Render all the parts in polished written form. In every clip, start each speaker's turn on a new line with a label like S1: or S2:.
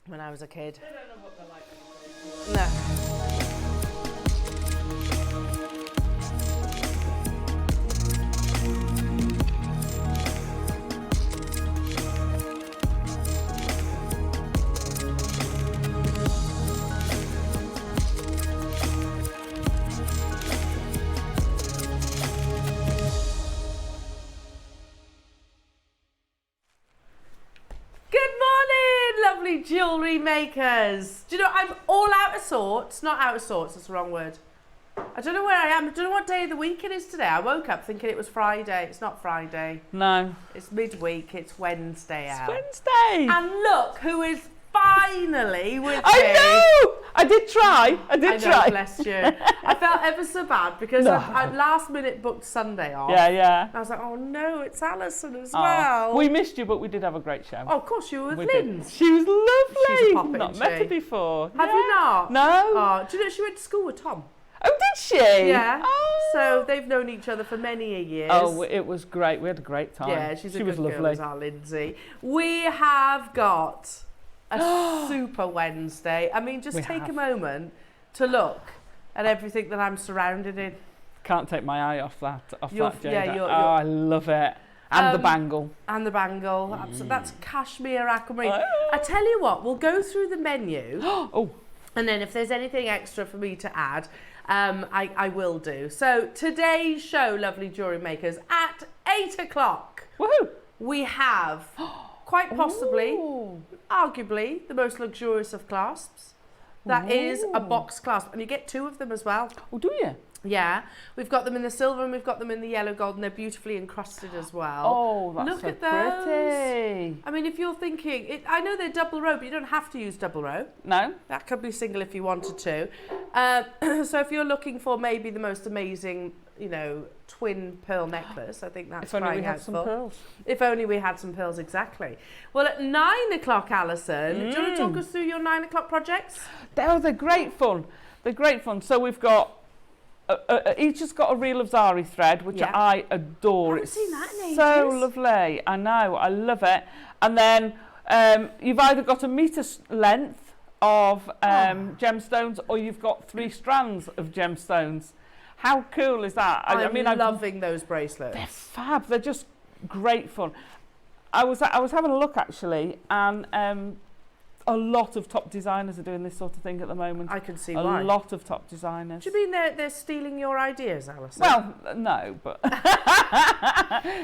S1: when I was a kid.
S2: I don't know what they're like.
S1: No. Lovely jewellery makers. Do you know, I'm all out of sorts. Not out of sorts, that's the wrong word. I don't know where I am. I don't know what day of the week it is today. I woke up thinking it was Friday. It's not Friday.
S2: No.
S1: It's midweek. It's Wednesday out.
S2: It's Wednesday.
S1: And look who is finally with me.
S2: I know! I did try. I
S1: know, bless you. I felt ever so bad because I last minute booked Sunday off.
S2: Yeah.
S1: I was like, oh no, it's Alison as well.
S2: We missed you, but we did have a great show.
S1: Oh, of course, you were with Linz.
S2: She was lovely.
S1: She's a poppet,
S2: Not met her before.
S1: Have you not?
S2: No.
S1: Oh, do you know she went to school with Tom?
S2: Oh, did she?
S1: Yeah.
S2: Oh.
S1: So they've known each other for many a years.
S2: Oh, it was great. We had a great time.
S1: Yeah, she
S2: was
S1: good
S2: lovely.
S1: girl as our Lindsay. We have got a super Wednesday. I mean, just take a moment to look at everything that I'm surrounded in.
S2: Can't take my eye off that, Jada.
S1: Yeah,
S2: I love it. And the bangle.
S1: And the bangle. That's Kashmir Aquamarine. I tell you what, we'll go through the menu. And then if there's anything extra for me to add, I will do. So today's show, lovely jewellery makers, at 8 o'clock, we have quite possibly, arguably, the most luxurious of clasps. That is a box clasp, and you get two of them as well.
S2: Oh, do you?
S1: Yeah, we've got them in the silver and we've got them in the yellow gold, and they're beautifully encrusted as well.
S2: Oh, that's
S1: Look
S2: so
S1: at those.
S2: pretty.
S1: I mean, if you're thinking, I know they're double row, but you don't have to use double row.
S2: No.
S1: That could be single if you wanted to. So if you're looking for maybe the most amazing, you know, twin pearl necklace, I think that's
S2: if only we had some pearls.
S1: If only we had some pearls, exactly. Well, at 9 o'clock, Alison, do you want to talk us through your 9 o'clock projects?
S2: They're great fun. They're great fun. So we've got, each has got a reel of Zari thread, which I adore.
S1: I haven't seen that in ages.
S2: So lovely. I know. I love it. And then you've either got a metre length of gemstones, or you've got 3 strands of gemstones. How cool is that?
S1: I mean, I'm loving those bracelets.
S2: They're fab. They're just great fun. I was having a look actually, and a lot of top designers are doing this sort of thing at the moment.
S1: I can see why.
S2: A lot of top designers.
S1: Do you mean they're stealing your ideas, Alison?
S2: Well, no, but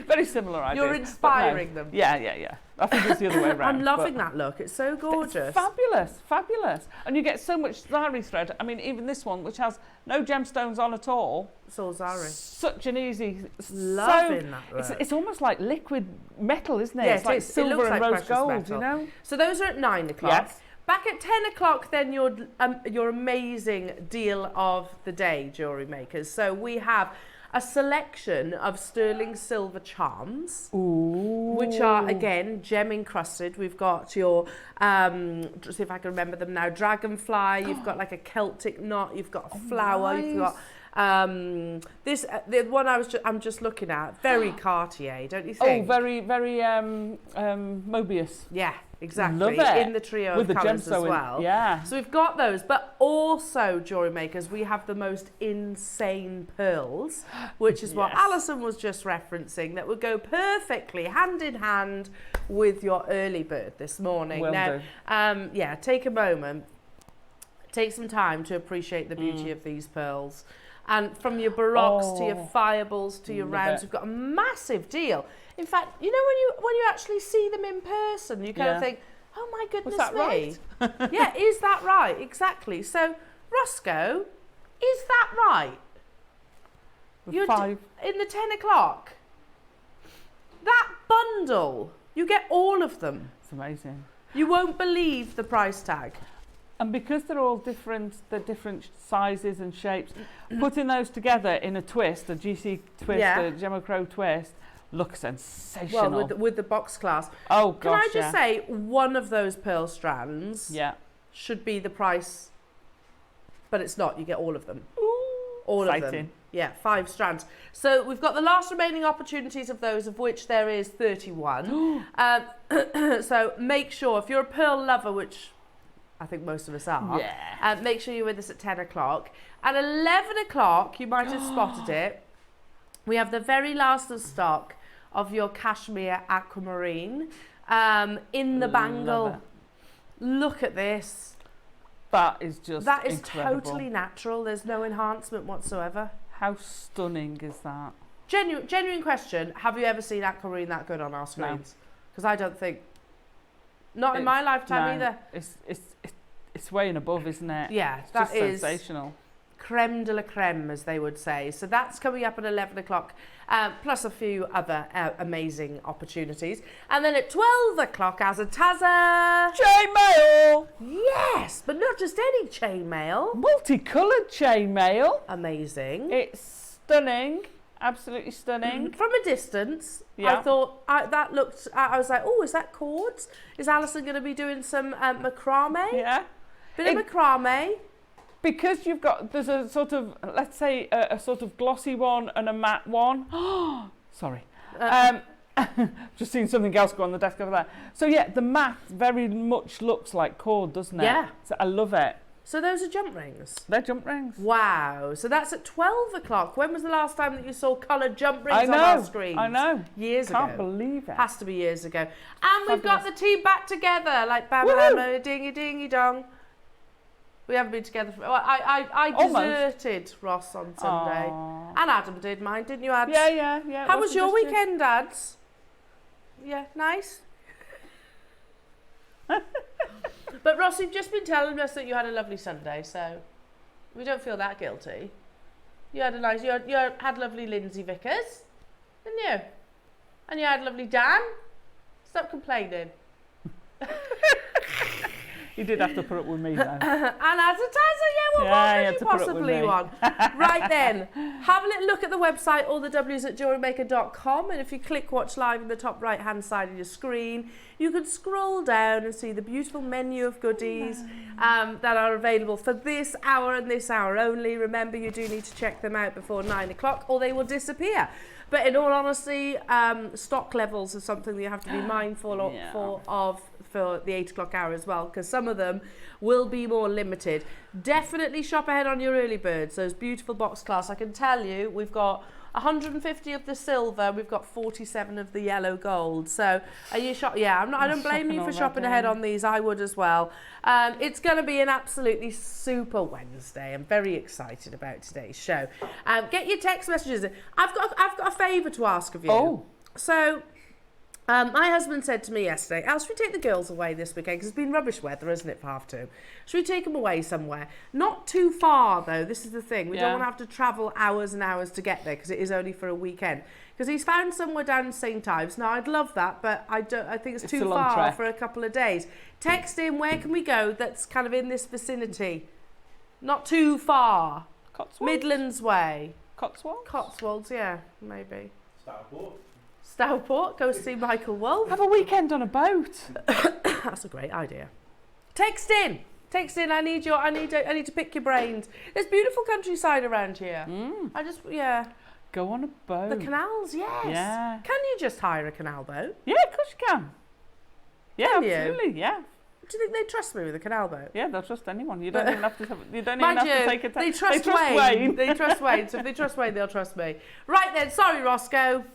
S2: very similar ideas.
S1: You're inspiring them.
S2: Yeah. I think it's the other way around.
S1: I'm loving that look. It's so gorgeous.
S2: It's fabulous. And you get so much Zari thread. I mean, even this one, which has no gemstones on at all.
S1: It's all Zari.
S2: Such an easy.
S1: Loving that look.
S2: It's almost like liquid metal, isn't it?
S1: Yeah,
S2: it's like silver and rose gold, you know?
S1: So those are at 9 o'clock.
S2: Yes.
S1: Back at 10 o'clock, then your amazing deal of the day, jewellery makers. So we have a selection of sterling silver charms, which are, again, gem encrusted. We've got your, let's see if I can remember them now, dragonfly, you've got like a Celtic knot, you've got a flower,
S2: nice.
S1: you've got the one I'm just looking at, very Cartier, don't you think?
S2: Oh, very Mobius.
S1: Yeah, exactly.
S2: Love it.
S1: In the trio
S2: with
S1: of
S2: the
S1: colours as well.
S2: Yeah.
S1: So we've got those, but also, jewellery makers, we have the most insane pearls, which is what Alison was just referencing, that would go perfectly hand in hand with your early bird this morning. Now, take a moment, take some time to appreciate the beauty of these pearls. And from your baroques to your fireballs to your rounds, we've got a massive deal. In fact, you know, when you actually see them in person, you kind of think, oh my goodness me.
S2: Right?
S1: Yeah, is that right? Exactly. So, Roscoe, is that right? You're
S2: 5.
S1: In the 10 o'clock. That bundle, you get all of them.
S2: It's amazing.
S1: You won't believe the price tag.
S2: And because they're all different, they're different sizes and shapes, putting those together in a twist, a GC twist, a Gemma Crow twist, looks sensational.
S1: Well, with the box clasp.
S2: Oh, gosh,
S1: Can I just say, one of those pearl strands should be the price, but it's not. You get all of them. All of them. Yeah, 5 strands. So we've got the last remaining opportunities of those, of which there is 31. So make sure, if you're a pearl lover, which I think most of us are.
S2: Yeah.
S1: Make sure you're with us at 10 o'clock. At 11 o'clock, you might have spotted it. We have the very last of stock of your Kashmir Aquamarine in the bangle. Look at this.
S2: That is just
S1: That is
S2: incredible.
S1: totally natural. There's no enhancement whatsoever.
S2: How stunning is that?
S1: Genuine question. Have you ever seen aquamarine that good on our screens? Because I don't think... Not in my lifetime either.
S2: It's way and above, isn't it?
S1: Yeah,
S2: it's
S1: that
S2: just
S1: is
S2: sensational.
S1: Creme de la creme, as they would say. So that's coming up at 11 o'clock, plus a few other amazing opportunities. And then at 12 o'clock, as a Tazza...
S2: Chainmail!
S1: Yes, but not just any chainmail.
S2: Multicoloured chainmail.
S1: Amazing.
S2: It's stunning. Absolutely stunning.
S1: From a distance,
S2: Yeah.
S1: I thought that looked. I was like, oh, is that cords? Is Alison going to be doing some macrame?
S2: Yeah.
S1: Bit of macrame.
S2: Because you've got, there's a sort of, let's say, a sort of glossy one and a matte one. Sorry. Just seen something else go on the desk over there. So yeah, the matte very much looks like cord, doesn't it?
S1: Yeah.
S2: So I love it.
S1: So those are jump rings.
S2: They're jump rings.
S1: Wow. So that's at 12 o'clock. When was the last time that you saw coloured jump rings on our screens?
S2: I know.
S1: Years ago.
S2: Can't believe it.
S1: Has to be years ago. And we've got the team back together, like bam bam, dingy dingy dong. We haven't been together for... Well, I deserted Ross on Sunday.
S2: Aww.
S1: And Adam did mine, didn't you, Ads?
S2: Yeah.
S1: How was your weekend, Ads? Yeah, nice? But Ross, you've just been telling us that you had a lovely Sunday, so we don't feel that guilty. You had a nice... You had lovely Lindsay Vickers, didn't you? And you had lovely Dan. Stop complaining.
S2: You did have to put up with me, though.
S1: And as a Tazza, what more could you possibly want? Right then, have a little look at the website, all the W's at JewelleryMaker.com, and if you click watch live in the top right hand side of your screen, you can scroll down and see the beautiful menu of goodies that are available for this hour and this hour only. Remember, you do need to check them out before 9 o'clock or they will disappear. But in all honesty, stock levels are something that you have to be mindful of for the 8 o'clock hour as well, because some of them will be more limited. Definitely shop ahead on your early birds, those beautiful box class. I can tell you, we've got 150 of the silver, we've got 47 of the yellow gold. So are you yeah, I don't blame you for shopping ahead on these. I would as well. It's going to be an absolutely super Wednesday. I'm very excited about today's show. Get your text messages in. I've got a favour to ask of you.
S2: Oh.
S1: So my husband said to me yesterday, Al, should we take the girls away this weekend? Because it's been rubbish weather, isn't it, for half term? Should we take them away somewhere? Not too far, though. This is the thing. We don't want to have to travel hours and hours to get there, because it is only for a weekend. Because he's found somewhere down in St. Ives. Now, I'd love that, but I think it's too far for a couple of days. Text in, where can we go that's kind of in this vicinity? Not too far.
S2: Cotswolds?
S1: Midlands way.
S2: Cotswolds?
S1: Cotswolds, yeah, maybe.
S3: Stourport.
S1: Go see Michael Wolff.
S2: Have a weekend on a boat.
S1: That's a great idea. Text in. I need to pick your brains. There's beautiful countryside around here.
S2: Go on a boat.
S1: The canals, yes.
S2: Yeah.
S1: Can you just hire a canal boat?
S2: Yeah, of course you can. Yeah,
S1: Can you?
S2: absolutely. Yeah.
S1: Do you think they'd trust me with a canal boat?
S2: Yeah, they'll trust anyone. You don't even have to. You don't even
S1: Mind
S2: have
S1: you,
S2: to take a test.
S1: they trust Wayne. They trust Wayne. So if they trust Wayne, they'll trust me. Right then. Sorry, Roscoe.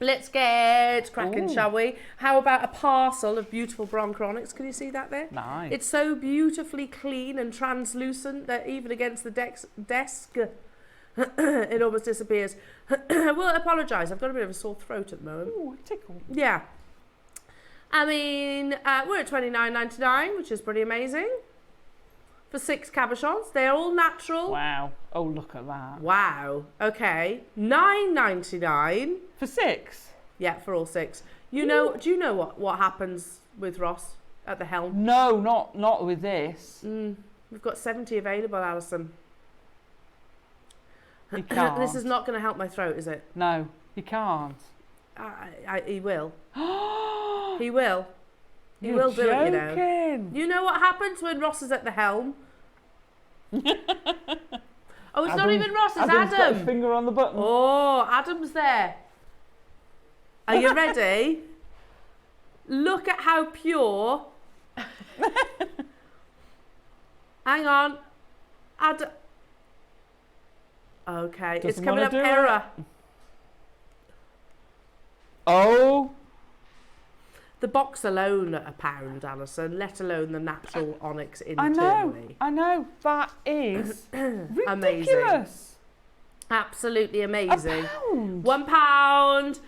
S1: Let's get cracking, shall we? How about a parcel of beautiful Bronchronix? Can you see that there?
S2: Nice.
S1: It's so beautifully clean and translucent that even against the desk, it almost disappears. Well, apologise. I've got a bit of a sore throat at the moment.
S2: Ooh, tickle.
S1: Yeah. I mean, we're at $29.99, which is pretty amazing. For 6 cabochons. They're all natural.
S2: Wow. Oh, look at that.
S1: Wow. Okay. $9.99.
S2: For 6?
S1: Yeah, for all 6. Do you know what happens with Ross at the helm?
S2: No, not with this.
S1: We've got 70 available, Alison.
S2: He can't.
S1: This is not going to help my throat, is it?
S2: No, he can't.
S1: He will. He will. He
S2: You're
S1: will do it, you know.
S2: joking.
S1: You know what happens when Ross is at the helm? Oh, it's not even Ross, it's
S2: Adam's got his
S1: Adam.
S2: finger on the button.
S1: Oh, Adam's there. Are you ready? Look at how pure Hang on. Okay, it's
S2: Doesn't
S1: coming
S2: wanna
S1: up
S2: do it.
S1: error.
S2: Oh,
S1: The box alone at £1, Alison, let alone the natural onyx
S2: I know,
S1: internally.
S2: I know. That is
S1: Amazing.
S2: ridiculous.
S1: Absolutely amazing.
S2: £1.
S1: £1.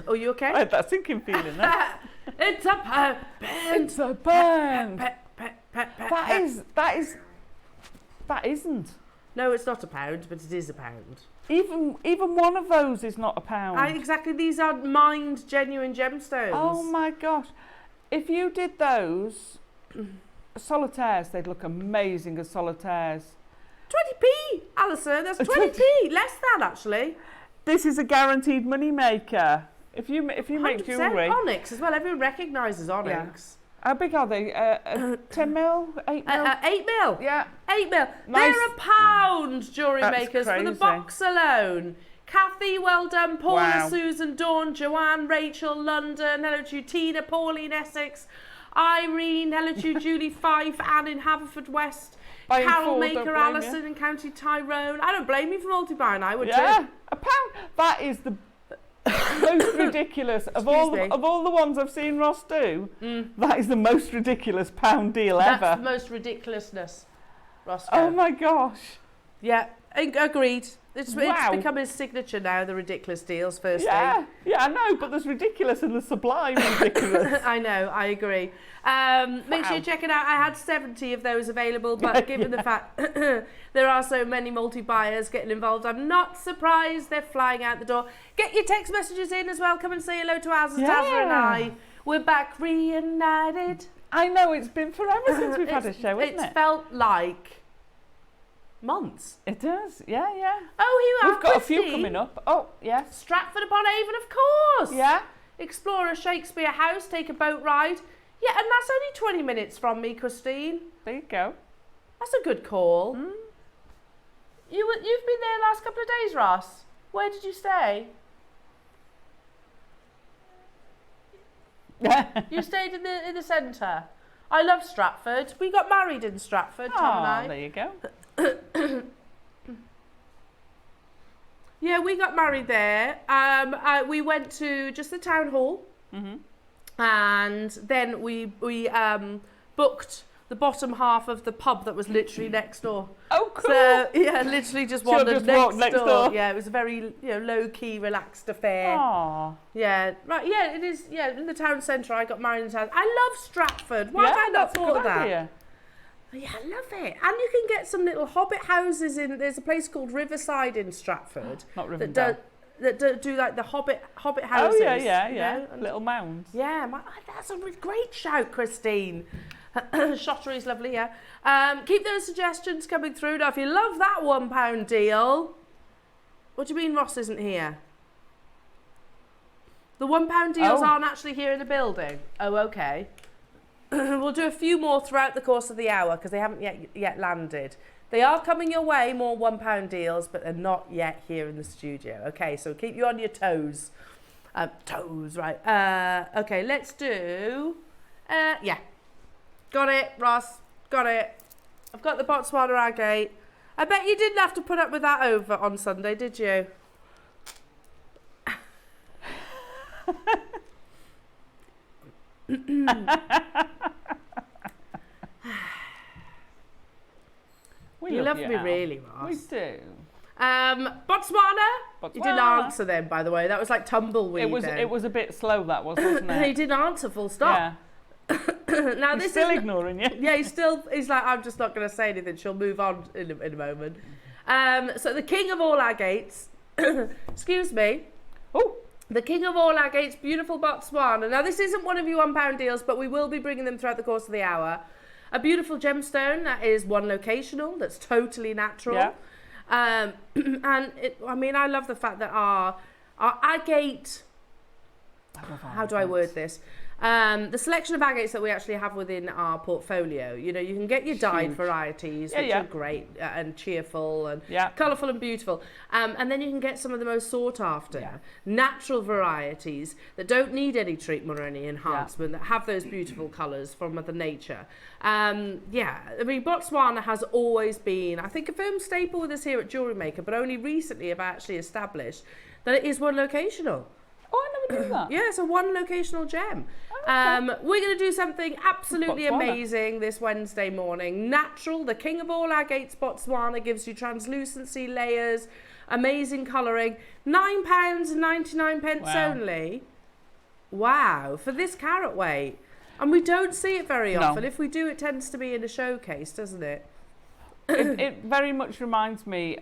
S1: Oh, you okay?
S2: I had that sinking feeling there.
S1: It's a pound.
S2: It's a pound. That isn't.
S1: No, it's not a pound, but it is a pound.
S2: Even one of those is not a pound.
S1: Exactly, these are mined genuine gemstones.
S2: Oh my gosh. If you did those solitaires, they'd look amazing as solitaires.
S1: 20p, Alison, that's 20p, less than actually.
S2: This is a guaranteed money maker. If you make
S1: 100%
S2: jewellery.
S1: onyx as well, everyone recognises onyx.
S2: How big are they? 10 mil? 8 mil?
S1: 8 mil.
S2: Yeah.
S1: 8 mil.
S2: Nice.
S1: They're £1, jewellery
S2: That's
S1: makers, for the
S2: crazy.
S1: box alone. Kathy, well done. Paula,
S2: Wow.
S1: Susan, Dawn, Joanne, Rachel, London. Hello to you, Tina, Pauline, Essex, Irene. Hello to you, Julie, Fife, Anne in Haverfordwest.
S2: Buying
S1: Carol
S2: four,
S1: Maker,
S2: don't blame
S1: Alison
S2: you.
S1: in County Tyrone. I don't blame you for multi-buying, I would
S2: Yeah,
S1: too.
S2: a pound. That is the most ridiculous of all the ones I've seen Ross do. That is the most ridiculous pound deal
S1: That's
S2: ever.
S1: the most ridiculousness, Roscoe.
S2: Oh my gosh.
S1: Yeah, agreed. It's
S2: Wow.
S1: become his signature now, the ridiculous deals, firstly.
S2: Yeah, I know, but there's ridiculous and there's sublime ridiculous.
S1: I know, I agree. Make sure you check it out. I had 70 of those available, but given the fact there are so many multi-buyers getting involved, I'm not surprised they're flying out the door. Get your text messages in as well. Come and say hello to Alison, Tazza and I. We're back reunited.
S2: I know, it's been forever since we've had a show, isn't
S1: It's
S2: it?
S1: felt like months.
S2: It does, yeah.
S1: Oh, here we are.
S2: We've got a few
S1: Christy.
S2: coming up. Oh, yes.
S1: Stratford upon Avon, of course.
S2: Yeah.
S1: Explore a Shakespeare house, take a boat ride. Yeah, and that's only 20 minutes from me, Christine.
S2: There you go.
S1: That's a good call. You've been there the last couple of days, Ross. Where did you stay? You stayed in the centre. I love Stratford. We got married in Stratford, Tom and I.
S2: There you go.
S1: Yeah, we got married there. We went to just the town hall, and then we booked the bottom half of the pub that was literally next door.
S2: Oh, cool.
S1: So yeah, literally just wandered
S2: walked
S1: next
S2: next
S1: door.
S2: door.
S1: Yeah, it was a very low key, relaxed affair.
S2: Aww.
S1: Yeah, right. Yeah, it is. Yeah, in the town centre. I got married in the town. I love Stratford. Why have I not
S2: that's a
S1: thought
S2: good
S1: of that?
S2: idea.
S1: Yeah, I love it. And you can get some little hobbit houses in. There's a place called Riverside in Stratford
S2: Not
S1: that
S2: Rivendell.
S1: do like the hobbit
S2: Oh,
S1: houses.
S2: yeah.
S1: you know, and-
S2: Little mounds.
S1: yeah, that's a great shout, Christine. Shottery's lovely, yeah. Keep those suggestions coming through. Now, if you love that £1 deal, what do you mean Ross isn't here? The £1 deals aren't actually here in the building. Oh, okay. We'll do a few more throughout the course of the hour because they haven't yet landed. They are coming your way, more £1 deals, but they're not yet here in the studio. Okay, so keep you on your toes. Toes, right. Okay, let's do... yeah. Got it, Ross. Got it. I've got the Botswana agate. I bet you didn't have to put up with that over on Sunday, did you? You love me really, Ross.
S2: We do.
S1: Botswana? You didn't
S2: Botswana.
S1: answer then, by the way. That was like tumbleweed.
S2: It was a bit slow, that was, wasn't it?
S1: He didn't answer, full stop.
S2: Yeah.
S1: Now
S2: He's
S1: this
S2: still
S1: is
S2: ignoring you.
S1: yeah, he's like, I'm just not going to say anything. She'll move on in a moment. So the king of all agates, excuse me.
S2: Oh,
S1: The king of all agates, beautiful Botswana. Now this isn't one of your £1 deals, but we will be bringing them throughout the course of the hour. A beautiful gemstone that is one locational, that's totally natural.
S2: Yeah.
S1: And I love the fact that our agate, how do I word this? The selection of agates that we actually have within our portfolio, you know, you can get your dyed varieties, which are great and cheerful and colourful and beautiful. And then you can get some of the most sought after natural varieties that don't need any treatment or any enhancement, that have those beautiful colours from Mother Nature. I mean, Botswana has always been, I think, a firm staple with us here at JewelleryMaker, but only recently have actually established that it is one locational.
S2: Oh, I never knew that.
S1: Yeah, it's a one locational gem. We're going to do something absolutely amazing this Wednesday morning. Natural, the king of all agates, Botswana, gives you translucency, layers, amazing colouring. £9.99 only. Wow, for this carat weight. And we don't see it very often. If we do, it tends to be in a showcase, doesn't it?
S2: It very much reminds me,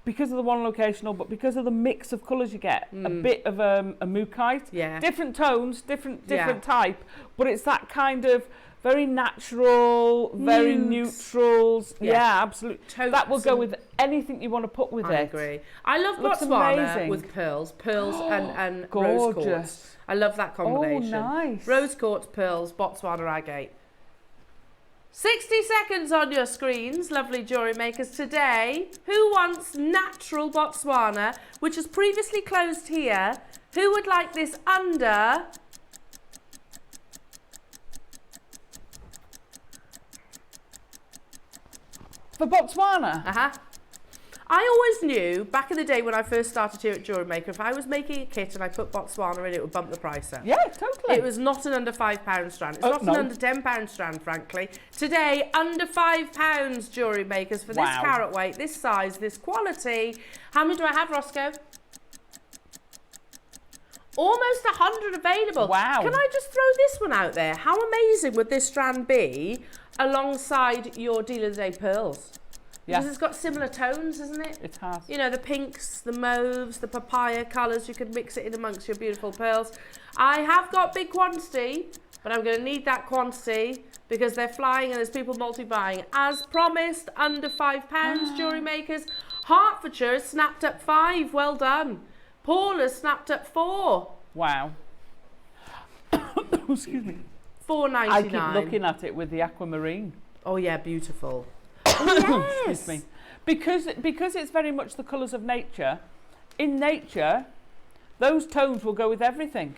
S2: because of the one locational, but because of the mix of colours you get, a bit of a mookaite, different tones, different type, but it's that kind of very natural, very neutrals. Yeah, absolutely. Totes, that will go with anything you want to put with it.
S1: I agree. I love Botswana with pearls and rose quartz. I love that combination.
S2: Oh, nice.
S1: Rose quartz, pearls, Botswana agate. 60 seconds on your screens, lovely jewellery makers. Today, who wants natural Botswana, which has previously closed here? Who would like this under
S2: for Botswana?
S1: I always knew, back in the day when I first started here at JewelleryMaker, if I was making a kit and I put Botswana in, it would bump the price up.
S2: Yeah, totally.
S1: It was not an under £5 strand. It's not an under £10 strand, frankly. Today, under £5 jewellery makers for this carat weight, this size, this quality. How many do I have, Roscoe? Almost 100 available.
S2: Wow.
S1: Can I just throw this one out there? How amazing would this strand be alongside your Deal of the Day pearls? Because it's got similar tones, isn't it?
S2: It has.
S1: You know, the pinks, the mauves, the papaya colours. You could mix it in amongst your beautiful pearls. I have got big quantity, but I'm going to need that quantity because they're flying and there's people multi-buying. As promised, under £5, jewellery makers. Hertfordshire has snapped up 5. Well done. Paul has snapped up 4.
S2: Wow. Excuse me.
S1: £4.99.
S2: I keep looking at it with the aquamarine.
S1: Oh yeah, beautiful. Oh, yes.
S2: Excuse me. Because it's very much the colours of nature. In nature, those tones will go with everything.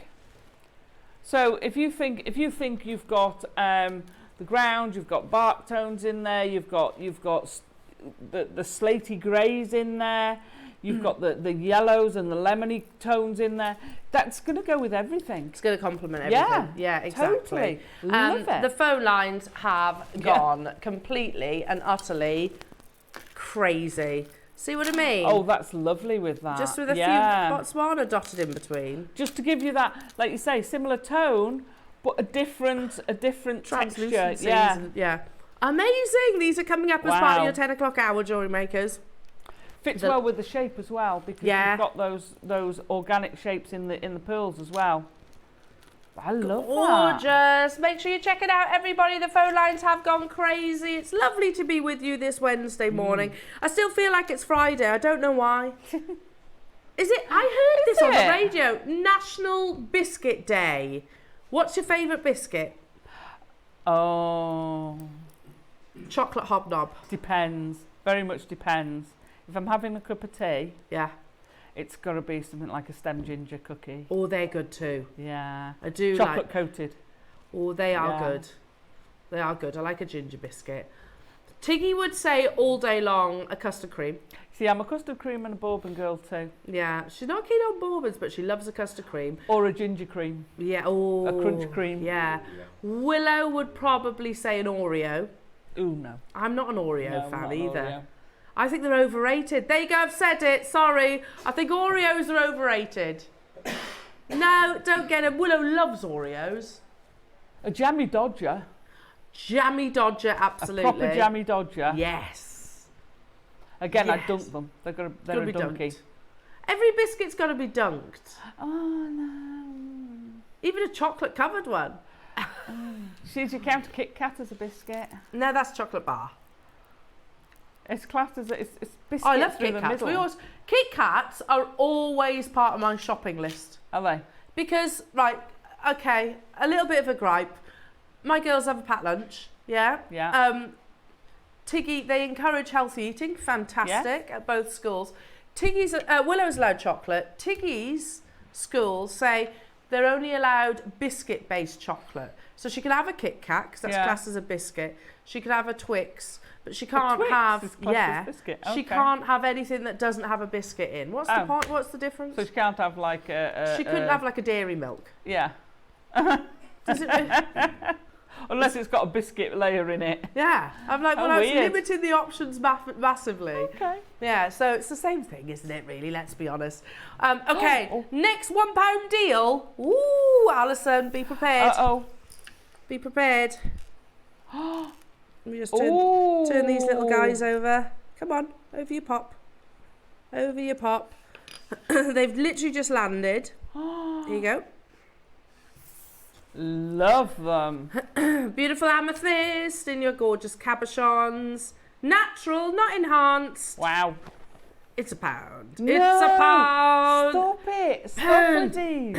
S2: So if you think you've got the ground, you've got bark tones in there, you've got the slaty greys in there, you've got the yellows and the lemony tones in there. That's going to go with everything.
S1: It's going to complement everything. Yeah, exactly.
S2: Totally. Love it.
S1: The phone lines have gone completely and utterly crazy. See what I mean?
S2: Oh, that's lovely with that.
S1: Just with a few Botswana dotted in between.
S2: Just to give you that, like you say, similar tone, but a different texture.
S1: Yeah. Amazing. These are coming up as part of your 10 o'clock hour, jewellery makers.
S2: Fits well with the shape as well because you've got those organic shapes in the pearls as well. I love that.
S1: Gorgeous. Make sure you check it out, everybody. The phone lines have gone crazy. It's lovely to be with you this Wednesday morning. I still feel like it's Friday. I don't know why. Is it? I heard this on the radio. National Biscuit Day. What's your favourite biscuit?
S2: Oh.
S1: Chocolate hobnob.
S2: Depends. Very much depends. If I'm having a cup of tea, it's got to be something like a stem ginger cookie.
S1: Oh, they're good too.
S2: Yeah.
S1: I do
S2: chocolate coated.
S1: Oh, they are good. They are good. I like a ginger biscuit. Tiggy would say all day long a custard cream.
S2: See, I'm a custard cream and a bourbon girl too.
S1: Yeah, she's not keen on bourbons, but she loves a custard cream.
S2: Or a ginger cream.
S1: Yeah, oh.
S2: A crunch cream.
S1: Yeah. Willow would probably say an Oreo.
S2: Ooh, no.
S1: I'm not an Oreo fan either.
S2: Oreo.
S1: I think they're overrated. There you go, I've said it. Sorry. I think Oreos are overrated. No, don't get it. Willow loves Oreos.
S2: A jammy Dodger.
S1: Jammy Dodger, absolutely.
S2: A proper jammy Dodger.
S1: Yes.
S2: Again, I dunk them. They're a donkey.
S1: Dunked. Every biscuit's got to be dunked.
S2: Oh, no.
S1: Even a chocolate covered one.
S2: Did you count a Kit Kat as a biscuit?
S1: No, that's chocolate bar.
S2: It's classed as it's biscuits.
S1: Oh, I love Kit Kats. Kit Kats are always part of my shopping list.
S2: Are they?
S1: Because, right, okay, a little bit of a gripe. My girls have a packed lunch, yeah?
S2: Yeah.
S1: Tiggy, they encourage healthy eating, fantastic, at both schools. Tiggy's, Willow's allowed chocolate. Tiggy's schools say they're only allowed biscuit-based chocolate. So she can have a Kit Kat, because that's classed as a biscuit. She can have a Twix, but she can't have, she can't have anything that doesn't have a biscuit in. What's the point? What's the difference?
S2: So she can't have like a...
S1: she couldn't have like a dairy milk.
S2: Yeah.
S1: Does it...
S2: Unless it's got a biscuit layer in it.
S1: Yeah, I'm like, well, it's
S2: weird.
S1: limiting the options massively.
S2: Okay.
S1: Yeah, so it's the same thing, isn't it, really? Let's be honest. Okay, next £1 deal. Ooh, Alison, be prepared.
S2: Uh-oh.
S1: Be prepared. Let me just turn these little guys over. Come on, over you pop. Over you pop. They've literally just landed. Here you go.
S2: Love them.
S1: Beautiful amethyst in your gorgeous cabochons. Natural, not enhanced.
S2: Wow.
S1: It's £1.
S2: No,
S1: it's £1.
S2: Stop it. Stop with these.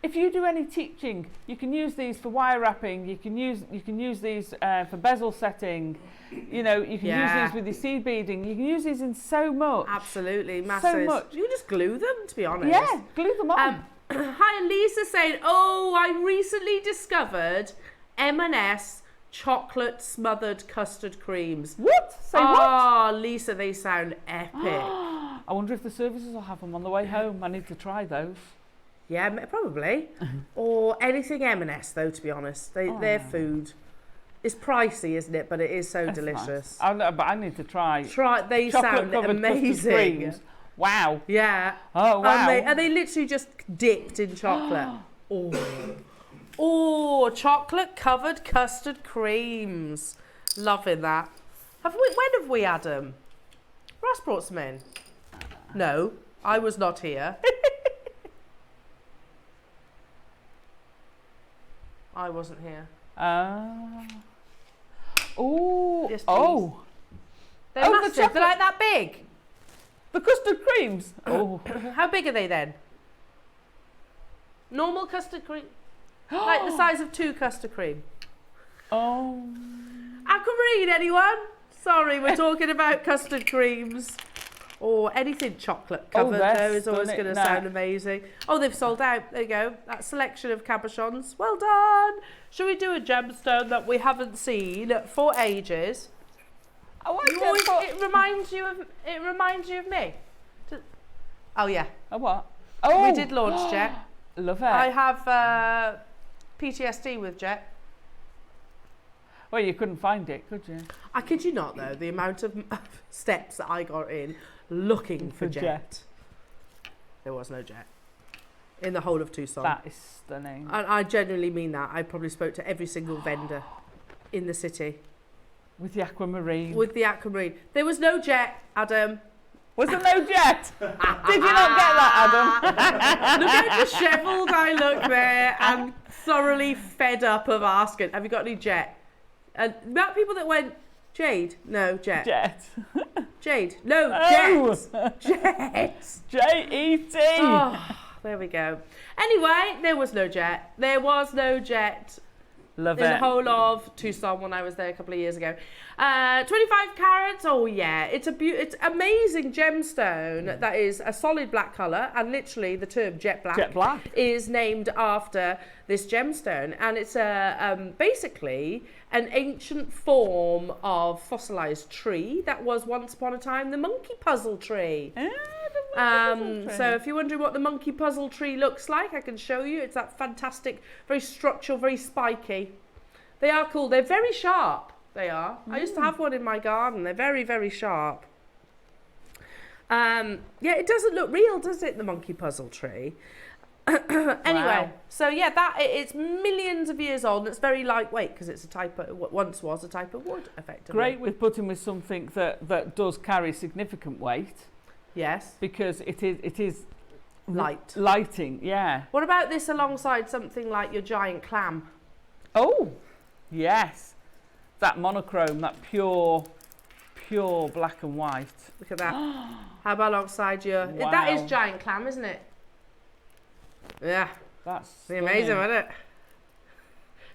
S2: If you do any teaching, you can use these for wire wrapping. You can use these for bezel setting. You know, you can use these with your seed beading. You can use these in so much.
S1: Absolutely, massive.
S2: So much.
S1: You can just glue them, to be honest.
S2: Yeah, glue them on.
S1: Hi, Lisa saying, oh, I recently discovered M&S chocolate smothered custard creams.
S2: What? Say what?
S1: Oh, Lisa, they sound epic.
S2: I wonder if the services will have them on the way home. I need to try those.
S1: Yeah, probably. Or anything M&S, though, to be honest. Their food is pricey, isn't it? But it is so delicious.
S2: Nice. But I need to try.
S1: They sound amazing.
S2: Wow.
S1: Yeah.
S2: Oh, wow.
S1: And they literally just dipped in chocolate. Oh, chocolate covered custard creams. Loving that. When have we had them? Ross brought some in. No, I was not here. I wasn't here.
S2: Oh.
S1: Yes, please.
S2: Oh.
S1: They're massive. They're like that big.
S2: The custard creams. Oh.
S1: How big are they then? Normal custard cream. Like the size of 2 custard cream.
S2: Oh.
S1: Aquamarine, anyone? Sorry, we're talking about custard creams. Or anything chocolate covered, though, is always going to sound amazing. Oh, they've sold out. There you go. That selection of cabochons. Well done. Shall we do a gemstone that we haven't seen for ages? It reminds you of me. Oh yeah.
S2: A what? Oh,
S1: we did launch Jet.
S2: Love it.
S1: I have PTSD with Jet.
S2: Well, you couldn't find it, could you?
S1: I kid you not, though. The amount of steps that I got in looking for Jet. There was no Jet in the whole of Tucson.
S2: That is stunning.
S1: And I genuinely mean that. I probably spoke to every single vendor in the city.
S2: With the aquamarine.
S1: With the aquamarine. There was no Jet, Adam.
S2: Was there no Jet? Did you not get that, Adam?
S1: Look how dishevelled I look there and thoroughly fed up of asking, have you got any Jet? And about people that went, Jade? No, Jet.
S2: Jet.
S1: Jade? No, Jet. Jet.
S2: J-E-T.
S1: Oh, there we go. Anyway, there was no Jet. There was no Jet.
S2: Love it.
S1: In the whole of Tucson when I was there a couple of years ago. 25 carats, oh yeah. It's amazing gemstone that is a solid black colour, and literally the term jet black is named after this gemstone. And it's basically an ancient form of fossilised tree that was once upon a time the monkey puzzle tree. So if you're wondering what the monkey puzzle tree looks like, I can show you. It's that fantastic, very structural, very spiky. They are cool. They're very sharp. They are. I used to have one in my garden. They're very, very sharp. Yeah, it doesn't look real, does it, the monkey puzzle tree? Anyway, so yeah, it's millions of years old, and it's very lightweight because it's once was a type of wood, effectively.
S2: Great with putting with something that does carry significant weight.
S1: Yes.
S2: Because it is
S1: lighting,
S2: yeah.
S1: What about this alongside something like your giant clam?
S2: Oh, yes. That monochrome, that pure black and white.
S1: Look at that. How about alongside your...
S2: Wow.
S1: That is giant clam, isn't it? Yeah.
S2: That's
S1: Amazing,
S2: stunning.
S1: isn't it?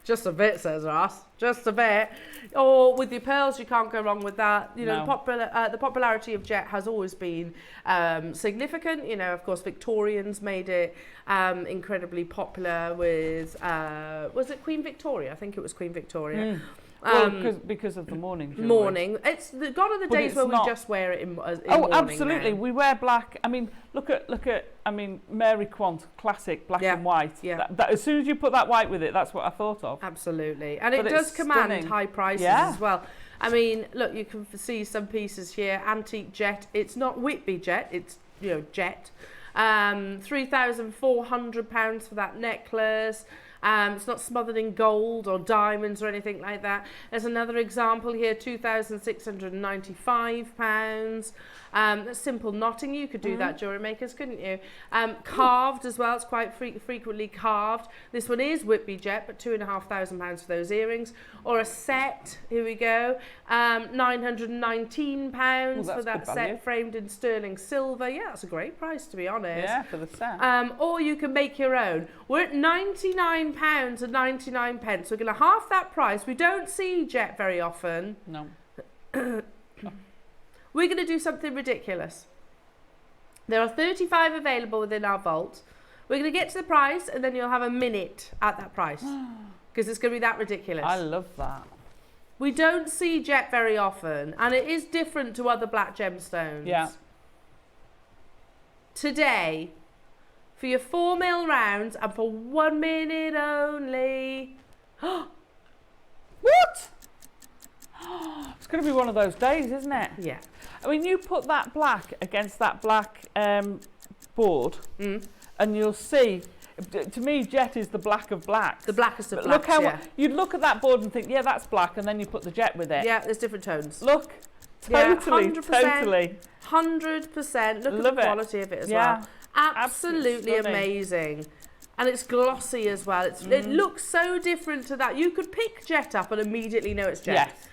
S1: Just a bit, says Ross. Just a bit. Or with your pearls, you can't go wrong with that. You know, the popularity of jet has always been significant. You know, of course, Victorians made it incredibly popular with, was it Queen Victoria? I think it was Queen Victoria.
S2: Well, because of the mourning jewellery.
S1: Mourning. It's gone are the days where we just wear it in mourning
S2: absolutely.
S1: now.
S2: We wear black. I mean, look at. I mean, Mary Quant, classic black and white.
S1: Yeah.
S2: That, as soon as you put that white with it, that's what I thought of.
S1: Absolutely, and
S2: But
S1: it does
S2: it's
S1: command
S2: stunning.
S1: high prices as well. I mean, look, you can see some pieces here. Antique jet. It's not Whitby jet. It's jet. £3,400 for that necklace. It's not smothered in gold or diamonds or anything like that. There's another example here, £2,695. That's simple knotting. You could do that, jewellery makers, couldn't you? Carved as well. It's quite frequently carved. This one is Whitby jet, but £2,500 for those earrings. Or a set. Here we go. £919 for that set, framed in sterling silver. Yeah, that's a great price, to be honest.
S2: Yeah, for the set.
S1: Or you can make your own. We're at £99 and 99 pence. We're going to half that price. We don't see jet very often.
S2: No.
S1: We're going to do something ridiculous. There are 35 available within our vault. We're going to get to the price and then you'll have a minute at that price. Because it's going to be that ridiculous.
S2: I love that.
S1: We don't see jet very often. And it is different to other black gemstones.
S2: Yeah.
S1: Today, for your 4mm rounds and for 1 minute only.
S2: What? It's going to be one of those days, isn't it?
S1: Yeah.
S2: I mean, you put that black against that black board and you'll see, to me, jet is the black of blacks.
S1: The blackest of
S2: But
S1: blacks,
S2: look how you'd look at that board and think, yeah, that's black, and then you put the jet with it.
S1: Yeah, there's different tones.
S2: Look, totally, totally.
S1: 100%. Look
S2: Love
S1: at the quality of it as
S2: Yeah.
S1: well. Absolutely
S2: stunning.
S1: amazing. And it's glossy as well. It looks so different to that. You could pick jet up and immediately know it's jet.
S2: Yes.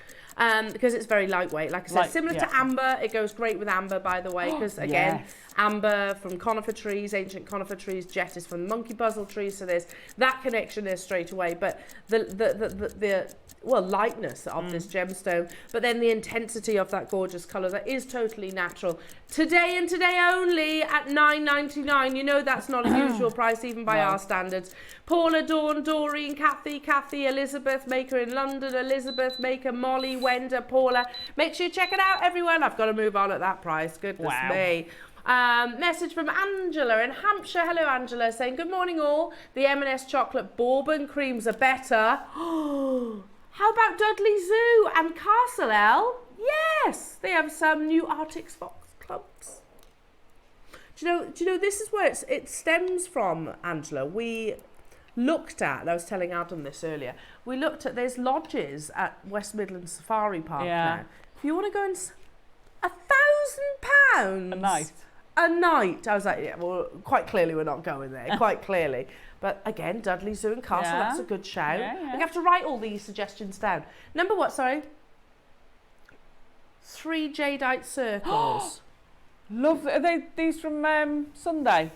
S1: Because it's very lightweight. Like I said, similar to amber. It goes great with amber, by the way, because again, amber from conifer trees, ancient conifer trees, jet is from monkey puzzle trees. So there's that connection there straight away. But the lightness of this gemstone, but then the intensity of that gorgeous colour that is totally natural. Today and today only at $9.99. You know that's not a usual price even by our standards. Paula, Dawn, Doreen, Kathy, Elizabeth Maker in London, Elizabeth Maker, Molly, Wenda, Paula. Make sure you check it out, everyone. I've got to move on at that price. Goodness me. Message from Angela in Hampshire. Hello, Angela, saying, good morning all. The M&S chocolate bourbon creams are better. How about Dudley Zoo and Castle L? Yes, they have some new Arctic Fox clubs. Do you know this is where it stems from, Angela? We looked at, and I was telling Adam this earlier, we looked at, there's lodges at West Midlands Safari Park now. If you want to go and £1,000
S2: a night.
S1: A night. I was like, yeah, well, quite clearly we're not going there, quite clearly. But again, Dudley Zoo and Castle, that's a good shout. You have to write all these suggestions down. Number what, sorry? 3 jadeite circles.
S2: Love, are they these from Sunday,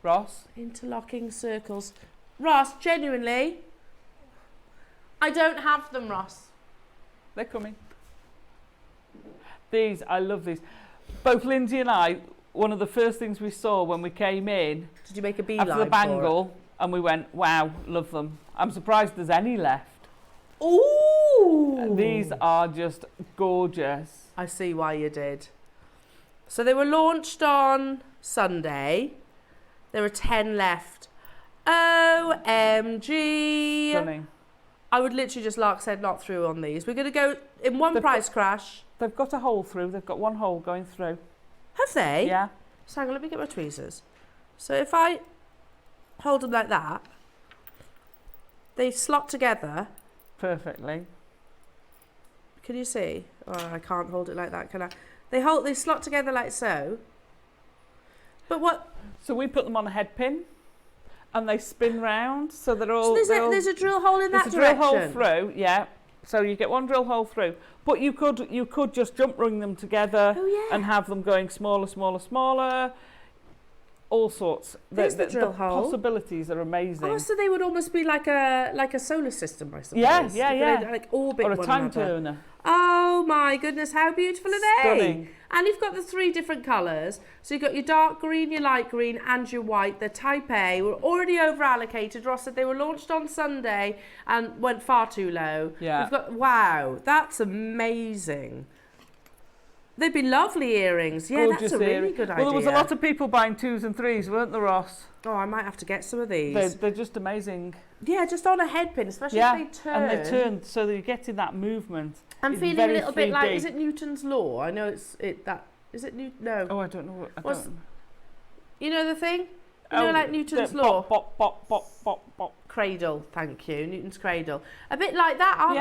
S2: Ross?
S1: Interlocking circles. Ross, genuinely, I don't have them, Ross.
S2: They're coming. These, I love these. Both Lindsay and I, one of the first things we saw when we came in,
S1: did you make a beeline
S2: after the bangle, and we went, wow, love them. I'm surprised there's any left.
S1: Ooh!
S2: These are just gorgeous.
S1: I see why you did. So they were launched on Sunday. There are 10 left. OMG.
S2: Stunning.
S1: I would literally just, like I said, knock through on these. We're going to go in one price crash.
S2: They've got a hole through. They've got one hole going through.
S1: Have they?
S2: Yeah.
S1: So hang on, let me get my tweezers. So if I hold them like that, they slot together.
S2: Perfectly.
S1: Can you see? Oh, I can't hold it like that, can I? They slot together like so. But what?
S2: So we put them on a head pin, and they spin round, so they're all.
S1: So there's a drill hole in that direction.
S2: There's a drill hole through, yeah. So you get one drill hole through, but you could just jump ring them together and have them going smaller, smaller, smaller. all sorts.
S1: There's the drill hole.
S2: Possibilities are amazing.
S1: Oh, so they would almost be like a solar system, I suppose.
S2: Yeah.
S1: Like orbit
S2: or a
S1: one
S2: time
S1: another.
S2: turner.
S1: Oh my goodness, how beautiful are they?
S2: Stunning.
S1: And you've got the 3 different colours. So you've got your dark green, your light green and your white. They're type A. We're already over allocated. Ross said they were launched on Sunday and went far too low.
S2: Yeah.
S1: We've got, wow, that's amazing. They'd be lovely earrings. Yeah,
S2: Gorgeous
S1: that's a really
S2: earring.
S1: good idea.
S2: Well, there was a lot of people buying 2s and 3s, weren't there, Ross?
S1: Oh, I might have to get some of these.
S2: They're just amazing.
S1: Yeah, just on a headpin, especially
S2: Yeah,
S1: if they turn.
S2: and they turn so that you're getting that movement.
S1: I'm
S2: It's
S1: feeling a
S2: very
S1: little bit
S2: 3D.
S1: like, is it Newton's law? I know is it no.
S2: Oh, I don't know.
S1: What's- You know the thing? You know, like Newton's law?
S2: Bop, bop, bop, bop, bop.
S1: Cradle, thank you. Newton's cradle. A bit like that, aren't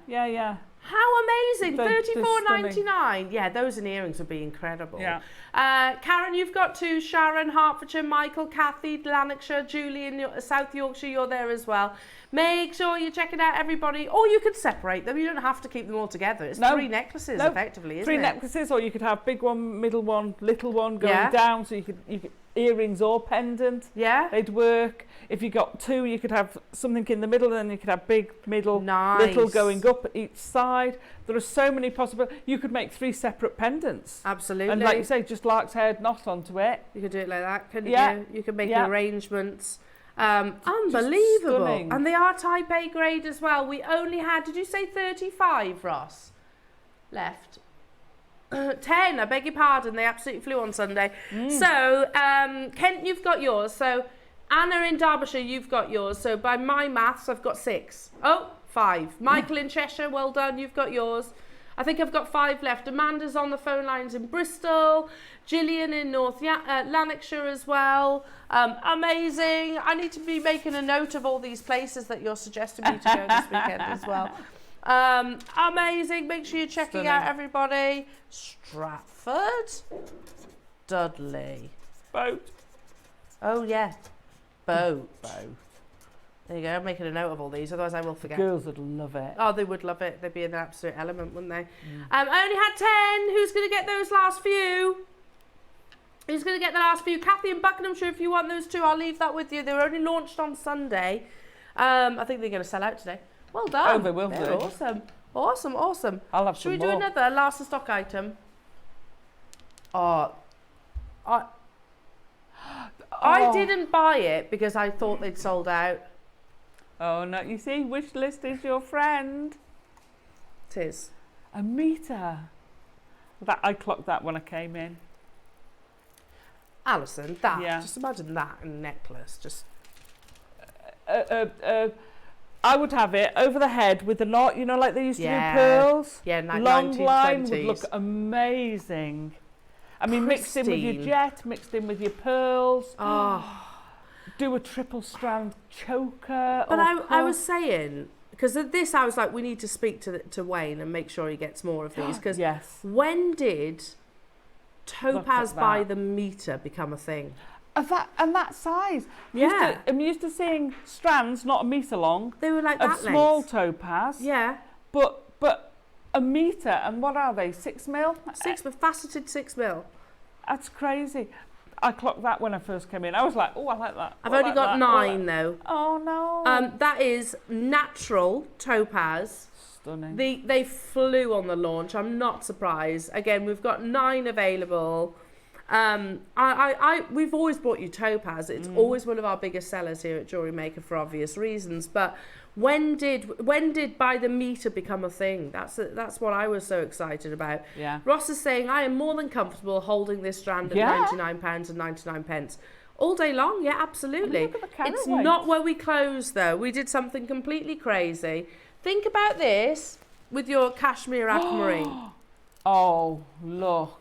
S1: they?
S2: Yeah.
S1: How amazing.
S2: They're
S1: $34.99. Yeah, those and earrings would be incredible.
S2: Yeah.
S1: Karen, you've got 2. Sharon, Hertfordshire, Michael, Kathy, Lanarkshire, Julie in South Yorkshire, you're there as well. Make sure you're checking out everybody. Or you could separate them. You don't have to keep them all together. It's 3 necklaces, effectively, isn't it?
S2: 3 necklaces, or you could have big one, middle one, little one going
S1: Yeah.
S2: down, so you could earrings or pendant.
S1: Yeah.
S2: They'd work. If you got 2, you could have something in the middle, and then you could have big, middle,
S1: Nice.
S2: little going up each side. There are so many possibilities. You could make 3 separate pendants.
S1: Absolutely.
S2: And like you say, just lark's head knot onto it.
S1: You could do it like that, couldn't
S2: Yeah.
S1: you? You could make
S2: Yeah.
S1: arrangements. Unbelievable.
S2: stunning.
S1: And they are type A grade as well. We only had, did you say 35, Ross? Left. 10, I beg your pardon. They absolutely flew on Sunday. So, Kent, you've got yours. So, Anna in Derbyshire, you've got yours. So, by my maths, I've got 6. Oh, 5. Michael in Cheshire, well done. You've got yours. I think I've got 5 left. Amanda's on the phone lines in Bristol. Gillian in North Lanarkshire as well. Amazing. I need to be making a note of all these places that you're suggesting me to go this weekend as well. Amazing. Make sure you're checking out everybody. Stratford. Dudley.
S2: Boat.
S1: Oh, yeah. Boat. There you go. I'm making a note of all these, otherwise I will forget.
S2: Girls would love it.
S1: Oh, they would love it. They'd be an absolute element, wouldn't they? I only had 10. Who's going to get those last few? Who's going to get the last few? Kathy in Buckinghamshire, if you want those 2, I'll leave that with you. They were only launched on Sunday. I think they're going to sell out today. Well done.
S2: Oh, they will
S1: They're
S2: do.
S1: Awesome.
S2: I'll have
S1: Should
S2: some
S1: we do
S2: more.
S1: another last in stock item? I didn't buy it because I thought they'd sold out.
S2: Oh, no. You see, wish list is your friend.
S1: It is.
S2: A metre. I clocked that when I came in.
S1: Alison, just imagine that in a necklace. Just.
S2: I would have it over the head with the knot, you know, like they used to do
S1: Yeah.
S2: pearls.
S1: Yeah,
S2: Long line
S1: 1920s.
S2: would look amazing. I mean, mixed in with your
S1: Pristine.
S2: jet, mixed in with your pearls.
S1: Oh.
S2: Do a triple strand choker.
S1: But
S2: or
S1: I was saying, because of this, I was like, we need to speak to Wayne and make sure he gets more of these. Because
S2: yes.
S1: when did topaz
S2: that.
S1: by the metre become a thing?
S2: And that size.
S1: Yeah.
S2: I'm used to seeing strands, not a metre long,
S1: They were like
S2: of
S1: that
S2: small
S1: length.
S2: topaz.
S1: Yeah.
S2: But a metre, and what are they, 6 mil?
S1: 6 faceted 6 mil.
S2: That's crazy. I clocked that when I first came in. I was like, oh, I like that.
S1: I've
S2: I
S1: only
S2: like
S1: got
S2: that.
S1: 9 though.
S2: Oh, no.
S1: That is natural topaz.
S2: Stunning.
S1: They flew on the launch. I'm not surprised. Again, we've got 9 available. We've always bought you topaz. It's always one of our biggest sellers here at JewelleryMaker for obvious reasons. But when did by the metre become a thing? That's what I was so excited about.
S2: Yeah.
S1: Ross is saying, I am more than comfortable holding this strand at £99 and 99 pence. All day long, yeah, absolutely.
S2: Look at the carat
S1: It's
S2: weight.
S1: not where we close though. We did something completely crazy. Think about this with your Kashmir Aquamarine.
S2: Oh, look.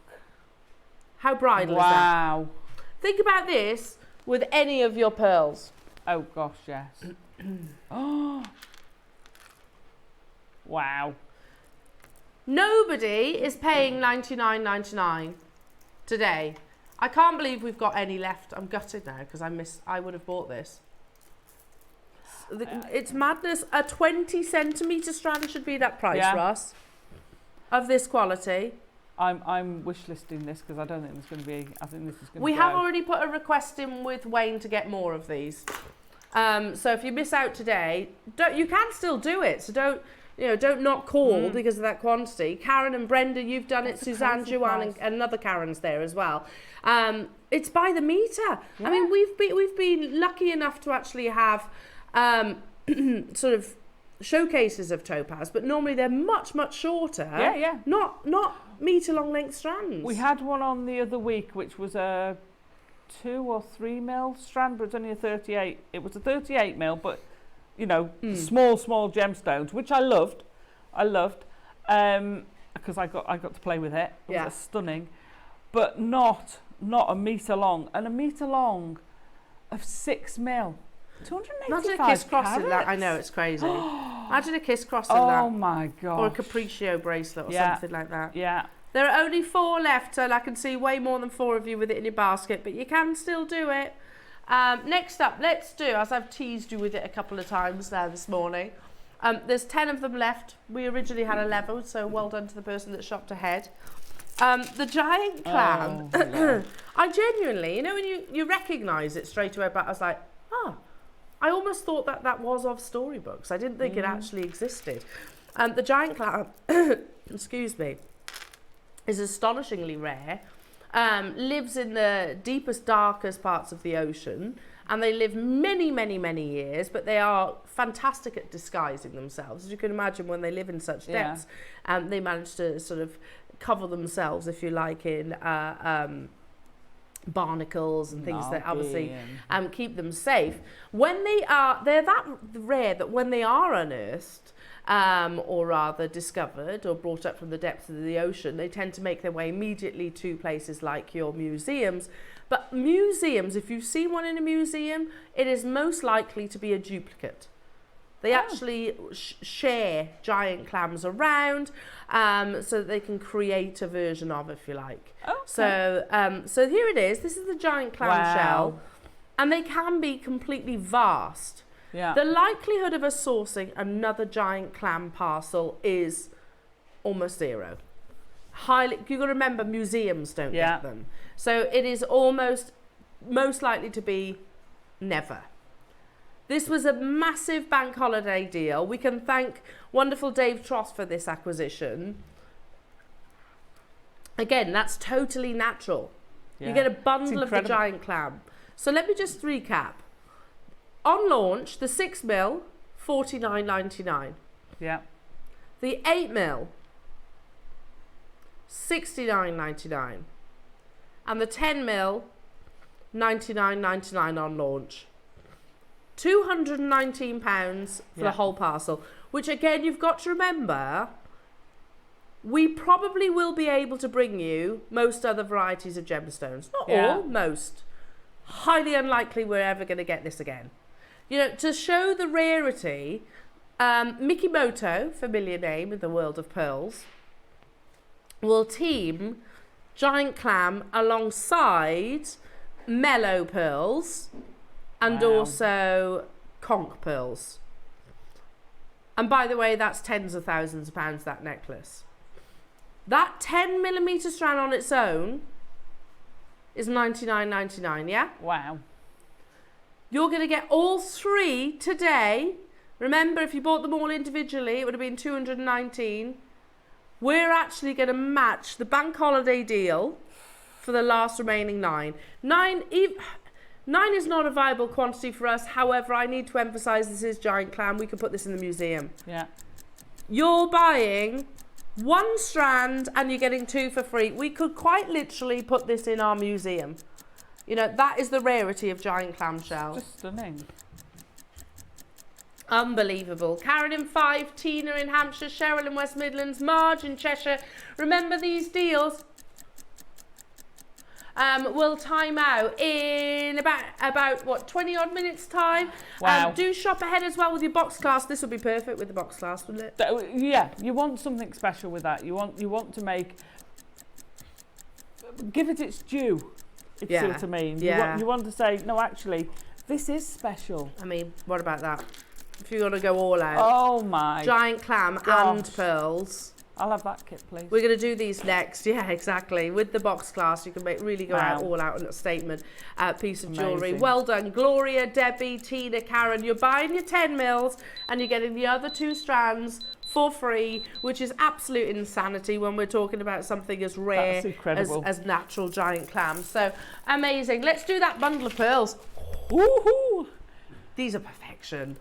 S1: How bridal is that?
S2: Wow.
S1: Think about this with any of your pearls.
S2: Oh, gosh, yes. Oh. Wow.
S1: Nobody is paying $99.99 today. I can't believe we've got any left. I'm gutted now because I would have bought this. It's madness. A 20 centimetre strand should be that price,
S2: Yeah.
S1: Ross. Of this quality.
S2: I'm wish listing this because I don't think there's going to be. I think this is going to.
S1: We have already put a request in with Wayne to get more of these. So if you miss out today, you can still do it. So don't not call because of that quantity. Karen and Brenda, you've done it. Suzanne, Joanne, and another Karen's there as well. It's by the meter.
S2: Yeah.
S1: I mean, we've been lucky enough to actually have sort of showcases of topaz, but normally they're much shorter.
S2: Yeah.
S1: Not meter long length strands. We
S2: had one on the other week, which was a 2 or 3 mil strand, but it's only a 38. It was a 38 mil, but you know, small gemstones, which I loved, because I got to play with it. It was stunning, but not a meter long, and a meter long of 6 mil. 285
S1: Imagine a kiss cross in that. I know, it's crazy. Imagine a kiss cross in that.
S2: Oh my god.
S1: Or a capriccio bracelet or something like that.
S2: Yeah.
S1: There are only 4 left, and I can see way more than 4 of you with it in your basket, but you can still do it. Next up, let's do, as I've teased you with it a couple of times now this morning, there's 10 of them left. We originally had 11, so well done to the person that shopped ahead. The giant clam, I genuinely, you know, when you recognise it straight away, but I was like, I almost thought that was of storybooks. I didn't think it actually existed. The giant clam, excuse me, is astonishingly rare. Lives in the deepest, darkest parts of the ocean, and they live many years, but they are fantastic at disguising themselves. As you can imagine, when they live in such depths, they manage to sort of cover themselves, if you like, in barnacles and things that obviously keep them safe. When they're that rare that when they are unearthed, or rather discovered or brought up from the depths of the ocean, they tend to make their way immediately to places like your museums. But museums, if you've seen one in a museum, it is most likely to be a duplicate. They actually share giant clams around, so that they can create a version of, if you like. Okay. So here it is. This is the giant clam shell, and they can be completely vast. Yeah. The likelihood of us sourcing another giant clam parcel is almost zero. You've got to remember, museums don't get them. So it is most likely to be never. This was a massive bank holiday deal. We can thank wonderful Dave Tross for this acquisition. Again, that's totally natural. Yeah. You get a bundle of the giant clam. So let me just recap. On launch, the 6 mil, $49.99. Yeah. The 8 mil, $69.99. And the 10 mil, $99.99 on launch. £219 for the whole parcel, which again, you've got to remember, we probably will be able to bring you most other varieties of gemstones. Not all, most. Highly unlikely we're ever going to get this again. You know, to show the rarity, Mikimoto, familiar name in the world of pearls, will team giant clam alongside mellow pearls and also conch pearls. And by the way, that's tens of thousands of pounds, that necklace. That 10mm strand on its own is $99.99, yeah?
S2: Wow.
S1: You're going to get all 3 today. Remember, if you bought them all individually, it would have been $219. We're actually going to match the bank holiday deal for the last remaining 9. 9 is not a viable quantity for us. However, I need to emphasize this is giant clam. We can put this in the museum. Yeah. You're buying 1 strand and you're getting 2 for free. We could quite literally put this in our museum. You know, that is the rarity of giant clamshell.
S2: Just stunning.
S1: Unbelievable. Karen in 5, Tina in Hampshire, Cheryl in West Midlands, Marge in Cheshire. Remember these deals will time out in about what, 20 odd minutes time.
S2: Wow.
S1: Do shop ahead as well with your box class. This would be perfect with the box class, wouldn't it?
S2: Yeah, you want something special with that. You want to give it its due. If you see what I mean. You want to say, no, actually, this is special.
S1: I mean, what about that? If you're going to go all out.
S2: Oh my
S1: giant clam
S2: gosh.
S1: and pearls.
S2: I'll have that kit, please.
S1: We're going to do these next. Yeah, exactly. With the box class, you can really go out all out on a statement piece of jewellery. Well done, Gloria, Debbie, Tina, Karen. You're buying your 10 mils and you're getting the other 2 strands for free, which is absolute insanity when we're talking about something as rare as natural giant clams. So amazing. Let's do that bundle of pearls. Woohoo! These are perfection.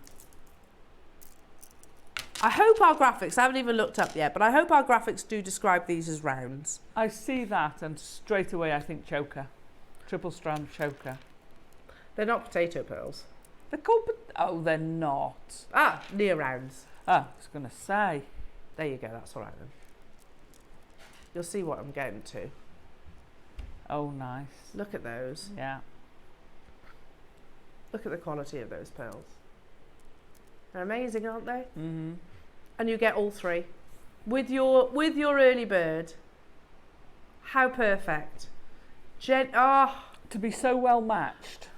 S1: I hope our graphics, I haven't even looked up yet, but I hope our graphics do describe these as rounds.
S2: I see that and straight away I think choker. Triple strand choker.
S1: They're not potato pearls.
S2: They're called, oh, they're not.
S1: Ah, near rounds.
S2: Oh, I was going to say.
S1: There you go, that's all right then. You'll see what I'm getting to.
S2: Oh, nice.
S1: Look at those.
S2: Yeah.
S1: Look at the quality of those pearls. They're amazing, aren't they?
S2: Mm-hmm.
S1: And you get all 3 with your early bird. How perfect! To
S2: be so well matched.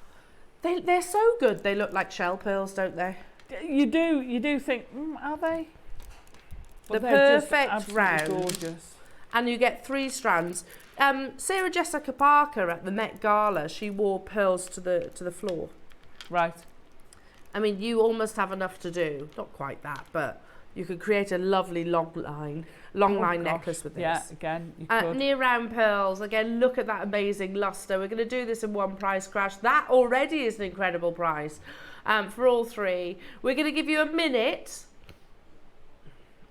S1: They're so good. They look like shell pearls, don't they?
S2: You do think, are they?
S1: The perfect round.
S2: Gorgeous.
S1: And you get 3 strands. Sarah Jessica Parker at the Met Gala, she wore pearls to the floor.
S2: Right.
S1: I mean, you almost have enough to do. Not quite that, but you could create a lovely long line necklace with this.
S2: Yeah, again, you could.
S1: Near round pearls. Again, look at that amazing luster. We're going to do this in one price crash. That already is an incredible price for all 3. We're going to give you a minute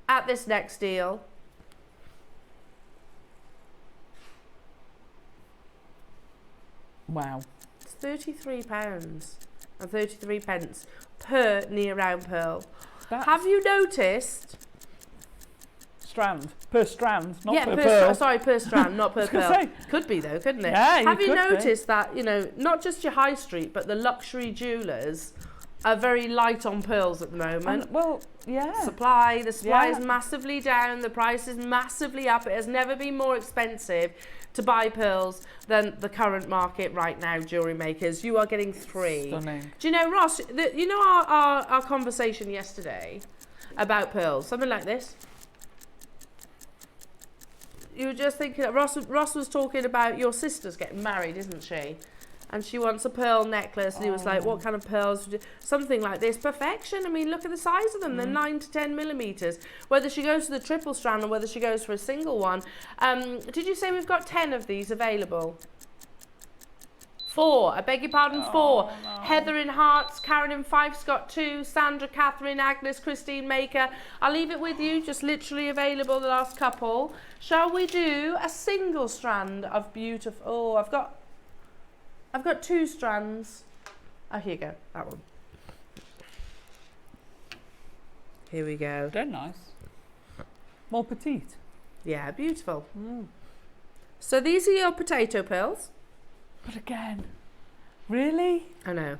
S1: at this next deal.
S2: Wow.
S1: It's £33.33 per near round pearl. Have you noticed?
S2: Per strand, not per
S1: pearl. Sorry, per strand, not per pearl.
S2: Say.
S1: Could be though, couldn't it?
S2: Yeah,
S1: Have you noticed that, not just your high street, but the luxury jewellers are very light on pearls at the moment?
S2: The supply
S1: is massively down, the price is massively up. It has never been more expensive to buy pearls than the current market right now, jewellery makers. You are getting 3.
S2: Stunning.
S1: Do you know, Ross, our conversation yesterday about pearls, something like this? You were just thinking, Ross was talking about your sister's getting married, isn't she? And she wants a pearl necklace, and he was like, what kind of pearls? Something like this. Perfection. I mean, look at the size of them. They're 9 to 10 millimetres. Whether she goes for the triple strand or whether she goes for a single one. Did you say we've got 10 of these available? 4. I beg your pardon, 4. No. Heather in Hearts, Karen in Fife's got 2. Sandra, Catherine, Agnes, Christine Maker. I'll leave it with you, just literally available the last couple. Shall we do a single strand of beautiful... Oh, I've got 2 strands. Oh, here you go, that one. Here we go.
S2: They're nice. More petite.
S1: Yeah, beautiful. So these are your potato pearls.
S2: But again, really?
S1: I know.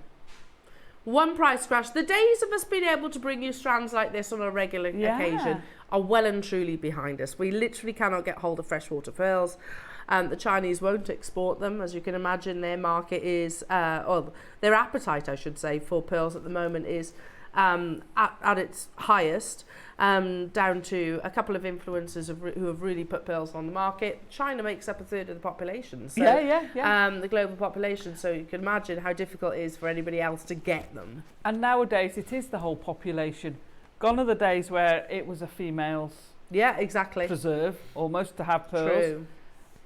S1: One price crash. The days of us being able to bring you strands like this on a regular occasion are well and truly behind us. We literally cannot get hold of freshwater pearls. The Chinese won't export them. As you can imagine, their market is, or their appetite, I should say, for pearls at the moment is at its highest, down to a couple of influencers who have really put pearls on the market. China makes up 1/3 of the population, so the global population, so you can imagine how difficult it is for anybody else to get them.
S2: And nowadays it is the whole population. Gone are the days where it was a female's preserve almost to have pearls. True.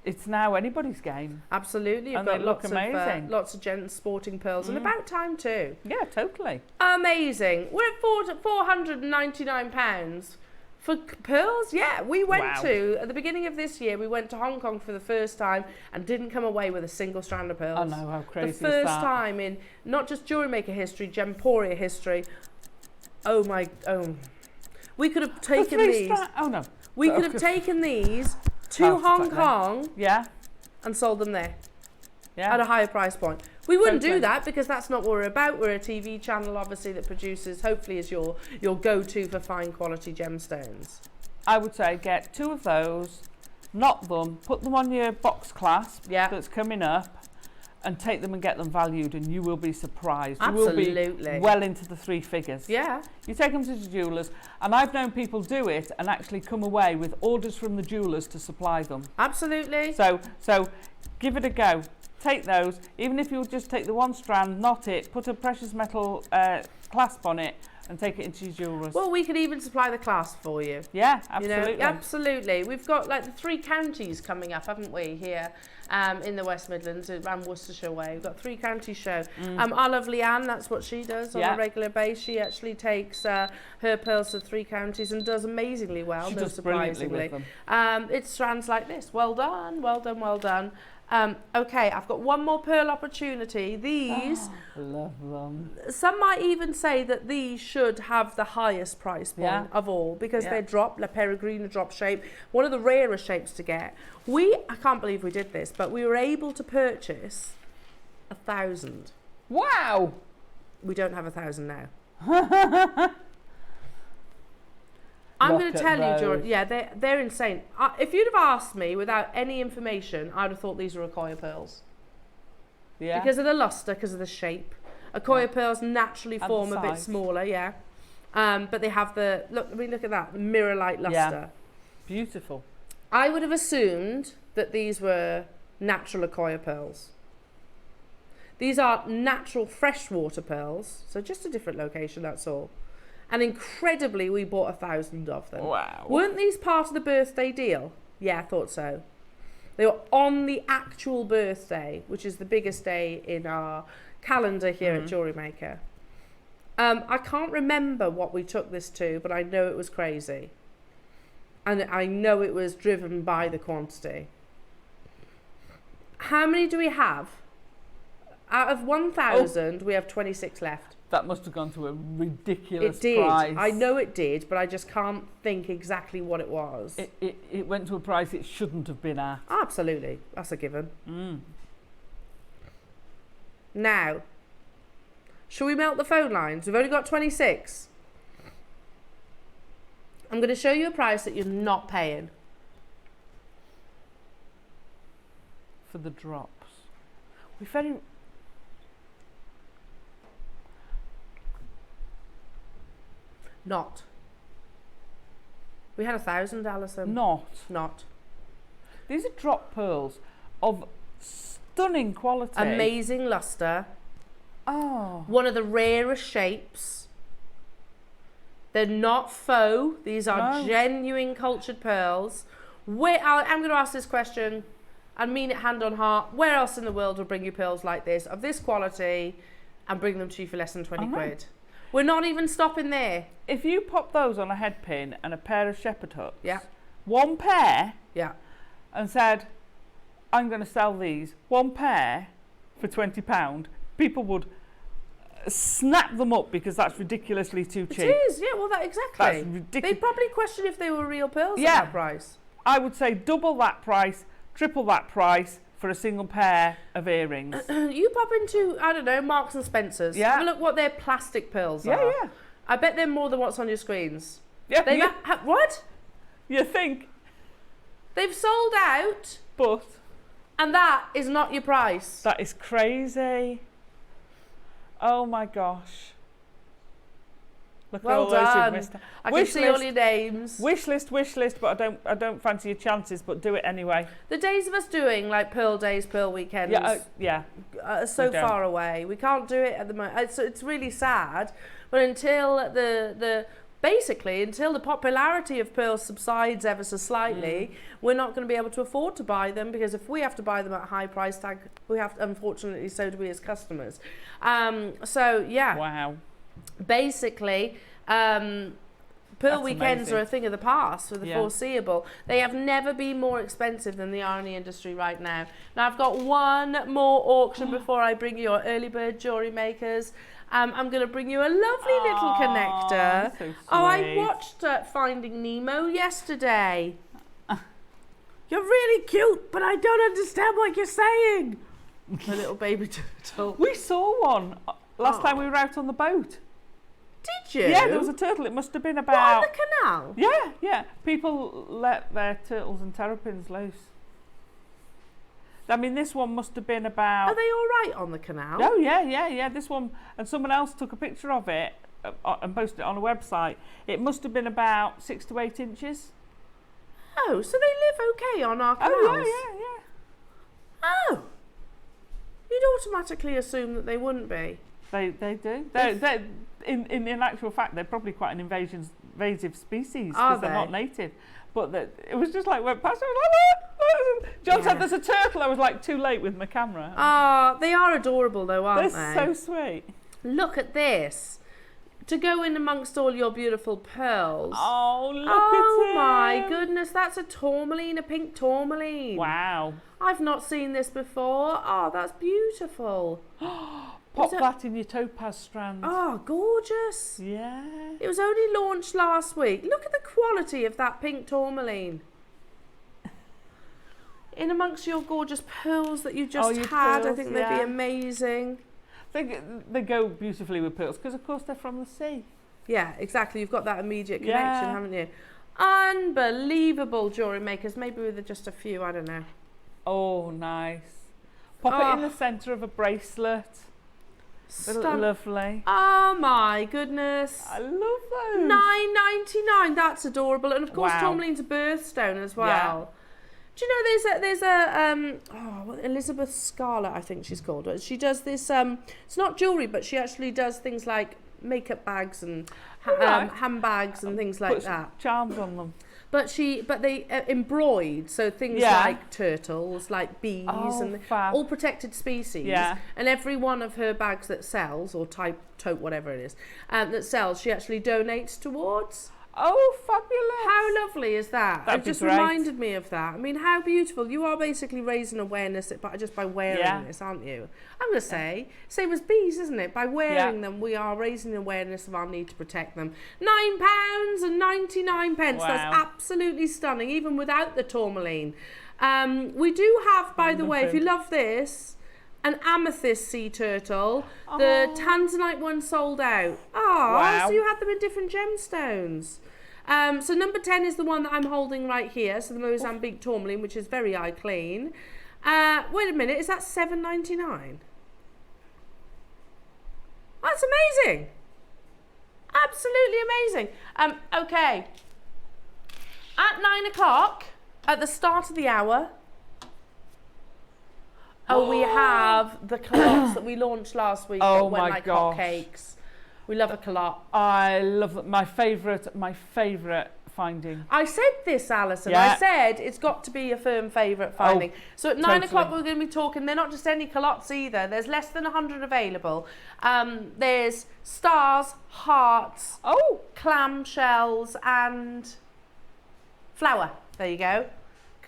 S2: It's now anybody's game.
S1: Absolutely.
S2: And they look amazing.
S1: Lots of gents sporting pearls, and about time too.
S2: Yeah, totally.
S1: Amazing. We're at £499 for pearls. Yeah, we went to, at the beginning of this year, we went to Hong Kong for the first time and didn't come away with a single strand of pearls.
S2: I know, how crazy is that?
S1: The first time in not just jewellery maker history, Gemporia history. Oh. We could have taken these. We could have taken these to Hong Kong and sold them there at a higher price point. We wouldn't do that because that's not what we're about. We're a TV channel, obviously, that produces, hopefully, is your go-to for fine quality gemstones.
S2: I would say get 2 of those, knot them, put them on your box clasp that's coming up, and take them and get them valued, and you will be surprised.
S1: Absolutely.
S2: You will be well into the 3 figures.
S1: Yeah.
S2: You take them to the jewellers, and I've known people do it and actually come away with orders from the jewellers to supply them.
S1: Absolutely.
S2: So give it a go. Take those, even if you just take the 1 strand, knot it, put a precious metal clasp on it, and take it into your jewellers.
S1: Well, we could even supply the clasp for you.
S2: Yeah, absolutely.
S1: You know, absolutely. We've got like the 3 counties coming up, haven't we, here in the West Midlands, around Worcestershire way. We've got 3 county show. Our lovely Anne, that's what she does on a regular basis. She actually takes her pearls to 3 counties and does amazingly well,
S2: She
S1: no
S2: does brilliantly
S1: surprisingly.
S2: with them.
S1: It's strands like this. Well done, well done, well done. Okay, I've got one more pearl opportunity. These,
S2: Love them.
S1: some might even say that these should have the highest price point of all, because they're drop, La Peregrina drop shape, one of the rarest shapes to get. I can't believe we did this, but we were able to purchase 1,000.
S2: Wow!
S1: We don't have 1,000 now. I'm going to tell you, George, they're insane. If you'd have asked me without any information, I'd have thought these were Accoya pearls.
S2: Yeah.
S1: Because of the luster, because of the shape. Accoya pearls naturally form a bit smaller, but they have look at that, mirror-like luster.
S2: Yeah. Beautiful.
S1: I would have assumed that these were natural Accoya pearls. These are natural freshwater pearls, so just a different location, that's all. And incredibly, we bought 1,000 of them.
S2: Wow.
S1: Weren't these part of the birthday deal? Yeah, I thought so. They were on the actual birthday, which is the biggest day in our calendar here at JewelleryMaker. I can't remember what we took this to, but I know it was crazy. And I know it was driven by the quantity. How many do we have? Out of 1,000, we have 26 left.
S2: That must have gone to a ridiculous
S1: It did.
S2: price.
S1: I know it did, but I just can't think exactly what it was.
S2: It went to a price it shouldn't have been at.
S1: Absolutely. That's a given. Now, shall we melt the phone lines? We've only got 26. I'm going to show you a price that you're not paying.
S2: For the drops. We very...
S1: Not. We had 1,000, Alison.
S2: Not. These are drop pearls of stunning quality.
S1: Amazing luster.
S2: Oh.
S1: One of the rarest shapes. They're not faux. These are genuine cultured pearls. I'm going to ask this question and mean it hand on heart. Where else in the world will bring you pearls like this, of this quality, and bring them to you for less than 20 quid? We're not even stopping there.
S2: If you pop those on a head pin and a pair of shepherd hooks, one pair, and said, I'm going to sell these, one pair for £20, people would snap them up because that's ridiculously too cheap.
S1: It is, well, exactly.
S2: That's ridiculous.
S1: They'd probably question if they were real pearls at that price.
S2: I would say double that price, triple that price for a single pair of earrings.
S1: You pop into, I don't know, Marks and Spencer's. Have a look what their plastic pearls are.
S2: Yeah.
S1: I bet they're more than what's on your screens.
S2: Yeah.
S1: What?
S2: You think?
S1: They've sold out.
S2: But.
S1: And that is not your price.
S2: That is crazy. Oh my gosh. Look at all those you've missed.
S1: I can see all your names.
S2: Wish list, but I don't fancy your chances, but do it anyway.
S1: The days of us doing like pearl days, pearl weekends, are so far away. We can't do it at the moment. It's really sad. But until until the popularity of pearls subsides ever so slightly, we're not going to be able to afford to buy them, because if we have to buy them at a high price tag, we have to, unfortunately, so do we as customers.
S2: Wow.
S1: Basically, pearl weekends are a thing of the past for the foreseeable. They have never been more expensive than they are in the industry right now. Now, I've got one more auction before I bring you your early bird jewellery makers. I'm going to bring you a lovely little connector.
S2: So sweet.
S1: I watched Finding Nemo yesterday. You're really cute, but I don't understand what you're saying. A little baby turtle.
S2: We saw one last time we were out on the boat.
S1: Did you?
S2: Yeah, there was a turtle. It must have been about...
S1: What, on the canal?
S2: Yeah. People let their turtles and terrapins loose. I mean, this one must have been about...
S1: Are they all right on the canal?
S2: Oh, yeah. This one, and someone else took a picture of it and posted it on a website. It must have been about 6 to 8 inches.
S1: Oh, so they live okay on our canals?
S2: Oh, yeah.
S1: Oh. You'd automatically assume that they wouldn't be.
S2: They do. They're, in actual fact, they're probably quite an invasive species because they're not native. But it was just like, went past, I was like, John said there's a turtle. I was like, too late with my camera.
S1: They are adorable though, aren't they?
S2: They're so sweet.
S1: Look at this. To go in amongst all your beautiful pearls.
S2: Oh, look at it.
S1: Oh my goodness, that's a tourmaline, a pink tourmaline.
S2: Wow.
S1: I've not seen this before. Oh, that's beautiful.
S2: Pop that in your topaz strand.
S1: Oh, gorgeous.
S2: Yeah.
S1: It was only launched last week. Look at the quality of that pink tourmaline. In amongst your gorgeous pearls that you just had, I think they'd be amazing.
S2: They go beautifully with pearls because, of course, they're from the sea.
S1: Yeah, exactly. You've got that immediate connection, haven't you? Unbelievable jewellery makers. Maybe with just a few, I don't know.
S2: Oh, nice. Pop it in the centre of a bracelet. Lovely.
S1: Oh my goodness.
S2: I love those.
S1: $9.99. That's adorable. And of course, tourmaline's a birthstone as well.
S2: Yeah.
S1: Do you know there's a Elizabeth Scarlett, I think she's called. She does this. It's not jewellery, but she actually does things like makeup bags and handbags and things like that.
S2: Charms on them.
S1: But they embroid, so things like turtles, like bees, and all protected species.
S2: Yeah.
S1: And every one of her bags that sells, or tote, whatever it is, that sells, she actually donates towards.
S2: Oh, fabulous.
S1: How lovely is that?
S2: That'd
S1: It just
S2: be great.
S1: reminded me of that. I mean, how beautiful. You are basically raising awareness just by wearing this, aren't you? I'm going to say, same as bees, isn't it? By wearing them, we are raising awareness of our need to protect them. £9.99. Wow. That's absolutely stunning, even without the tourmaline. We do have, by the way, if you love this, an amethyst sea turtle. The tanzanite one sold out. So you had them in different gemstones. So number 10 is the one that I'm holding right here. So the Mozambique tourmaline, which is very eye clean. Wait a minute, is that $7.99? That's amazing. Absolutely amazing. Okay. At 9 o'clock, at the start of the hour, we have the culottes that we launched last week that went like hotcakes. We love a culotte.
S2: I love that. My favourite finding.
S1: I said this, Alison. I said it's got to be a firm favourite finding. So at 9 o'clock we're going to be talking. They're not just any culottes either. There's less than 100 available. There's stars, hearts, clamshells, and flower. There you go.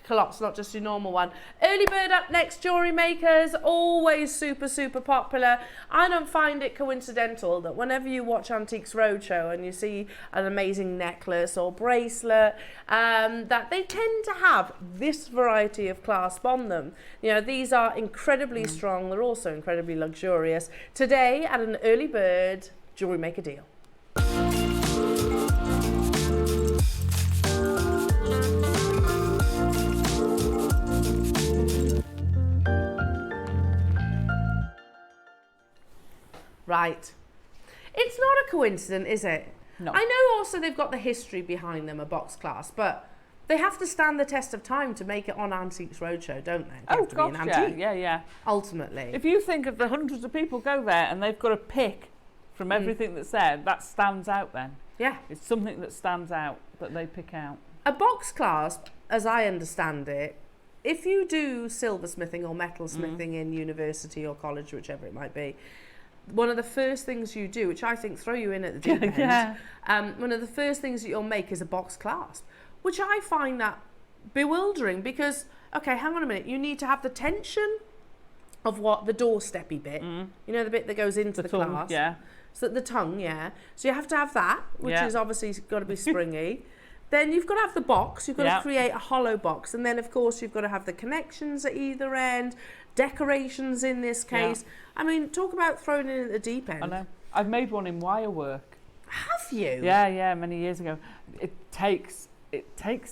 S1: Culottes, not just your normal one. Early bird up next, jewellery makers, always super, super popular. I don't find it coincidental that whenever you watch Antiques Roadshow and you see an amazing necklace or bracelet, that they tend to have this variety of clasp on them. You know, these are incredibly strong. They're also incredibly luxurious. Today, at an early bird jewellery maker deal. Right. It's not a coincidence, is it?
S2: No.
S1: I know also they've got the history behind them, a box clasp, but they have to stand the test of time to make it on Antiques Roadshow, don't they? They have to be an antique,
S2: yeah.
S1: ultimately.
S2: If you think of the hundreds of people go there and they've got to pick from everything that's there, that stands out then.
S1: Yeah.
S2: It's something that stands out that they pick out.
S1: A box clasp, as I understand it, if you do silversmithing or metalsmithing in university or college, whichever it might be, one of the first things you do, which I think throw you in at the deep end, one of the first things that you'll make is a box clasp, which I find that bewildering because, okay, hang on a minute, you need to have the tension of what the doorsteppy bit, you know, the bit that goes into the
S2: tongue,
S1: clasp.
S2: Yeah.
S1: So the tongue, So you have to have that, which is obviously got to be springy. Then you've got to have the box, you've got to create a hollow box. And then, of course, you've got to have the connections at either end, decorations in this case. I mean, talk about throwing it in at the deep end.
S2: I know. I've made one in wire work.
S1: Have you?
S2: Yeah, many years ago. It takes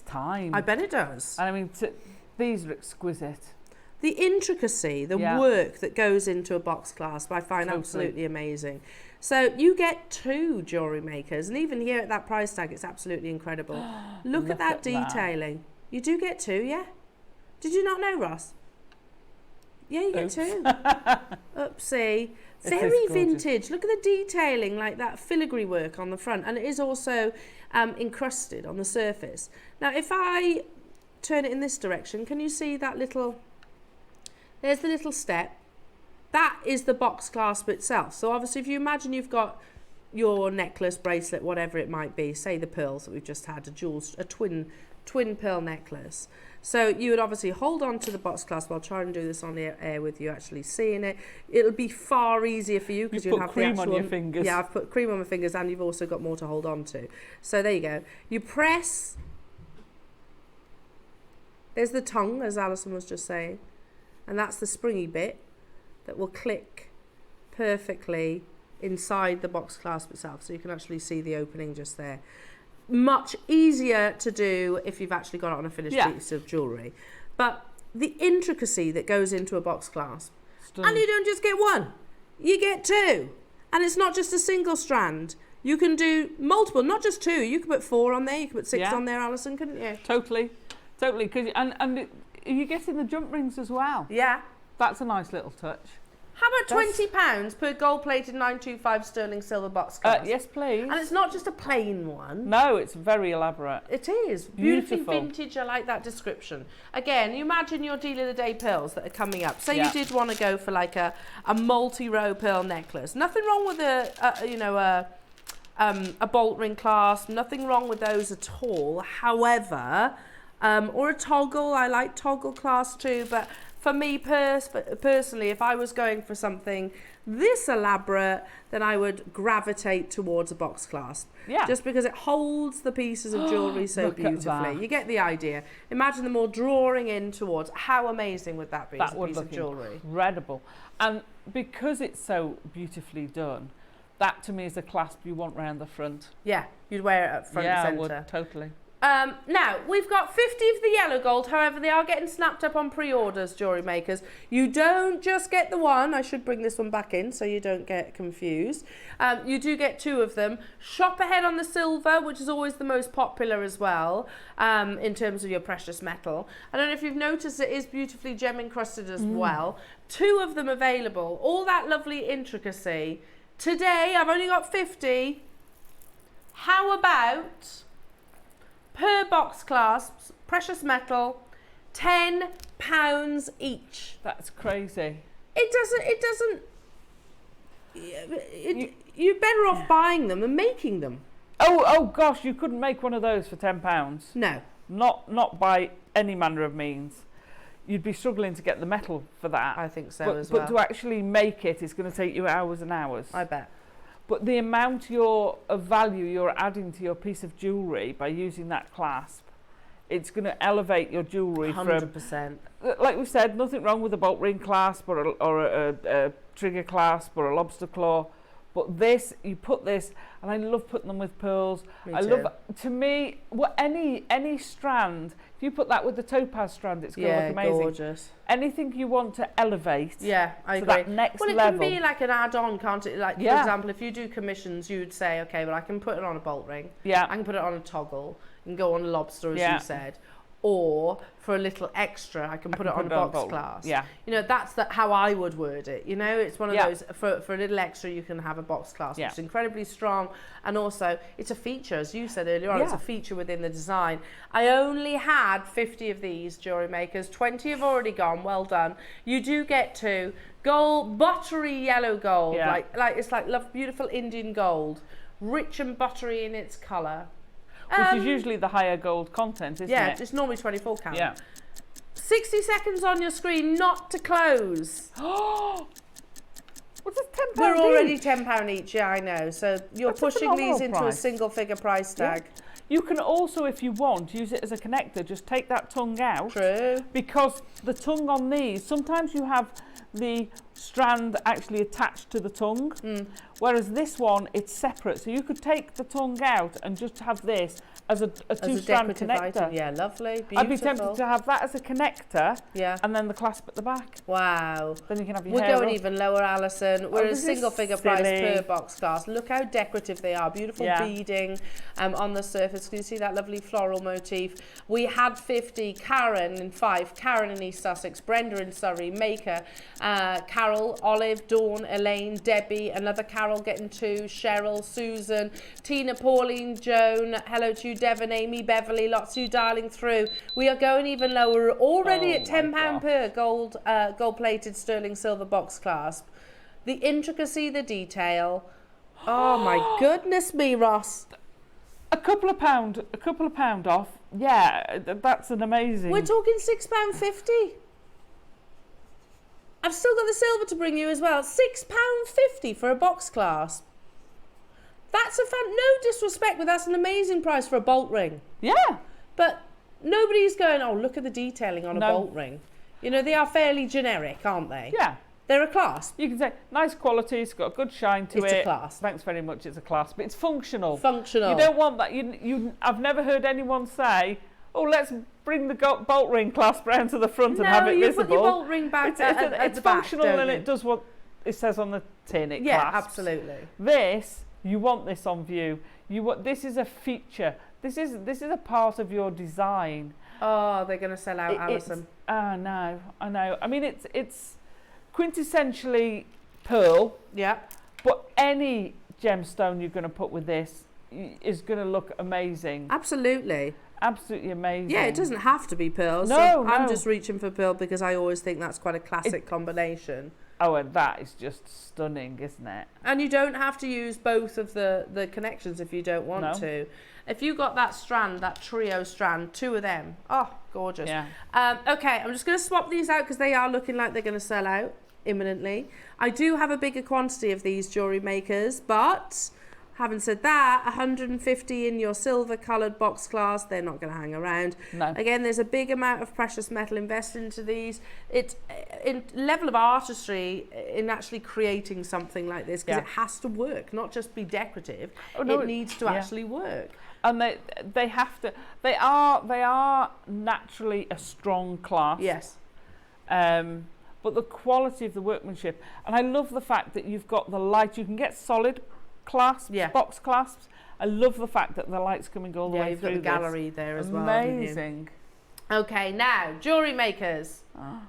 S2: time.
S1: I bet it does.
S2: And I mean, these are exquisite.
S1: the intricacy, the work that goes into a box clasp, I find absolutely amazing. So you get 2 jewellery makers, and even here at that price tag, it's absolutely incredible. Look at that detailing. You do get 2, yeah? Did you not know, Ross? Yeah, you get 2. Oopsie. Very vintage. Look at the detailing, like that filigree work on the front, and it is also encrusted on the surface. Now, if I turn it in this direction, can you see that little... There's the little step. That is the box clasp itself. So obviously if you imagine you've got your necklace, bracelet, whatever it might be, say the pearls that we've just had, a twin pearl necklace. So you would obviously hold on to the box clasp. I'll try and do this on the air with you actually seeing it. It'll be far easier for you because you'll have
S2: cream on your fingers.
S1: Yeah, I've put cream on my fingers, and you've also got more to hold on to. So there you go. You press. There's the tongue, as Alison was just saying. And that's the springy bit that will click perfectly inside the box clasp itself. So you can actually see the opening just there. Much easier to do if you've actually got it on a finished piece of jewellery. But the intricacy that goes into a box clasp. And you don't just get 1, you get 2. And it's not just a single strand. You can do multiple, not just 2. You could put 4 on there, you could put 6 on there, Alison, couldn't you?
S2: Totally. And you get in the jump rings as well.
S1: Yeah.
S2: That's a nice little touch.
S1: How about £20 per gold-plated 925 sterling silver box clasp?
S2: Yes, please.
S1: And it's not just a plain one.
S2: No, it's very elaborate.
S1: It is. Beautifully vintage. I like that description. Again, you imagine your deal of the day pearls that are coming up. Say you did want to go for like a multi-row pearl necklace. Nothing wrong with a bolt ring clasp. Nothing wrong with those at all. However, or a toggle. I like toggle clasp too, but for me personally, if I was going for something this elaborate, then I would gravitate towards a box clasp. Yeah. Just because it holds the pieces of jewellery so beautifully. You get the idea. Imagine them all drawing in towards. How amazing would that be? That would look
S2: incredible. And because it's so beautifully done, that to me is a clasp you want round the front.
S1: Yeah, you'd wear it up front and centre.
S2: Yeah, I would, totally.
S1: Now, we've got 50 of the yellow gold, however, they are getting snapped up on pre-orders, jewellery makers. You don't just get the 1. I should bring this one back in so you don't get confused. You do get 2 of them. Shop ahead on the silver, which is always the most popular as well, in terms of your precious metal. I don't know if you've noticed it is beautifully gem encrusted as well. 2 of them available. All that lovely intricacy. Today, I've only got 50. How about... per box clasps, precious metal, £10 each.
S2: That's crazy.
S1: You're better off buying them than making them.
S2: Oh gosh, you couldn't make one of those for £10.
S1: No.
S2: Not by any manner of means. You'd be struggling to get the metal for that.
S1: I think so as well.
S2: But to actually make it is going to take you hours and hours.
S1: I bet.
S2: But the amount of value you're adding to your piece of jewellery by using that clasp, it's going to elevate your jewellery
S1: 100%.
S2: Like we said, nothing wrong with a bolt ring clasp or a trigger clasp or a lobster claw. But this, you put this, and I love putting them with pearls. To me, any strand, if you put that with the topaz strand, it's going to look amazing.
S1: Gorgeous.
S2: Anything you want to elevate
S1: I agree.
S2: That next level.
S1: Well, it can be like an add-on, can't it? Like, for example, if you do commissions, you would say, okay, well, I can put it on a bolt ring. Yeah. I can put it on a toggle and go on a lobster, as you said. Or for a little extra, I can put it on a box clasp. Yeah. You know, that's how I would word it. You know, it's one of those, for a little extra, you can have a box clasp. It's incredibly strong. And also, it's a feature, as you said earlier on, it's a feature within the design. I only had 50 of these, jewellery makers. 20 have already gone. Well done. You do get 2. Gold, buttery yellow gold. Yeah. It's like beautiful Indian gold. Rich and buttery in its colour.
S2: Which is usually the higher gold content, isn't it?
S1: Yeah, it's normally 24 carat. Yeah. 60 seconds on your screen, not to close.
S2: What's this, £10
S1: They're already £10 each, yeah, I know. So you're pushing these into a single figure price tag.
S2: Yeah. You can also, if you want, use it as a connector. Just take that tongue out.
S1: True.
S2: Because the tongue on these, sometimes you have the strand actually attached to the tongue. Whereas this one, it's separate. So you could take the tongue out and just have this as a two-strand connector.
S1: Item. Yeah, lovely, beautiful.
S2: I'd be tempted to have that as a connector, and then the clasp at the back.
S1: Wow.
S2: Then you can have your
S1: We're
S2: hair
S1: going
S2: up.
S1: even lower, Alison. We're at a single figure price per box clasp. Look how decorative they are. Beautiful beading on the surface. Can you see that lovely floral motif? We had 50, Karen in Fife, Karen in East Sussex, Brenda in Surrey, Maker, Carol, Olive, Dawn, Elaine, Debbie, another Carol getting 2, Cheryl, Susan, Tina, Pauline, Joan, hello to you, Devon, Amy, Beverly, lots of you dialing through. We are going even lower. We're already at £10 per gold-plated sterling silver box clasp. The intricacy, the detail. Oh my goodness me, Ross.
S2: A couple of pound off. Yeah, that's an amazing.
S1: We're talking £6.50. I've still got the silver to bring you as well. £6.50 for a box clasp. That's no disrespect, but that's an amazing price for a bolt ring.
S2: Yeah.
S1: But nobody's going, oh, look at the detailing on a bolt ring. You know, they are fairly generic, aren't they?
S2: Yeah.
S1: They're a clasp.
S2: You can say, nice quality, it's got a good shine to it.
S1: It's a clasp.
S2: Thanks very much, it's a clasp. But it's functional.
S1: Functional.
S2: You don't want that. I've never heard anyone say, oh, let's bring the bolt ring clasp round to the front and have it visible.
S1: Put your bolt ring back
S2: It's functional and it does what it says on the tin. It clasps.
S1: Absolutely.
S2: This, you want this on view. This is a feature. This is a part of your design.
S1: Oh, they're going to sell out, Alison.
S2: I know. I mean, it's quintessentially pearl.
S1: Yeah.
S2: But any gemstone you're going to put with this is going to look amazing.
S1: Absolutely.
S2: Absolutely amazing.
S1: Yeah, it doesn't have to be pearl.
S2: No,
S1: I'm just reaching for pearl because I always think that's quite a classic combination.
S2: Oh, and that is just stunning, isn't it?
S1: And you don't have to use both of the connections if you don't want to. If you got that strand, that trio strand, 2 of them, oh, gorgeous.
S2: Yeah.
S1: Okay, I'm just going to swap these out because they are looking like they're going to sell out imminently. I do have a bigger quantity of these jewellery makers, but having said that, 150 in your silver coloured box class, they're not going to hang around.
S2: No.
S1: Again, there's a big amount of precious metal invested into these. It's in level of artistry in actually creating something like this because it has to work, not just be decorative. Oh, no, it needs to actually work.
S2: And they have to. They are naturally a strong clasp.
S1: Yes.
S2: But the quality of the workmanship, and I love the fact that you've got the light. You can get solid clasps, box clasps. I love the fact that the light's coming all the way through.
S1: You've got the gallery there as well.
S2: Amazing.
S1: Okay, now jewellery makers.
S2: Oh.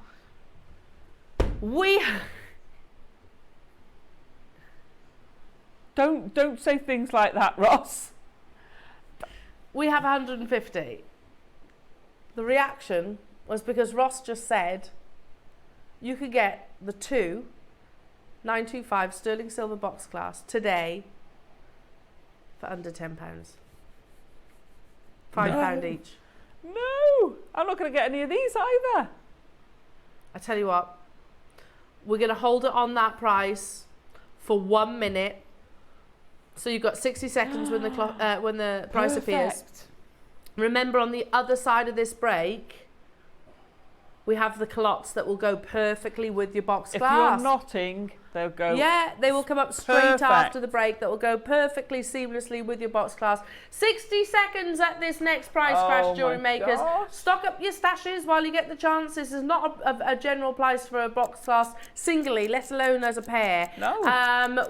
S2: Don't say things like that, Ross.
S1: We have 150. The reaction was because Ross just said you could get the 2 925 sterling silver box class today for under £10. £5 each.
S2: No, I'm not going to get any of these either.
S1: I tell you what, we're going to hold it on that price for 1 minute. So you've got 60 seconds when the price appears. Remember, on the other side of this break, we have the culottes that will go perfectly with your box
S2: If
S1: clasp.
S2: you're knotting, they'll go.
S1: Yeah, they will come up straight after the break. That will go perfectly seamlessly with your box clasp. 60 seconds at this next price crash, jewellery makers. Stock up your stashes while you get the chance. This is not a general price for a box clasp singly, let alone as a pair.
S2: No.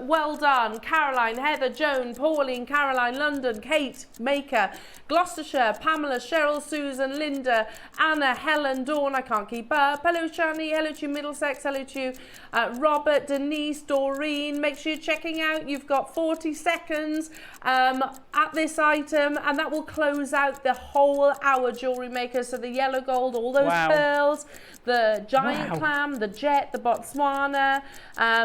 S1: Well done, Caroline, Heather, Joan, Pauline, Caroline, London, Kate, Maker, Gloucestershire, Pamela, Cheryl, Susan, Linda, Anna, Helen, Dawn. I can't keep up. Hello, Shani. Hello to you, Middlesex. Hello to you, Robert, Denise, Doreen. Make sure you're checking out. You've got 40 seconds at this item, and that will close out the whole hour, jewellery makers. So the yellow gold, all those pearls, the giant clam, the jet, the Botswana.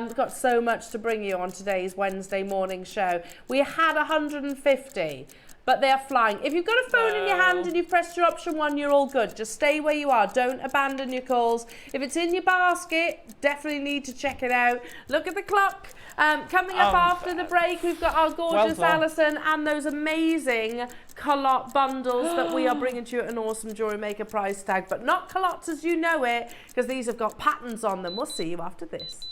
S1: We've got so much to bring you on today's Wednesday morning show. We had 150. But they're flying. If you've got a phone in your hand and you've pressed your option 1, you're all good. Just stay where you are. Don't abandon your calls. If it's in your basket, definitely need to check it out. Look at the clock. Coming up after the break, we've got our gorgeous Alison and those amazing culotte bundles that we are bringing to you at an awesome Jewellery Maker price tag. But not culottes as you know it, because these have got patterns on them. We'll see you after this.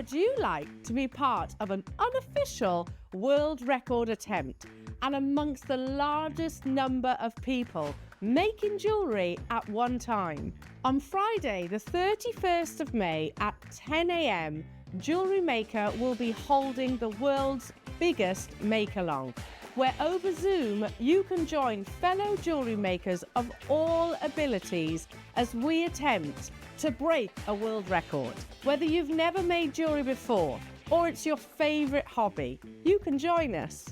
S1: Would you like to be part of an unofficial world record attempt and amongst the largest number of people making jewellery at one time? On Friday, the 31st of May at 10 a.m, JewelleryMaker will be holding the world's biggest make-along, where over Zoom you can join fellow jewellery makers of all abilities as we attempt to break a world record. Whether you've never made jewellery before or it's your favourite hobby, you can join us.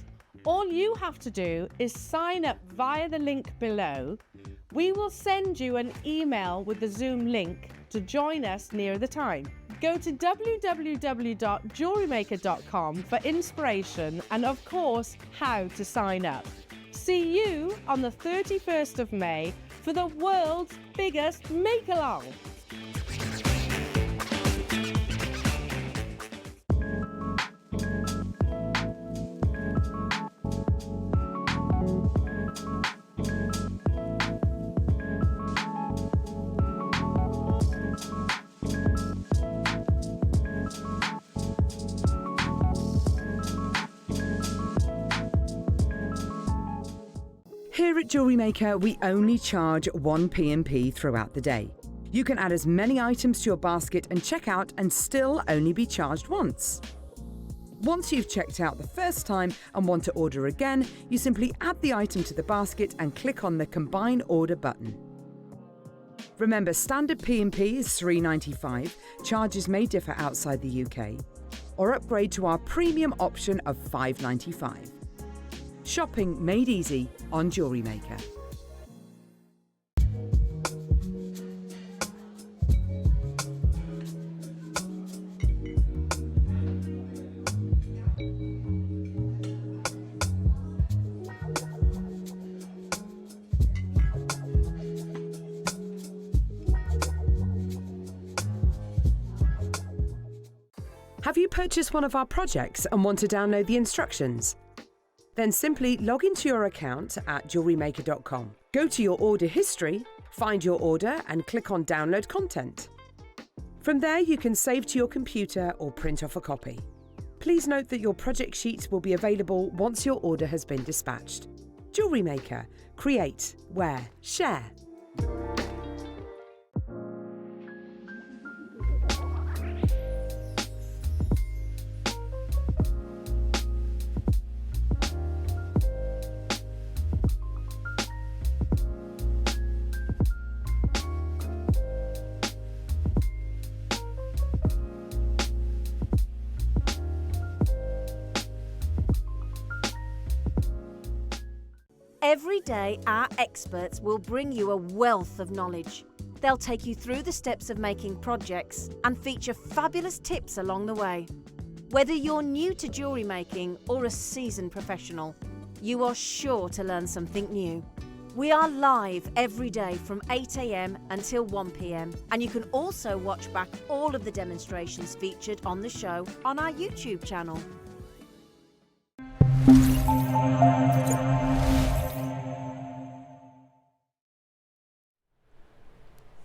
S1: All you have to do is sign up via the link below. We will send you an email with the Zoom link to join us near the time. Go to www.jewellerymaker.com for inspiration and, of course, how to sign up. See you on the 31st of May for the world's biggest make-along.
S4: Here at JewelleryMaker, we only charge one P&P throughout the day. You can add as many items to your basket and check out and still only be charged once. Once you've checked out the first time and want to order again, you simply add the item to the basket and click on the Combine Order button. Remember, standard P&P is $3.95, charges may differ outside the UK, or upgrade to our premium option of $5.95. Shopping made easy on JewelleryMaker. Have you purchased one of our projects and want to download the instructions? Then simply log into your account at jewellerymaker.com. Go to your order history, find your order and click on Download Content. From there you can save to your computer or print off a copy. Please note that your project sheets will be available once your order has been dispatched. JewelleryMaker. Create, wear, share.
S5: Every day, our experts will bring you a wealth of knowledge. They'll take you through the steps of making projects and feature fabulous tips along the way. Whether you're new to jewellery making or a seasoned professional, you are sure to learn something new. We are live every day from 8 a.m. until 1 p.m. and you can also watch back all of the demonstrations featured on the show on our YouTube channel.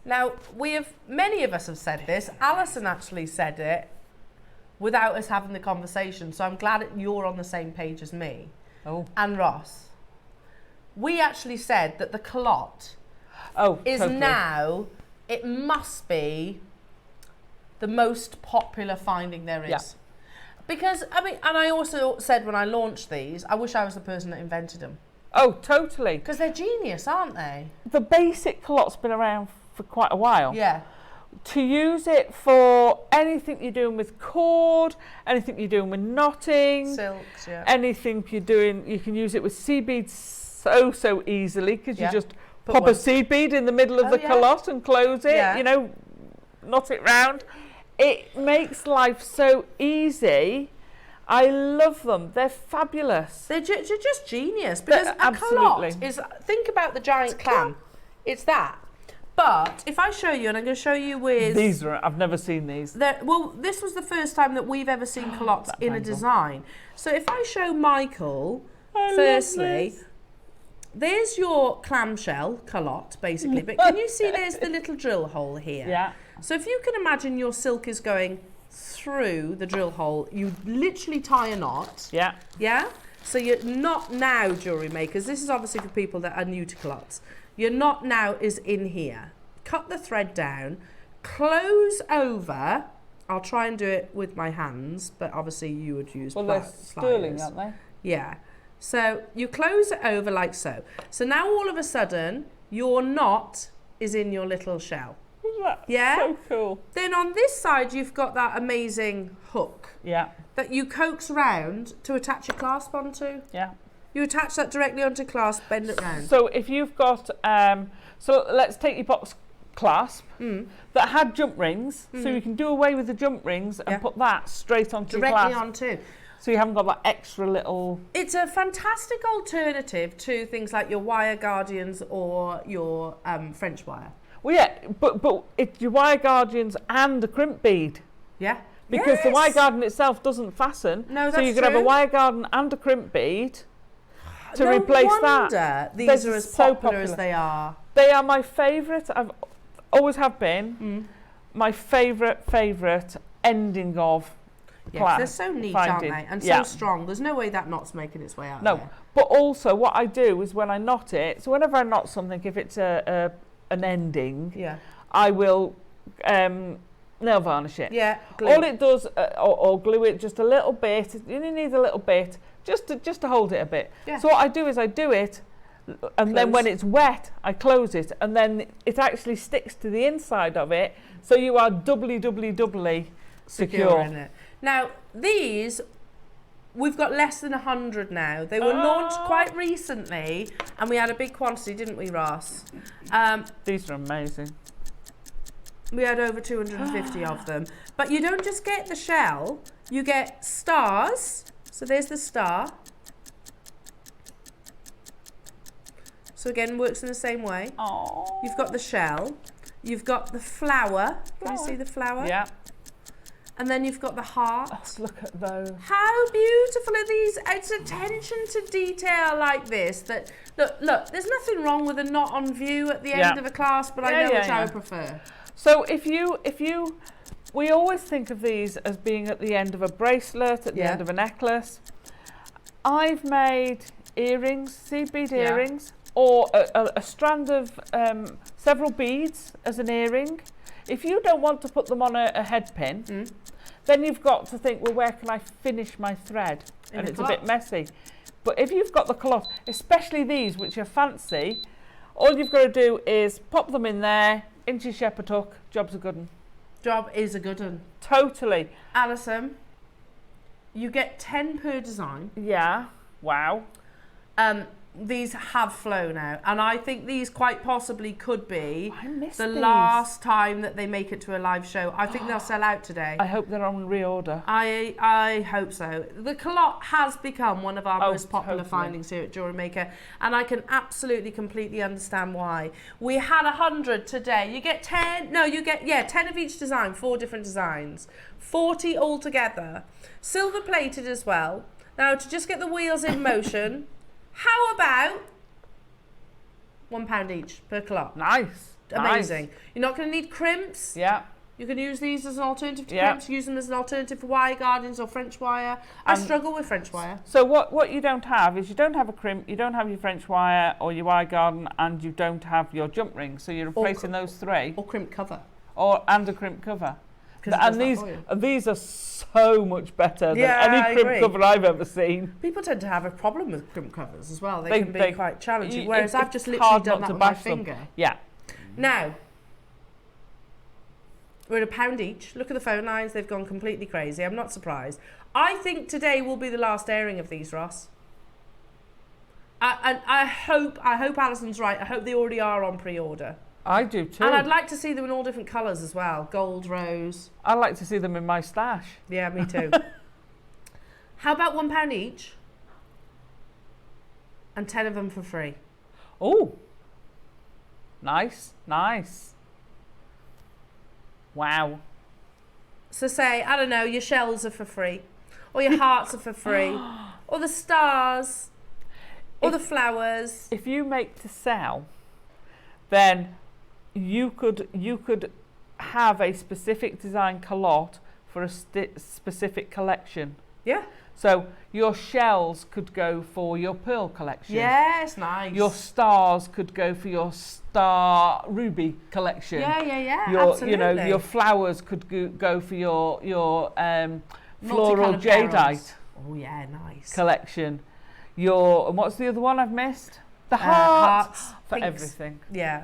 S1: Now, many of us have said this. Alison actually said it without us having the conversation, so I'm glad that you're on the same page as me and Ross. We actually said that the culotte is totally. Now, it must be the most popular finding there is. Yeah. Because, I mean, and I also said when I launched these, I wish I was the person that invented them.
S2: Oh, totally.
S1: Because they're genius, aren't they?
S2: The basic culotte's been around for quite a while.
S1: Yeah.
S2: To use it for anything you're doing with cord, anything you're doing with knotting,
S1: silks, yeah.
S2: Anything you're doing, you can use it with seed beads so easily because you just pop a seed bead in the middle of the culotte and close it, you know, knot it round. It makes life so easy. I love them. They're fabulous.
S1: They're just genius because a culotte is, think about the giant clam. It's that. But if I show you, and I'm going to show you with...
S2: These are, I've never seen these.
S1: Well, this was the first time that we've ever seen culottes in a design. So if I show Michael, firstly, there's your clamshell culotte, basically. But can you see there's the little drill hole here?
S2: Yeah.
S1: So if you can imagine your silk is going through the drill hole. You literally tie a knot.
S2: Yeah.
S1: Yeah? So your knot now, jewellery makers, this is obviously for people that are new to culottes. Your knot now is in here. Cut the thread down, close over. I'll try and do it with my hands, but obviously you would use
S2: they're sterling, aren't they?
S1: Yeah. So you close it over like so. So now all of a sudden, your knot is in your little shell.
S2: That's
S1: Yeah?
S2: so cool.
S1: Then on this side, you've got that amazing hook
S2: Yeah.
S1: that you coax round to attach your clasp onto.
S2: Yeah.
S1: You attach that directly onto clasp, bend it round.
S2: So if you've got, so let's take your box clasp that had jump rings, so you can do away with the jump rings and put that straight onto your
S1: Directly
S2: clasp.
S1: onto.
S2: So you haven't got that extra little...
S1: It's a fantastic alternative to things like your wire guardians or your French wire.
S2: Well, yeah, but it's your wire guardians and a crimp bead.
S1: Yeah.
S2: Because the wire
S1: Yes.
S2: guardian itself doesn't fasten.
S1: No,
S2: so you
S1: that's
S2: could have a
S1: true.
S2: wire guardian and a crimp bead to
S1: No
S2: replace
S1: wonder
S2: that.
S1: these
S2: They're
S1: are as
S2: so
S1: popular as they are.
S2: They are my favourite. I've always have been my favourite ending of
S1: Yeah, 'cause
S2: class.
S1: they're so neat,
S2: finding.
S1: aren't they? And
S2: Yeah.
S1: so strong. There's no way that knot's making its way out
S2: No,
S1: there.
S2: but also what I do is when I knot it, so whenever I knot something, if it's an ending,
S1: Yeah.
S2: I will nail varnish it.
S1: Yeah. Glue.
S2: All it does, or glue it just a little bit. You only need a little bit, just to hold it a bit.
S1: Yeah.
S2: So what I do is I do it, and then when it's wet, I close it, and then it actually sticks to the inside of it. So you are doubly secure.
S1: in it. Now, these, we've got less than 100 now. They were launched quite recently, and we had a big quantity, didn't we, Ross?
S2: These are amazing.
S1: We had over 250 of them. But you don't just get the shell, you get stars. So there's the star. So again, works in the same way.
S2: Oh.
S1: You've got the shell. You've got the flower. Can you see the flower?
S2: Yeah.
S1: And then you've got the heart.
S2: Oh, look at those.
S1: How beautiful are these? It's attention to detail like this. That look. There's nothing wrong with a knot on view at the end of a clasp, but I know which I would prefer.
S2: So if you, we always think of these as being at the end of a bracelet, at the end of a necklace. I've made earrings, seed bead earrings, or a strand of several beads as an earring. If you don't want to put them on a head pin, then you've got to think, well, where can I finish my thread? And it's a bit messy. But if you've got the cloth, especially these, which are fancy, all you've got to do is pop them in there, into your shepherd hook, job's a good one.
S1: Job is a good one.
S2: Totally.
S1: Alison, you get 10 per design.
S2: Yeah. Wow.
S1: These have flown out, and I think these quite possibly could be
S2: these.
S1: last time that they make it to a live show. I think they'll sell out today.
S2: I hope they're on reorder.
S1: I hope so. The culotte has become one of our most popular findings here at JewelleryMaker, and I can absolutely, completely understand why. We had 100 today. You get 10. No, you get 10 of each design, 4 different designs, 40 altogether, silver plated as well. Now to just get the wheels in motion. How about £1 each per culotte?
S2: Nice.
S1: Amazing.
S2: Nice.
S1: You're not going to need crimps.
S2: Yeah.
S1: You can use these as an alternative to crimps, use them as an alternative for wire guardians or French wire. I struggle with French wire.
S2: So what you don't have is you don't have a crimp, you don't have your French wire or your wire guardian, and you don't have your jump ring. So you're replacing those three.
S1: Or crimp cover.
S2: And a crimp cover.
S1: And
S2: these are so much better than any crimp cover I've ever seen.
S1: People tend to have a problem with crimp covers as well. They can be quite challenging. Whereas I've just
S2: it's
S1: literally
S2: hard
S1: done
S2: not
S1: that
S2: to
S1: with my
S2: bash them.
S1: finger.
S2: Yeah.
S1: Now, we're at £1 each. Look at the phone lines. They've gone completely crazy. I'm not surprised. I think today will be the last airing of these, Ross. And I hope Alison's right. I hope they already are on pre-order.
S2: I do too.
S1: And I'd like to see them in all different colours as well. Gold, rose.
S2: I like to see them in my stash.
S1: Yeah, me too. How about £1 each? And 10 of them for free.
S2: Oh. Nice. Nice. Wow.
S1: So say, I don't know, your shells are for free. Or your hearts are for free. Or the stars. Or the flowers.
S2: If you make to sell, then you could have a specific design culotte for a specific collection.
S1: Yeah.
S2: So your shells could go for your pearl collection.
S1: Yes, nice.
S2: Your stars could go for your star ruby collection.
S1: Yeah,
S2: Absolutely.
S1: absolutely.
S2: Your flowers could go for your floral jadeite
S1: petals. Oh yeah, nice.
S2: collection. And what's the other one I've missed? The hearts for
S1: pinks.
S2: everything.
S1: Yeah.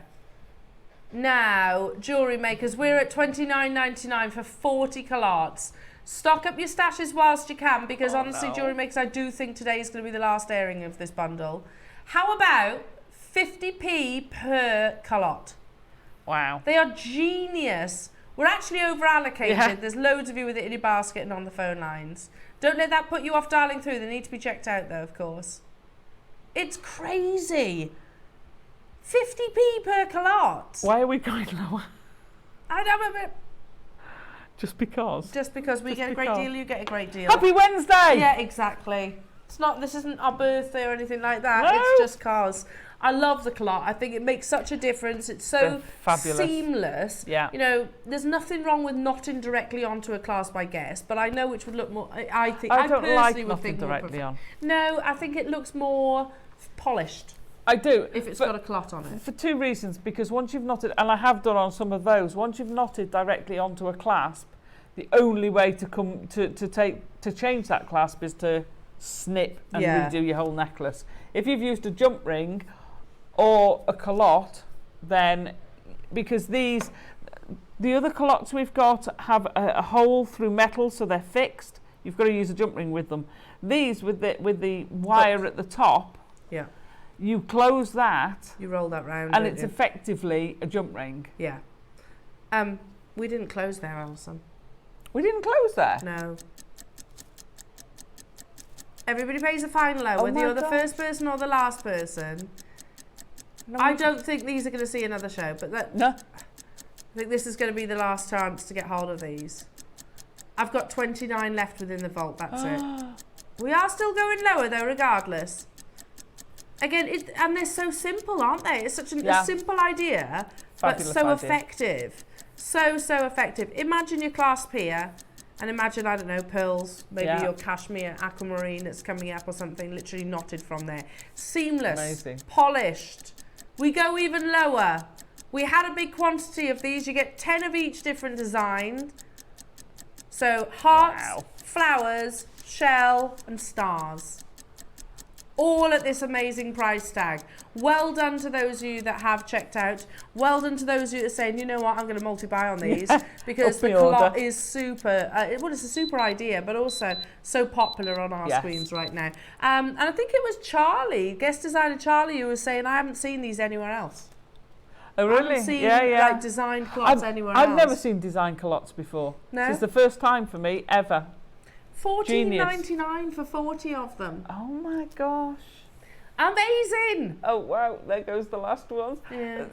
S1: Now, jewellery makers, we're at $29.99 for 40 calots. Stock up your stashes whilst you can, because honestly, jewellery makers, I do think today is going to be the last airing of this bundle. How about 50p per calot?
S2: Wow.
S1: They are genius. We're actually over allocated.
S2: Yeah.
S1: There's loads of you with it in your basket and on the phone lines. Don't let that put you off dialing through. They need to be checked out though, of course. It's crazy. 50p per calot.
S2: Why are we going lower?
S1: I don't know.
S2: Just because.
S1: Just because we get a great deal, you get a great deal.
S2: Happy Wednesday!
S1: Yeah, exactly. It's not. This isn't our birthday or anything like that.
S2: No.
S1: It's just cause. I love the calot. I think it makes such a difference. It's so
S2: fabulous.
S1: Seamless.
S2: Yeah.
S1: You know, there's nothing wrong with knotting directly onto a clasp, I guess. But I know which would look more. I think.
S2: I don't
S1: personally
S2: like
S1: would
S2: knotting
S1: think
S2: directly on.
S1: No, I think it looks more polished
S2: I do.
S1: if it's got a calot on it.
S2: For two reasons. Because once you've knotted, and I have done on some of those, once you've knotted directly onto a clasp, the only way to change that clasp is to snip and redo your whole necklace. If you've used a jump ring or a calot, then because the other calots we've got have a hole through metal, so they're fixed. You've got to use a jump ring with them. These with the wire at the top.
S1: Yeah.
S2: You close that.
S1: You roll that round.
S2: And it's effectively a jump ring.
S1: Yeah. We didn't close there, Alison.
S2: We didn't close there.
S1: No. Everybody pays a fine low, whether you're the first person or the last person.
S2: No,
S1: I don't think these are going to see another show, but
S2: no.
S1: I think this is going to be the last chance to get hold of these. I've got 29 left within the vault, that's it. We are still going lower though, regardless. Again, and they're so simple, aren't they? It's such a simple idea,
S2: Fabulous
S1: but so
S2: idea.
S1: effective. So effective. Imagine your clasp here, and imagine, I don't know, pearls, maybe your Kashmir Aquamarine that's coming up or something, literally knotted from there. Seamless,
S2: Amazing.
S1: Polished. We go even lower. We had a big quantity of these. You get 10 of each different design. So hearts, flowers, shell, and stars. All at this amazing price tag. Well done to those of you that have checked out. Well done to those of you that are saying, you know what, I'm going to multi-buy on these because the calot is super, well, it's a super idea, but also so popular on our screens right now. And I think it was Charlie, guest designer Charlie, who was saying, I haven't seen these anywhere else.
S2: Oh, really?
S1: I haven't seen like designed calots anywhere else.
S2: I've never seen designed calots before.
S1: No?
S2: This is the first time for me ever.
S1: $14.99 for 40 of them.
S2: Oh my gosh.
S1: Amazing.
S2: Oh wow, there goes the last ones.
S1: Yeah.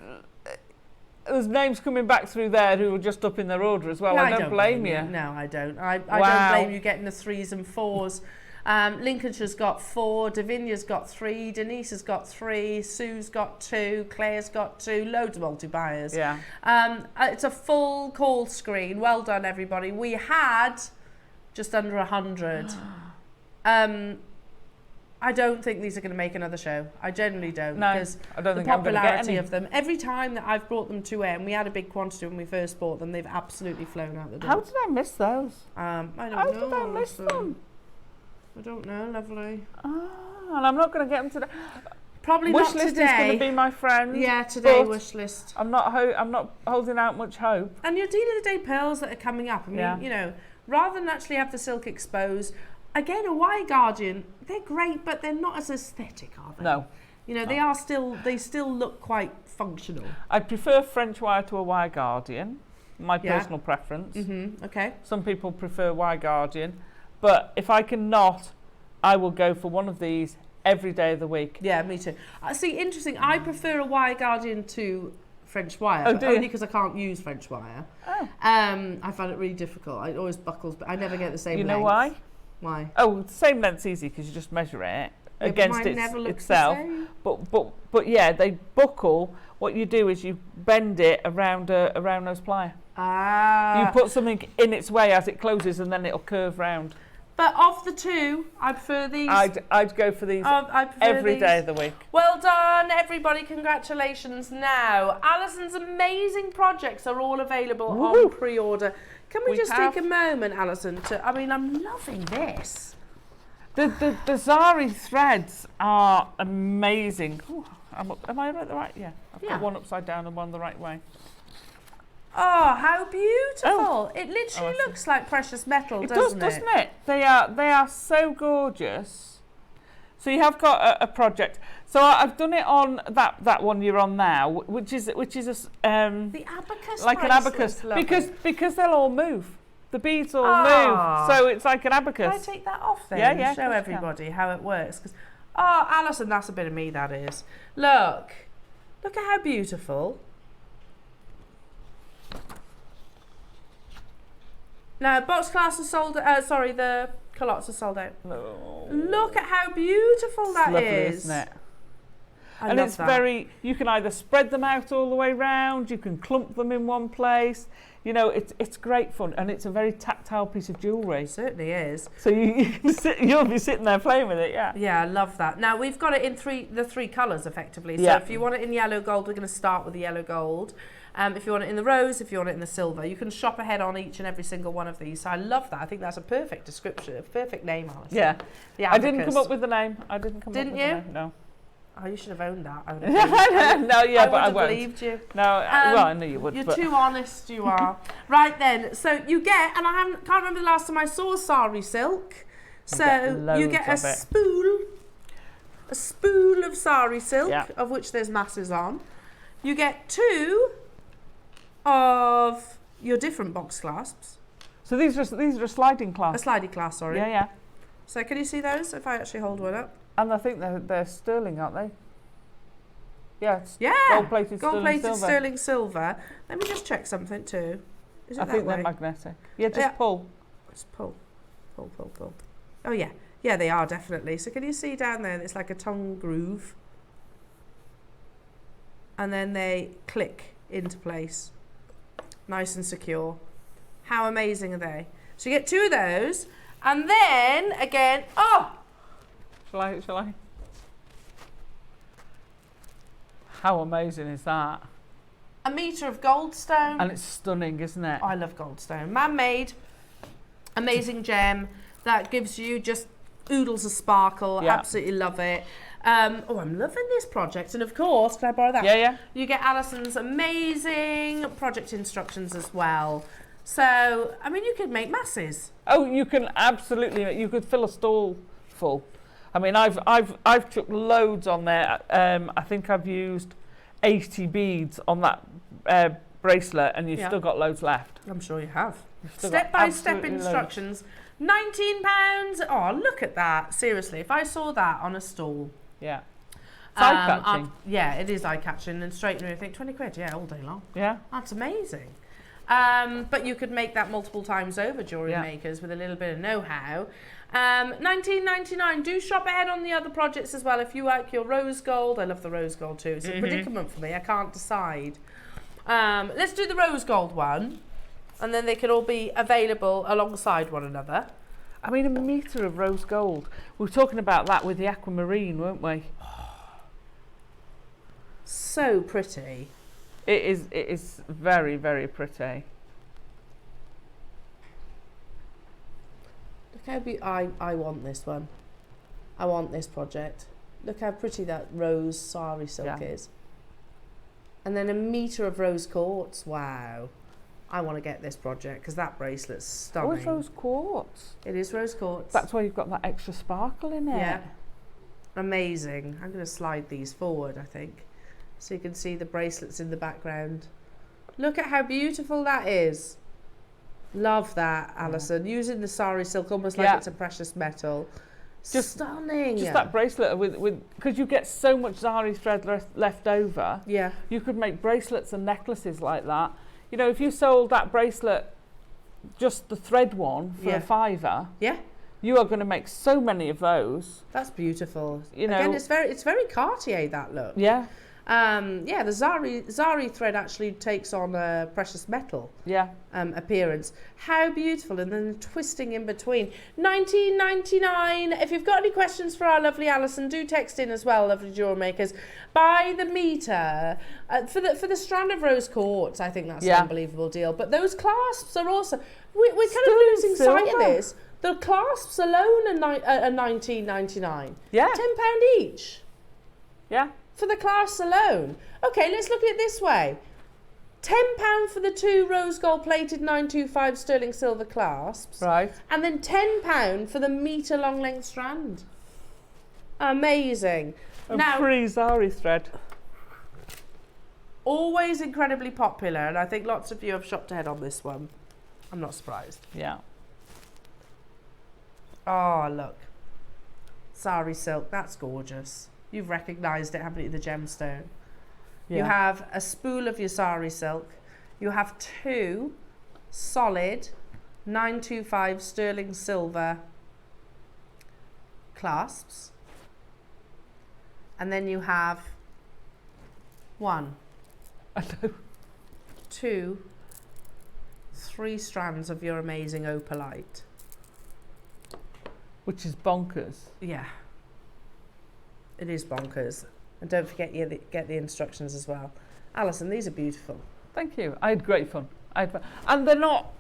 S2: There's names coming back through there who are just up in their order as well.
S1: No,
S2: I don't blame you.
S1: No, I don't. I don't blame you getting the 3s and 4s. Lincolnshire's got 4, Davinia's got 3, Denise has got 3, Sue's got 2, Claire's got 2, loads of multi-buyers.
S2: Yeah.
S1: It's a full call screen. Well done, everybody. We had just under 100. I don't think these are going to make another show. I generally don't.
S2: No,
S1: because
S2: I don't
S1: the
S2: think I'm going to get
S1: popularity
S2: any.
S1: of them. Every time that I've brought them to air, and we had a big quantity when we first bought them, they've absolutely flown out the door.
S2: How did I miss those?
S1: I don't know.
S2: How did I miss them?
S1: I don't know, lovely.
S2: And I'm not going to get them today.
S1: Probably
S2: wish
S1: not
S2: list
S1: today.
S2: is going to be my friend.
S1: Yeah, today
S2: but
S1: wish list.
S2: I'm not holding out much hope.
S1: And your deal of the day pearls that are coming up. I mean, you know, rather than actually have the silk exposed, again, a wire guardian, they're great, but they're not as aesthetic, are they?
S2: No.
S1: You know, they still look quite functional.
S2: I prefer French wire to a wire guardian. My personal preference.
S1: Okay.
S2: Some people prefer wire guardian, but if I can not, I will go for one of these every day of the week.
S1: Yeah, me too. See, interesting. I prefer a wire guardian to French wire,
S2: Oh,
S1: but
S2: do
S1: only
S2: you?
S1: because I can't use French wire.
S2: Oh.
S1: I find it really difficult. It always buckles, but I never get the same
S2: You
S1: length.
S2: know why?
S1: Why?
S2: Oh, the same length's easy because you just measure it against
S1: mine never looks
S2: itself.
S1: the same.
S2: But yeah, they buckle. What you do is you bend it around those pliers.
S1: Ah.
S2: You put something in its way as it closes and then it'll curve round.
S1: But of the two, I prefer these.
S2: I'd go for these
S1: I prefer
S2: every
S1: these.
S2: day of the week.
S1: Well done, everybody. Congratulations. Now, Alison's amazing projects are all available on pre-order. Can we just take a moment, Alison, I'm loving this.
S2: The Zari threads are amazing. Ooh, am I right? Yeah. I've got one upside down and one the right way.
S1: Oh, how beautiful. It literally looks like precious metal, doesn't it?
S2: Doesn't it? They are so gorgeous. So you have got a project. So I've done it on that one you're on now, which is a
S1: the abacus,
S2: like an abacus, because they'll all move. The beads all move, so it's like an abacus.
S1: Can I take that off then?
S2: Yeah.
S1: Show everybody how it works. Alison, that's a bit of me. That is. Look at how beautiful. Now, box class is sold. The culottes are sold out.
S2: No.
S1: Look at how beautiful that
S2: lovely,
S1: is.
S2: Isn't it?
S1: I love
S2: it's
S1: that.
S2: you can either spread them out all the way round, you can clump them in one place. You know, it's great fun, and it's a very tactile piece of jewellery.
S1: It certainly is.
S2: So you'll be sitting there playing with it, yeah.
S1: Yeah, I love that. Now, we've got it in the three colours, effectively. So if you want it in yellow gold, we're going to start with the yellow gold. If you want it in the rose, if you want it in the silver, you can shop ahead on each and every single one of these. So I love that. I think that's a perfect description, a perfect name, Alison.
S2: Yeah.
S1: The
S2: I didn't come
S1: abacus.
S2: up with the name.
S1: Didn't you?
S2: The name. No.
S1: Oh, you should have owned that. I would
S2: I
S1: have
S2: won't.
S1: believed you.
S2: No, well, I knew you would.
S1: You're too honest, you are. Right then, so you get, and can't remember the last time I saw sari silk. So you get a spool of sari silk, of which there's masses on. You get 2 of your different box clasps.
S2: So these are a sliding clasp.
S1: A sliding clasp, sorry.
S2: Yeah.
S1: So can you see those? If I actually hold one up.
S2: And I think they're sterling, aren't they? Yeah.
S1: Gold-plated sterling silver. Let me just check something too. Is it
S2: I think they're magnetic. Yeah, just pull.
S1: Just pull. Pull. Oh yeah. Yeah, they are definitely. So can you see down there? It's like a tongue groove. And then they click into place. Nice and secure. How amazing are they? So you get 2 of those. And then, again,
S2: Shall I? How amazing is that?
S1: a metre of goldstone.
S2: And it's stunning, isn't it?
S1: I love goldstone. Man-made, amazing gem that gives you just oodles of sparkle.
S2: Yeah.
S1: Absolutely love it. I'm loving this project. And of course, can I borrow that?
S2: Yeah.
S1: You get Alison's amazing project instructions as well. So, you could make masses.
S2: Oh, you can absolutely. You could fill a stall full. I've took loads on there. I think I've used 80 beads on that bracelet, and you've still got loads left.
S1: I'm sure you have. Step-by-step instructions. £19. Oh, look at that. Seriously, if I saw that on a stall.
S2: Yeah. It's eye-catching.
S1: Yeah, it is eye-catching. And straight through, I think 20 quid, all day long.
S2: Yeah.
S1: That's amazing. But you could make that multiple times over, jewellery makers, with a little bit of know-how. $19.99. Do shop ahead on the other projects as well. If you like your rose gold, I love the rose gold too. It's a predicament for me. I can't decide. Let's do the rose gold one, and then they can all be available alongside one another.
S2: A metre of rose gold. We were talking about that with the aquamarine, weren't we?
S1: So pretty.
S2: It is very, very pretty.
S1: Look how I want this one. I want this project. Look how pretty that rose sari silk is. And then a metre of rose quartz. Wow. I want to get this project because that bracelet's stunning.
S2: Oh, it's rose quartz.
S1: It is rose quartz.
S2: That's why you've got that extra sparkle in it.
S1: Yeah. Amazing. I'm going to slide these forward, I think, so you can see the bracelets in the background. Look at how beautiful that is. Love that, Alison. Using the sari silk almost like it's a precious metal. Just stunning.
S2: Just that bracelet with because you get so much zari thread left over.
S1: Yeah.
S2: You could make bracelets and necklaces like that. You know, if you sold that bracelet, just the thread one for a £5, you are going to make so many of those.
S1: That's beautiful.
S2: You know,
S1: again, it's very Cartier, that look.
S2: Yeah.
S1: Yeah, the Zari thread actually takes on a precious metal appearance. How beautiful. And then twisting in between. $19.99. If you've got any questions for our lovely Alison, do text in as well, lovely jewellery makers. By the meter. For the strand of rose quartz, I think that's an unbelievable deal. But those clasps are also... We're kind of losing sight of this. The clasps alone are $19.99. Yeah. £10 each.
S2: Yeah.
S1: For the clasps alone. Okay, let's look at it this way. £10 for the 2 rose gold plated 925 sterling silver clasps.
S2: Right.
S1: And then £10 for the metre long length strand. Amazing.
S2: Now, free Zari thread.
S1: Always incredibly popular, and I think lots of you have shopped ahead on this one. I'm not surprised.
S2: Yeah.
S1: Oh, look. Zari silk, that's gorgeous. You've recognised it, haven't you, the gemstone? Yeah. You have a spool of your Zari silk. You have 2 solid 925 sterling silver clasps. And then you have 1, 2, 3 strands of your amazing opalite.
S2: Which is bonkers.
S1: Yeah. It is bonkers. And don't forget you get the instructions as well. Alison, these are beautiful.
S2: Thank you. I had great fun. And they're not...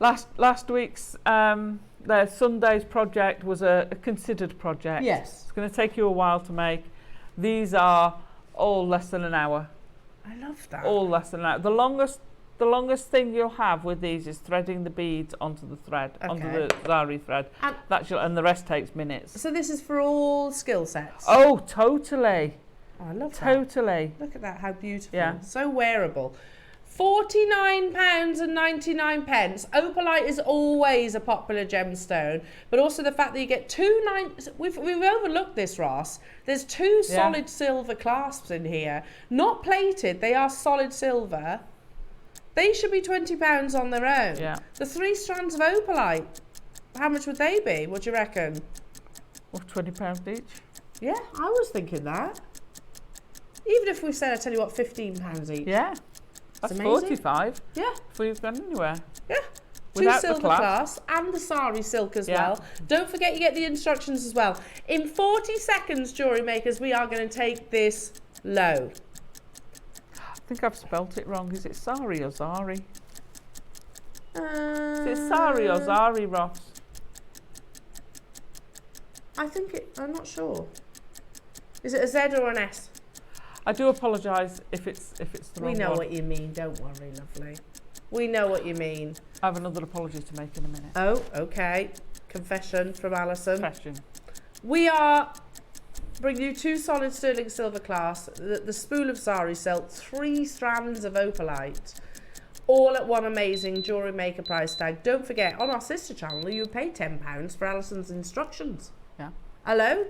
S2: last week's their Sunday's project was a considered project.
S1: Yes.
S2: It's going to take you a while to make. These are all less than an hour.
S1: I love that.
S2: All less than an hour. The longest thing you'll have with these is threading the beads onto the thread, onto the Zari thread. And the rest takes minutes.
S1: So this is for all skill sets?
S2: Oh, totally.
S1: Oh, I love that.
S2: Totally.
S1: Look at that, how beautiful.
S2: Yeah.
S1: So wearable. £49.99. Opalite is always a popular gemstone, but also the fact that you get we've overlooked this, Ross. There's 2 solid silver clasps in here. Not plated, they are solid silver. They should be £20 on their own.
S2: Yeah.
S1: The 3 strands of opalite, how much would they be? What do you reckon?
S2: Well, £20 each.
S1: Yeah, I was thinking that. Even if we said, I tell you what, £15 each.
S2: Yeah. That's
S1: amazing.
S2: 45.
S1: Yeah.
S2: Before you've gone anywhere.
S1: Yeah.
S2: Without
S1: 2 silver clasps and the Zari silk as well. Don't forget you get the instructions as well. In 40 seconds, jewellery makers, we are going to take this low.
S2: I think I've spelt it wrong. Is it Zari or Zari? Is it Zari or Zari, Ross?
S1: I'm not sure. Is it a Z or an S?
S2: I do apologise if it's the wrong one.
S1: We know what you mean. Don't worry, lovely. We know what you mean.
S2: I have another apology to make in a minute.
S1: Oh, okay. Confession from Alison.
S2: Confession.
S1: We are bringing you 2 solid sterling silver clasps, the spool of Zari silk, 3 strands of opalite, all at one amazing jewellery maker price tag. Don't forget, on our sister channel, you pay £10 for Alison's instructions.
S2: Yeah.
S1: Hello?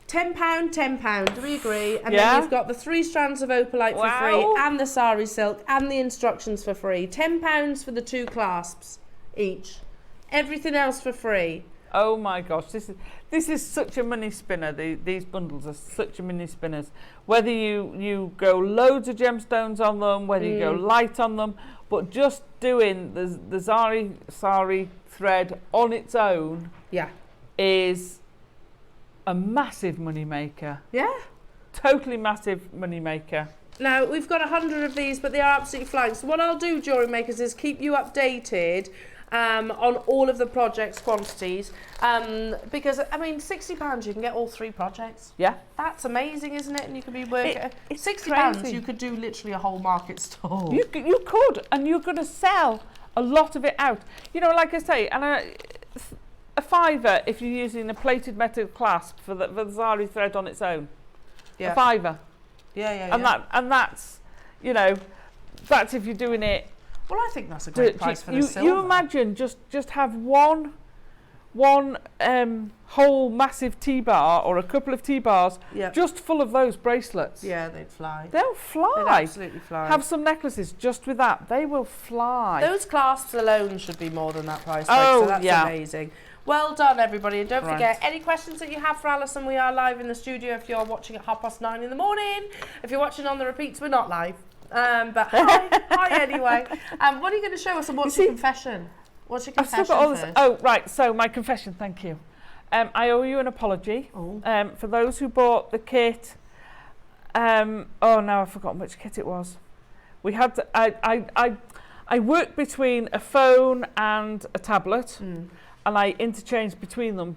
S1: £10, do we agree? And then you've got the 3 strands of opalite for free, and the Zari silk, and the instructions for free. £10 for the 2 clasps each. Everything else for free.
S2: Oh my gosh, this is such a money spinner. These bundles are such a money spinners. Whether you go loads of gemstones on them, whether you go light on them, but just doing the Zari thread on its own is a massive money maker.
S1: Yeah.
S2: Totally massive money maker.
S1: Now, we've got 100 of these, but they are absolutely flying. So what I'll do, jewellery makers, is keep you updated on all of the projects quantities, because I mean £60 you can get all 3 projects.
S2: Yeah,
S1: that's amazing, isn't it? And you could be working
S2: it's
S1: £60 you could do literally a whole market stall.
S2: You could, and you're going to sell a lot of it out, you know, like I say. And a £5 if you're using a plated metal clasp for the Zari thread on its own. A £5. And that's, you know, that's if you're doing it.
S1: Well, I think that's a great price for the silver.
S2: You imagine just have one whole massive T-bar or a couple of T-bars just full of those bracelets.
S1: Yeah, they'd fly.
S2: They'll fly.
S1: They'd absolutely fly.
S2: Have some necklaces just with that. They will fly.
S1: Those clasps alone should be more than that price.
S2: Oh,
S1: so that's amazing. Well done, everybody. And don't
S2: Right.
S1: forget, any questions that you have for Alison, we are live in the studio if you're watching at 9:30 in the morning. If you're watching on the repeats, we're not live. But hi anyway. What are you going to show us and what's your confession? What's your confession
S2: I've still got all this.
S1: first?
S2: Oh, right. So my confession, thank you. I owe you an apology. For those who bought the kit. Oh, now I've forgotten which kit it was. We had to, I work between a phone and a tablet, and I interchange between them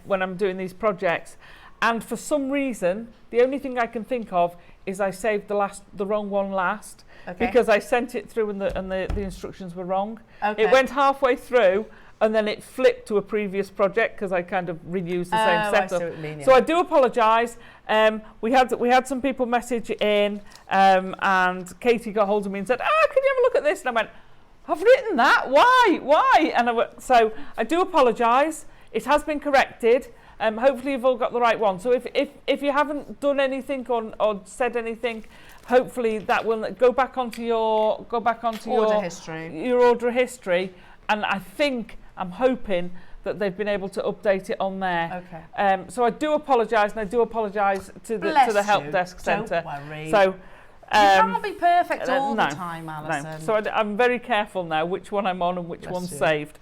S2: when I'm doing these projects. And for some reason, the only thing I can think of is I saved the wrong one last, because I sent it through and the instructions were wrong. It went halfway through, and then it flipped to a previous project because I kind of reused the same setup.
S1: I see what you mean, yeah.
S2: So I do apologise. We had some people message in, and Katie got hold of me and said, can you have a look at this? And I went, I've written that. Why? And so I do apologise. It has been corrected. Hopefully you've all got the right one. So if you haven't done anything or said anything, hopefully that will go back onto your
S1: Order history.
S2: Your order history. And I'm hoping that they've been able to update it on there. So I do apologise, and I do apologise to the help desk centre.
S1: Don't worry.
S2: So
S1: you can't be perfect all
S2: no,
S1: the time, Alison.
S2: No. So I'm very careful now which one I'm on and which one's saved.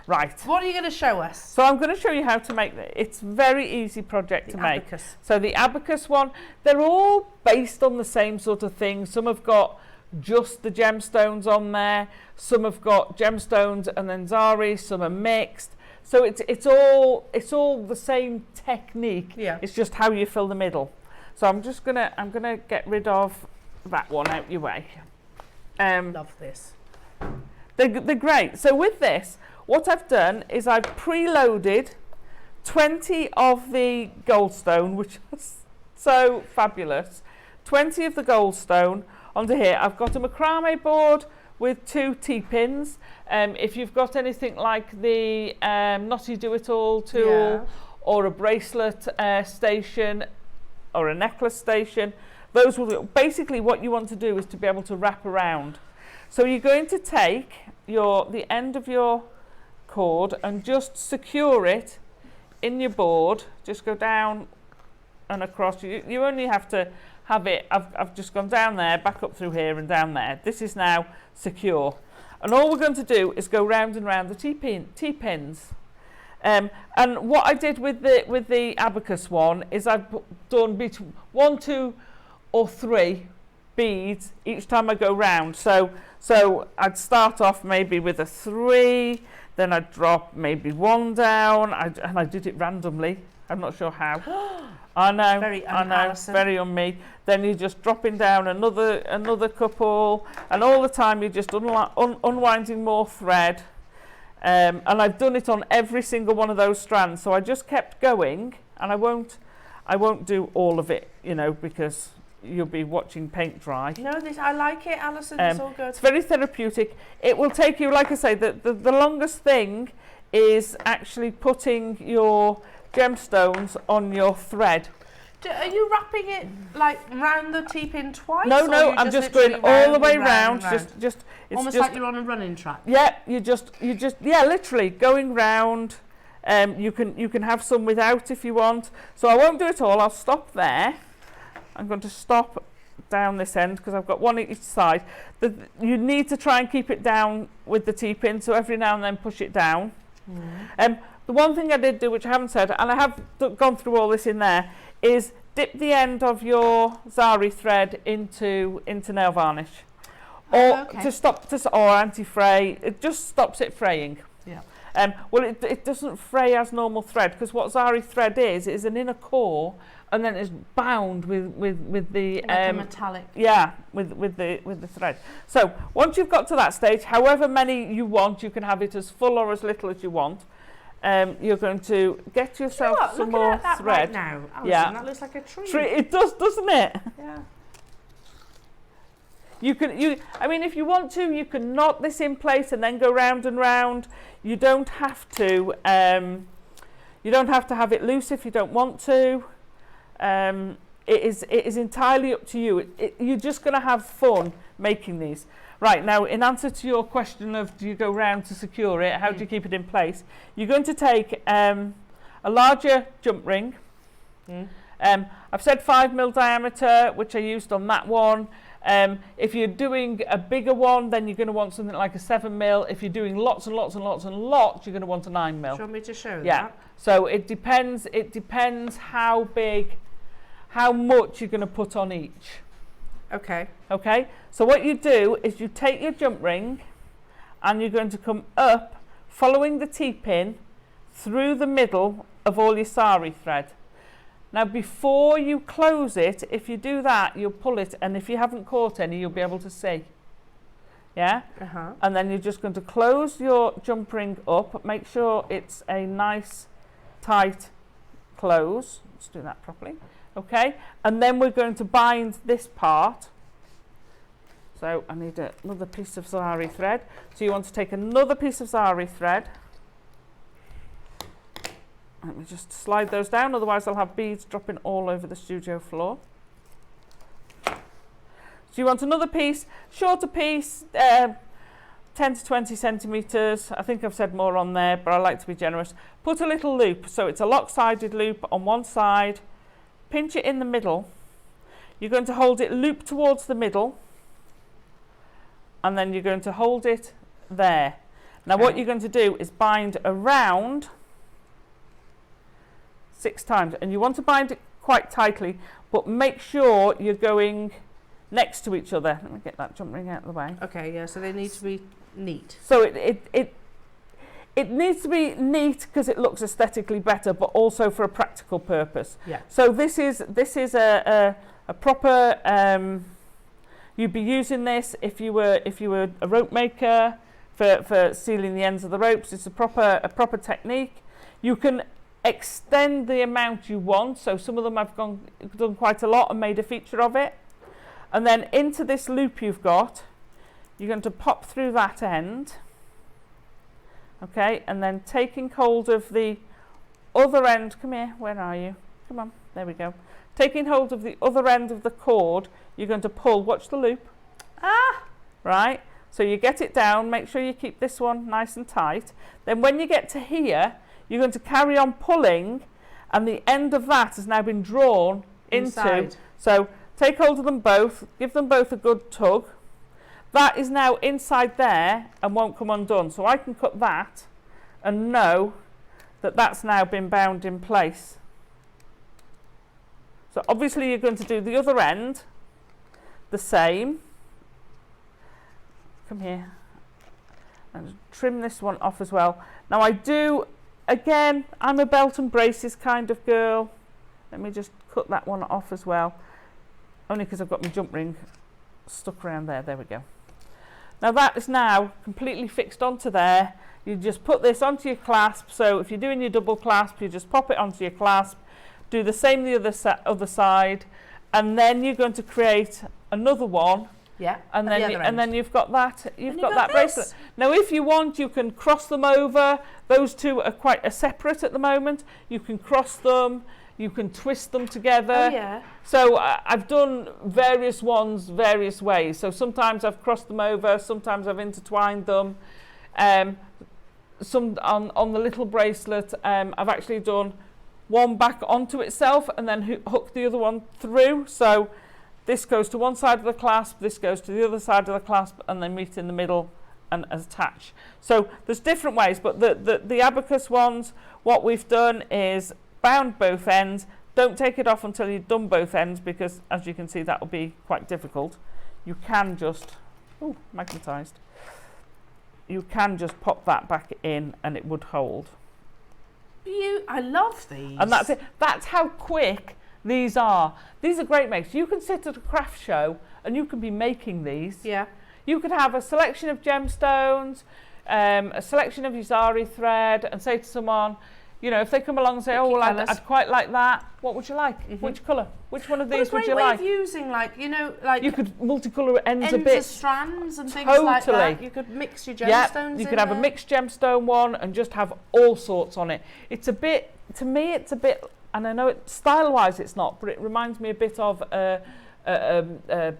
S2: Right.
S1: What are you going to show us?
S2: So I'm going to show you how to make it. It's a very easy project to make.
S1: Abacus.
S2: So the abacus one, they're all based on the same sort of thing. Some have got just the gemstones on there. Some have got gemstones and then zari. Some are mixed. So it's all the same technique.
S1: Yeah.
S2: It's just how you fill the middle. So I'm gonna get rid of that one out your way.
S1: Love this.
S2: They're great. So with this, what I've done is I've preloaded 20 of the goldstone, which is so fabulous. 20 of the goldstone onto here. I've got a macrame board with 2 T-pins. If you've got anything like the Knotty Do-It-All tool or a bracelet station or a necklace station, those will do. Basically what you want to do is to be able to wrap around. So you're going to take the end of your cord and just secure it in your board. Just go down and across. You only have to have it. I've just gone down there, back up through here and down there. This is now secure. And all we're going to do is go round and round the T-pins. And what I did with the abacus one is I've done between 1, 2 or 3 beads each time I go round. So I'd start off maybe with a 3, then I'd drop maybe 1 down, and I did it randomly. I'm not sure how. I know,
S1: Very
S2: Alison. Very on me. Then you're just dropping down another couple, and all the time you're just unwinding more thread. And I've done it on every single one of those strands. So I just kept going, and I won't do all of it, because you'll be watching paint dry.
S1: No, I like it, Alison. It's all good.
S2: It's very therapeutic. It will take you, like I say, the longest thing is actually putting your gemstones on your thread.
S1: Are you wrapping it like round the T-pin twice?
S2: No, I'm just going all the way round. Just it's
S1: almost
S2: just,
S1: like you're on a running track.
S2: Yeah, you just literally going round. You can have some without if you want. So I won't do it all. I'll stop there. I'm going to stop down this end because I've got one each side. You need to try and keep it down with the T-pin, so every now and then push it down. The one thing I did do, which I haven't said, and I have gone through all this in there, is dip the end of your zari thread into nail varnish, or to stop or anti-fray. It just stops it fraying.
S1: Yeah.
S2: Well, it doesn't fray as normal thread, because what zari thread is an inner core, and then it's bound with the
S1: like a metallic.
S2: Yeah, with the thread. So once you've got to that stage, however many you want, you can have it as full or as little as you want. You're going to get yourself some more
S1: at that
S2: thread.
S1: Right now, Alison, that looks like a tree.
S2: It does, doesn't it?
S1: Yeah.
S2: I mean, if you want to, you can knot this in place and then go round and round. You don't have to. You don't have to have it loose if you don't want to. it is entirely up to you. You're just going to have fun making these. Right, now in answer to your question of do you go round to secure it, how do you keep it in place, you're going to take a larger jump ring. I've said 5mm diameter, which I used on that one. If you're doing a bigger one, then you're going to want something like a 7mm. If you're doing lots and lots and lots and lots, you're going to want a 9mm.
S1: Do you want me to show
S2: Yeah.
S1: that?
S2: So it depends how big, how much you're going to put on each.
S1: Okay.
S2: Okay, so what you do is you take your jump ring and you're going to come up following the T-pin through the middle of all your sari thread. Now before you close it, if you do that, you'll pull it, and if you haven't caught any, you'll be able to see. Yeah? And then you're just going to close your jump ring up, make sure it's a nice tight close. Let's do that properly. Okay, and then we're going to bind this part. So I need another piece of sari thread. So you want to take another piece of sari thread. Let me just slide those down, otherwise I'll have beads dropping all over the studio floor. So you want another piece, shorter piece, 10 to 20 centimetres. I think I've said more on there, but I like to be generous. Put a little loop, so it's a lock-sided loop on one side. Pinch it in the middle. You're going to hold it loop towards the middle, and then you're going to hold it there. Now what you're going to do is bind around 6 times, and you want to bind it quite tightly, but make sure you're going next to each other. Let me get that jump ring out of the way.
S1: Okay, yeah, so they need to be neat.
S2: So it needs to be neat because it looks aesthetically better, but also for a practical purpose.
S1: Yeah.
S2: So this is a proper. You'd be using this if you were a rope maker for sealing the ends of the ropes. It's a proper technique. You can extend the amount you want. So some of them I've done quite a lot and made a feature of it. And then into this loop you've got, you're going to pop through that end. Okay, and then taking hold of the other end, come here, where are you? Come on, there we go. Taking hold of the other end of the cord, you're going to pull, watch the loop. Right, so you get it down, make sure you keep this one nice and tight. Then when you get to here, you're going to carry on pulling, and the end of that has now been drawn into. So take hold of them both, give them both a good tug. That is now inside there and won't come undone. So I can cut that and know that that's now been bound in place. So obviously you're going to do the other end the same. Come here and trim this one off as well. Now I do, again, I'm a belt and braces kind of girl. Let me just cut that one off as well. Only because I've got my jump ring stuck around there. There we go. Now that is now completely fixed onto there. You just put this onto your clasp. So if you're doing your double clasp, you just pop it onto your clasp. Do the same the other side, and then you're going to create another one.
S1: Yeah.
S2: And then you've got that. You've got that bracelet. Now, if you want, you can cross them over. Those two are separate at the moment. You can cross them. You can twist them together.
S1: Oh, yeah.
S2: So I've done various ones various ways. So sometimes I've crossed them over, sometimes I've intertwined them. Some on the little bracelet, I've actually done one back onto itself and then hook the other one through. So this goes to one side of the clasp, this goes to the other side of the clasp, and then meet in the middle and attach. So there's different ways, but the abacus ones, what we've done is bound both ends. Don't take it off until you've done both ends, because as you can see that will be quite difficult. You can just magnetised. You can just pop that back in and it would hold.
S1: I love these.
S2: And that's it. That's how quick these are. These are great makes. You can sit at a craft show and you can be making these.
S1: Yeah.
S2: You could have a selection of gemstones, a selection of your sari thread, and say to someone, you know, if they come along and say, oh, well, I'd quite like that. What would you like? Which colour? Which one of these would you like?
S1: What a great way of using, like
S2: you could multicolour ends a
S1: of
S2: bit.
S1: strands and things like that. You could mix your gemstones.
S2: You could have a mixed gemstone one and just have all sorts on it. It's a bit, to me, it's a bit. and I know style-wise it's not, but it reminds me a bit of a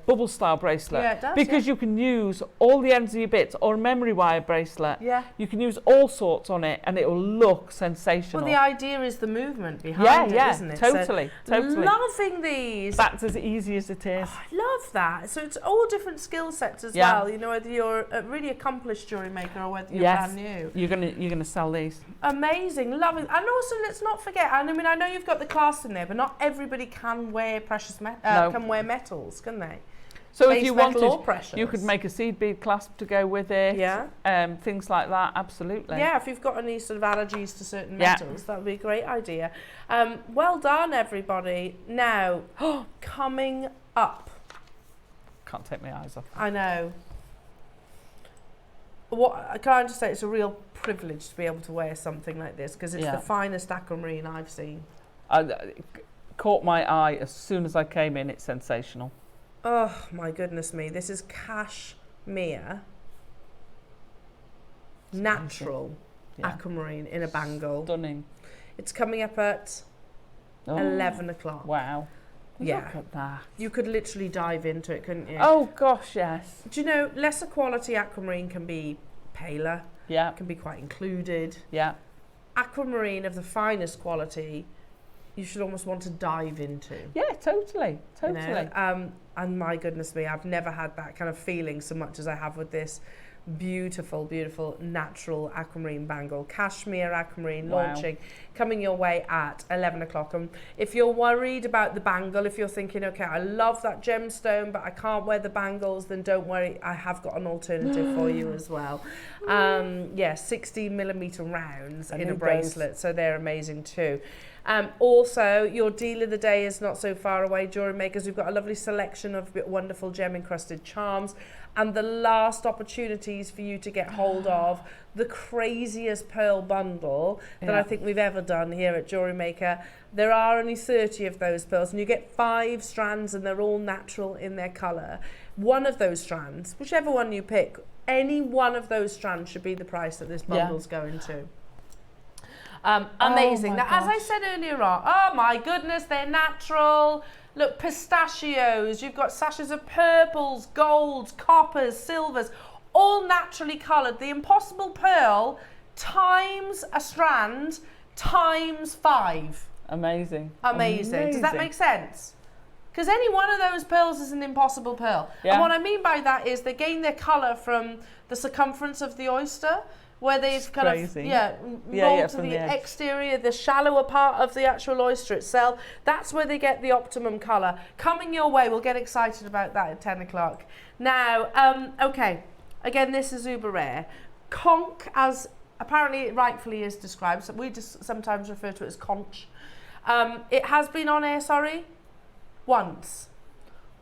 S2: bubble style bracelet.
S1: Yeah, it does,
S2: because you can use all the ends of your bits, or a memory wire bracelet.
S1: Yeah.
S2: You can use all sorts on it and it will look sensational.
S1: Well, the idea is the movement behind it, isn't it?
S2: Totally, totally.
S1: Loving these.
S2: That's as easy as it is.
S1: I love that. So it's all different skill sets as
S2: Yeah.
S1: well. You know, whether you're a really accomplished jewellery maker or whether you're
S2: Yes.
S1: brand new.
S2: You're gonna sell these.
S1: Amazing, loving. And also, let's not forget. I mean, I know you've got the clasp in there, but not everybody can wear
S2: No.
S1: can wear metals, can they?
S2: So
S1: Base
S2: if you
S1: metal or
S2: wanted,
S1: precious.
S2: you could make a seed bead clasp to go with it.
S1: Yeah.
S2: Things like that. Absolutely.
S1: Yeah, if you've got any sort of allergies to certain
S2: Yeah.
S1: metals, that would be a great idea. Well done, everybody. Now, coming up.
S2: Can't take my eyes off.
S1: I know. What can I just say? It's a real privilege to be able to wear something like this because it's
S2: Yeah.
S1: the finest aquamarine I've seen.
S2: It caught my eye as soon as I came in. It's sensational.
S1: Oh my goodness me! This is Kashmir natural
S2: Yeah.
S1: aquamarine in a bangle.
S2: Stunning.
S1: It's coming up at 11 o'clock.
S2: Wow.
S1: Yeah.
S2: Look at that.
S1: You could literally dive into it, couldn't you?
S2: Oh gosh, yes.
S1: Do you know, lesser quality aquamarine can be paler,
S2: Yeah.
S1: can be quite included.
S2: Yeah.
S1: Aquamarine of the finest quality, you should almost want to dive into.
S2: Yeah. Totally.
S1: You
S2: Totally.
S1: know? And my goodness me, I've never had that kind of feeling so much as I have with this beautiful, beautiful natural aquamarine bangle. Kashmir Aquamarine
S2: Wow.
S1: launching, coming your way at 11 o'clock. And if you're worried about the bangle, if you're thinking, okay, I love that gemstone, but I can't wear the bangles, then don't worry, I have got an alternative for you as well. Yeah, 16mm rounds in a bracelet, so they're amazing too. Also, your deal of the day is not so far away, Jewellery Makers. We've got a lovely selection of wonderful gem-encrusted charms and the last opportunities for you to get hold of the craziest pearl bundle that I think we've ever done here at Jewellery Maker. There are only 30 of those pearls and you get 5 strands and they're all natural in their colour. One of those strands, whichever one you pick, any one of those strands should be the price that this bundle's going to. Amazing. Now, as I said earlier on, oh my goodness, they're natural. Look, pistachios, you've got sashes of purples, golds, coppers, silvers, all naturally coloured. The Impossible Pearl times a strand times 5.
S2: Amazing.
S1: Amazing. Does that make sense? Because any one of those pearls is an impossible pearl.
S2: Yeah.
S1: And what I mean by that is they gain their colour from the circumference of the oyster, where they've kind of rolled to the exterior, the shallower part of the actual oyster itself. That's where they get the optimum colour. Coming your way, we'll get excited about that at 10 o'clock. Now, okay, again, this is uber rare. Conch, as apparently it rightfully is described, so we just sometimes refer to it as conch. It has been on air, once,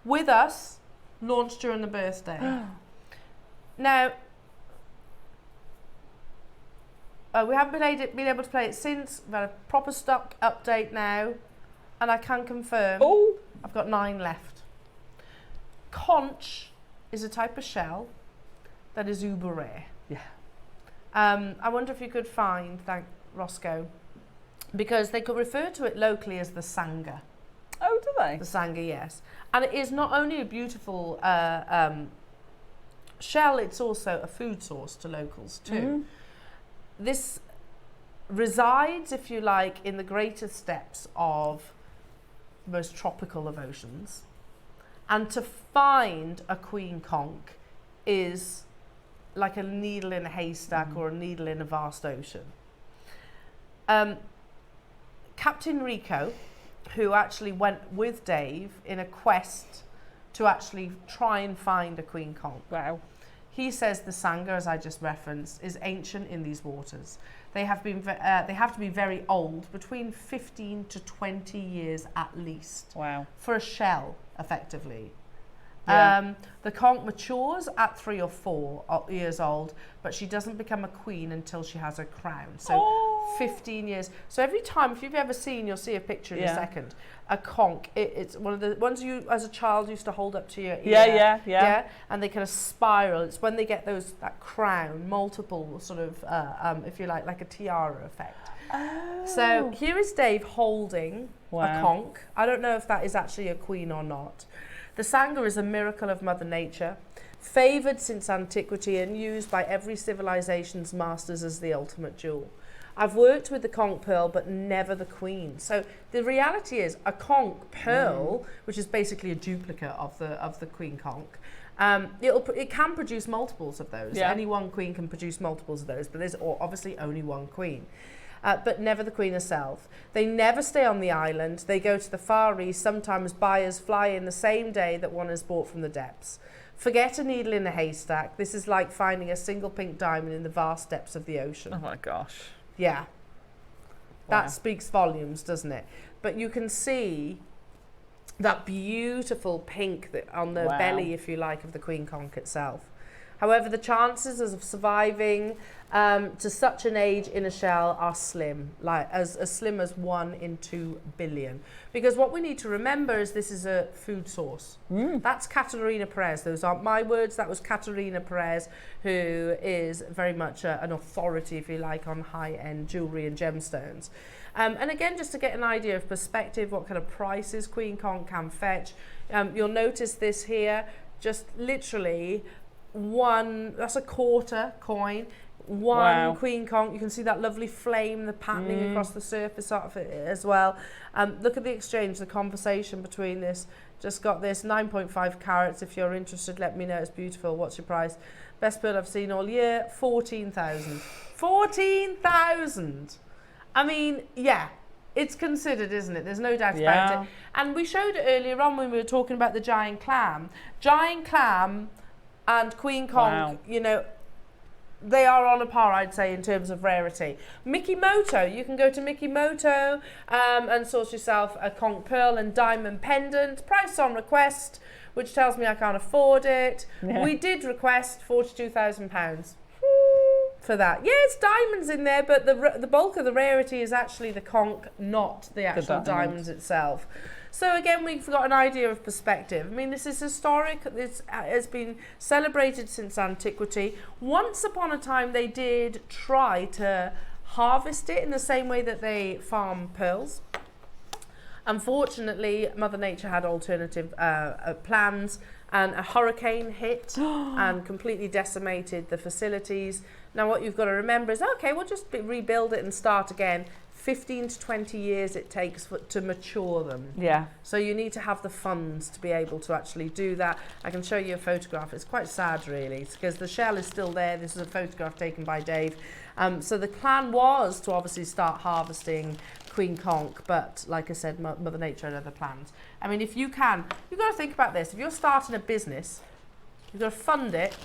S1: with us, launched during the birthday. Now, we haven't been able to play it since. We've had a proper stock update now, and I can confirm I've got 9 left. Conch is a type of shell that is uber rare.
S2: Yeah.
S1: I wonder if you could find, thank Roscoe, because they could refer to it locally as the sanga.
S2: Oh, do they?
S1: The sanga, yes. And it is not only a beautiful shell, it's also a food source to locals too. This resides, if you like, in the greater steppes of the most tropical of oceans. And to find a queen conch is like a needle in a haystack or a needle in a vast ocean. Captain Rico, who actually went with Dave in a quest to actually try and find a queen conch.
S2: Wow.
S1: He says the sanga, as I just referenced, is ancient in these waters. They have to be very old, between 15 to 20 years at least.
S2: Wow.
S1: For a shell, effectively.
S2: Yeah.
S1: The conch matures at 3 or 4 years old, but she doesn't become a queen until she has her crown. So 15 years. So every time, if you've ever seen, you'll see a picture in a second, a conch, it's one of the ones you, as a child, used to hold up to your ear. Yeah. And they kind of spiral. It's when they get that crown, multiple sort of, if you like a tiara effect. Oh. So here is Dave holding a conch. I don't know if that is actually a queen or not. The Sangha is a miracle of Mother Nature, favoured since antiquity and used by every civilization's masters as the ultimate jewel. I've worked with the conch pearl, but never the queen. So the reality is a conch pearl, which is basically a duplicate of the queen conch, it can produce multiples of those.
S2: Yeah.
S1: Any one queen can produce multiples of those, but there's obviously only one queen. But never the queen herself. They never stay on the island. They go to the Far East. Sometimes buyers fly in the same day that one is bought from the depths. Forget a needle in a haystack. This is like finding a single pink diamond in the vast depths of the ocean.
S2: Oh my gosh.
S1: Yeah. That speaks volumes, doesn't it? But you can see that beautiful pink on the belly, if you like, of the queen conch itself. However, the chances of surviving to such an age in a shell are slim, like as slim as 1 in 2 billion. Because what we need to remember is this is a food source. That's Caterina Perez. Those aren't my words. That was Caterina Perez, who is very much an authority, if you like, on high-end jewellery and gemstones. And again, just to get an idea of perspective, what kind of prices queen conch can fetch. You'll notice this here, just literally that's a quarter coin, one queen conch. You can see that lovely flame, the patterning across the surface of it as well. Look at the exchange, the conversation between this. Just got this 9.5 carats. If you're interested, let me know. It's beautiful. What's your price? Best pearl I've seen all year, 14,000. 14,000. I mean, yeah. It's considered, isn't it? There's no doubt about it. And we showed it earlier on when we were talking about the giant clam. Giant clam and queen conch, you know, they are on a par, I'd say, in terms of rarity. Mikimoto, you can go to Mikimoto and source yourself a conch pearl and diamond pendant, price on request, which tells me I can't afford it. We did request £42,000 for that. Yeah, it's diamonds in there, but the bulk of the rarity is actually the conch, not the actual diamonds itself. So again, we've got an idea of perspective. I mean, this is historic. This has been celebrated since antiquity. Once upon a time, they did try to harvest it in the same way that they farm pearls. Unfortunately, Mother Nature had alternative plans, and a hurricane hit and completely decimated the facilities. Now, what you've got to remember is, okay, we'll just rebuild it and start again. 15 to 20 years it takes to mature them. Yeah. So you need to have the funds to be able to actually do that. I can show you a photograph. It's quite sad, really, because the shell is still there. This is a photograph taken by Dave. So the plan was to obviously start harvesting queen conch, but like I said, Mother Nature had other plans. I mean, if you can, you've got to think about this. If you're starting a business, you've got to fund it,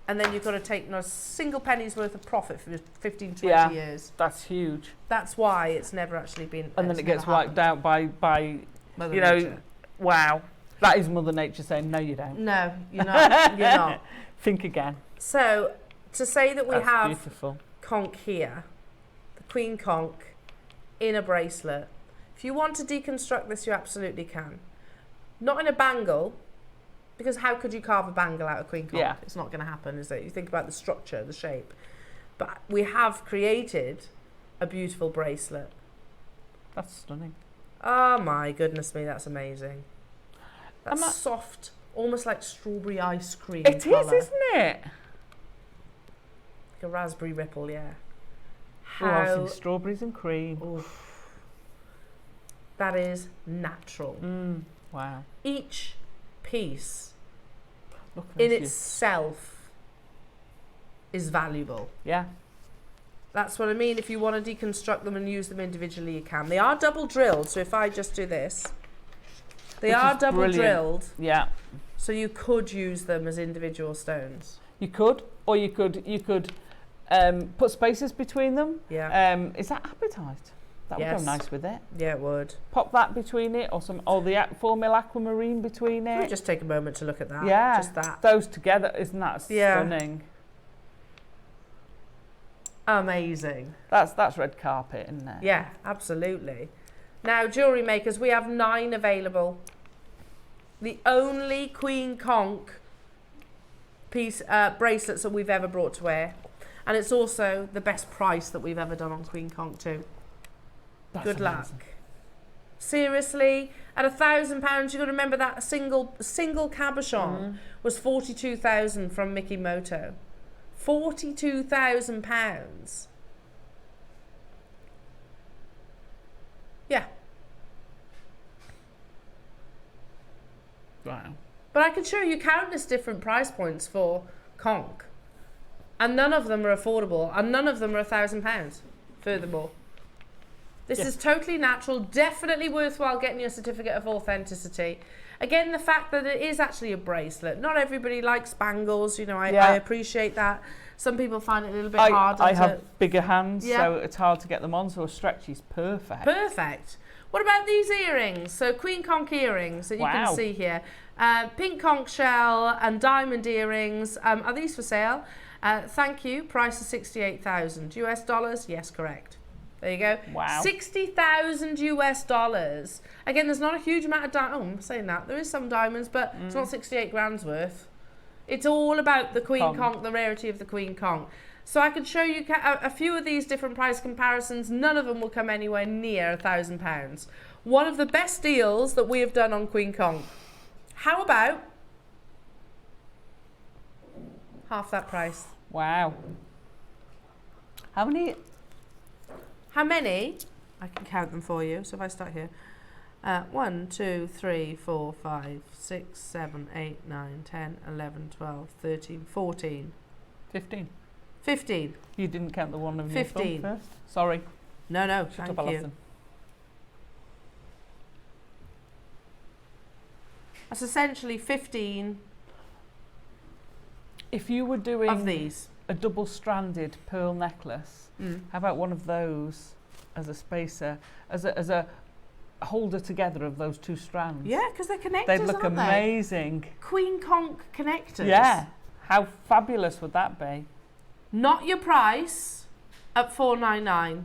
S1: and then you've got to take a single penny's worth of profit for 15, 20 years.
S2: That's huge.
S1: That's why it's never actually been...
S2: And then it gets wiped out by
S1: Mother Nature.
S2: Wow. That is Mother Nature saying, no, you don't.
S1: No, you're not. You're not.
S2: Think again.
S1: So, to say that we have
S2: beautiful
S1: conch here, the queen conch, in a bracelet. If you want to deconstruct this, you absolutely can. Not in a bangle, because how could you carve a bangle out of queen conch? Yeah. It's not going to happen, is it? You think about the structure, the shape. But we have created a beautiful bracelet.
S2: That's stunning.
S1: Oh my goodness me, that's amazing. That's soft, almost like strawberry ice cream.
S2: It is, isn't it?
S1: Like a raspberry ripple, yeah.
S2: How strawberries and cream.
S1: Oof. That is natural.
S2: Wow.
S1: Each piece in itself is valuable.
S2: Yeah.
S1: That's what I mean. If you want to deconstruct them and use them individually, you can. They are double drilled, so if I just do this, they are double drilled. Yeah. So you could use them as individual stones.
S2: You could, or you could put spaces between them.
S1: Yeah.
S2: Is that apatite? That would go nice with it.
S1: Yeah, it would.
S2: Pop that between it, or the 4 mil aquamarine between it.
S1: We'll just take a moment to look at that.
S2: Yeah.
S1: Just that.
S2: Those together, isn't that stunning?
S1: Amazing.
S2: That's red carpet, isn't it?
S1: Yeah, absolutely. Now, jewellery makers, we have 9 available. The only Queen Conch piece bracelets that we've ever brought to wear. And it's also the best price that we've ever done on Queen Conch too.
S2: That's
S1: Good
S2: amazing.
S1: luck. Seriously, at £1,000, you've got to remember that single cabochon was 42,000 from Mickey Moto. £42,000. Yeah.
S2: Wow.
S1: But I could show you countless different price points for Conch. And none of them are affordable. And none of them are £1,000, furthermore. This is totally natural, definitely worthwhile getting your certificate of authenticity. Again, the fact that it is actually a bracelet. Not everybody likes bangles, you know, I appreciate that. Some people find it a little bit harder.
S2: I have bigger hands,
S1: Yeah.
S2: so it's hard to get them on, so a stretchy's perfect.
S1: Perfect. What about these earrings? So Queen Conch earrings that you can see here. Pink conch shell and diamond earrings. Are these for sale? Thank you. Price is $68,000 US. Yes, correct. There you go.
S2: Wow.
S1: $60,000 US. Again, there's not a huge amount of diamonds. Oh, I'm saying that. There is some diamonds, but it's not 68 grand's worth. It's all about the Queen Conch, the rarity of the Queen Conch. So I could show you a few of these different price comparisons. None of them will come anywhere near £1,000. One of the best deals that we have done on Queen Conch. How about half that price?
S2: Wow. How many?
S1: How many? I can count them for you. So if I start here. 1, 2, 3, 4, 5, 6, 7, 8, 9, 10, 11, 12, 13, 14.
S2: 15.
S1: 15.
S2: You didn't count the one of your
S1: 15.
S2: thumb first? Sorry.
S1: No,
S2: Shut
S1: thank
S2: up,
S1: you.
S2: Alison.
S1: That's essentially 15
S2: If you were doing
S1: of these.
S2: a double-stranded pearl necklace, how about one of those as a spacer, as a holder together of those two strands?
S1: Yeah, because they're connectors,
S2: They'd look
S1: aren't they?
S2: amazing.
S1: Queen Conch connectors.
S2: Yeah. How fabulous would that be?
S1: Not your price at $499.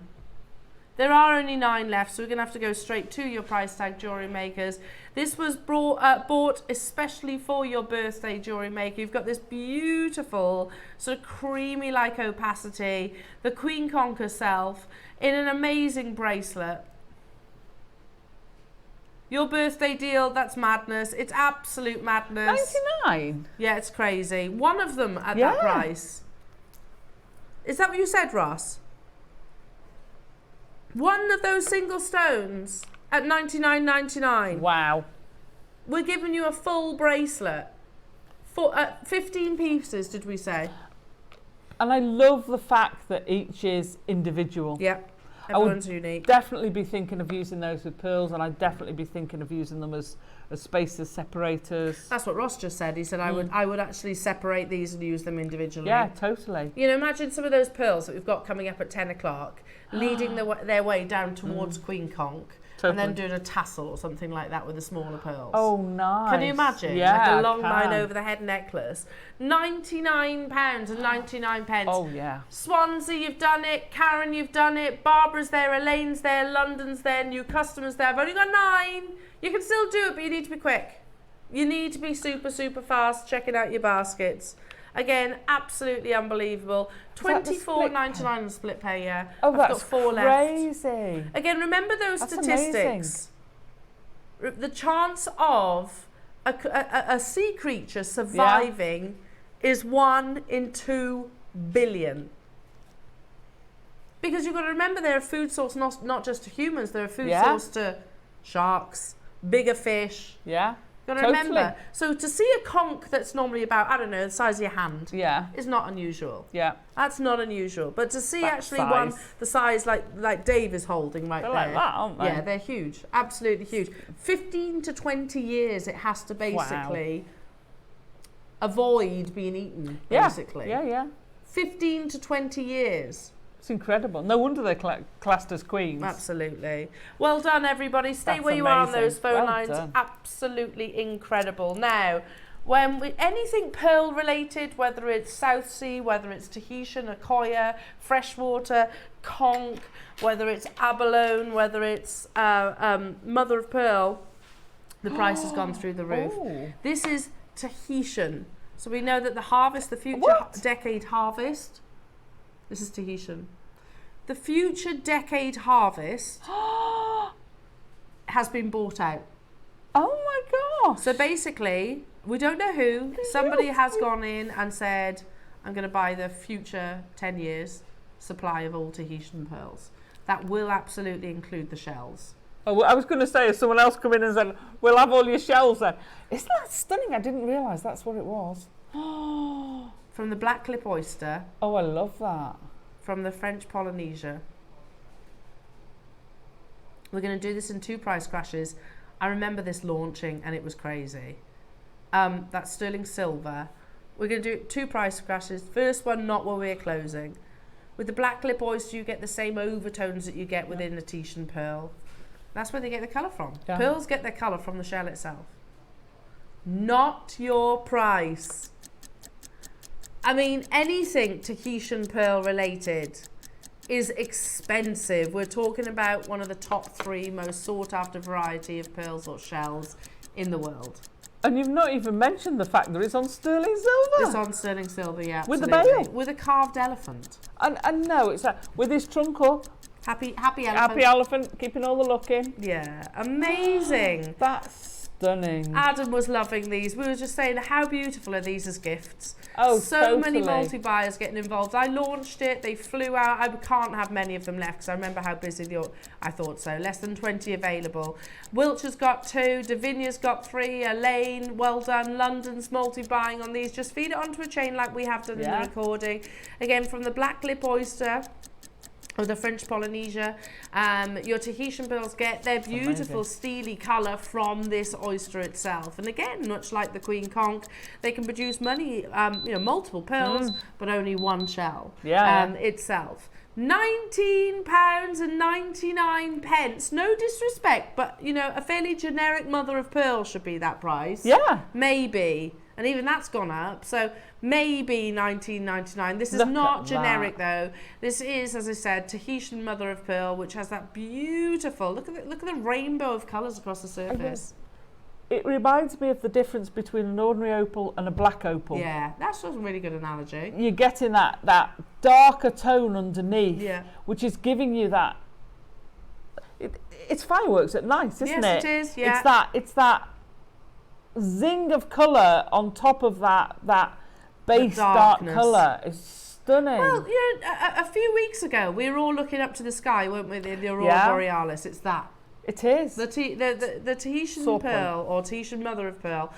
S1: There are only 9 left, so we're going to have to go straight to your price tag, jewellery makers. This was bought especially for your birthday, jewellery maker. You've got this beautiful, sort of creamy-like opacity, the Queen Conch herself, in an amazing bracelet. Your birthday deal, that's madness. It's absolute madness.
S2: 99?
S1: Yeah, it's crazy. One of them at that price. Is that what you said, Ross? One of those single stones at $99.99.
S2: Wow.
S1: We're giving you a full bracelet. 15 pieces, did we say?
S2: And I love the fact that each is individual.
S1: Yep.
S2: I would
S1: Everyone's unique.
S2: definitely be thinking of using those with pearls, and I'd definitely be thinking of using them as spacers, separators.
S1: That's what Ross just said. He said I would actually separate these and use them individually.
S2: Yeah, totally.
S1: You know, imagine some of those pearls that we've got coming up at 10 o'clock, leading their way down towards Queen Conch, and then doing a tassel or something like that with the smaller pearls.
S2: Oh, nice.
S1: Can you imagine?
S2: Yeah,
S1: like a long line
S2: can.
S1: over the head necklace. £99.99.
S2: Oh, yeah.
S1: Swansea, you've done it. Karen, you've done it. Barbara's there. Elaine's there. London's there. New customers there. I've only got 9. You can still do it, but you need to be quick. You need to be super, super fast checking out your baskets. Again, absolutely unbelievable. $24.99 on the split pay, yeah.
S2: Oh,
S1: I've
S2: that's
S1: got 4
S2: crazy.
S1: left. Again, remember those
S2: That's
S1: statistics. The chance of a sea creature surviving is 1 in 2 billion. Because you've got to remember they're a food source not just to humans, they're a food source to sharks, bigger fish.
S2: Yeah.
S1: You've got to remember. So to see a conch that's normally about, I don't know, the size of your hand is not unusual.
S2: Yeah.
S1: That's not unusual. But to see
S2: That
S1: actually
S2: size.
S1: one the size like Dave is holding right
S2: They're
S1: there.
S2: like that, aren't they?
S1: Yeah, they're huge. Absolutely huge. 15 to 20 years it has to basically avoid being eaten, basically.
S2: Yeah, yeah.
S1: 15 to 20 years.
S2: It's incredible. No wonder they're classed as queens.
S1: Absolutely. Well done, everybody. Stay
S2: That's
S1: where you are on
S2: amazing.
S1: those phone
S2: Well
S1: lines.
S2: done.
S1: Absolutely incredible. Now, anything pearl related, whether it's South Sea, whether it's Tahitian, Akoya, freshwater, conch, whether it's abalone, whether it's mother of pearl, the price has gone through the roof.
S2: Oh.
S1: This is Tahitian. So we know that the harvest, the future decade harvest, this is Tahitian. The future decade harvest has been bought out.
S2: Oh my gosh.
S1: So basically, we don't know who. Somebody has gone in and said, I'm going to buy the future 10 years supply of all Tahitian pearls. That will absolutely include the shells.
S2: Oh, well, I was going to say, if someone else come in and said, we'll have all your shells then. Isn't that stunning? I didn't realise that's what it was.
S1: From the black clip oyster,
S2: Oh, I love that.
S1: from the French Polynesia. We're going to do this in 2 price crashes. I remember this launching and it was crazy. That's sterling silver. We're going to do 2 price crashes. First one, not where we're closing. With the black clip oyster, you get the same overtones that you get within the Tahitian pearl. That's where they get the colour from.
S2: Yeah.
S1: Pearls get their colour from the shell itself. Not your price. I mean, anything Tahitian pearl related is expensive. We're talking about one of the top 3 most sought after variety of pearls or shells in the world.
S2: And you've not even mentioned the fact that it's on sterling silver.
S1: It's on sterling silver, yeah.
S2: With the
S1: absolutely.
S2: bail.
S1: With a carved elephant.
S2: And no, it's with his trunk up,
S1: Happy elephant.
S2: happy elephant, keeping all the luck in.
S1: Yeah, amazing.
S2: That's stunning.
S1: Adam was loving these. We were just saying, how beautiful are these as gifts?
S2: Oh,
S1: so many
S2: totally.
S1: multi-buyers getting involved. I launched it, they flew out. I can't have many of them left because I remember how busy I thought so. Less than 20 available. Wiltshire's got 2, Davinia's got 3, Elaine, well done. London's multi-buying on these. Just feed it onto a chain like we have done in the recording. Again, from the black lip oyster, or the French Polynesia, your Tahitian pearls get their beautiful steely colour from this oyster itself. And again, much like the Queen Conch, they can produce multiple pearls, but only one shell itself. £19.99. No disrespect, but a fairly generic mother of pearl should be that price.
S2: Yeah.
S1: Maybe. And even that's gone up. So maybe $19.99. This is not generic though. This is, as I said, Tahitian mother of pearl, which has that beautiful, look at the rainbow of colours across the surface.
S2: It reminds me of the difference between an ordinary opal and a black opal.
S1: Yeah, that's a really good analogy.
S2: You're getting that darker tone underneath, which is giving you that. It's fireworks at night, isn't it?
S1: Yes, it is. Yeah.
S2: It's that zing of colour on top of that base dark colour. It's stunning.
S1: Well, a few weeks ago we were all looking up to the sky, weren't we? The Aurora Borealis. It's that.
S2: It is.
S1: The Tahitian pearl, or Tahitian mother of pearl,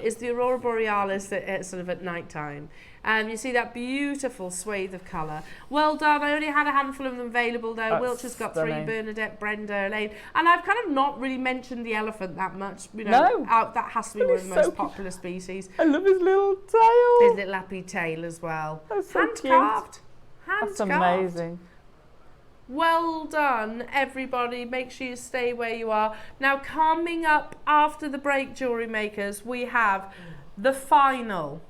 S1: is the Aurora Borealis sort of at night time. You see that beautiful swathe of colour. Well done. I only had a handful of them available though.
S2: That's
S1: Wiltshire's got
S2: stunning.
S1: 3, Bernadette, Brenda, Elaine. And I've kind of not really mentioned the elephant that much.
S2: No.
S1: That has to be one of the most popular species.
S2: I love his little tail.
S1: His little happy tail as well.
S2: That's so
S1: Hand
S2: cute.
S1: carved.
S2: That's amazing.
S1: Well done, everybody. Make sure you stay where you are. Now, coming up after the break, jewellery makers, we have the final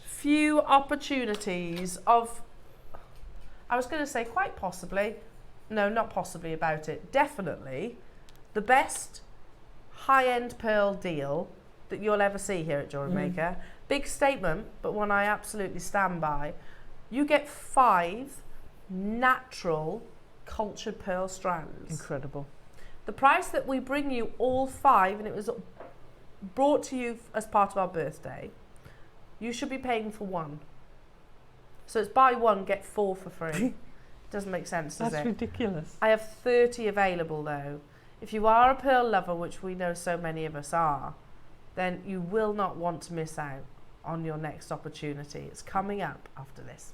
S1: few opportunities of, I was going to say quite possibly, no, not possibly about it, definitely the best high-end pearl deal that you'll ever see here at Jewellery Maker. Big statement, but one I absolutely stand by. You get 5 natural cultured pearl strands.
S2: Incredible.
S1: The price that we bring you all 5, and it was brought to you as part of our birthday, you should be paying for 1. So it's buy 1, get 4 for free. Doesn't make sense, does it?
S2: That's ridiculous.
S1: I have 30 available though. If you are a pearl lover, which we know so many of us are, then you will not want to miss out on your next opportunity. It's coming up after this.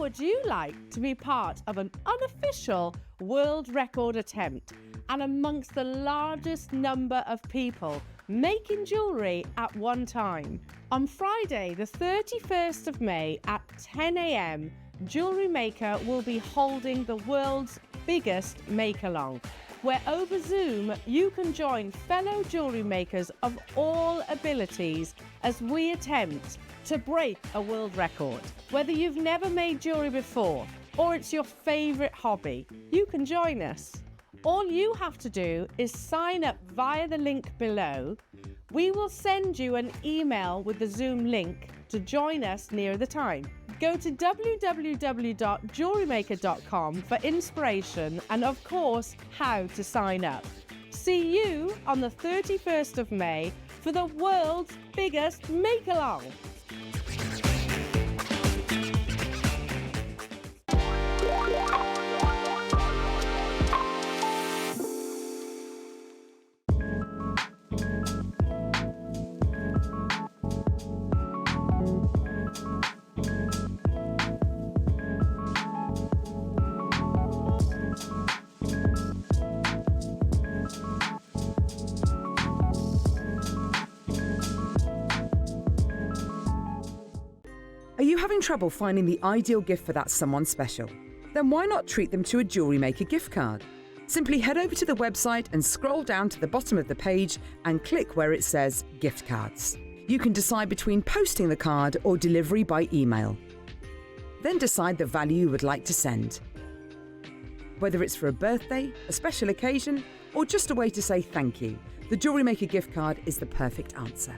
S1: would you like to be part of an unofficial world record attempt and amongst the largest number of people making jewellery at one time? On Friday, the 31st of May at 10 a.m, JewelleryMaker will be holding the world's biggest make-along, where over Zoom you can join fellow jewellery makers of all abilities as we attempt to break a world record. Whether you've never made jewellery before or it's your favourite hobby, you can join us. All you have to do is sign up via the link below. We will send you an email with the Zoom link to join us near the time. Go to www.jewellerymaker.com for inspiration and, of course, how to sign up. See you on the 31st of May for the world's biggest make-along.
S4: Are you having trouble finding the ideal gift for that someone special? Then why not treat them to a JewelleryMaker gift card? Simply head over to the website and scroll down to the bottom of the page and click where it says gift cards. You can decide between posting the card or delivery by email. Then decide the value you would like to send. Whether it's for a birthday, a special occasion, or just a way to say thank you, the JewelleryMaker gift card is the perfect answer.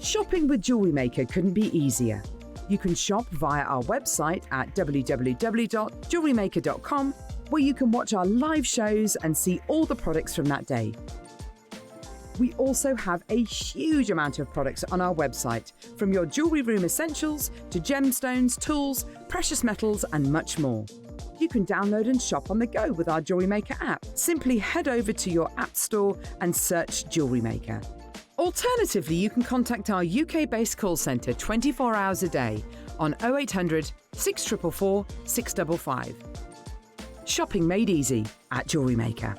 S4: Shopping with JewelleryMaker couldn't be easier. You can shop via our website at www.jewellerymaker.com, where you can watch our live shows and see all the products from that day. We also have a huge amount of products on our website, from your jewellery room essentials to gemstones, tools, precious metals, and much more. You can download and shop on the go with our JewelleryMaker app. Simply head over to your app store and search JewelleryMaker. Alternatively, you can contact our UK-based call centre 24 hours a day on 0800 644 655. Shopping made easy at JewelleryMaker.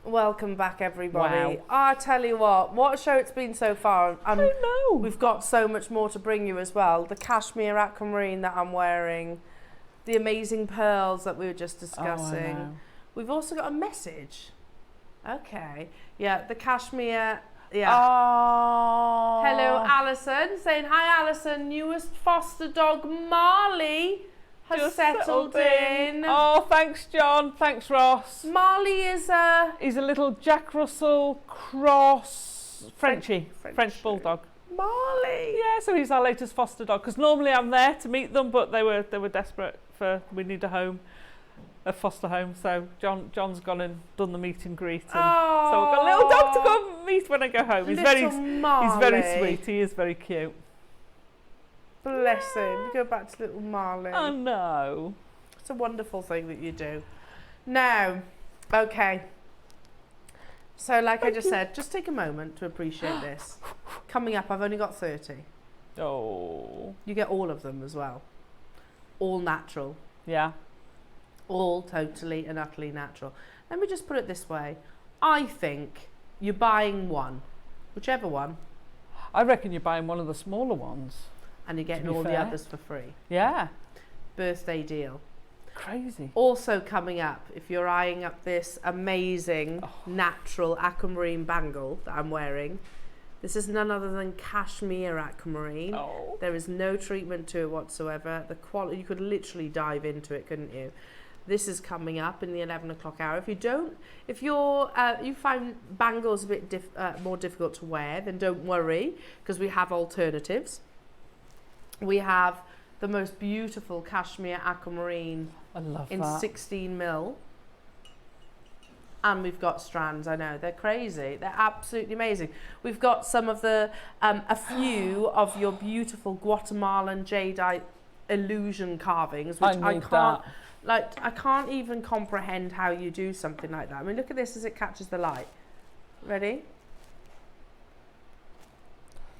S1: Welcome back, everybody.
S2: Wow.
S1: I tell you what a show it's been so far.
S2: I know.
S1: We've got so much more to bring you as well. The Kashmir Aquamarine that I'm wearing, the amazing pearls that we were just discussing.
S2: Oh,
S1: We've also got a message. Okay. Yeah, the Kashmir. Yeah.
S2: Oh.
S1: Hello, Alison. Saying hi, Alison. Newest foster dog, Marley, has
S2: Just
S1: settled in.
S2: Oh, thanks, John. Thanks, Ross.
S1: Marley is a...
S2: He's a little Jack Russell cross Frenchie, French bulldog.
S1: Marley.
S2: Yeah, so he's our latest foster dog. Because normally I'm there to meet them, but they were desperate for, we need a home, a foster home. So John's gone and done the meet and greet, and so we've got a little dog to come meet when I go home. He's very sweet. He is very cute.
S1: Bless him. Go back to little Marley.
S2: Oh no.
S1: It's a wonderful thing that you do. Now, okay. So like I just said, just take a moment to appreciate this. Coming up, I've only got 30.
S2: Oh.
S1: You get all of them as well. All natural.
S2: Yeah.
S1: All totally and utterly natural. Let me just put it this way. I think you're buying one, whichever one,
S2: I reckon you're buying one of the smaller ones.
S1: and you're getting
S2: be
S1: all the
S2: fair.
S1: others for free.
S2: Yeah.
S1: Birthday deal.
S2: Crazy.
S1: Also coming up, if you're eyeing up this amazing natural aquamarine bangle that I'm wearing, this is none other than Kashmir Aquamarine.
S2: Oh.
S1: There is no treatment to it whatsoever. The quality, you could literally dive into it, couldn't you? This is coming up in the 11 o'clock hour. If you find bangles a bit more difficult to wear, then don't worry, because we have alternatives. We have the most beautiful Kashmir Aquamarine
S2: I love
S1: in
S2: that.
S1: 16 mil. And we've got strands. I know, they're crazy. They're absolutely amazing. We've got some of the, a few of your beautiful Guatemalan jadeite illusion carvings, which I can't even comprehend how you do something like that. I mean, look at this as it catches the light. Ready?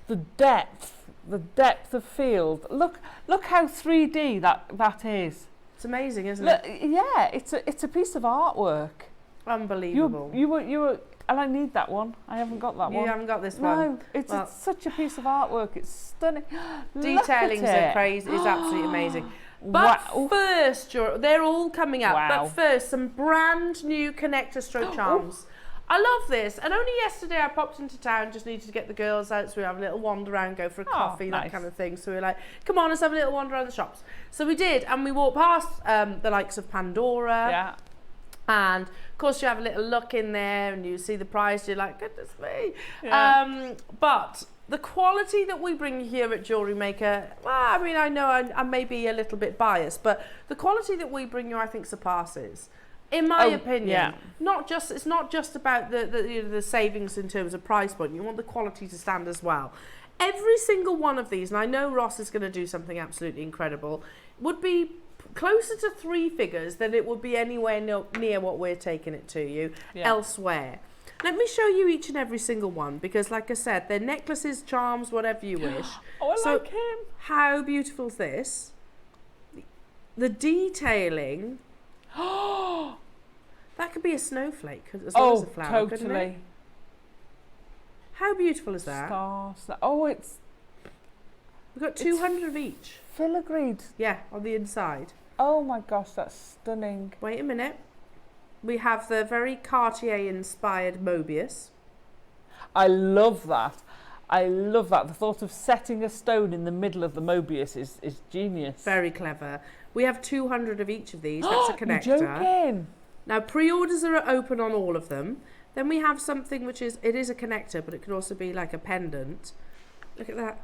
S2: The depth of field. Look how 3D that is.
S1: It's amazing, isn't
S2: Look,
S1: it?
S2: yeah, it's a piece of artwork.
S1: Unbelievable.
S2: You were, and I need that one. I haven't got that one.
S1: You haven't got this one?
S2: No, it's such a piece of artwork. It's stunning.
S1: Detailings are crazy. It's absolutely amazing. But first, they're all coming up.
S2: Wow.
S1: But first, some brand new connector stroke charms. I love this. And only yesterday I popped into town, just needed to get the girls out, so we have a little wander around, go for a coffee, that kind of thing. So we were like, come on, let's have a little wander around the shops. So we did, and we walked past the likes of Pandora.
S2: Yeah.
S1: And of course you have a little look in there and you see the price, you're like, goodness me.
S2: Yeah.
S1: But the quality that we bring here at JewelleryMaker, well, I mean, I know I may be a little bit biased, but the quality that we bring you, I think, surpasses. In my opinion, it's not just about the savings in terms of price point. You want the quality to stand as well. Every single one of these, and I know Ross is going to do something absolutely incredible, would be closer to 3 figures than it would be anywhere near what we're taking it to you elsewhere. Let me show you each and every single one, because like I said, they're necklaces, charms, whatever you wish.
S2: Oh, I like him.
S1: How beautiful is this? The detailing. That could be a snowflake as well as a flower, couldn't it? How beautiful is that? We've got 200 of each.
S2: Filigreed.
S1: Yeah, on the inside.
S2: Oh my gosh, that's stunning.
S1: Wait a minute. We have the very Cartier-inspired Mobius.
S2: I love that. I love that. The thought of setting a stone in the middle of the Mobius is genius.
S1: Very clever. We have 200 of each of these. That's a connector.
S2: You're joking.
S1: Now, pre-orders are open on all of them. Then we have something which is a connector, but it could also be like a pendant. Look at that.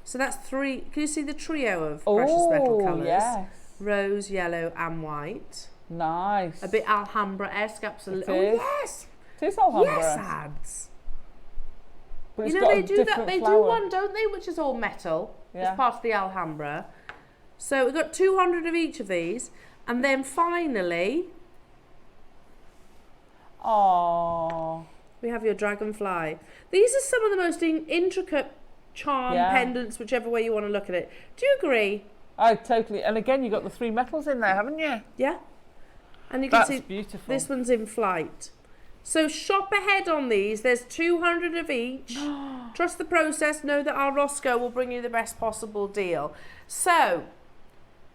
S1: So that's 3. Can you see the trio of precious metal colours?
S2: Yes.
S1: Rose, yellow, and white.
S2: Nice.
S1: A bit Alhambra-esque, absolutely.
S2: It is.
S1: Oh, yes.
S2: It is Alhambra.
S1: Yes, ads.
S2: But
S1: You
S2: it's
S1: know,
S2: got
S1: they
S2: a
S1: do that.
S2: different
S1: They do
S2: flower.
S1: one, don't they, which is all metal.
S2: Yeah.
S1: It's part of the Alhambra. So we've got 200 of each of these. And then finally, we have your dragonfly. These are some of the most intricate charm pendants, whichever way you want to look at it. Do you agree?
S2: Oh, totally. And again, you got the 3 metals in there, haven't you?
S1: Yeah. And you can
S2: That's
S1: see
S2: beautiful.
S1: this one's in flight. So shop ahead on these. There's 200 of each. Trust the process. Know that our Roscoe will bring you the best possible deal. So,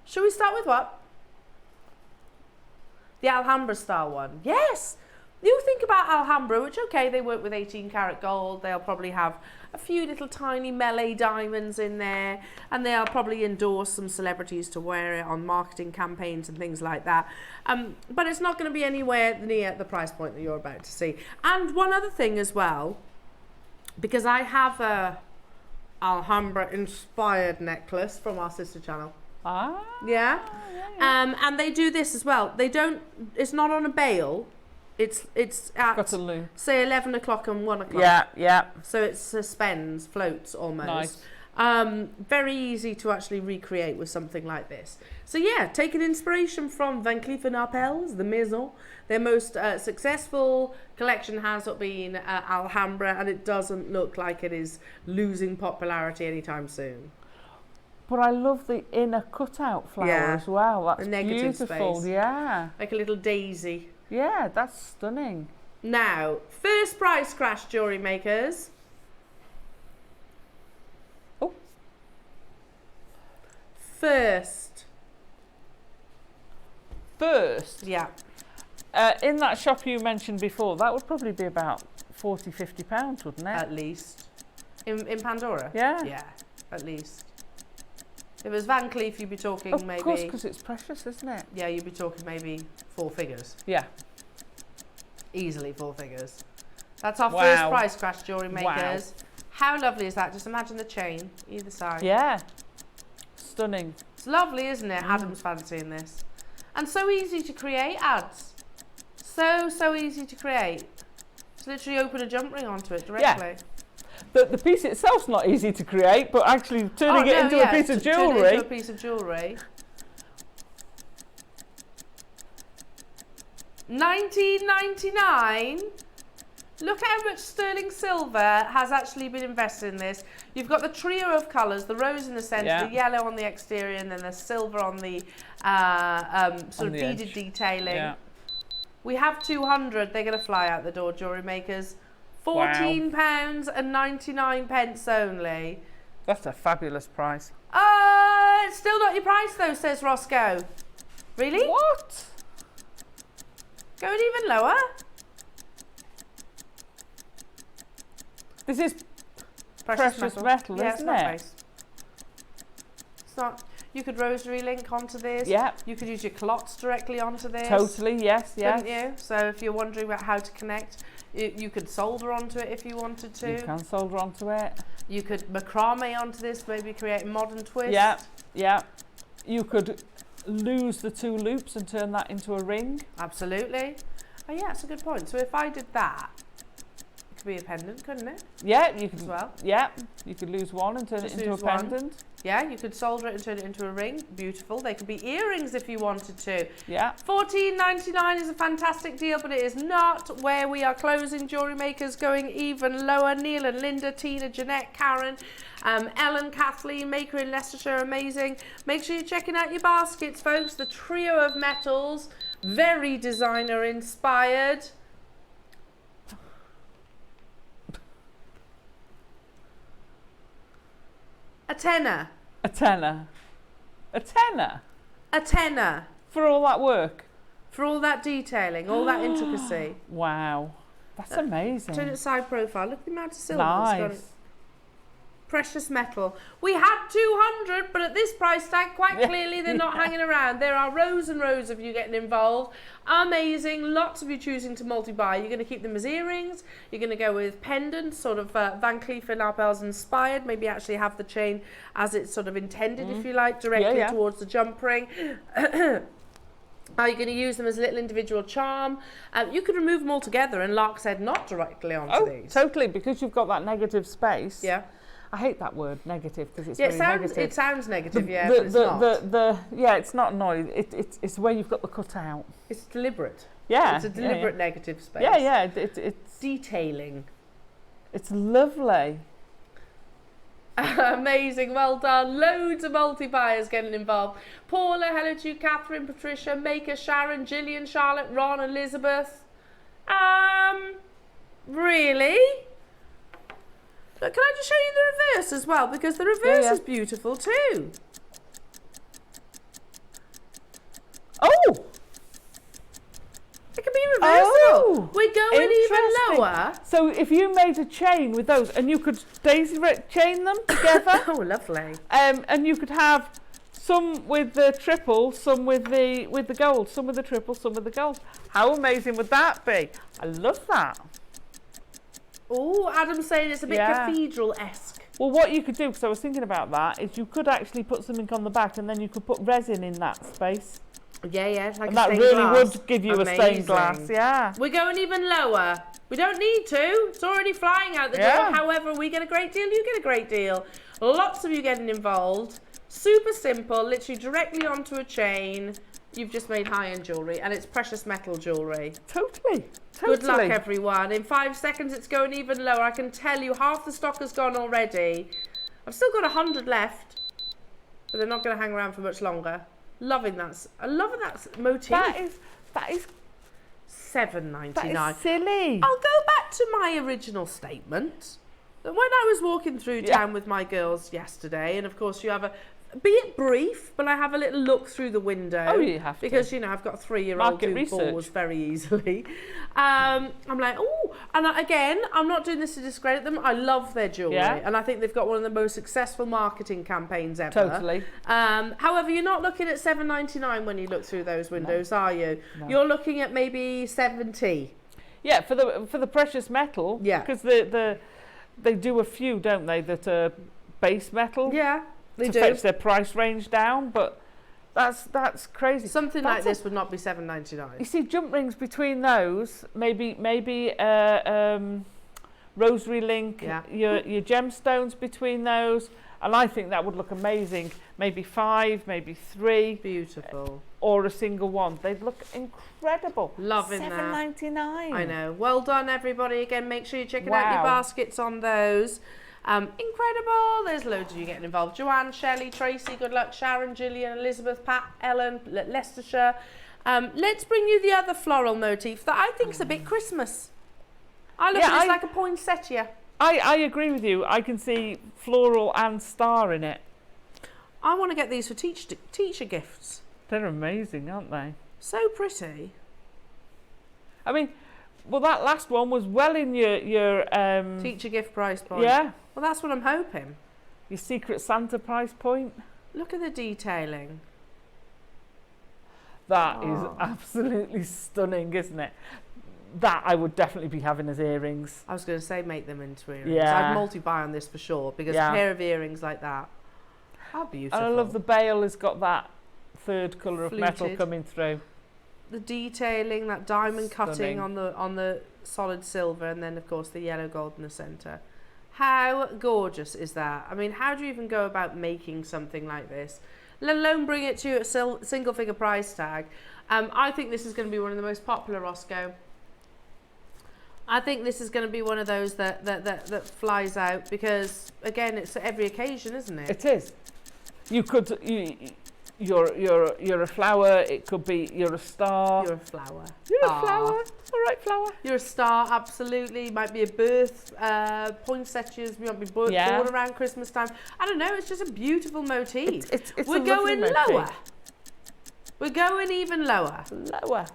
S1: shall we start with what? The Alhambra style one. Yes. You think about Alhambra, which, okay, they work with 18 karat gold. They'll probably have a few little tiny melee diamonds in there, and they'll probably endorse some celebrities to wear it on marketing campaigns and things like that. But it's not going to be anywhere near the price point that you're about to see. And one other thing as well, because I have a Alhambra inspired necklace from our sister channel. Yeah. And they do this as well. They don't, it's not on a bail. It's at, say, 11 o'clock and 1 o'clock.
S2: Yeah.
S1: So it suspends, floats almost. Nice. Very easy to actually recreate with something like this. So yeah, taking inspiration from Van Cleef & Arpels, the Maison. Their most successful collection has been Alhambra, and it doesn't look like it is losing popularity anytime soon.
S2: But I love the inner cutout flower
S1: Yeah,
S2: as well. That's
S1: the negative
S2: beautiful.
S1: space.
S2: Yeah.
S1: Like a little daisy.
S2: Yeah, that's stunning.
S1: Now, first price crash, jewellery makers.
S2: Oh.
S1: First.
S2: Yeah. In that shop you mentioned before, that would probably be about £40–50, wouldn't it?
S1: At least. In Pandora?
S2: Yeah.
S1: Yeah, at least. If it was Van Cleef, you'd be talking maybe...
S2: Of course, because it's precious, isn't it?
S1: Yeah, you'd be talking maybe 4 figures.
S2: Yeah.
S1: Easily 4 figures. That's our
S2: Wow.
S1: first price crash, jewellery
S2: Wow.
S1: makers. How lovely is that? Just imagine the chain, either side.
S2: Yeah. Stunning.
S1: It's lovely, isn't it? Adam's fancying this. And so easy to create ads. So easy to create. Just literally open a jump ring onto it directly.
S2: The piece itself's not easy to create, but actually turning it into a piece of jewellery.
S1: Turn it into a piece of jewellery. $19.99. Look at how much sterling silver has actually been invested in this. You've got the trio of colours, the rose in the centre, the yellow on the exterior, and then the silver on the sort of beaded detailing.
S2: Yeah.
S1: We have 200. They're going to fly out the door, jewellery makers. £14.99 only.
S2: That's a fabulous price.
S1: It's still not your price though, says Roscoe. Really?
S2: What?
S1: Going even lower?
S2: This is precious metal,
S1: yeah,
S2: isn't
S1: it's not
S2: it?
S1: nice. It's not. You could rosary link onto this.
S2: Yeah.
S1: You could use your clots directly onto this.
S2: Totally, yes.
S1: Couldn't you? So if you're wondering about how to connect, you could solder onto it if you wanted to.
S2: You can solder onto it.
S1: You could macrame onto this, maybe create a modern twist.
S2: Yeah, yeah. You could lose the 2 loops and turn that into a ring.
S1: Absolutely. Oh yeah, that's a good point. So if I did that, it could be a pendant, couldn't it?
S2: Yeah, you could.
S1: As well.
S2: Yeah, you could lose one and turn
S1: Just
S2: it into a
S1: lose one.
S2: pendant.
S1: Yeah, you could solder it and turn it into a ring. Beautiful. They could be earrings if you wanted to.
S2: Yeah.
S1: $14.99 is a fantastic deal, but it is not where we are closing. Jewellery makers going even lower. Neil and Linda, Tina, Jeanette, Karen, Ellen, Kathleen, Maker in Leicestershire, amazing. Make sure you're checking out your baskets, folks. The trio of metals, very designer inspired. A tenner.
S2: A tenner. A tenner?
S1: A tenner.
S2: For all that work?
S1: For all that detailing, all that intricacy.
S2: Wow. That's amazing.
S1: Turn it side profile. Look at the amount of silver that's gone.
S2: Nice.
S1: Precious metal. We had 200, but at this price tag, quite clearly they're not hanging around. There are rows and rows of you getting involved. Amazing. Lots of you choosing to multi-buy. You're going to keep them as earrings. You're going to go with pendants, sort of Van Cleef & Arpels inspired. Maybe actually have the chain as it's sort of intended, if you like, directly towards the jump ring. Are you going to use them as a little individual charm? You could remove them all together and Lark's Head not directly onto these.
S2: Totally, because you've got that negative space.
S1: Yeah.
S2: I hate that word, negative, because it's
S1: Yeah,
S2: very negative.
S1: it sounds negative, but it's not.
S2: Yeah, it's not noise. It's where you've got the cutout.
S1: It's deliberate.
S2: Yeah.
S1: It's a deliberate negative space.
S2: Yeah, yeah. It's
S1: detailing.
S2: It's lovely.
S1: Amazing, well done. Loads of multi-buyers getting involved. Paula, hello to you, Catherine, Patricia, Maker, Sharon, Gillian, Charlotte, Ron, Elizabeth. Really? Look, can I just show you the reverse as well? Because the reverse is beautiful too.
S2: Oh!
S1: It can be reversible.
S2: Oh,
S1: we're going even lower.
S2: So if you made a chain with those, and you could daisy chain them together.
S1: Oh, lovely.
S2: And you could have some with the triple, some with the gold, some with the triple, some with the gold. How amazing would that be? I love that.
S1: Oh, Adam's saying it's a bit cathedral-esque.
S2: Well, what you could do, because I was thinking about that, is you could actually put something on the back, and then you could put resin in that space.
S1: Yeah, like
S2: and
S1: a
S2: that
S1: stained
S2: really
S1: glass.
S2: would give you a stained glass, yeah.
S1: We're going even lower. We don't need to. It's already flying out the door. However, we get a great deal, you get a great deal. Lots of you getting involved. Super simple, literally directly onto a chain. You've just made high-end jewellery, and it's precious metal jewellery.
S2: Totally.
S1: Good luck, everyone. In 5 seconds, it's going even lower. I can tell you half the stock has gone already. I've still got 100 left. but they're not going to hang around for much longer. Loving that. I'm loving that motif.
S2: That is
S1: $7.99.
S2: That is silly.
S1: I'll go back to my original statement. When I was walking through town with my girls yesterday, and of course you have be it brief, but I have a little look through the window.
S2: Oh, you have to.
S1: Because, you know, I've got a 3-year-old who falls very easily. I'm like, oh, and again, I'm not doing this to discredit them. I love their jewellery.
S2: Yeah.
S1: And I think they've got one of the most successful marketing campaigns ever.
S2: Totally.
S1: However, you're not looking at $7.99 when you look through those windows, are you?
S2: No.
S1: You're looking at maybe $70.
S2: Yeah, for the precious metal.
S1: Yeah.
S2: Because they do a few, don't they, that are base metal.
S1: Yeah, they
S2: to
S1: do.
S2: fetch their price range down, but that's crazy.
S1: Something like this would not be $7.99.
S2: You see, jump rings between those, maybe rosary link, your gemstones between those, and I think that would look amazing. Maybe 5, maybe 3.
S1: Beautiful. Or
S2: a single one. They'd look incredible.
S1: Loving that.
S2: $7.99.
S1: I know. Well done, everybody. Again, make sure you're checking out your baskets on those. Incredible. There's loads of you getting involved. Joanne, Shelley, Tracy, good luck. Sharon, Gillian, Elizabeth, Pat, Ellen, Leicestershire. Let's bring you the other floral motif that I think is a bit Christmas. I look at it like a poinsettia.
S2: I agree with you. I can see floral and star in it.
S1: I want to get these for teacher gifts.
S2: They're amazing, aren't they?
S1: So pretty.
S2: I mean, well, that last one was well in your
S1: teacher gift price point.
S2: Yeah.
S1: Well, that's what I'm hoping.
S2: Your Secret Santa price point.
S1: Look at the detailing.
S2: That is absolutely stunning, isn't it? That I would definitely be having as earrings.
S1: I was going to say make them into earrings.
S2: Yeah.
S1: I'd multi-buy on this for sure, because a pair of earrings like that. How beautiful.
S2: And I love the bail has got that third colour of metal coming through.
S1: The detailing, that diamond cutting on the solid silver, and then of course the yellow gold in the centre. How gorgeous is that? I mean, how do you even go about making something like this? Let alone bring it to you at a single figure price tag. I think this is going to be one of the most popular, Roscoe. I think this is going to be one of those that flies out, because again, it's at every occasion, isn't it?
S2: It is. You're a flower. It could be you're a star.
S1: You're a flower.
S2: You're a flower. All right, flower.
S1: You're a star, absolutely. Might be a birth, poinsettias. We might be born around Christmas time. I don't know. It's just a beautiful motif. We're going lower. We're going even lower.
S2: Lower.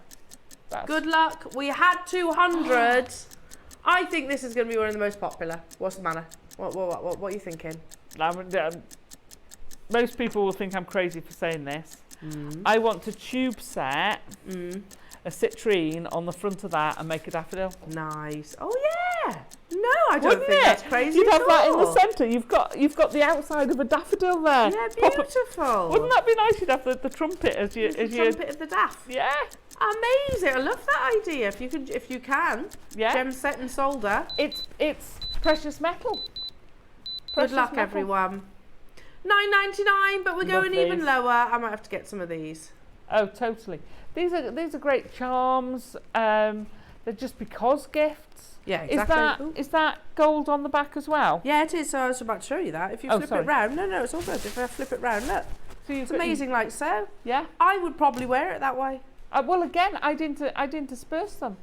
S1: Good luck. We had 200. I think this is going to be one of the most popular. What's the matter? What are you thinking?
S2: Most people will think I'm crazy for saying this. I want to tube set a citrine on the front of that and make a daffodil.
S1: Nice. Oh yeah. No, I don't think that's crazy.
S2: You'd have that in the centre. You've got the outside of a daffodil there.
S1: Yeah, beautiful.
S2: Wouldn't that be nice? You'd have the trumpet as your
S1: trumpet of the daff.
S2: Yeah.
S1: Amazing. I love that idea. If you can.
S2: Yeah.
S1: Gem set and solder.
S2: It's precious metal.
S1: Good luck, everyone. $9.99, but we're going even lower. I might have to get some of these.
S2: Oh, totally. These are great charms. They're just because gifts.
S1: Yeah, exactly.
S2: Is that gold on the back as well?
S1: Yeah, it is. So I was about to show you that. If you flip it round, no, it's all good. If I flip it round, look, it's amazing, like so.
S2: Yeah.
S1: I would probably wear it that way.
S2: Well, again, I didn't disperse them.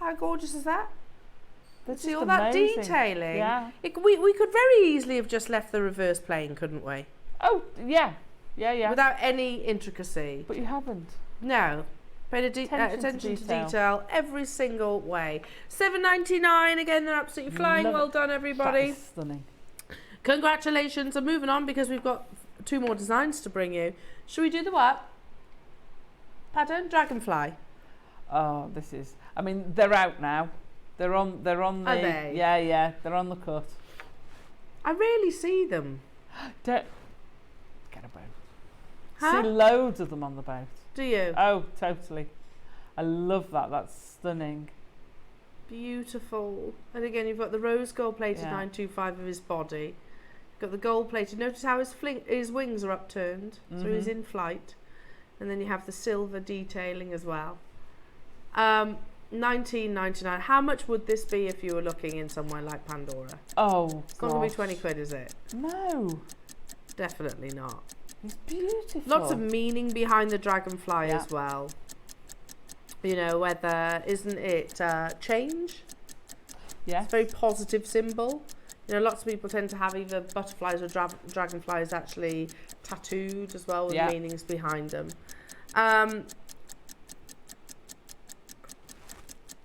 S1: How gorgeous is that? See all
S2: amazing.
S1: That detailing.
S2: Yeah.
S1: We could very easily have just left the reverse plain, couldn't we?
S2: Oh yeah.
S1: Without any intricacy.
S2: But you haven't.
S1: No. Paid attention to detail every single way. $7.99 again. They're absolutely flying. Well done, everybody.
S2: That is stunning.
S1: Congratulations. I'm moving on because we've got 2 more designs to bring you. Should we do the what? Pardon? Dragonfly.
S2: Oh, this is. I mean, they're out now. They're on the.
S1: Are they?
S2: Yeah. They're on the cut.
S1: I rarely see them.
S2: Get about.
S1: Huh?
S2: See loads of them on the boat.
S1: Do you?
S2: Oh, totally. I love that. That's stunning.
S1: Beautiful. And again, you've got the rose gold plated 925 of his body. You've got the gold plated. Notice how his wings are upturned, so he's in flight. And then you have the silver detailing as well. $19.99. How much would this be if you were looking in somewhere like Pandora?
S2: Oh,
S1: it's not going to be 20 quid, is it?
S2: No.
S1: Definitely not.
S2: It's beautiful.
S1: Lots of meaning behind the dragonfly as well. You know, whether, isn't it change?
S2: Yeah.
S1: It's a very positive symbol. You know, lots of people tend to have either butterflies or dragonflies actually tattooed as well with meanings behind them.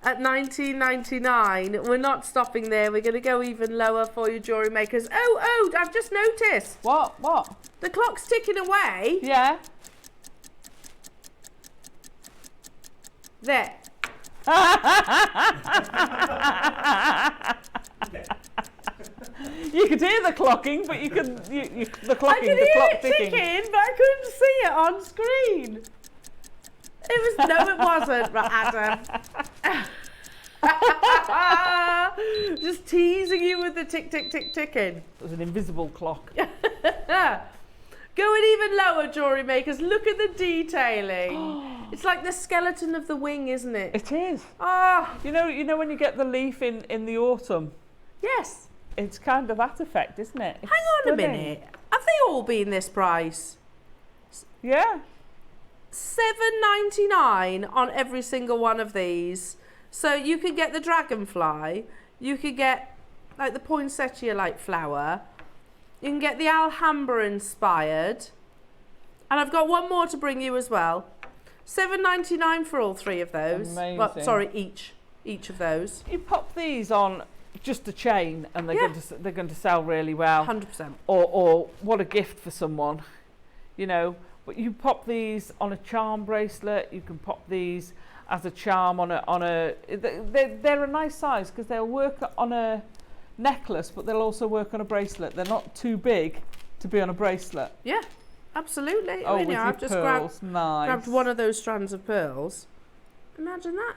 S1: At $19.99, we're not stopping there. We're going to go even lower for you, jewellery makers. Oh, I've just noticed.
S2: What?
S1: The clock's ticking away.
S2: Yeah.
S1: There.
S2: You could hear the clocking, but you could the clocking,
S1: I could
S2: the
S1: hear
S2: clock
S1: it
S2: ticking.
S1: ticking, but I couldn't see it on screen. It was no, it wasn't, Adam. Just teasing you with the tick, tick, tick, ticking.
S2: It was an invisible clock.
S1: Going even lower, jewellery makers. Look at the detailing. It's like the skeleton of the wing, isn't it?
S2: It is.
S1: Ah,
S2: You know when you get the leaf in the autumn,
S1: yes.
S2: it's kind of that effect, isn't it? It's
S1: Hang on a
S2: stunning.
S1: minute. Have they all been this price?
S2: Yeah.
S1: $7.99 on every single one of these. So you could get the dragonfly, you could get like the poinsettia like flower, you can get the Alhambra inspired, and I've got one more to bring you as well. $7.99 for all three of those.
S2: Amazing.
S1: Well, sorry, each of those.
S2: You pop these on just a chain, and they're going to sell really well.
S1: 100%.
S2: Or what a gift for someone, you know. But you pop these on a charm bracelet. You can pop these as a charm on a. They're a nice size because they'll work on a necklace, but they'll also work on a bracelet. They're not too big to be on a bracelet.
S1: Yeah, absolutely.
S2: Oh,
S1: I mean,
S2: with
S1: yeah,
S2: your
S1: I've just
S2: pearls, nice.
S1: grabbed one of those strands of pearls. Imagine that.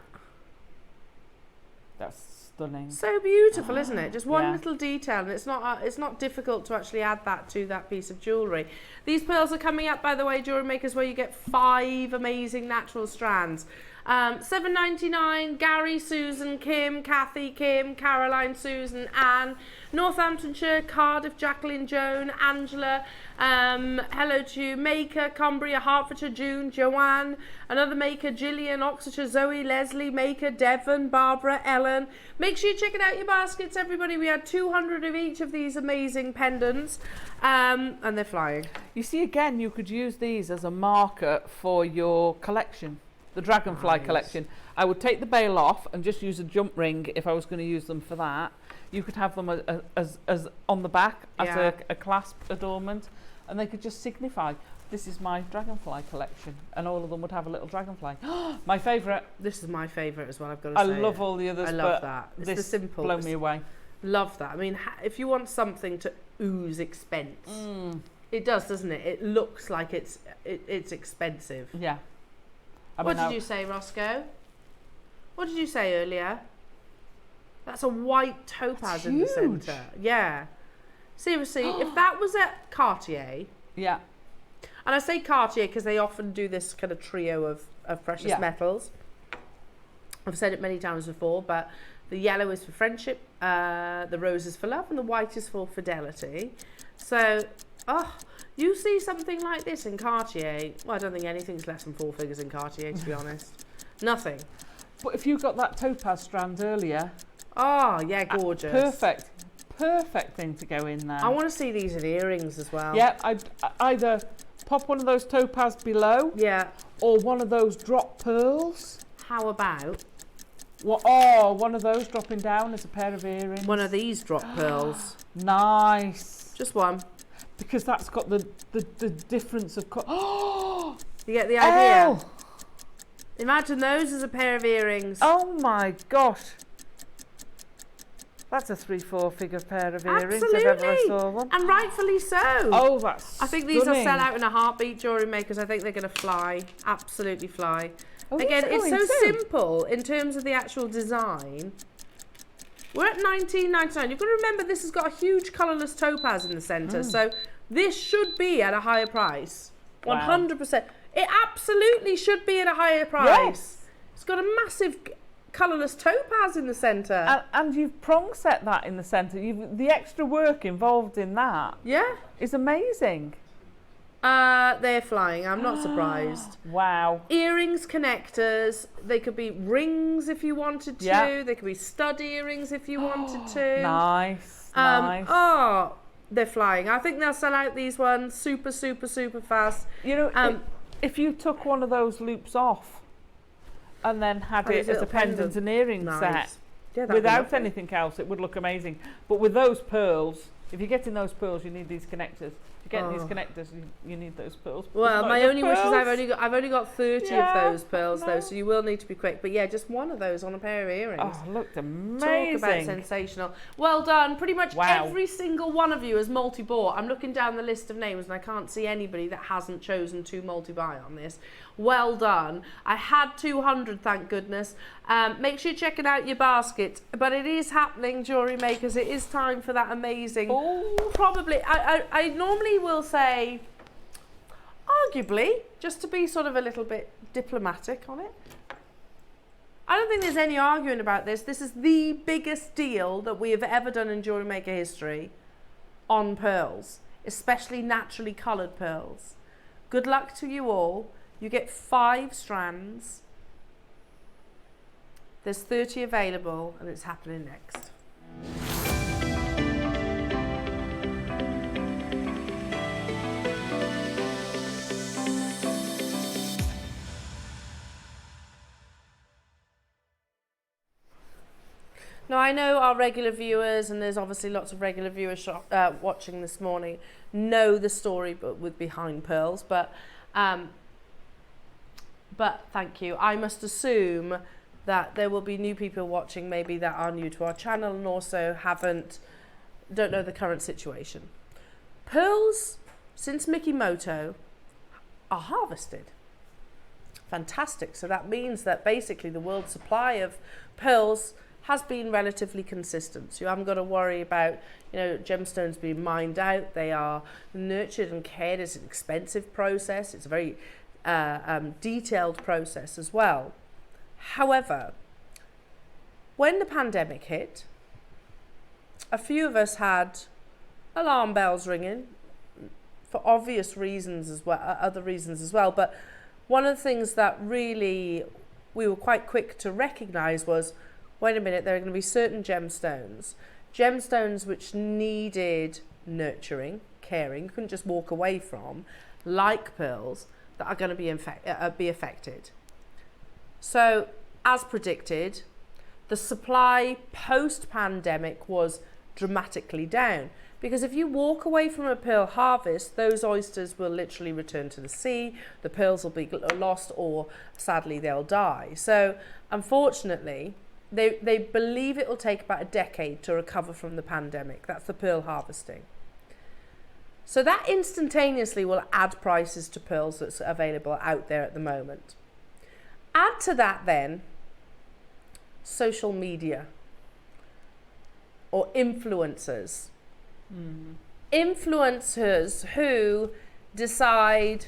S2: That's stunning.
S1: So beautiful, isn't it? Just one
S2: Yeah.
S1: little detail, and it's not difficult to actually add that to that piece of jewellery. These pearls are coming up, by the way, jewellery makers, where you get 5 amazing natural strands. $7.99, Gary, Susan, Kim, Kathy, Kim, Caroline, Susan, Anne, Northamptonshire, Cardiff, Jacqueline, Joan, Angela, hello to you, Maker, Cumbria, Hertfordshire, June, Joanne, another Maker, Gillian, Oxfordshire, Zoe, Leslie, Maker, Devon, Barbara, Ellen. Make sure you check it out your baskets, everybody. We had 200 of each of these amazing pendants, and they're flying.
S2: You see, again, you could use these as a marker for your collection. The dragonfly collection. I would take the bail off and just use a jump ring if I was going to use them for that. You could have them as on the back as a clasp adornment, and they could just signify this is my dragonfly collection, and all of them would have a little dragonfly. My favourite.
S1: This is my favourite as well, I've got to
S2: I
S1: say.
S2: love all the others.
S1: I love
S2: but
S1: that. It's
S2: this
S1: the simple.
S2: blow me away.
S1: Love that. I mean, if you want something to ooze expense, it does, doesn't it? It looks like it's expensive.
S2: Yeah.
S1: What did you say, Roscoe? What did you say earlier? That's a white topaz in the centre. Yeah. Seriously, if that was at Cartier,
S2: Yeah.
S1: and I say Cartier because they often do this kind of trio of precious metals. I've said it many times before, but the yellow is for friendship, the rose is for love, and the white is for fidelity. So, you see something like this in Cartier, well, I don't think anything's less than 4 figures in Cartier, to be honest. Nothing.
S2: But if you got that topaz strand earlier,
S1: Oh, yeah, gorgeous.
S2: perfect thing to go in there.
S1: I want to see these in earrings as well.
S2: Yeah, I'd either pop one of those topaz below,
S1: Yeah.
S2: or one of those drop pearls.
S1: How about
S2: One of those dropping down as a pair of earrings.
S1: one of these drop pearls?
S2: Nice.
S1: Just one.
S2: Because that's got the difference of
S1: You get the idea?
S2: Elle!
S1: Imagine those as a pair of earrings.
S2: Oh my gosh. That's a 3-4 figure pair of earrings if ever I saw one.
S1: And rightfully so.
S2: Oh, that's
S1: I think these will
S2: stunning.
S1: sell out in a heartbeat, jewellery makers. I think they're going to fly. Absolutely fly.
S2: Oh,
S1: Again,
S2: these
S1: it's
S2: are
S1: so
S2: going too.
S1: simple in terms of the actual design. We're at $19.99. You've got to remember this has got a huge colourless topaz in the centre. So this should be at a higher price.
S2: Wow.
S1: 100%. It absolutely should be at a higher price.
S2: Yes.
S1: It's got a massive colourless topaz in the centre.
S2: And you've prong set that in the centre. The extra work involved in that
S1: Yeah.
S2: is amazing.
S1: They're flying. I'm not surprised.
S2: Wow.
S1: Earrings, connectors. They could be rings if you wanted to.
S2: Yeah.
S1: They could be stud earrings if you wanted to.
S2: Nice. Nice.
S1: Oh, they're flying. I think they'll sell out these ones super, super, super fast.
S2: You know, if you took one of those loops off and then had it as a pendant and earring set, without anything else, it would look amazing. But with those pearls, if you're getting those pearls, you need these connectors. If you're getting these connectors, you need those pearls.
S1: Well, my only wish is I've only got 30 of those pearls though,
S2: No.
S1: so you will need to be quick. But yeah, just one of those on a pair of earrings.
S2: Oh, looked amazing.
S1: Talk about sensational. Well done. Pretty much
S2: Wow.
S1: every single one of you has multi-bought. I'm looking down the list of names and I can't see anybody that hasn't chosen to multi-buy on this. Well done. I had 200, thank goodness. Make sure you're checking out your basket. But it is happening, jewellery makers. It is time for that amazing. Probably, I normally will say, arguably, just to be sort of a little bit diplomatic on it. I don't think there's any arguing about this. This is the biggest deal that we have ever done in Jewellery Maker history on pearls, especially naturally coloured pearls. Good luck to you all. You get 5 strands. There's 30 available and it's happening next. Now, I know our regular viewers, and there's obviously lots of regular viewers watching this morning, know the story but with behind pearls, but thank you. I must assume that there will be new people watching maybe that are new to our channel and also don't know the current situation. Pearls, since Mikimoto, are harvested. Fantastic. So that means that basically the world supply of pearls has been relatively consistent. So you haven't got to worry about, gemstones being mined out. They are nurtured and cared. It's an expensive process. It's a very detailed process as well. However, when the pandemic hit, a few of us had alarm bells ringing for obvious reasons as well, other reasons as well. But one of the things that really we were quite quick to recognize was, wait a minute, there are going to be certain gemstones which needed nurturing, caring, you couldn't just walk away from, like pearls, that are going to be affected. So, as predicted, the supply post-pandemic was dramatically down, because if you walk away from a pearl harvest, those oysters will literally return to the sea, the pearls will be lost, or sadly they'll die. So, unfortunately, they believe it will take about a decade to recover from the pandemic. That's the pearl harvesting. So that instantaneously will add prices to pearls that's available out there at the moment. Add to that then social media or influencers. Influencers who decide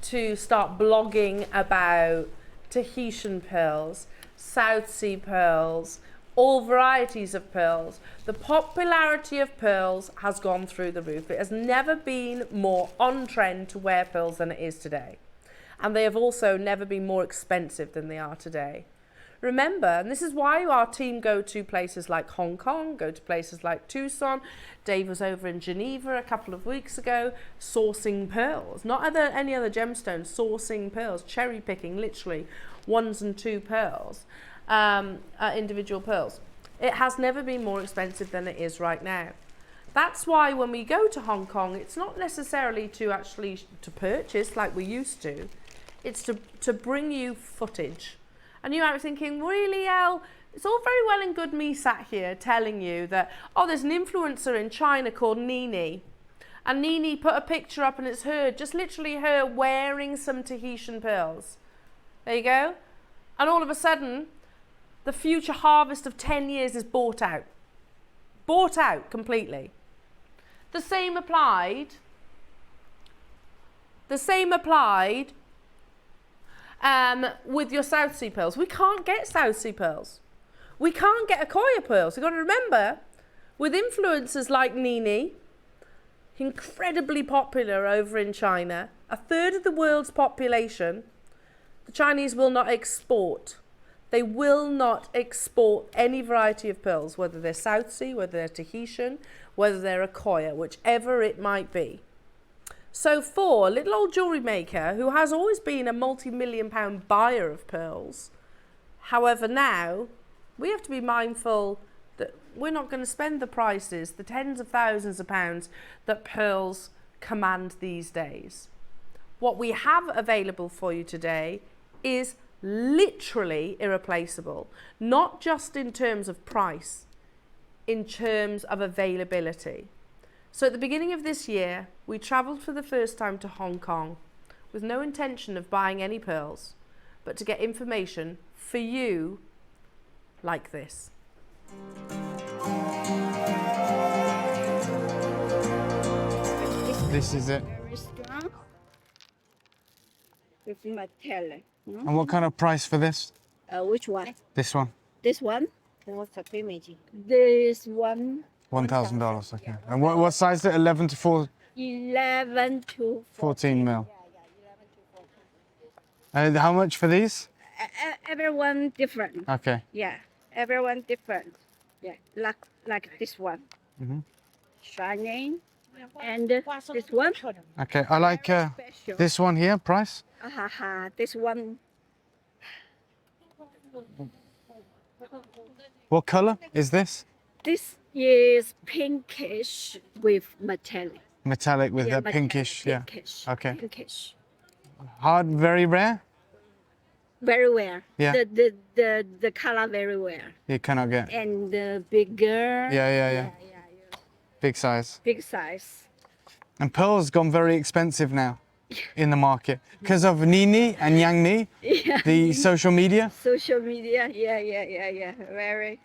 S1: to start blogging about Tahitian pearls, South Sea pearls, all varieties of pearls. The popularity of pearls has gone through the roof. It has never been more on trend to wear pearls than it is today. And they have also never been more expensive than they are today. Remember, and this is why our team go to places like Hong Kong, go to places like Tucson. Dave was over in Geneva a couple of weeks ago sourcing pearls, not any other gemstones, sourcing pearls, cherry picking literally 1s and 2 pearls, individual pearls. It has never been more expensive than it is right now. That's why when we go to Hong Kong, it's not necessarily to purchase like we used to. It's to bring you footage. And you might be thinking, really, Elle? It's all very well and good me sat here telling you that, there's an influencer in China called Nini. And Nini put a picture up and it's her, just literally her wearing some Tahitian pearls. There you go. And all of a sudden, the future harvest of 10 years is bought out. Bought out completely. The same applied with your South Sea pearls. We can't get South Sea pearls. We can't get Akoya pearls. You've got to remember, with influencers like Nini, incredibly popular over in China. A third of the world's population, the Chinese will not export. They will not export any variety of pearls, whether they're South Sea, whether they're Tahitian, whether they're Akoya, whichever it might be. So for a little old jewellery maker who has always been a multi-million-pound buyer of pearls, however now, we have to be mindful that we're not going to spend the prices, the tens of thousands of pounds that pearls command these days. What we have available for you today is literally irreplaceable, not just in terms of price, in terms of availability. So at the beginning of this year, we travelled for the first time to Hong Kong with no intention of buying any pearls, but to get information for you like this.
S6: This is it.
S3: Very strong. With metallic.
S6: And what kind of price for this?
S3: Which one?
S6: This one.
S3: This one? This one,
S6: $1,000. Okay. And what size is it? 11 to
S3: 11 to
S6: 14 mil. And how much for these?
S3: Everyone different.
S6: Okay.
S3: Yeah, everyone different. Yeah, like this one.
S6: Mhm.
S3: Shining. And this one.
S6: Okay. I like
S3: Special.
S6: this one here. Price?
S3: This one.
S6: What color is this?
S3: This is pinkish with metallic.
S6: Metallic with
S3: Yeah,
S6: a
S3: metallic,
S6: pinkish. Yeah.
S3: pinkish.
S6: Okay.
S3: Pinkish.
S6: Hard. Very rare.
S3: Very rare.
S6: Yeah.
S3: The color very rare.
S6: You cannot get.
S3: And bigger.
S6: Yeah. Big size.
S3: Big size.
S6: And pearls gone very expensive now in the market because of Nini and Yang Ni,
S3: Yeah.
S6: the social media.
S3: Social media. Yeah. Very.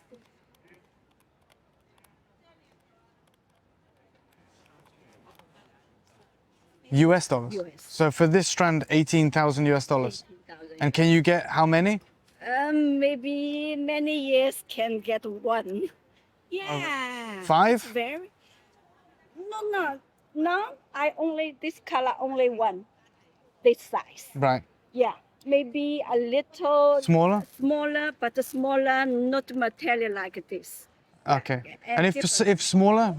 S6: US dollars.
S3: US.
S6: So for this strand, 18,000 US dollars.
S3: 18,000.
S6: And can you get how many?
S3: Maybe many years can get one. Yeah.
S6: 5?
S3: Very. No. I only this color only one. This size.
S6: Right.
S3: Yeah. Maybe a little
S6: Smaller?
S3: smaller, but smaller, not material like this.
S6: Okay.
S3: Yeah,
S6: And
S3: different.
S6: if smaller?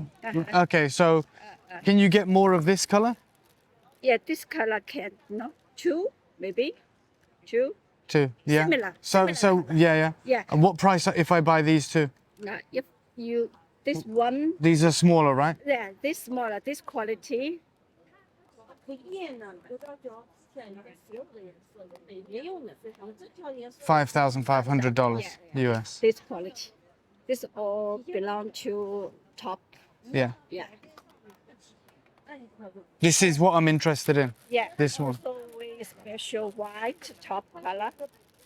S6: Okay, so can you get more of this color?
S3: Yeah, this color can no 2 maybe 2.
S6: 2. Yeah.
S3: Similar,
S6: So yeah.
S3: Yeah.
S6: And what price if I buy these two?
S3: If you this one,
S6: These are smaller, right?
S3: yeah, this smaller, this quality.
S6: $5,500
S3: Yeah.
S6: US.
S3: This quality. This all belong to top.
S6: Yeah.
S3: Yeah.
S6: This is what I'm interested in.
S3: Yeah.
S6: This one.
S3: Also with special white top color,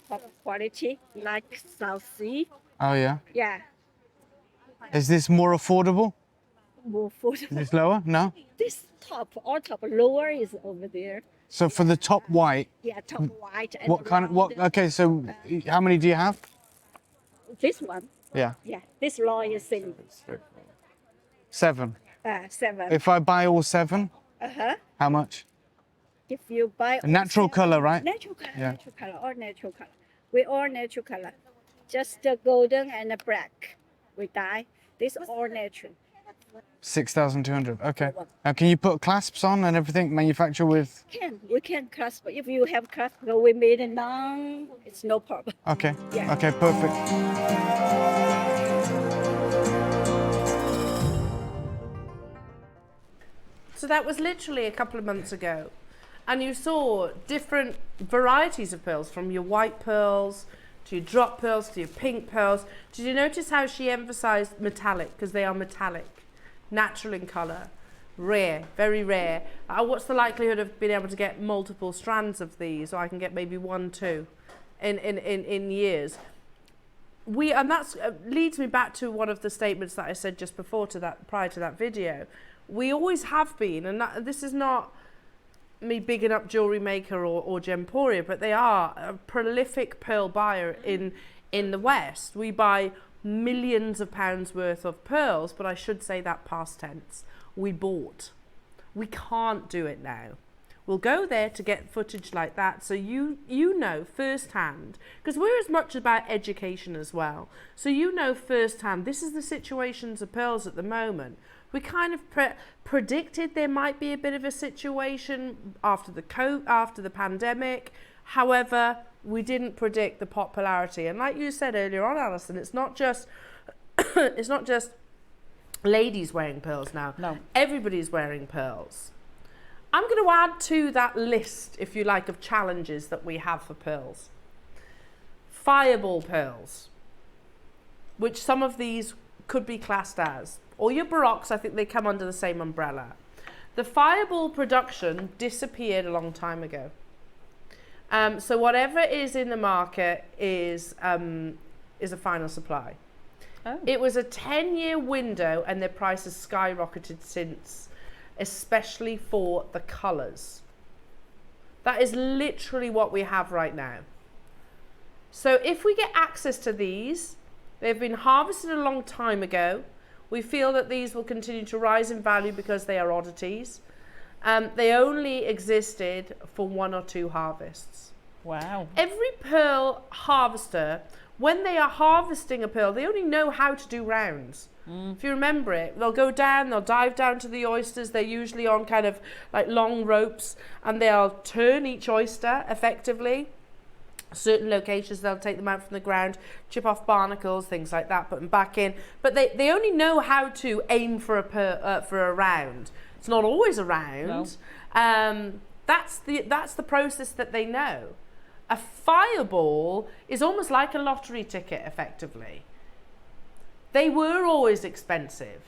S3: top quality, like South Sea.
S6: Oh yeah.
S3: Yeah.
S6: Is this more affordable?
S3: More for
S6: Is this lower? No.
S3: this top, all top lower is over there.
S6: So for the top white,
S3: Yeah, top white. And
S6: what kind of what?
S3: round.
S6: Okay, so how many do you have?
S3: This one.
S6: Yeah,
S3: Yeah. This law is same.
S6: 7.
S3: 7.
S6: If I buy all 7, how much?
S3: If you buy
S6: A natural
S3: all
S6: color, right?
S3: natural color,
S6: Yeah.
S3: natural color, all natural color. We all natural color. Just the golden and the black. We dye. This all natural.
S6: 6,200. Okay. Now can you put clasps on and everything? Manufacture with?
S3: We can clasp. If you have clasp, we made it now. It's no problem.
S6: Okay.
S3: Yeah.
S6: Okay. Perfect.
S1: So that was literally a couple of months ago. And you saw different varieties of pearls, from your white pearls to your drop pearls to your pink pearls. Did you notice how she emphasized metallic? Because they are metallic, natural in color, rare, very rare. What's the likelihood of being able to get multiple strands of these? Or I can get maybe 1, 2 in years. And that leads me back to one of the statements that I said just before to that, prior to that video. We always have been, and this is not me bigging up JewelleryMaker or Gemporia, but they are a prolific pearl buyer in the West. We buy millions of pounds worth of pearls, but I should say that past tense. We bought. We can't do it now. We'll go there to get footage like that, so you know firsthand, because we're as much about education as well. So you know firsthand, this is the situations of pearls at the moment. We kind of predicted there might be a bit of a situation after the pandemic. However, we didn't predict the popularity. And like you said earlier on, Alison, it's not just it's not just ladies wearing pearls now.
S2: No.
S1: Everybody's wearing pearls. I'm going to add to that list, if you like, of challenges that we have for pearls. Fireball pearls, which some of these could be classed as. Or your Baroques, I think they come under the same umbrella. The fireball production disappeared a long time ago. So whatever is in the market is a final supply.
S2: Oh.
S1: It was a 10-year window and their price has skyrocketed since, especially for the colours. That is literally what we have right now. So if we get access to these, they've been harvested a long time ago. We feel that these will continue to rise in value because they are oddities. They only existed for 1 or 2 harvests.
S2: Wow.
S1: Every pearl harvester, when they are harvesting a pearl, they only know how to do rounds. If you remember it, they'll go down, they'll dive down to the oysters. They're usually on kind of like long ropes, and they'll turn each oyster effectively. Certain locations, they'll take them out from the ground, chip off barnacles, things like that, put them back in. But they only know how to aim for a round. It's not always a round.
S2: No.
S1: That's the process that they know. A fireball is almost like a lottery ticket, effectively. They were always expensive.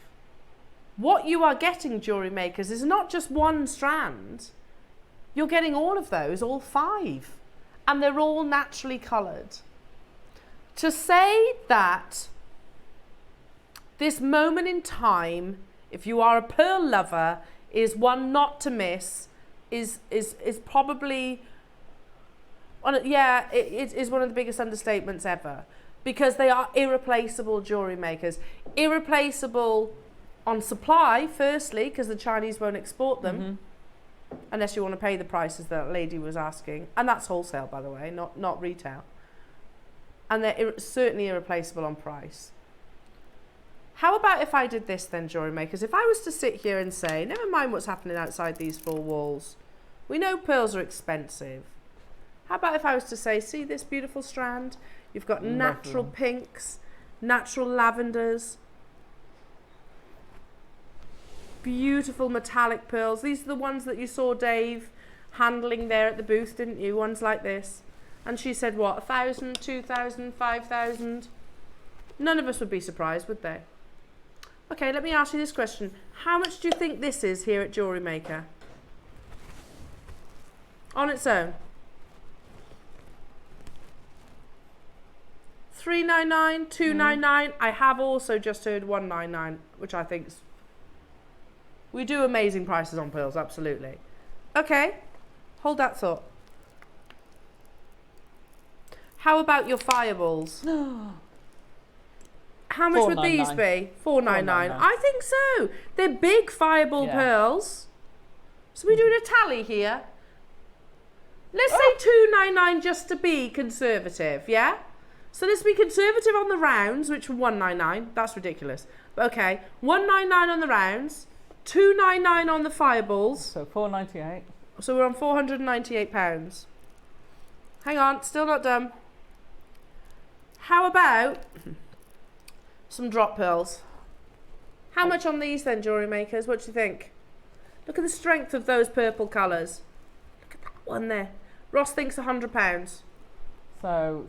S1: What you are getting, jewellery makers, is not just one strand. You're getting all of those, all 5. And they're all naturally coloured. To say that this moment in time, if you are a pearl lover, is one not to miss, is probably, it is one of the biggest understatements ever. Because they are irreplaceable jewellery makers. Irreplaceable on supply, firstly, because the Chinese won't export them. Unless you want to pay the prices that lady was asking. And that's wholesale, by the way, not retail. And they're certainly irreplaceable on price. How about if I did this then, jewellery makers? If I was to sit here and say, never mind what's happening outside these 4 walls. We know pearls are expensive. How about if I was to say, see this beautiful strand? You've got natural pinks, natural lavenders, beautiful metallic pearls. These are the ones that you saw Dave handling there at the booth, didn't you? Ones like this. And she said, what, 1,000, 2,000, 5,000? None of us would be surprised, would they? Okay, let me ask you this question. How much do you think this is here at Jewellery Maker? On its own? $399, $299. I have also just heard $199, which I think we do amazing prices on pearls, absolutely. Okay, hold that thought. How about your fireballs? How much would these be? $499. I think so. They're big fireball pearls. So we're doing a tally here. Let's say $299 just to be conservative, yeah? So let's be conservative on the rounds, which were $199. That's ridiculous. But okay, $199 on the rounds, $299 on the fireballs.
S2: So £498.
S1: So we're on £498. Hang on, still not done. How about some drop pearls? How much on these then, jewellery makers? What do you think? Look at the strength of those purple colours. Look at that one there. Ross thinks £100.
S2: So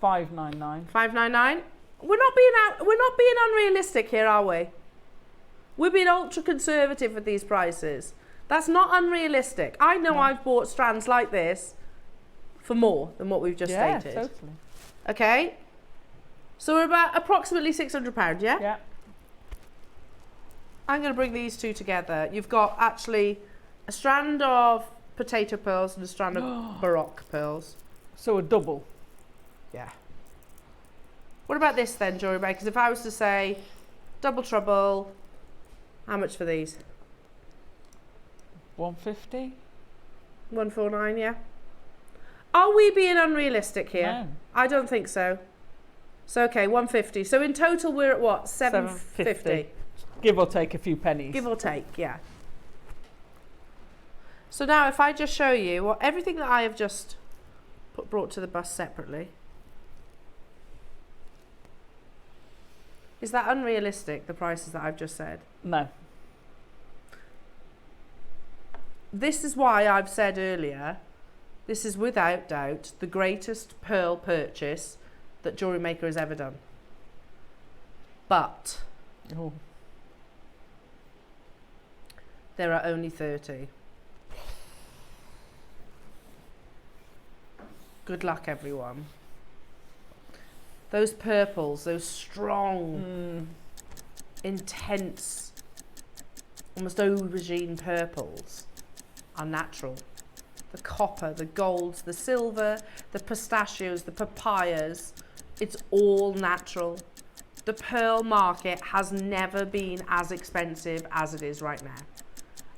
S2: $599.
S1: $599. We're not being unrealistic here, are we? We're being ultra conservative with these prices. That's not unrealistic. I know I've bought strands like this for more than what we've just stated.
S2: Yeah, totally.
S1: Okay. So we're about approximately £600, yeah?
S2: Yeah.
S1: I'm going to bring these two together. You've got actually a strand of potato pearls and a strand of Baroque pearls.
S2: So a double.
S1: Yeah. What about this then, jewellery makers? If I was to say double trouble, how much for these?
S2: 150?
S1: 149, yeah. Are we being unrealistic here?
S2: No.
S1: I don't think so. So, okay, 150. So in total, we're at what? 750.
S2: Give or take a few pennies.
S1: Give or take, yeah. So now if I just show you what everything that I have just brought to the bus separately. Is that unrealistic, the prices that I've just said?
S2: No.
S1: This is why I've said earlier, this is without doubt the greatest pearl purchase that JewelleryMaker has ever done. But there are only 30. Good luck, everyone. Those purples, those strong, intense, almost aubergine purples are natural. The copper, the golds, the silver, the pistachios, the papayas, it's all natural. The pearl market has never been as expensive as it is right now.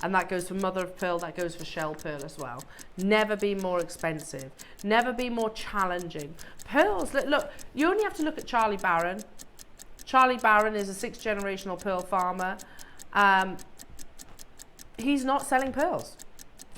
S1: And that goes for mother of pearl, that goes for shell pearl as well. Never been more expensive, never been more challenging. Pearls, look, you only have to look at Charlie Barron. Charlie Barron is a 6th generational pearl farmer. He's not selling pearls.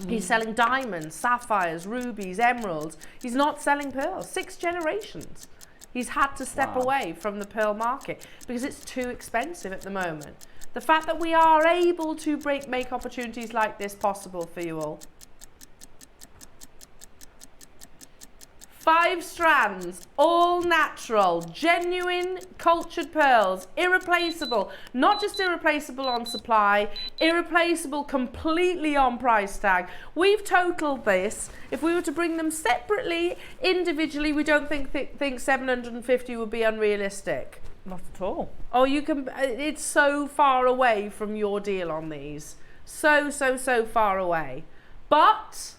S1: He's selling diamonds, sapphires, rubies, emeralds. He's not selling pearls. 6 generations. He's had to step away from the pearl market because it's too expensive at the moment. The fact that we are able to make opportunities like this possible for you all. 5 strands, all natural, genuine cultured pearls, irreplaceable. Not just irreplaceable on supply, irreplaceable completely on price tag. We've totaled this. If we were to bring them separately, individually, we don't think 750 would be unrealistic.
S2: Not at all.
S1: Oh, you can, it's so far away from your deal on these. So far away. But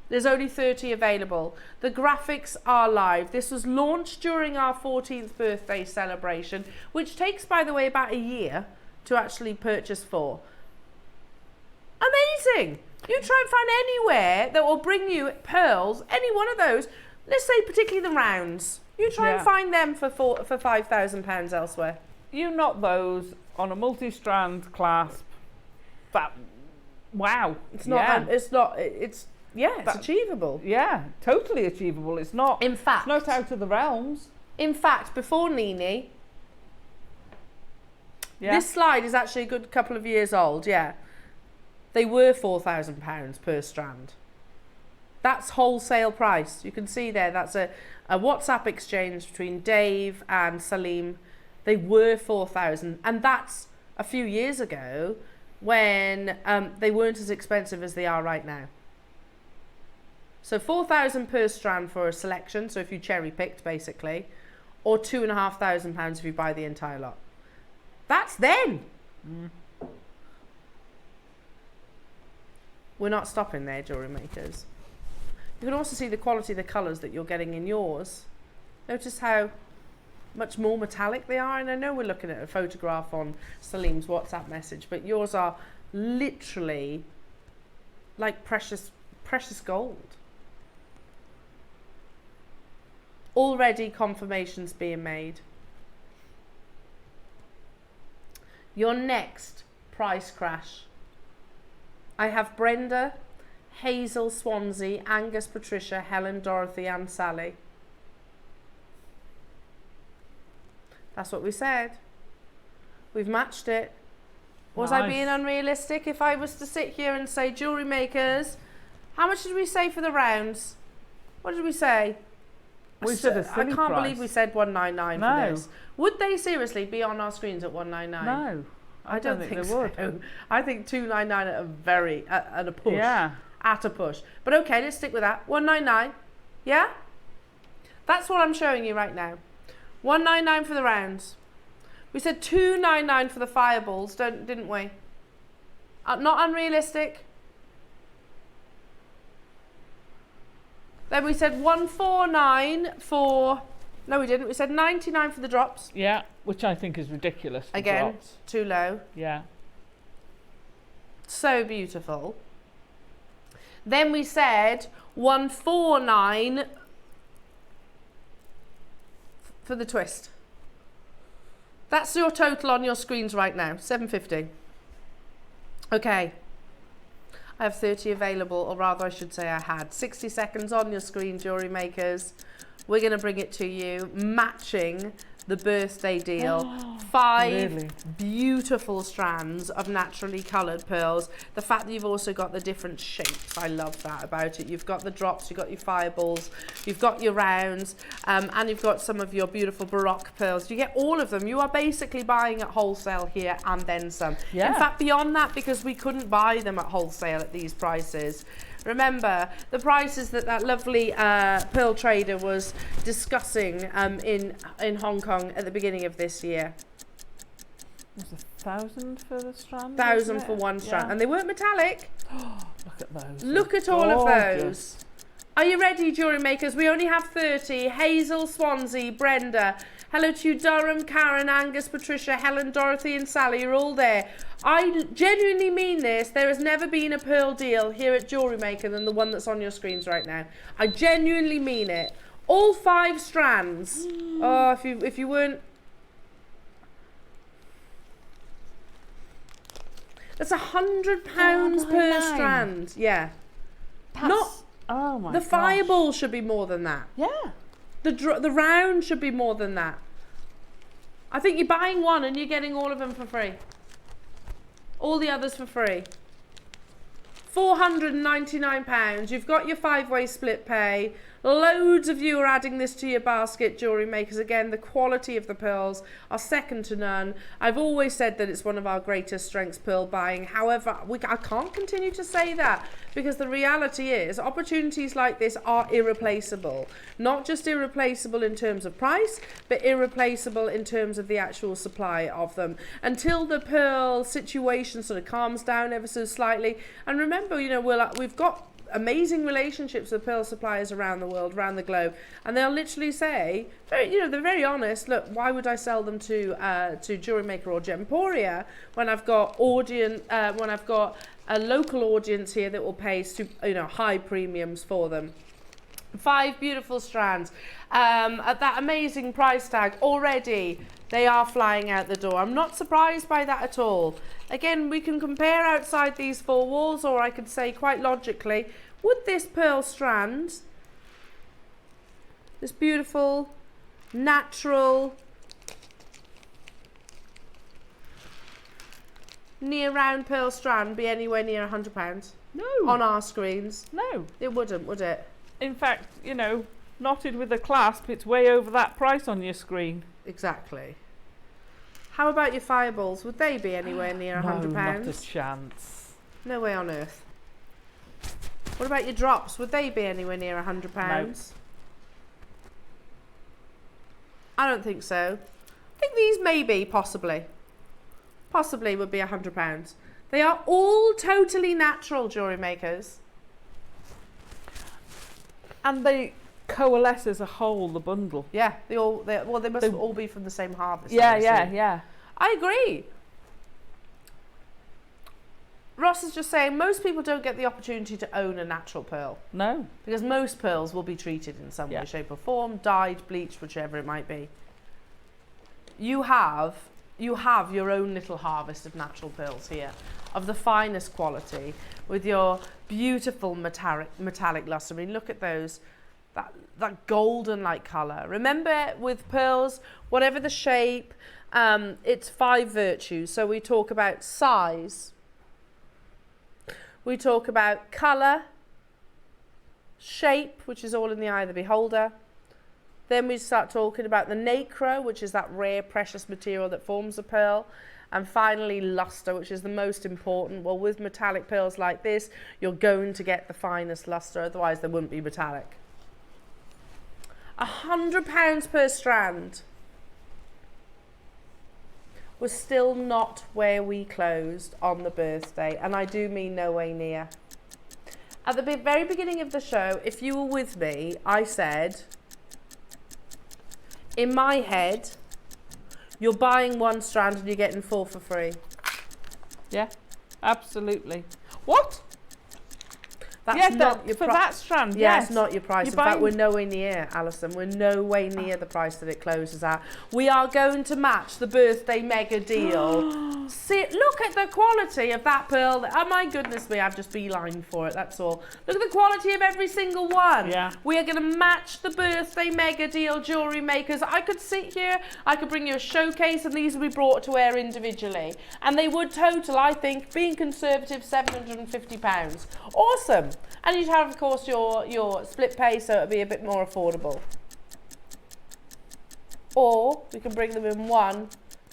S1: there's only 30 available. The graphics are live. This was launched during our 14th birthday celebration, which takes, by the way, about a year to actually purchase for. Amazing. You try and find anywhere that will bring you pearls, any one of those, let's say particularly the rounds. You try and find them for £5,000 elsewhere.
S2: You knot those on a multi-strand clasp. That, wow.
S1: It's not, it's achievable.
S2: Yeah, totally achievable. It's not,
S1: in fact,
S2: it's not out of the realms.
S1: In fact, before Nini, this slide is actually a good couple of years old, yeah. They were £4,000 per strand. That's wholesale price. You can see there, that's a WhatsApp exchange between Dave and Salim. They were 4,000, and that's a few years ago when they weren't as expensive as they are right now. So 4,000 per strand for a selection, so if you cherry picked basically, or £2,500 if you buy the entire lot. That's then. We're not stopping there, jewellery makers. You can also see the quality of the colours that you're getting in yours. Notice how much more metallic they are, and I know we're looking at a photograph on Salim's WhatsApp message, but yours are literally like precious gold. Already confirmations being made. Your next price crash. I have Brenda, Hazel, Swansea, Angus, Patricia, Helen, Dorothy and Sally. That's what we said. We've matched it. Was I being unrealistic if I was to sit here and say, jewellery makers, how much did we say for the rounds? What did we say?
S2: We said a silly
S1: I can't
S2: price.
S1: believe we said 199 for this. Would they seriously be on our screens at 199?
S2: No,
S1: I don't think
S2: they
S1: so.
S2: would.
S1: I think 299 at a push.
S2: Yeah.
S1: At a push. But okay, let's stick with that. 199. Yeah? That's what I'm showing you right now. 199 for the rounds. We said 299 for the fireballs, didn't we? Not unrealistic. Then we said 149 for... No, we didn't. We said 99 for the drops.
S2: Yeah, which I think is ridiculous.
S1: Again,
S2: drops.
S1: too low.
S2: Yeah.
S1: So beautiful. Then we said 149 for the twist. That's your total on your screens right now, 750. Okay. I have 30 available, or rather I should say I had. 60 seconds on your screen, jewellery makers. We're going to bring it to you, matching the birthday deal. 5 beautiful strands of naturally coloured pearls. The fact that you've also got the different shapes, I love that about it. You've got the drops, you've got your fireballs, you've got your rounds, and you've got some of your beautiful Baroque pearls. You get all of them. You are basically buying at wholesale here and then some.
S2: Yeah.
S1: In fact, beyond that, because we couldn't buy them at wholesale at these prices. Remember the prices that lovely pearl trader was discussing in Hong Kong at the beginning of this year.
S2: Was it 1,000 for the strand?
S1: 1,000 for one strand, and they weren't metallic.
S2: Look at those.
S1: Look at all of those. Are you ready, jewellery makers? We only have 30. Hazel, Swansea, Brenda. Hello to you, Durham, Karen, Angus, Patricia, Helen, Dorothy and Sally. You're all there. I genuinely mean this. There has never been a pearl deal here at Jewellery Maker than the one that's on your screens right now. I genuinely mean it. All 5 strands. Oh, if you weren't... That's £100 per strand. Yeah. Not...
S2: Oh my
S1: The
S2: gosh.
S1: fireball should be more than that.
S2: Yeah.
S1: The round should be more than that. I think you're buying one and you're getting all of them for free. All the others for free. £499. You've got your 5-way split pay. Loads of you are adding this to your basket, jewellery makers. Again, the quality of the pearls are second to none. I've always said that it's one of our greatest strengths, pearl buying. However, I can't continue to say that, because the reality is opportunities like this are irreplaceable. Not just irreplaceable in terms of price, but irreplaceable in terms of the actual supply of them. Until the pearl situation sort of calms down ever so slightly. And remember, you know, we've got amazing relationships with pearl suppliers around the world, around the globe, and they'll literally say, they're very honest. Look, why would I sell them to Jewellery Maker or Gemporia when I've got a local audience here that will pay high premiums for them. 5 beautiful strands at that amazing price tag. Already they are flying out the door. I'm not surprised by that at all. Again, we can compare outside these 4 walls, or I could say quite logically, would this pearl strand, this beautiful natural near round pearl strand, be anywhere near £100?
S2: No.
S1: On our screens?
S2: No.
S1: It wouldn't, would it?
S2: In fact, you know, knotted with a clasp, it's way over that price on your screen.
S1: Exactly. How about your fireballs? Would they be anywhere near £100?
S2: No, not a chance.
S1: No way on earth. What about your drops? Would they be anywhere near £100?
S2: No.
S1: I don't think so. I think these may be, possibly would be £100. They are all totally natural, jewellery makers.
S2: And they coalesce as a whole, the bundle.
S1: Yeah, they must all be from the same harvest.
S2: Yeah.
S1: I agree. Ross is just saying most people don't get the opportunity to own a natural pearl.
S2: No.
S1: Because most pearls will be treated in some way, shape or form, dyed, bleached, whichever it might be. You have your own little harvest of natural pearls here, of the finest quality, with your beautiful metallic luster. I mean, look at those, that golden light colour. Remember, with pearls, whatever the shape, it's 5 virtues. So we talk about size, we talk about colour, shape, which is all in the eye of the beholder. Then we start talking about the nacre, which is that rare precious material that forms a pearl. And finally, luster, which is the most important. Well, with metallic pearls like this, you're going to get the finest luster, otherwise they wouldn't be metallic. £100 per strand. We're still not where we closed on the birthday, and I do mean no way near. At the very beginning of the show, if you were with me, I said, in my head, you're buying 1 strand and you're getting 4 for free.
S2: Yeah, absolutely. What?
S1: That's not your
S2: for that strand.
S1: Yeah,
S2: yes,
S1: it's not your price.
S2: You're
S1: In fact,
S2: buying-
S1: we're nowhere near, Alison. We're no way near the price that it closes at. We are going to match the birthday mega deal. See, look at the quality of that pearl. Oh my goodness me, I've just beelined for it, that's all. Look at the quality of every single one.
S2: Yeah.
S1: We are going to match the birthday mega deal, jewellery makers. I could sit here, I could bring you a showcase, and these would be brought to wear individually. And they would total, I think, being conservative, £750. Awesome. And you'd have, of course, your split pay, so it'd be a bit more affordable. Or we can bring them in one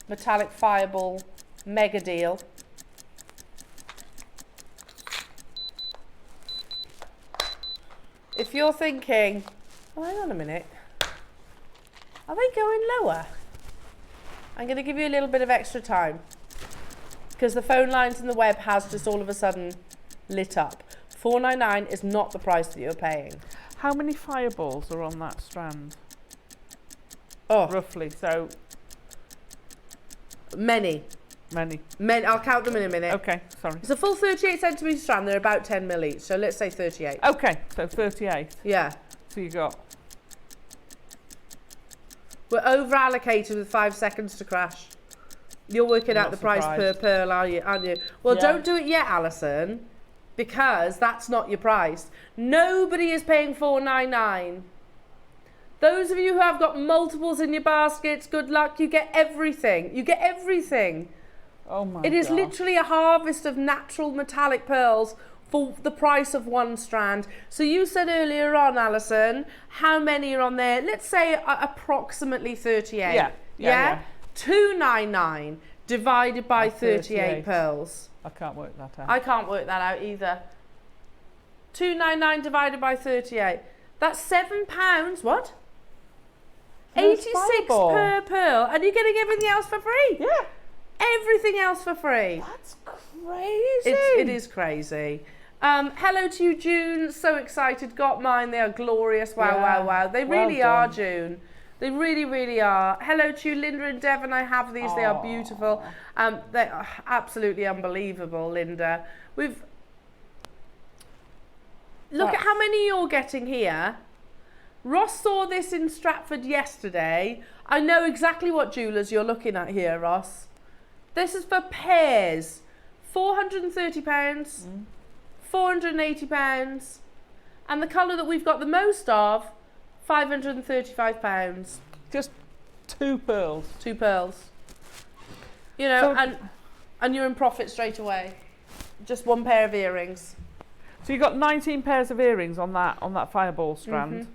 S1: metallic fireball mega deal. If you're thinking, oh, hang on a minute, are they going lower? I'm going to give you a little bit of extra time because the phone lines and the web has just all of a sudden lit up. $4.99 is not the price that you're paying.
S2: How many fireballs are on that strand?
S1: Oh,
S2: Roughly, so
S1: many. I'll count them in a minute.
S2: Okay, sorry.
S1: It's a full 38 centimetre strand. They're about 10 mil each, so let's say 38.
S2: Okay, so 38.
S1: Yeah.
S2: So you got...
S1: We're over allocated with 5 seconds to crash. You're working
S2: I'm
S1: out
S2: not
S1: the price per
S2: surprised.
S1: pearl, aren't you? Well,
S2: Yeah.
S1: don't do it yet, Alison, because that's not your price. Nobody is paying $4.99. Those of you who have got multiples in your baskets, good luck. You get everything. You get everything.
S2: Oh my
S1: It is
S2: gosh.
S1: literally a harvest of natural metallic pearls for the price of one strand. So you said earlier on, Alison, how many are on there? Let's say approximately 38.
S2: Yeah.
S1: $2.99 divided by 38
S2: 38.
S1: pearls.
S2: I can't work that out.
S1: I can't work that out either. $2.99 divided by 38. That's £7. What?
S2: For a
S1: 86
S2: fireball.
S1: per pearl, and you're getting everything else for free.
S2: Yeah.
S1: Everything else for free.
S2: That's crazy.
S1: It is crazy. Hello to you, June. So excited. Got mine. They are glorious. Wow,
S2: Yeah.
S1: wow, wow. They
S2: Well
S1: really are,
S2: done.
S1: June. They really, really are. Hello to you, Linda and Devon. I have these. They are beautiful. They are absolutely unbelievable, Linda. Look at how many you're getting here. Ross saw this in Stratford yesterday. I know exactly what jewellers you're looking at here, Ross. This is for pairs. £430, £480, and the colour that we've got the most of, £535.
S2: Just 2 pearls.
S1: 2 pearls. You know,
S2: So-
S1: and you're in profit straight away. Just 1 pair of earrings.
S2: So you got 19 pairs of earrings on that fireball strand.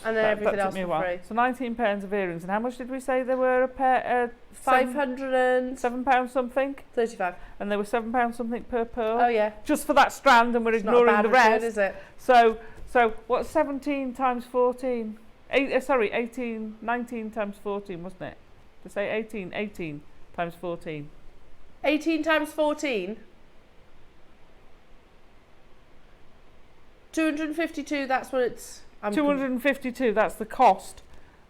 S1: And then everything
S2: took
S1: else
S2: me a
S1: for
S2: while.
S1: free.
S2: So 19 pairs of earrings. And how much did we say they were a pair?
S1: £535.
S2: £7 something. And they were £7 something per pearl.
S1: Oh yeah.
S2: Just for that strand, and we're
S1: It's not a
S2: ignoring
S1: bad
S2: the
S1: return,
S2: rest.
S1: is it?
S2: So what's 17 times 14? 18, 19 times 14, wasn't it? To say 18 times 14.
S1: 18 times 14. 252, that's what it's...
S2: 252, that's the cost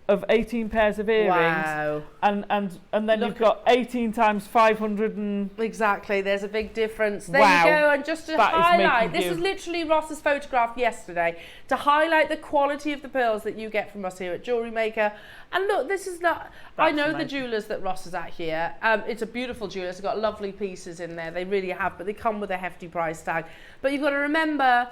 S2: of 18 pairs of earrings.
S1: Wow.
S2: And then
S1: Look
S2: you've got 18 times 500 and...
S1: Exactly, there's a big difference. There
S2: Wow.
S1: you go, and just to
S2: That is
S1: highlight,
S2: making
S1: this
S2: you-
S1: is literally Ross's photograph yesterday, to highlight the quality of the pearls that you get from us here at Jewellery Maker. And look, this is not... I
S2: That's
S1: know the
S2: amazing.
S1: jewellers that Ross is at here. It's a beautiful jeweller. It's got lovely pieces in there. They really have, but they come with a hefty price tag. But you've got to remember...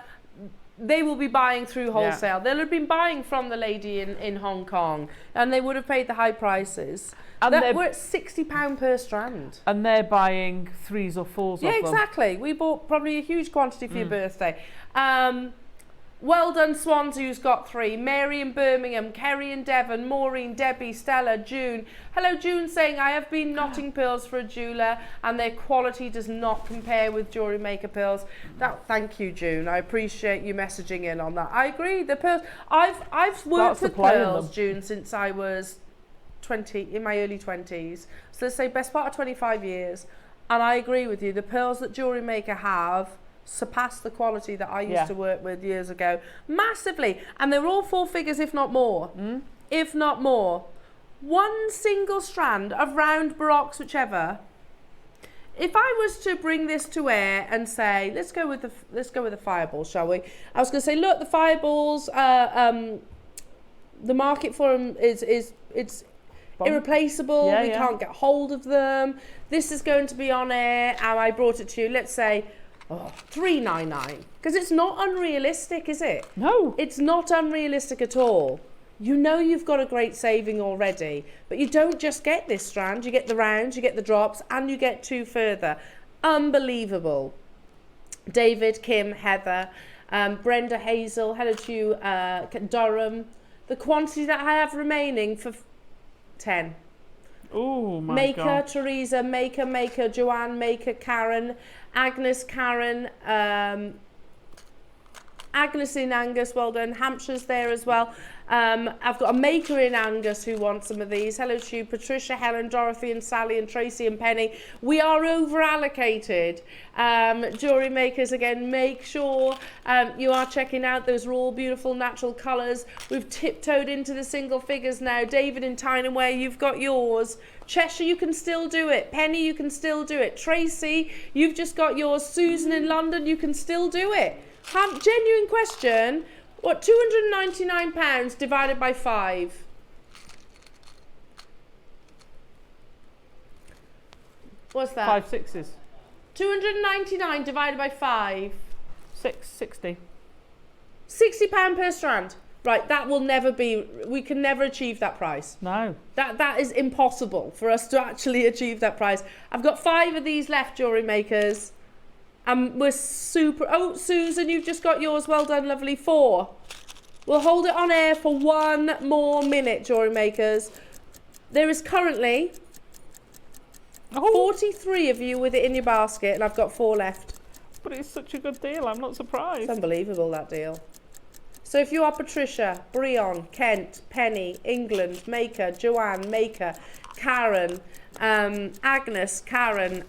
S1: They will be buying through wholesale. They'll have been buying from the lady in Hong Kong, and they would have paid the high prices.
S2: And
S1: We're at £60 per strand.
S2: And they're buying 3s or 4s
S1: Yeah,
S2: of them.
S1: exactly. We bought probably a huge quantity for your birthday. Well done, Swans, who's got 3. Mary in Birmingham, Kerry in Devon, Maureen, Debbie, Stella, June. Hello, June, saying, I have been knotting pearls for a jeweller and their quality does not compare with Jewellery Maker pearls. Thank you, June. I appreciate you messaging in on that. I agree. The pearls. I've worked with
S2: supplying
S1: pearls,
S2: them.
S1: June, since I was 20, in my early 20s. So let's say best part of 25 years. And I agree with you. The pearls that Jewellery Maker have surpass the quality that I used to work with years ago massively, and they're all 4 figures, if not more. If not more. One single strand of round baroques, whichever, if I was to bring this to air and say, let's go with the fireballs, shall we? I was going to say, look, the fireballs, the market for them is it's irreplaceable. We can't get hold of them. This is going to be on air, and I brought it to you. Let's say $3.99, because it's not unrealistic, is it?
S2: No,
S1: it's not unrealistic at all. You know you've got a great saving already, but you don't just get this strand. You get the rounds, you get the drops, and you get 2 further. Unbelievable. David, Kim, Heather, Brenda, Hazel, hello to you, Durham. The quantity that I have remaining for 10.
S2: Oh my
S1: Maker,
S2: God.
S1: Teresa, Maker, Joanne, Maker, Karen, Agnes, Karen, Agnes in Angus, well done. Hampshire's there as well. I've got a Maker in Angus who wants some of these. Hello to you, Patricia, Helen, Dorothy and Sally and Tracy and Penny. We are over allocated. Jewellery makers, again, make sure you are checking out. Those are all beautiful natural colours. We've tiptoed into the single figures now. David in Tyneway, you've got yours. Cheshire, you can still do it. Penny, you can still do it. Tracy, you've just got yours. Susan in London, you can still do it. Genuine question. What, £299 divided by 5? What's that?
S2: 5 sixes.
S1: 299 divided by 5.
S2: 660.
S1: £60 per strand. Right, that will never be, we can never achieve that price.
S2: No.
S1: That is impossible for us to actually achieve that price. I've got 5 of these left, jewellery makers. And we're super... Oh, Susan, you've just got yours. Well done, lovely. 4. We'll hold it on air for 1 more minute, jewellery makers. There is currently 43 of you with it in your basket, and I've got 4 left.
S2: But it's such a good deal. I'm not surprised.
S1: It's unbelievable, that deal. So if you are Patricia, Brion, Kent, Penny, England, Maker, Joanne, Maker, Karen, Agnes, Karen,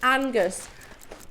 S1: Angus,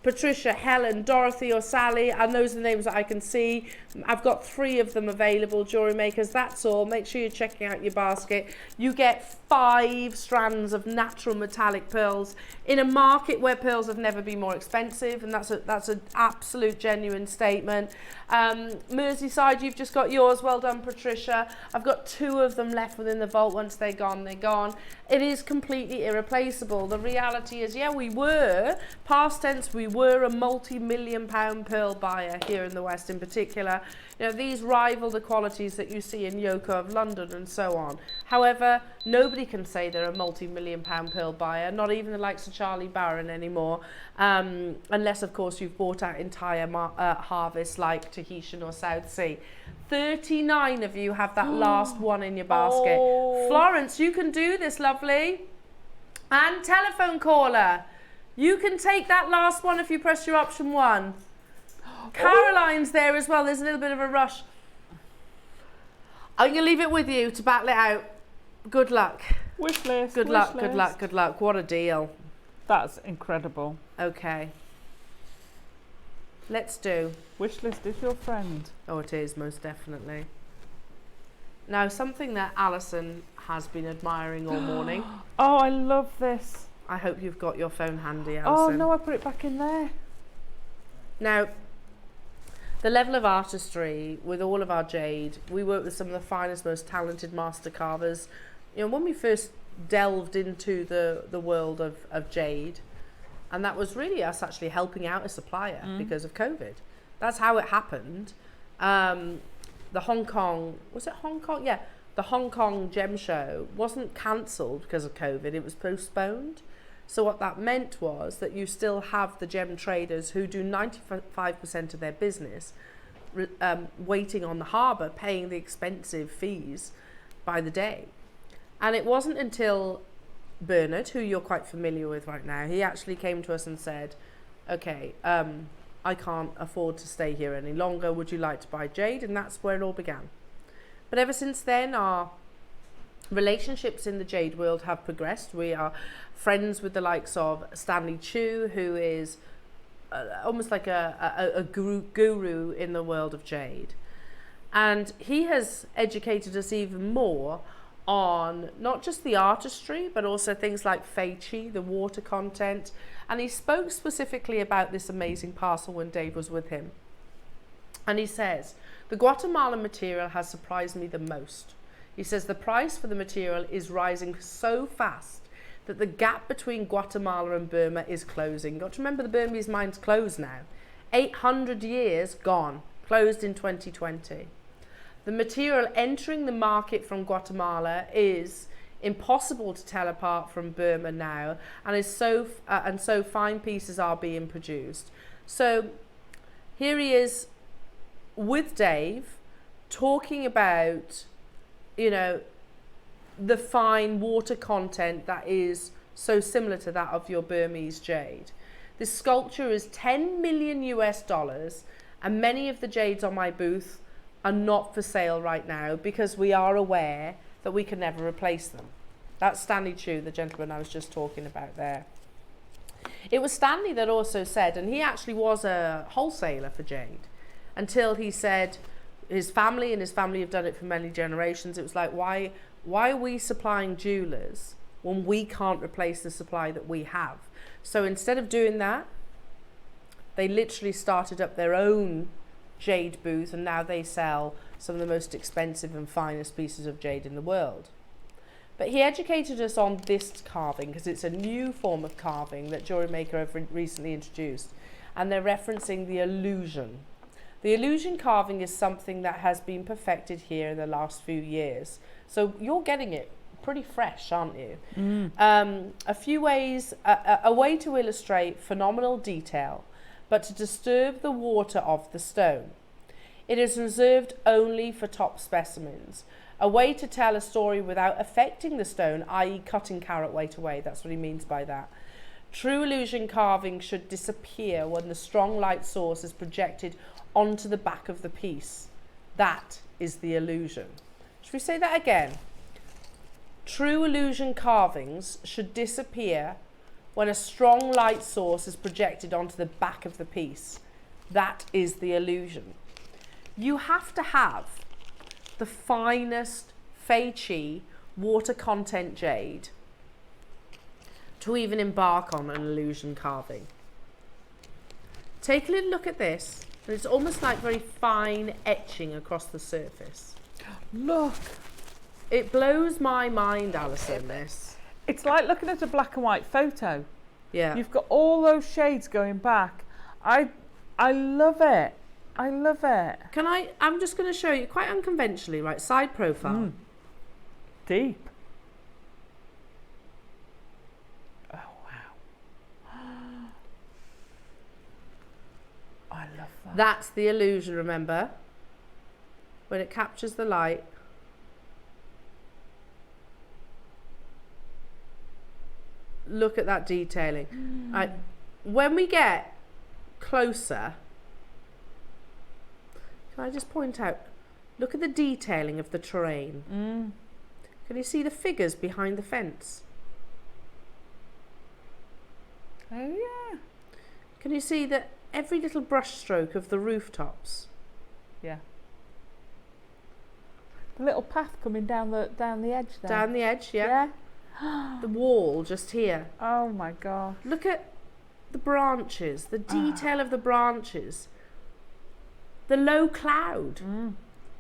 S1: Patricia, Helen, Dorothy or Sally, and those are the names that I can see. I've got 3 of them available, jewellery makers, that's all. Make sure you're checking out your basket. You get 5 strands of natural metallic pearls in a market where pearls have never been more expensive, and that's an absolute genuine statement. Merseyside, you've just got yours. Well done, Patricia. I've got 2 of them left within the vault. Once they're gone, they're gone. It is completely irreplaceable. The reality is, yeah, we were, past tense, we were a multi-million-pound pearl buyer here in the West in particular. You know, these rival the qualities that you see in Yoko of London and so on. However, nobody can say they're a multi-million-pound pearl buyer, not even the likes of Charlie Barron anymore, unless, of course, you've bought out entire harvests like Tahitian or South Sea. 39 of you have that last one in your basket. Florence, you can do this, lovely. And telephone caller, you can take that last one if you press your option 1. Caroline's there as well. There's a little bit of a rush. I'm going to leave it with you to battle it out. Good luck.
S2: Wish list.
S1: Good luck, good luck, good luck. What a deal.
S2: That's incredible.
S1: Okay. Let's do.
S2: Wish list is your friend.
S1: Oh, it is, most definitely. Now, something that Alison has been admiring all morning.
S2: Oh, I love this.
S1: I hope you've got your phone handy, Alison.
S2: Oh, no, I put it back in there.
S1: Now, the level of artistry with all of our jade, we work with some of the finest, most talented master carvers. You know, when we first delved into the world of jade, and that was really us actually helping out a supplier because of COVID. That's how it happened. The Hong Kong, was it Hong Kong? Yeah, the Hong Kong gem show wasn't cancelled because of COVID, it was postponed. So what that meant was that you still have the gem traders who do 95% of their business waiting on the harbour, paying the expensive fees by the day. And it wasn't until Bernard, who you're quite familiar with right now, he actually came to us and said, okay, I can't afford to stay here any longer. Would you like to buy jade? And that's where it all began. But ever since then, our relationships in the jade world have progressed. We are friends with the likes of Stanley Chu, who is almost like a guru in the world of jade. And he has educated us even more on not just the artistry, but also things like fei chi, the water content. And he spoke specifically about this amazing parcel when Dave was with him. And he says, the Guatemalan material has surprised me the most. He says the price for the material is rising so fast that the gap between Guatemala and Burma is closing. You've got to remember the Burmese mine's closed now. 800 years gone, closed in 2020. The material entering the market from Guatemala is impossible to tell apart from Burma now, and so fine pieces are being produced. So here he is with Dave talking about, you know, the fine water content that is so similar to that of your Burmese jade. This sculpture is $10 million US, and many of the jades on my booth are not for sale right now because we are aware that we can never replace them. That's Stanley Chu, the gentleman I was just talking about there. It was Stanley that also said, and he actually was a wholesaler for jade, until he said his family have done it for many generations. It was like, why are we supplying jewelers when we can't replace the supply that we have? So instead of doing that, they literally started up their own jade booth, and now they sell some of the most expensive and finest pieces of jade in the world. But he educated us on this carving because it's a new form of carving that JewelleryMaker have recently introduced, and they're referencing the illusion. The illusion carving is something that has been perfected here in the last few years. So you're getting it pretty fresh, aren't you? A way to illustrate phenomenal detail, but to disturb the water of the stone. It is reserved only for top specimens. A way to tell a story without affecting the stone, i.e. cutting carat weight away. That's what he means by that. True illusion carving should disappear when the strong light source is projected onto the back of the piece. That is the illusion. Should we say that again? True illusion carvings should disappear when a strong light source is projected onto the back of the piece. That is the illusion. You have to have the finest fei chi water content jade to even embark on an illusion carving. Take a little look at this, and it's almost like very fine etching across the surface.
S2: Look.
S1: It blows my mind, Alison, this.
S2: It's like looking at a black and white photo.
S1: Yeah.
S2: You've got all those shades going back. I love it. I love it.
S1: I'm just going to show you quite unconventionally, right? Side profile.
S2: Deep. Oh, wow. I love that.
S1: That's the illusion, remember? When it captures the light. Look at that detailing. Right. When we get closer, can I just point out, look at the detailing of the terrain. Can you see the figures behind the fence?
S2: Oh, yeah.
S1: Can you see that every little brush stroke of the rooftops?
S2: Yeah. The little path coming down the edge there.
S1: Down the edge, yeah. The wall just here.
S2: Oh my God.
S1: Look at the branches, the detail of the branches. The low cloud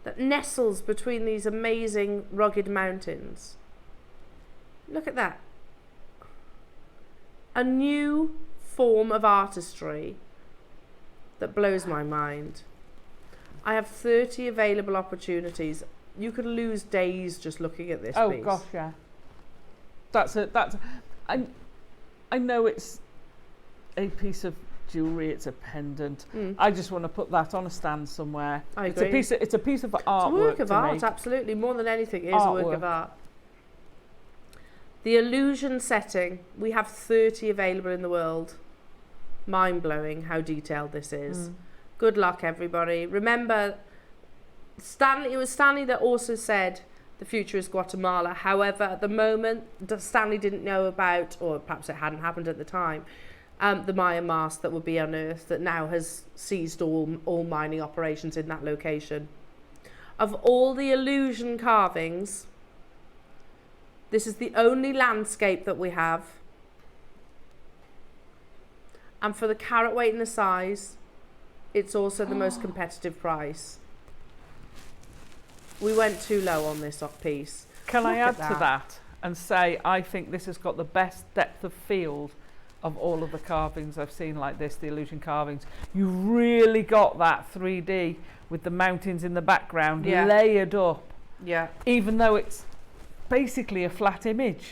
S1: that nestles between these amazing rugged mountains. Look at that. A new form of artistry that blows my mind. I have 30 available opportunities. You could lose days just looking at this piece.
S2: Oh gosh, yeah. I know it's a piece of jewellery, it's a pendant. I just want to put that on a stand somewhere.
S1: I agree.
S2: It's a piece of artwork.
S1: It's a work of art,
S2: make.
S1: absolutely. More than anything, it is a work of art. The illusion setting, we have 30 available in the world. Mind-blowing how detailed this is. Good luck, everybody. Remember, it was Stanley that also said the future is Guatemala. However, at the moment, Stanley didn't know about, or perhaps it hadn't happened at the time, the Mayan mask that would be unearthed that now has seized all mining operations in that location. Of all the illusion carvings, This is the only landscape that we have. And for the carat weight and the size, it's also the most competitive price. We went too low on this piece.
S2: Can I
S1: Look
S2: add
S1: at
S2: to that and say I think this has got the best depth of field of all of the carvings I've seen like this, the illusion carvings. You really got that 3D with the mountains in the background layered up.
S1: Yeah.
S2: Even though it's basically a flat image.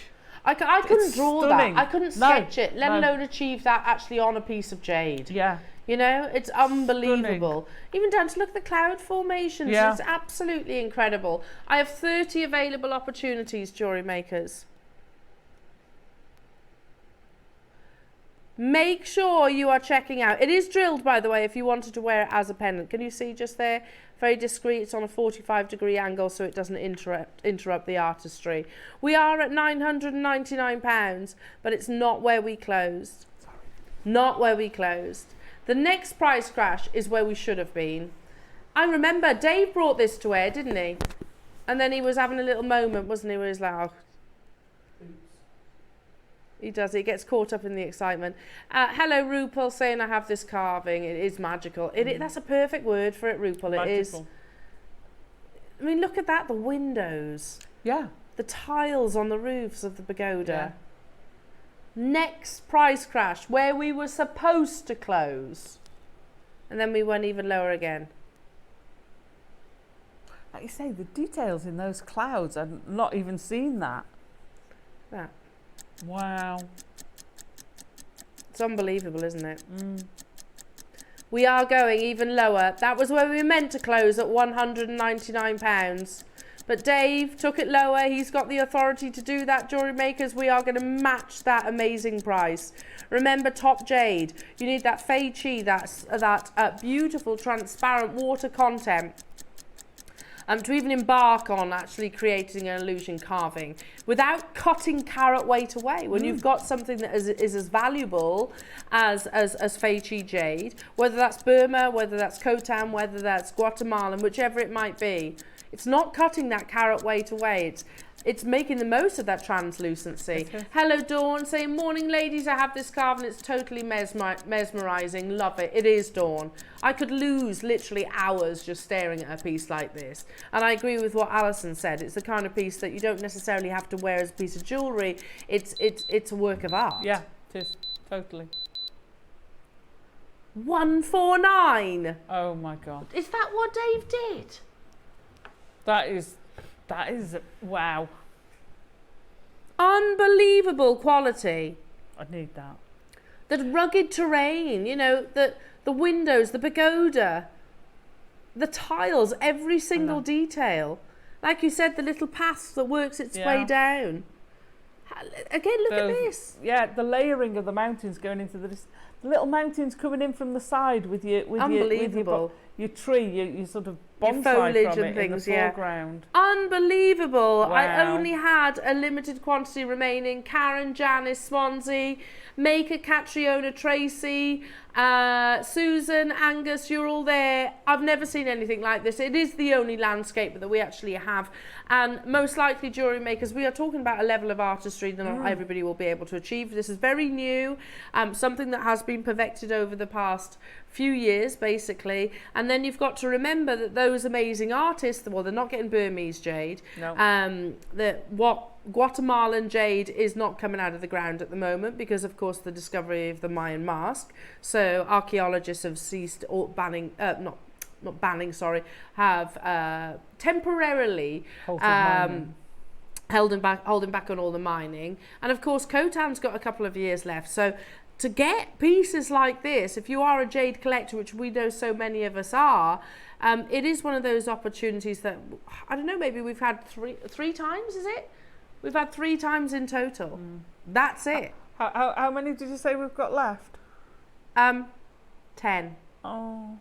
S1: I couldn't draw
S2: stunning.
S1: that. I couldn't sketch it, let alone achieve that actually on a piece of jade.
S2: Yeah.
S1: You know, it's unbelievable. Even down to look at the cloud formations.
S2: Yeah.
S1: It's absolutely incredible. I have 30 available opportunities, jewellery makers. Make sure you are checking out. It is drilled, by the way, if you wanted to wear it as a pendant. Can you see just there? Very discreet. It's on a 45-degree angle so it doesn't interrupt the artistry. We are at £999, but it's not where we closed. Not where we closed. The next price crash is where we should have been. I remember Dave brought this to air, didn't he? And then he was having a little moment, wasn't he, where he was like, oh. He does, he gets caught up in the excitement. Hello, Repousse, saying I have this carving. It is magical. That's a perfect word for it, Repousse. It is. I mean, look at that, the windows.
S2: Yeah.
S1: The tiles on the roofs of the pagoda.
S2: Yeah.
S1: Next price crash, where we were supposed to close. And then we went even lower again.
S2: Like you say, the details in those clouds, I've not even seen that.
S1: That.
S2: Wow.
S1: It's unbelievable, isn't it? We are going even lower. That was where we were meant to close at £199. But Dave took it lower. He's got the authority to do that, jewellery makers. We are going to match that amazing price. Remember, top jade. You need that Fei Chi, that beautiful transparent water content. To even embark on actually creating an illusion carving without cutting carat weight away. When you've got something that is as valuable as Fei Chi jade, whether that's Burma, whether that's Khotan, whether that's Guatemalan, whichever it might be, it's not cutting that carat weight away. It's making the most of that translucency. Okay. Hello, Dawn, saying, morning, ladies, I have this carving. It's totally mesmerising. Love it. It is, Dawn. I could lose literally hours just staring at a piece like this. And I agree with what Alison said. It's the kind of piece that you don't necessarily have to wear as a piece of jewellery. It's a work of art.
S2: Yeah, it is. Totally.
S1: 149.
S2: Oh, my God.
S1: Is that what Dave did?
S2: That is wow.
S1: Unbelievable quality.
S2: I need that.
S1: The rugged terrain, you know, the windows, the pagoda, the tiles, every single detail. Like you said, the little path that works its way down. Again, look at this.
S2: Yeah, the layering of the mountains going into the little mountains coming in from the side with your your tree, your sort of bonsai
S1: foliage
S2: from
S1: and
S2: it
S1: things,
S2: in the foreground.
S1: Unbelievable.
S2: Wow.
S1: I only had a limited quantity remaining. Karen, Janice, Swansea, Maker, Catriona, Tracy, Susan, Angus, you're all there. I've never seen anything like this. It is the only landscape that we actually have. And most likely, jewellery makers, we are talking about a level of artistry that not everybody will be able to achieve. This is very new, something that has been perfected over the past few years, basically. And then you've got to remember that those amazing artists, well, they're not getting Burmese jade.
S2: No.
S1: What Guatemalan jade is not coming out of the ground at the moment because, of course, the discovery of the Mayan mask. So archaeologists have ceased or banning, not banning, sorry, have temporarily holding back on all the mining. And of course, Khotan's got a couple of years left. So to get pieces like this, if you are a jade collector, which we know so many of us are, it is one of those opportunities that, I don't know, maybe we've had three times, is it? We've had 3 times in total. That's it.
S2: How many did you say we've got left?
S1: 10.
S2: Oh.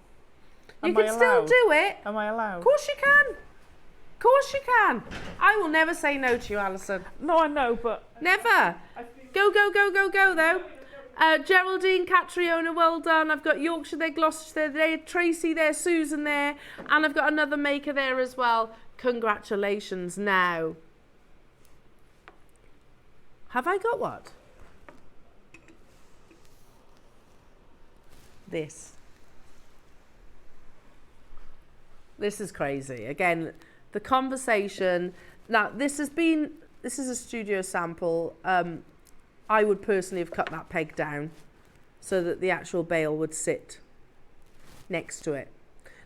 S1: You can still do it.
S2: Am I allowed?
S1: Of course you can. Of course you can. I will never say no to you, Alison.
S2: No, I know, but...
S1: Never. Go, though. Geraldine, Catriona, well done. I've got Yorkshire there, Gloucestershire there, Tracy there, Susan there, and I've got another maker there as well. Congratulations now. Have I got what? This. This is crazy. Again, the conversation. Now, this is a studio sample. I would personally have cut that peg down so that the actual bail would sit next to it.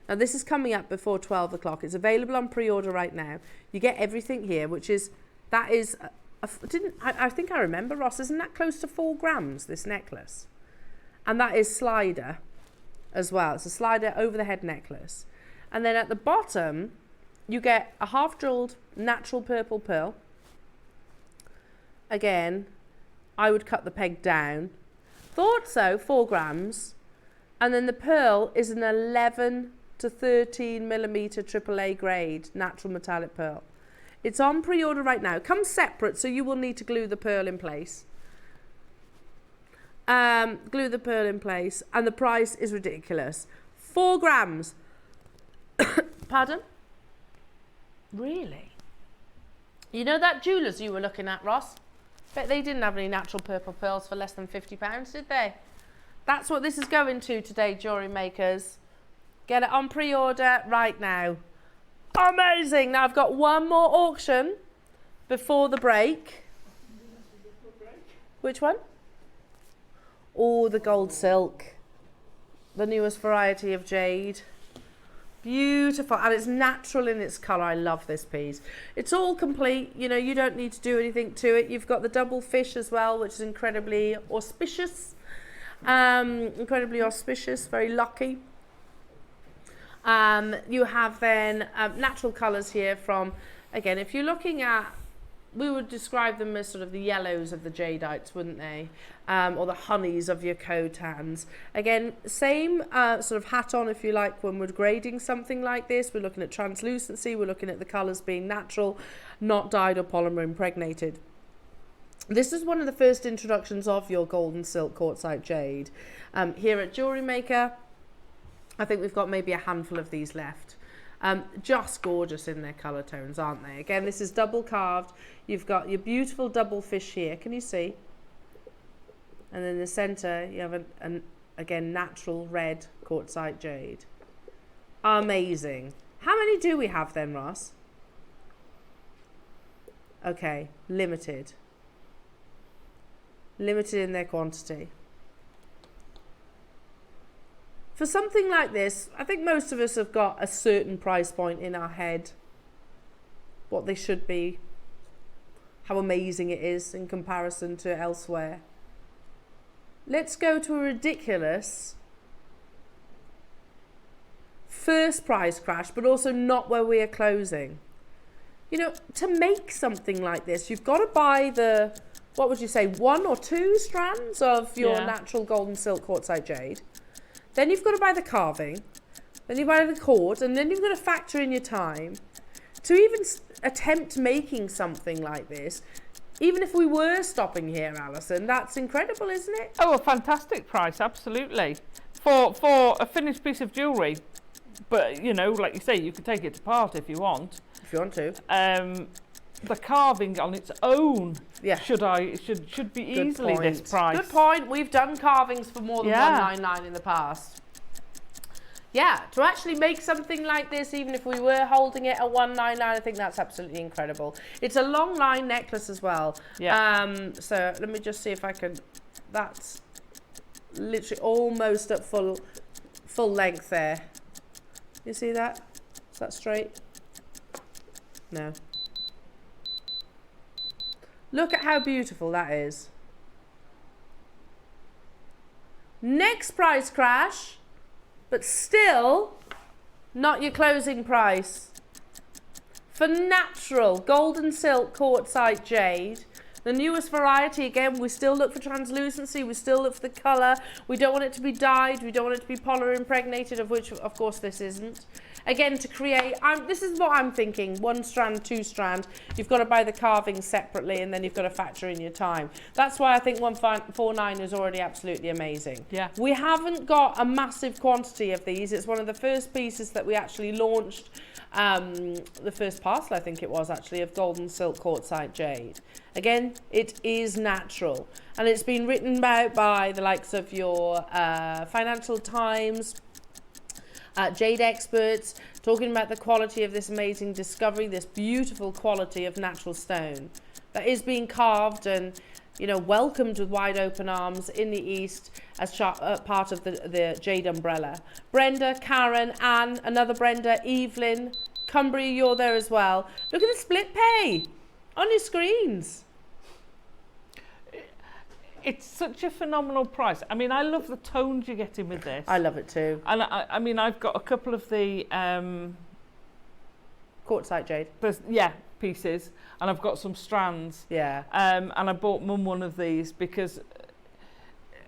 S1: Now, this is coming up before 12 o'clock. It's available on pre-order right now. You get everything here, which is, I think I remember, Ross, isn't that close to 4 grams, this necklace? And that is slider as well. It's a slider over the head necklace. And then at the bottom, you get a half-drilled natural purple pearl. Again, I would cut the peg down. Thought so, 4 grams. And then the pearl is an 11 to 13 millimeter AAA grade natural metallic pearl. It's on pre-order right now. It comes separate, so you will need to glue the pearl in place. Glue the pearl in place, and the price is ridiculous. 4 grams. Pardon? Really? You know that jewellers you were looking at, Ross? Bet they didn't have any natural purple pearls for less than £50, did they? That's what this is going to today, jewellery makers. Get it on pre-order right now. Amazing. Now I've got one more auction before the break. Which one? Oh, the gold silk. The newest variety of jade. Beautiful. And it's natural in its colour. I love this piece. It's all complete. You know, you don't need to do anything to it. You've got the double fish as well, which is incredibly auspicious. Incredibly auspicious. Very lucky. You have then natural colours here from, again, if you're looking at, we would describe them as sort of the yellows of the jadeites, wouldn't they? Or the honeys of your cotans. Again, same sort of hat on, if you like, when we're grading something like this. We're looking at translucency, we're looking at the colours being natural, not dyed or polymer impregnated. This is one of the first introductions of your golden silk quartzite jade. Here at JewelleryMaker, I think we've got maybe a handful of these left. Just gorgeous in their colour tones, aren't they? Again, this is double carved. You've got your beautiful double fish here. Can you see? And in the centre, you have an again, natural red quartzite jade. Amazing. How many do we have then, Ross? Okay, limited. Limited in their quantity. For something like this, I think most of us have got a certain price point in our head. What they should be. How amazing it is in comparison to elsewhere. Let's go to a ridiculous first price crash, but also not where we are closing. You know, to make something like this, you've got to buy the, what would you say, 1 or 2 strands of your natural golden silk quartzite jade. Then you've got to buy the carving, then you buy the cord, and then you've got to factor in your time. To even attempt making something like this, even if we were stopping here, Alison, that's incredible, isn't it?
S2: Oh, a fantastic price, absolutely. For a finished piece of jewellery. But, you know, like you say, you could take it apart if you want.
S1: If you want to.
S2: The carving on its own should be
S1: Good
S2: easily
S1: point.
S2: this price.
S1: Good point. We've done carvings for more than $199 in the past. Yeah, to actually make something like this, even if we were holding it at $199, I think that's absolutely incredible. It's a long line necklace as well. Yeah. So let me just see if I can. That's literally almost at full length there. You see that? Is that straight? No. Look at how beautiful that is. Next price crash, but still not your closing price. For natural golden silk quartzite jade, the newest variety, again, we still look for translucency, we still look for the colour, we don't want it to be dyed, we don't want it to be polymer impregnated, of which of course this isn't. Again, to create, this is what I'm thinking, 1 strand, 2 strand, you've got to buy the carving separately and then you've got to factor in your time. That's why I think 149 is already absolutely amazing.
S2: Yeah.
S1: We haven't got a massive quantity of these. It's one of the first pieces that we actually launched, the first parcel I think it was actually, of golden silk quartzite jade. Again, it is natural and it's been written about by the likes of your Financial Times, jade experts, talking about the quality of this amazing discovery, this beautiful quality of natural stone that is being carved and, you know, welcomed with wide open arms in the East as part of the jade umbrella. Brenda, Karen, Anne, another Brenda, Evelyn, Cumbria, you're there as well. Look at the split pay on your screens.
S2: It's such a phenomenal price. I mean, I love the tones you're getting with this.
S1: I love it too.
S2: And I mean, I've got a couple of the
S1: Quartzite jade.
S2: Pieces, and I've got some strands.
S1: Yeah.
S2: And I bought Mum one of these because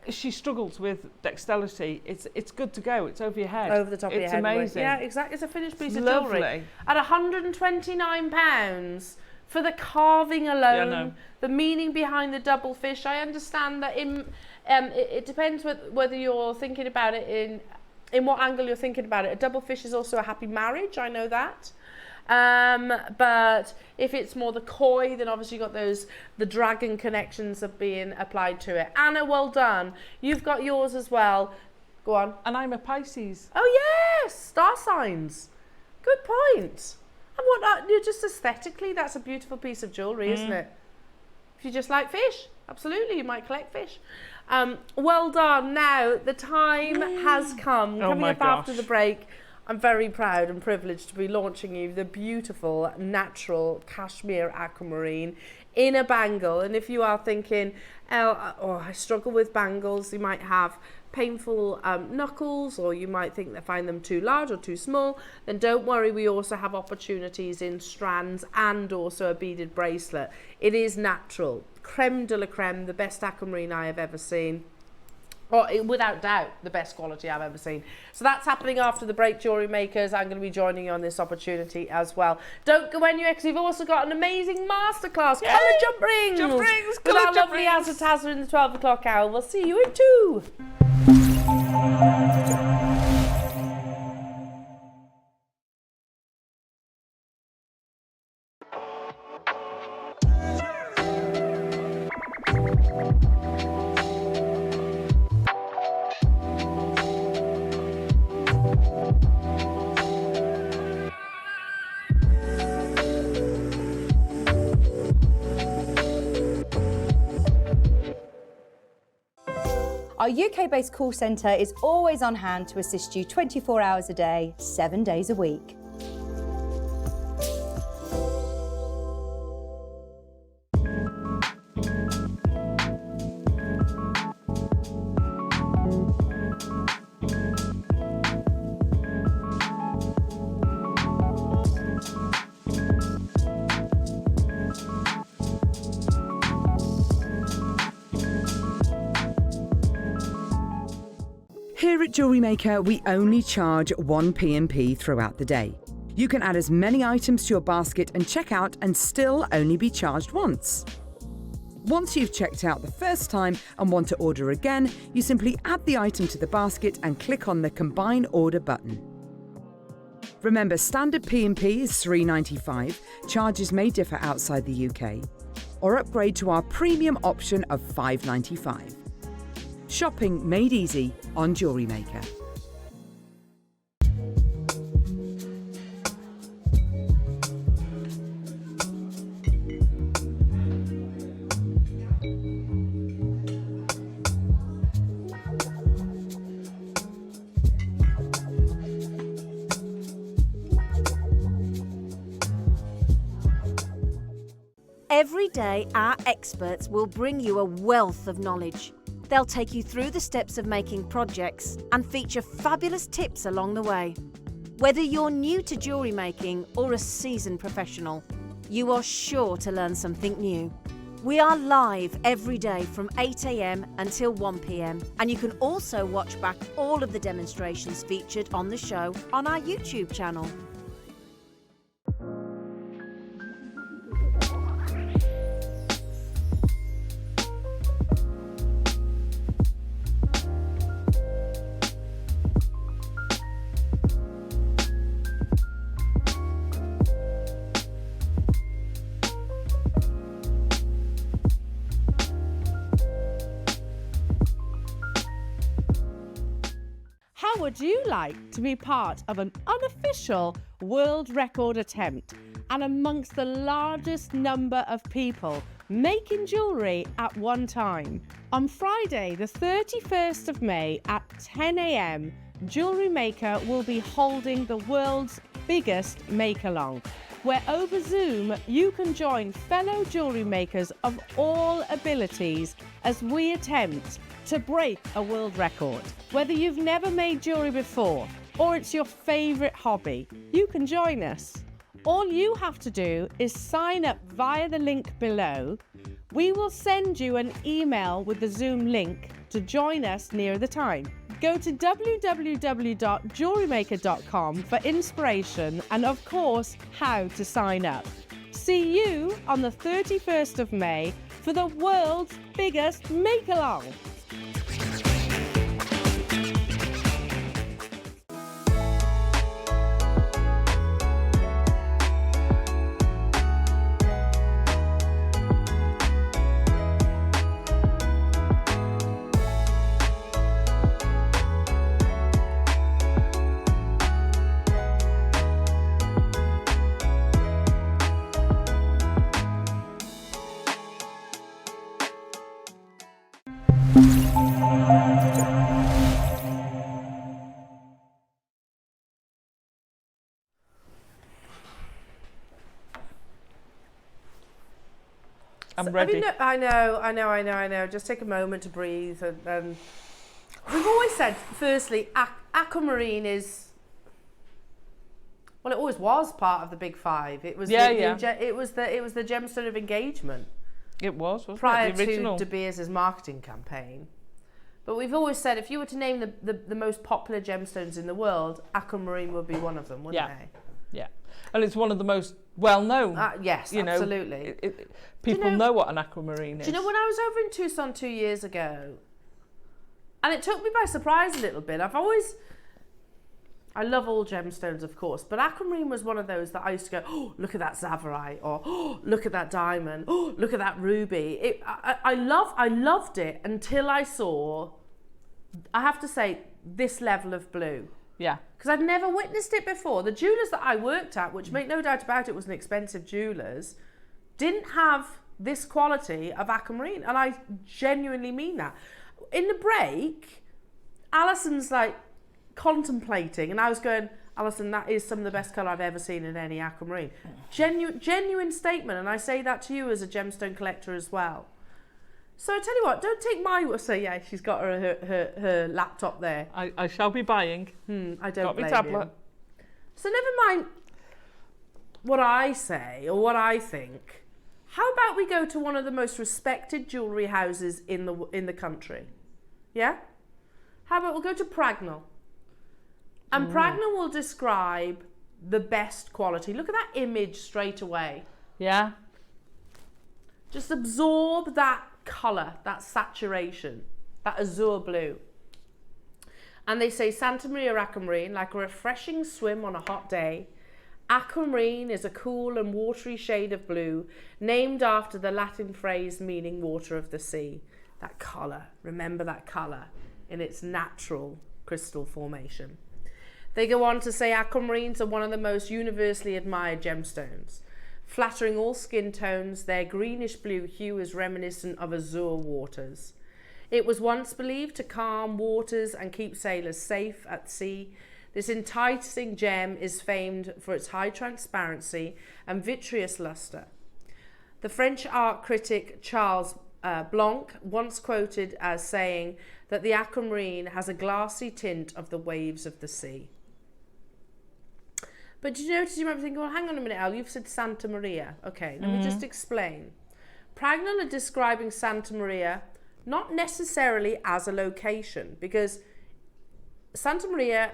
S2: she struggles with dexterity. It's good to go. It's over your head.
S1: Over the top of your head.
S2: It's amazing.
S1: Yeah, exactly. It's a finished piece of
S2: Lovely.
S1: jewellery. At £129 for the carving alone,
S2: no.
S1: the meaning behind the double fish. I understand that it depends whether you're thinking about it in what angle you're thinking about it. A double fish is also a happy marriage. I know that. But if it's more the koi, then obviously you've got the dragon connections of being applied to it. Anna, well done. You've got yours as well. Go on.
S2: And I'm a Pisces.
S1: Oh yes, star signs. Good point. And just aesthetically, that's a beautiful piece of jewellery, isn't it? If you just like fish, absolutely, you might collect fish. Well done. Now, the time has come. Coming up after the break, I'm very proud and privileged to be launching you the beautiful, natural Kashmir Aquamarine in a bangle. And if you are thinking, I struggle with bangles, you might have painful knuckles, or you might find them too large or too small, then don't worry, we also have opportunities in strands and also a beaded bracelet. It is natural, creme de la creme, the best aquamarine I have ever seen. Without doubt, the best quality I've ever seen. So that's happening after the break, jewellery makers. I'm going to be joining you on this opportunity as well. Don't go anywhere, because we've also got an amazing masterclass, colour jump rings. Jump rings, with our lovely Azatazza in the 12 o'clock hour. We'll see you in 2.
S7: Our UK-based call centre is always on hand to assist you 24 hours a day, 7 days a week.
S4: Here at JewelleryMaker, we only charge 1 P&P throughout the day. You can add as many items to your basket and check out and still only be charged once. Once you've checked out the first time and want to order again, you simply add the item to the basket and click on the Combine Order button. Remember, standard P&P is $3.95, charges may differ outside the UK, or upgrade to our premium option of $5.95. Shopping made easy on JewelleryMaker.
S5: Every day, our experts will bring you a wealth of knowledge. They'll take you through the steps of making projects and feature fabulous tips along the way. Whether you're new to jewellery making or a seasoned professional, you are sure to learn something new. We are live every day from 8 a.m. until 1 p.m. and you can also watch back all of the demonstrations featured on the show on our YouTube channel.
S1: How would you like to be part of an unofficial world record attempt and amongst the largest number of people making jewellery at one time? On Friday, the 31st of May at 10 a.m, JewelleryMaker will be holding the world's biggest make-along, where over Zoom you can join fellow jewellery makers of all abilities as we attempt to break a world record. Whether you've never made jewellery before or it's your favourite hobby, you can join us. All you have to do is sign up via the link below. We will send you an email with the Zoom link to join us near the time. Go to www.jewellerymaker.com for inspiration and, of course, how to sign up. See you on the 31st of May for the world's biggest make-along.
S2: I'm ready.
S1: I know. Just take a moment to breathe. And we've always said, firstly, aquamarine is, well, it always was part of the Big Five. It was it was the gemstone of engagement.
S2: It was, wasn't
S1: prior
S2: it? The original.
S1: To De Beers' marketing campaign. But we've always said, if you were to name the most popular gemstones in the world, aquamarine would be one of them, wouldn't they?
S2: Yeah, and it's one of the most well-known.
S1: Yes, absolutely.
S2: People know what an aquamarine is.
S1: Do you know, when I was over in Tucson 2 years ago, and it took me by surprise a little bit, I love all gemstones, of course, but aquamarine was one of those that I used to go, oh, look at that zavarite, or oh, look at that diamond, oh, look at that ruby. I loved it until I saw, I have to say, this level of blue.
S2: Yeah.
S1: Because I'd never witnessed it before. The jewellers that I worked at, which make no doubt about it was an expensive jewellers, didn't have this quality of aquamarine. And I genuinely mean that. In the break, Alison's like contemplating, and I was going, Alison, that is some of the best colour I've ever seen in any aquamarine. Genuine statement, and I say that to you as a gemstone collector as well. So I tell you what, don't take my word. So yeah, she's got her laptop there.
S2: I shall be buying.
S1: I don't blame
S2: my tablet.
S1: you. So never mind what I say or what I think. How about we go to one of the most respected jewellery houses in the country? Yeah? How about we'll go to Pragnell? And Pragnell will describe the best quality. Look at that image straight away.
S2: Yeah.
S1: Just absorb that colour, that saturation, that azure blue. And they say Santa Maria aquamarine, like a refreshing swim on a hot day. Aquamarine is a cool and watery shade of blue, named after the Latin phrase meaning water of the sea. That colour, remember that colour in its natural crystal formation. They go on to say aquamarines are one of the most universally admired gemstones. Flattering all skin tones, their greenish blue hue is reminiscent of azure waters. It was once believed to calm waters and keep sailors safe at sea. This enticing gem is famed for its high transparency and vitreous luster. The French art critic Charles Blanc once quoted as saying that the aquamarine has a glassy tint of the waves of the sea. But did you notice, you might be thinking, well, hang on a minute, Al, you've said Santa Maria. Okay, let me just explain. Pragnell are describing Santa Maria not necessarily as a location, because Santa Maria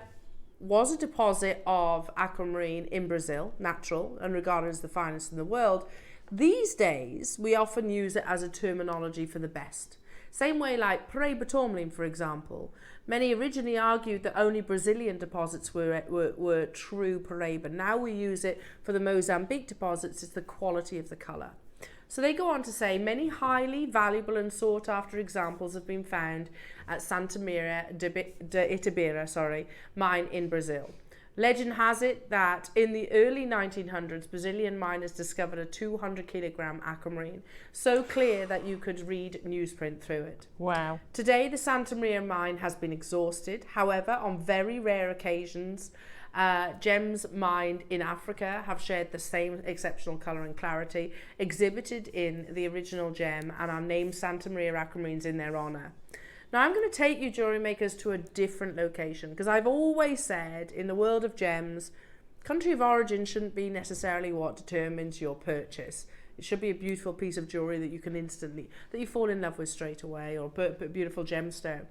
S1: was a deposit of aquamarine in Brazil, natural, and regarded as the finest in the world. These days, we often use it as a terminology for the best. Same way like Paraíba tourmaline, for example. Many originally argued that only Brazilian deposits were true Paraíba. Now we use it for the Mozambique deposits. It's the quality of the colour. So they go on to say many highly valuable and sought after examples have been found at Santa Maria de Itabira, mine in Brazil. Legend has it that in the early 1900s, Brazilian miners discovered a 200 kilogram aquamarine, so clear that you could read newsprint through it.
S2: Wow.
S1: Today, the Santa Maria mine has been exhausted. However, on very rare occasions, gems mined in Africa have shared the same exceptional colour and clarity exhibited in the original gem and are named Santa Maria aquamarines in their honour. Now I'm going to take you, jewellery makers, to a different location, because I've always said in the world of gems, country of origin shouldn't be necessarily what determines your purchase. It should be a beautiful piece of jewellery that you can instantly, that you fall in love with straight away, or a beautiful gemstone.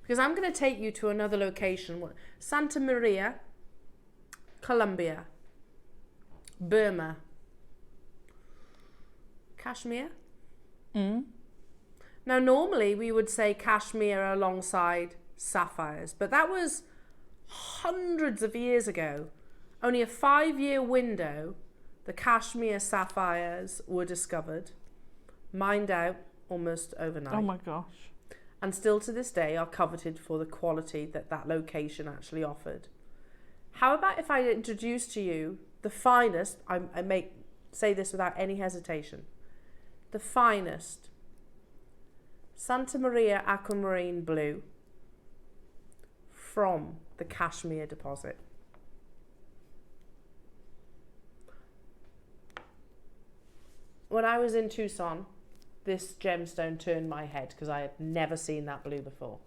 S1: Because I'm going to take you to another location, Santa Maria, Colombia, Burma, Kashmir. Now normally we would say Kashmir alongside sapphires, but that was hundreds of years ago. Only a 5-year window, the Kashmir sapphires were discovered, mined out almost overnight.
S2: Oh my gosh.
S1: And still to this day are coveted for the quality that that location actually offered. How about if I introduce to you the finest, I say this without any hesitation, the finest Santa Maria Aquamarine Blue from the Kashmir deposit. When I was in Tucson, this gemstone turned my head because I had never seen that blue before.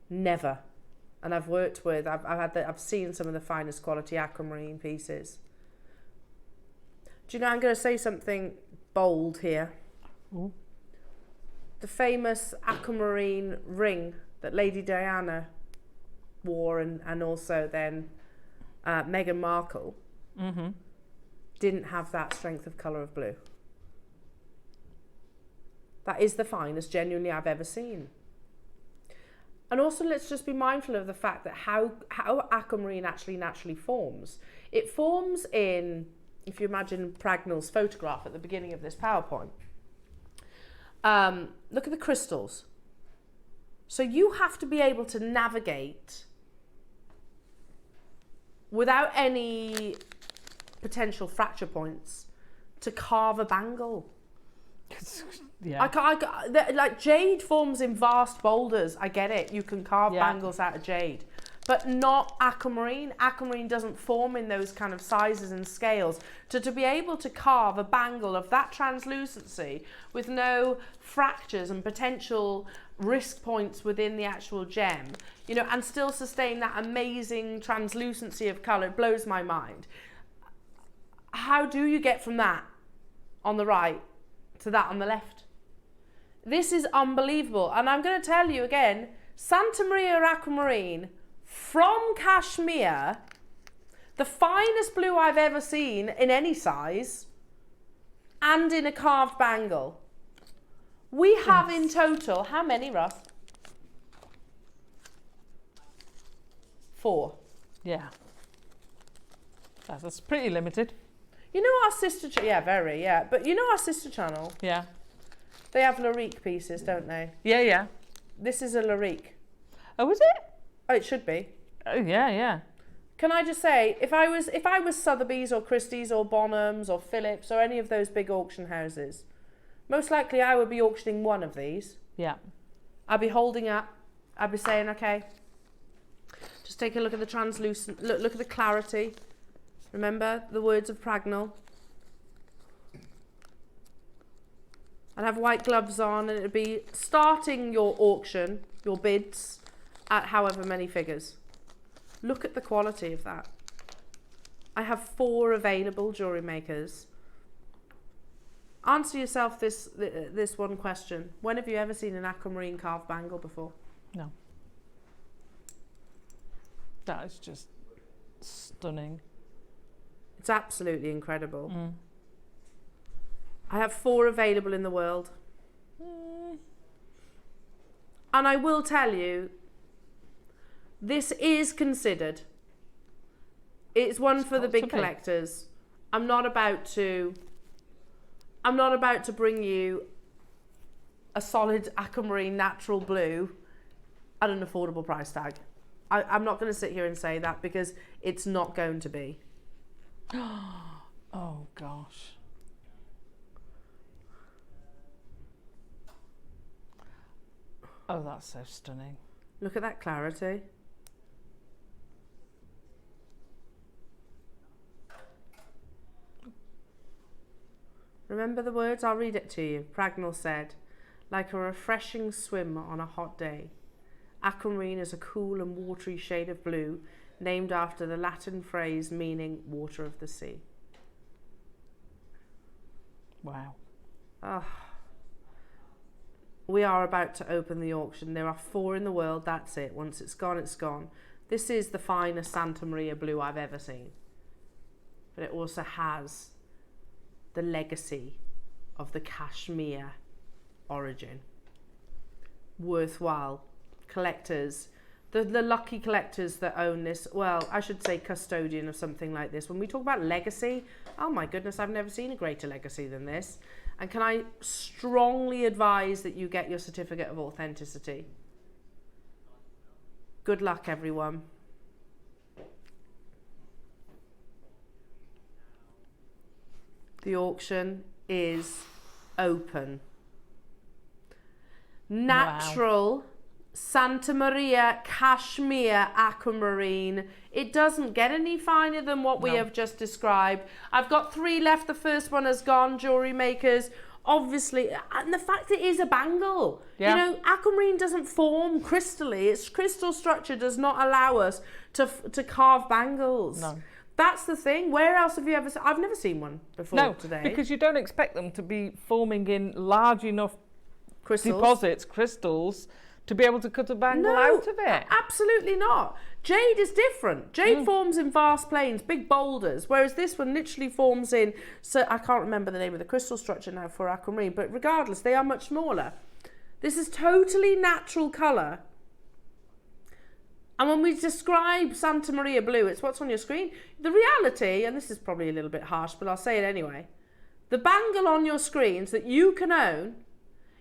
S1: Never. And I've worked with, I've seen some of the finest quality aquamarine pieces. Do you know, I'm going to say something bold here.
S2: Ooh.
S1: The famous aquamarine ring that Lady Diana wore and also then Meghan Markle didn't have that strength of colour of blue. That is the finest genuinely I've ever seen. And also let's just be mindful of the fact that how aquamarine actually naturally forms. It forms in, if you imagine Pragnell's photograph at the beginning of this PowerPoint, look at the crystals. So you have to be able to navigate without any potential fracture points to carve a bangle.
S2: Yeah.
S1: Like jade forms in vast boulders. I get it. You can carve bangles out of jade, but not aquamarine. Aquamarine doesn't form in those kind of sizes and scales. To be able to carve a bangle of that translucency with no fractures and potential risk points within the actual gem, you know, and still sustain that amazing translucency of colour, it blows my mind. How do you get from that on the right to that on the left? This is unbelievable. And I'm going to tell you again, Santa Maria Aquamarine from Kashmir, the finest blue I've ever seen in any size and in a carved bangle. We have in total, how many, Russ? 4.
S2: Yeah. That's pretty limited.
S1: You know our sister, but you know our sister channel?
S2: Yeah.
S1: They have Larique pieces, don't they?
S2: Yeah, yeah.
S1: This is a Larique.
S2: Oh, is it?
S1: Oh, it should be.
S2: Oh, yeah, yeah.
S1: Can I just say, if I was Sotheby's or Christie's or Bonhams or Phillips or any of those big auction houses, most likely I would be auctioning one of these.
S2: Yeah.
S1: I'd be holding up. I'd be saying, okay, just take a look at the translucent, look at the clarity. Remember the words of Pragnell. I'd have white gloves on and it'd be starting your auction, your bids, at however many figures. Look at the quality of that. I have 4 available, jewellery makers. Answer yourself this one question. When have you ever seen an aquamarine carved bangle before?
S2: No. That is just stunning.
S1: It's absolutely incredible. I have 4 available in the world. And I will tell you, this is considered. It's one for the big collectors. I'm not about to bring you a solid aquamarine natural blue at an affordable price tag. I'm not going to sit here and say that because it's not going to be.
S2: Oh gosh. Oh, that's so stunning.
S1: Look at that clarity. Remember the words? I'll read it to you. Pragnell said, like a refreshing swim on a hot day. Aquamarine is a cool and watery shade of blue, named after the Latin phrase meaning water of the sea.
S2: Wow.
S1: We are about to open the auction. There are 4 in the world. That's it. Once it's gone, it's gone. This is the finest Santa Maria blue I've ever seen. But it also has the legacy of the Kashmir origin. Worthwhile. Collectors, the lucky collectors that own this, well, I should say custodian of something like this. When we talk about legacy, oh my goodness, I've never seen a greater legacy than this. And can I strongly advise that you get your certificate of authenticity? Good luck, everyone. The auction is open. Natural. Wow. Santa Maria Kashmir Aquamarine. It doesn't get any finer than what we have just described. I've got 3 left. The first one has gone, jewellery makers. Obviously, and the fact it is a bangle. Yeah. You know, aquamarine doesn't form crystally. Its crystal structure does not allow us to carve bangles. No. That's the thing. Where else have you ever seen? I've never seen one before today.
S2: Because you don't expect them to be forming in large enough deposits, crystals, to be able to cut a bangle out of it.
S1: Absolutely not. Jade is different. Jade forms in vast plains, big boulders, whereas this one literally forms in, so I can't remember the name of the crystal structure now for aquamarine, but regardless, they are much smaller. This is totally natural colour. And when we describe Santa Maria blue, it's what's on your screen. The reality, and this is probably a little bit harsh, but I'll say it anyway, the bangle on your screens that you can own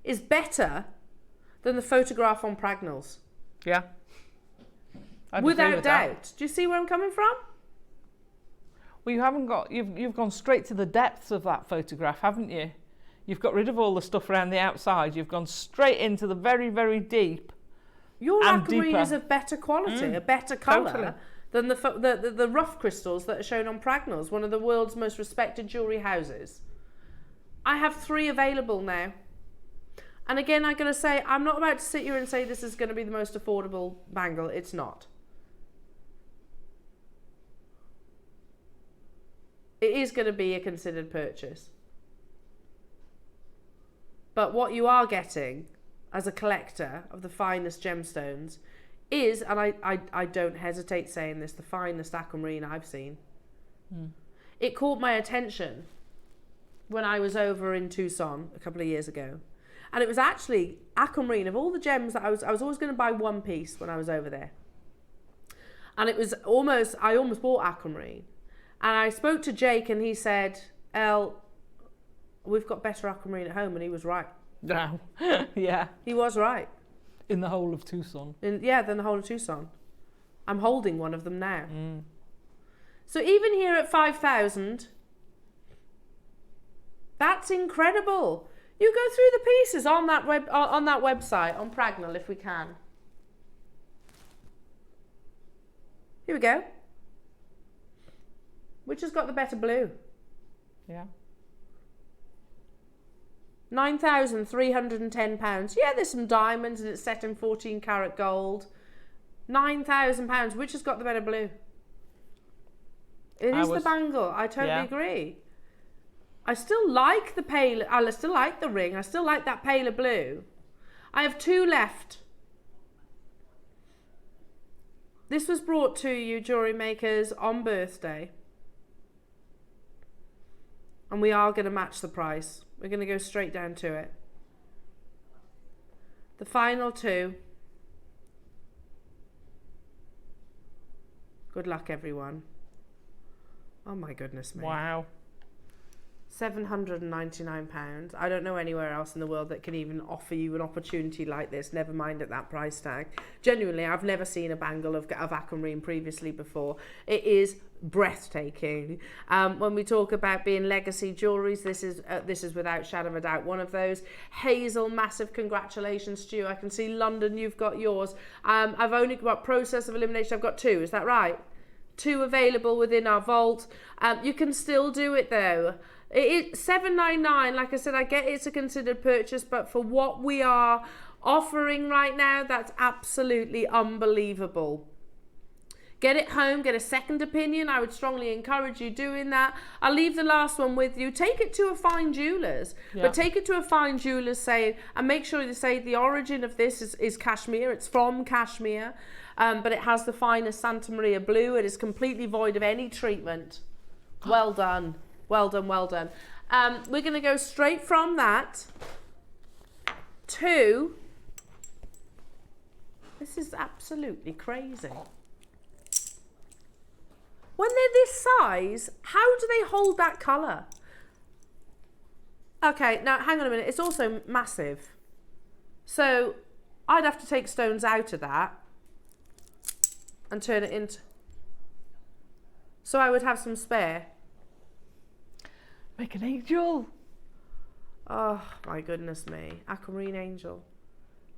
S1: is better than the photograph on Pragnell's.
S2: Yeah.
S1: Without doubt. Do you see where I'm coming from?
S2: Well, you haven't got, you've gone straight to the depths of that photograph, haven't you? You've got rid of all the stuff around the outside. You've gone straight into the very, very deep.
S1: Your aquamarine is of better quality, a better colour than the rough crystals that are shown on Pragnell's, one of the world's most respected jewellery houses. I have 3 available now. And again, I'm going to say, I'm not about to sit here and say this is going to be the most affordable bangle. It's not. It is going to be a considered purchase. But what you are getting as a collector of the finest gemstones is, and I don't hesitate saying this, the finest aquamarine I've seen. It caught my attention when I was over in Tucson a couple of years ago. And it was actually aquamarine. Of all the gems that I was always going to buy one piece when I was over there. And it was I almost bought aquamarine. And I spoke to Jake and he said, Elle, we've got better aquamarine at home. And he was right.
S2: No. Yeah.
S1: He was right.
S2: In the whole of Tucson.
S1: Than the whole of Tucson. I'm holding one of them now. So even here at 5,000, that's incredible. You go through the pieces on that website, on Pragnell, if we can. Here we go. Which has got the better blue?
S2: Yeah.
S1: £9,310. Yeah, there's some diamonds and it's set in 14 karat gold. £9,000. Which has got the better blue? It is the bangle. I totally agree. I still like the pale, I still like the ring. I still like that paler blue. I have 2 left. This was brought to you, jewellery makers, on birthday. And we are going to match the price. We're going to go straight down to it. The final 2. Good luck, everyone. Oh my goodness me.
S2: Wow.
S1: £799. I don't know anywhere else in the world that can even offer you an opportunity like this, never mind at that price tag. Genuinely, I've never seen a bangle of aquamarine previously before. It is breathtaking. When we talk about being legacy jewelleries, this is without shadow of a doubt one of those. Hazel, massive congratulations, Stu. I can see London, you've got yours. I've only got process of elimination, I've got 2, is that right? 2 available within our vault. You can still do it though. It's $799. Like I said, I get it's a considered purchase, but for what we are offering right now, that's absolutely unbelievable. Get it home, get a second opinion. I would strongly encourage you doing that. I'll leave the last one with you. Take it to a fine jeweller's, but take it to a fine jeweller's, and make sure they say the origin of this is Kashmir. It's from Kashmir, but it has the finest Santa Maria blue. It is completely void of any treatment. Well done. Well done, well done. We're going to go straight from that to... This is absolutely crazy. When they're this size, how do they hold that colour? Okay, now hang on a minute. It's also massive. So I'd have to take stones out of that and turn it into... So I would have some spare.
S2: Make an angel.
S1: Oh my goodness me. Aquamarine angel.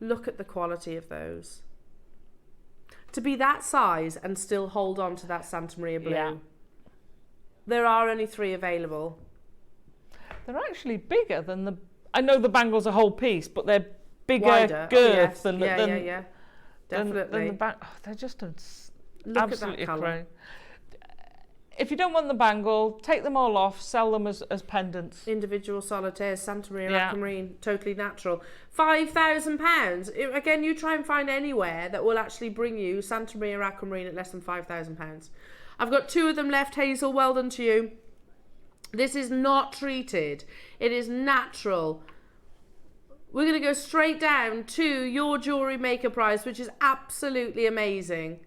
S1: Look at the quality of those. To be that size and still hold on to that Santa Maria blue. Yeah. There are only 3 available.
S2: They're actually bigger than the... I know the bangle's a whole piece, but they're bigger
S1: Wider.
S2: girth
S1: Definitely.
S2: than the they're just absolutely crazy. If you don't want the bangle, take them all off, sell them as pendants.
S1: Individual solitaires, Santa Maria Aquamarine, totally natural. £5,000. Again, you try and find anywhere that will actually bring you Santa Maria Aquamarine at less than £5,000. I've got 2 of them left, Hazel, well done to you. This is not treated. It is natural. We're going to go straight down to your jewellery maker price, which is absolutely amazing.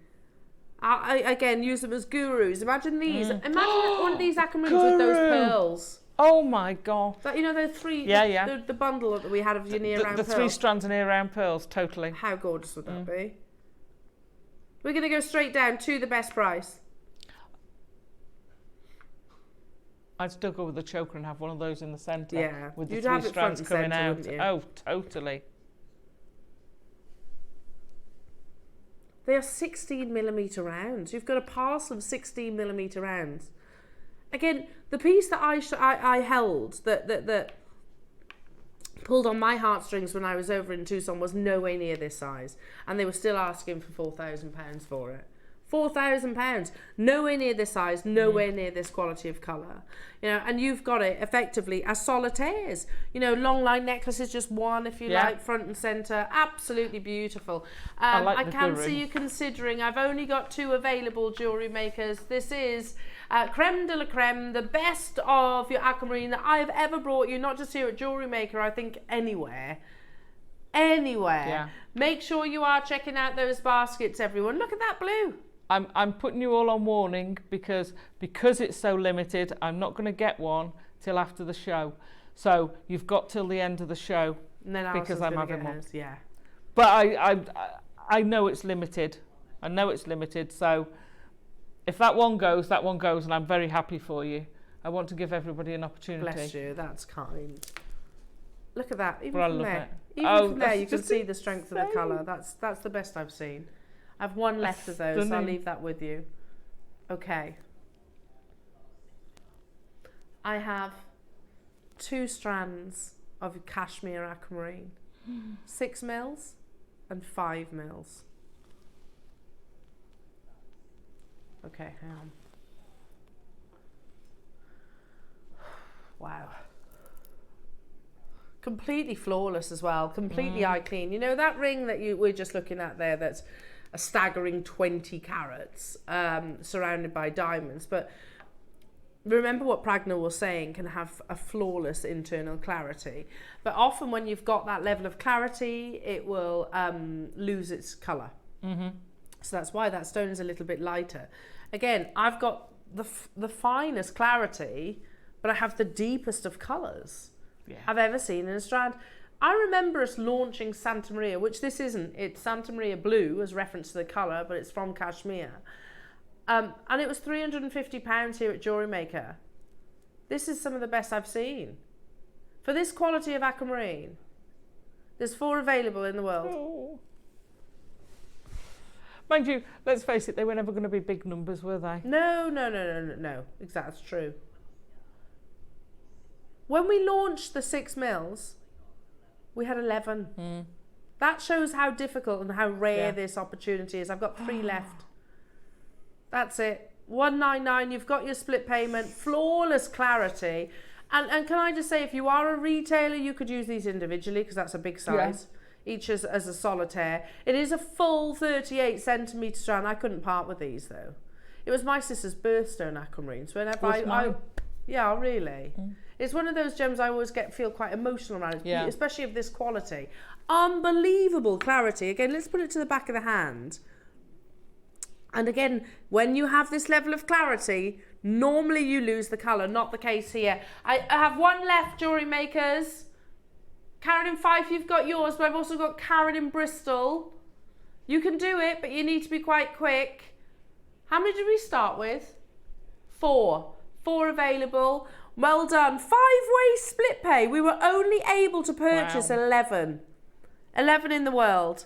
S1: I again use them as gurus. Imagine these. Imagine one of these aquamarines with those pearls.
S2: Oh my god!
S1: That, you know, those 3. The bundle that we had of your near-round pearls.
S2: The 3 strands of near-round pearls. Totally.
S1: How gorgeous would that be? We're going to go straight down to the best price.
S2: I'd still go with the choker and have one of those in the centre.
S1: Yeah.
S2: With the 3 strands coming out. Oh, totally. They are 16mm rounds. You've got a parcel of 16mm rounds. Again, the piece that I held that pulled on my heartstrings when I was over in Tucson was nowhere near this size, and they were still asking for £4,000 for it. £4,000, nowhere near this size, nowhere near this quality of colour, you know. And you've got it effectively as solitaires, you know, long line necklaces, just one if you like, front and centre, absolutely beautiful. I can see you considering. I've only got 2 available, jewellery makers. This is creme de la creme, the best of your aquamarine that I've ever brought you, not just here at Jewellery Maker, I think anywhere. Make sure you are checking out those baskets, everyone. Look at that blue. I'm putting you all on warning because it's so limited. I'm not going to get one till after the show, so you've got till the end of the show,
S1: and then
S2: because I'm having one.
S1: Yeah,
S2: but I know it's limited. I know it's limited. So if that one goes, and I'm very happy for you. I want to give everybody an opportunity.
S1: Bless you. That's kind. Look at that. Even
S2: but
S1: from there, you can see the strength of the colour. That's the best I've seen. I've 1 left of those, so I'll leave that with you. Okay. I have 2 strands of Kashmir Aquamarine. 6 mils and 5 mils. Okay, hang on. Wow. Completely flawless as well, completely eye clean. You know, that ring that we're just looking at there, that's a staggering 20 carats, surrounded by diamonds. But remember what Pragna was saying, can have a flawless internal clarity. But often when you've got that level of clarity, it will lose its colour. So that's why that stone is a little bit lighter. Again, I've got the finest clarity, but I have the deepest of colours I've ever seen in a strand. I remember us launching Santa Maria, which this isn't. It's Santa Maria Blue as reference to the colour, but it's from Kashmir. And it was £350 here at JewelleryMaker. This is some of the best I've seen. For this quality of aquamarine, there's 4 available in the world.
S2: Oh. Mind you, let's face it, they were never going to be big numbers, were they?
S1: No. Exactly, that's true. When we launched the 6 mils, we had 11. That shows how difficult and how rare this opportunity is. I've got 3 left. That's it. 199, you've got your split payment, flawless clarity. And can I just say, if you are a retailer, you could use these individually because that's a big size. Each as a solitaire. It is a full 38 centimetre strand. I couldn't part with these though. It was my sister's birthstone aquamarine. So whenever yeah, really. It's one of those gems I always feel quite emotional around, especially of this quality. Unbelievable clarity. Again, let's put it to the back of the hand. And again, when you have this level of clarity, normally you lose the colour, not the case here. I have 1 left, jewellery makers. Karen in Fife, you've got yours, but I've also got Karen in Bristol. You can do it, but you need to be quite quick. How many did we start with? 4. 4 available. Well done. 5-way split pay. We were only able to purchase 11. 11 in the world.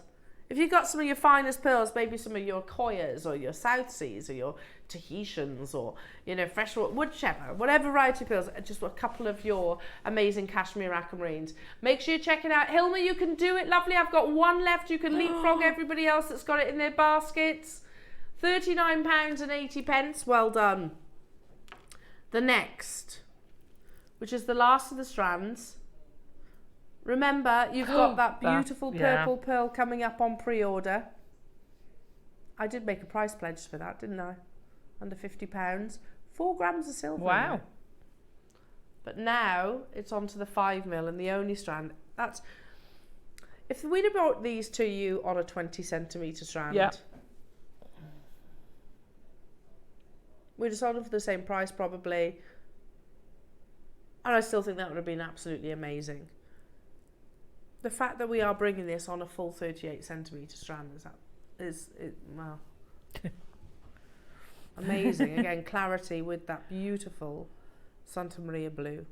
S1: If you've got some of your finest pearls, maybe some of your Koyas or your South Seas or your Tahitians or, you know, freshwater, whichever, whatever variety of pearls, just a couple of your amazing Kashmir Aquamarines. Make sure you check it out. Hilma, you can do it, lovely. I've got 1 left. You can leapfrog everybody else that's got it in their baskets. £39.80. Well done. The next, which is the last of the strands. Remember, you've got that beautiful purple pearl coming up on pre-order. I did make a price pledge for that, didn't I? Under £50. 4 grams of silver.
S2: Wow.
S1: But now it's on to the 5 mil and the only strand. That's, if we'd have brought these to you on a 20 centimetre strand, we'd have sold them for the same price probably. And I still think that would have been absolutely amazing. The fact that we are bringing this on a full 38 centimetre strand is wow. Amazing. Again, clarity with that beautiful Santa Maria blue.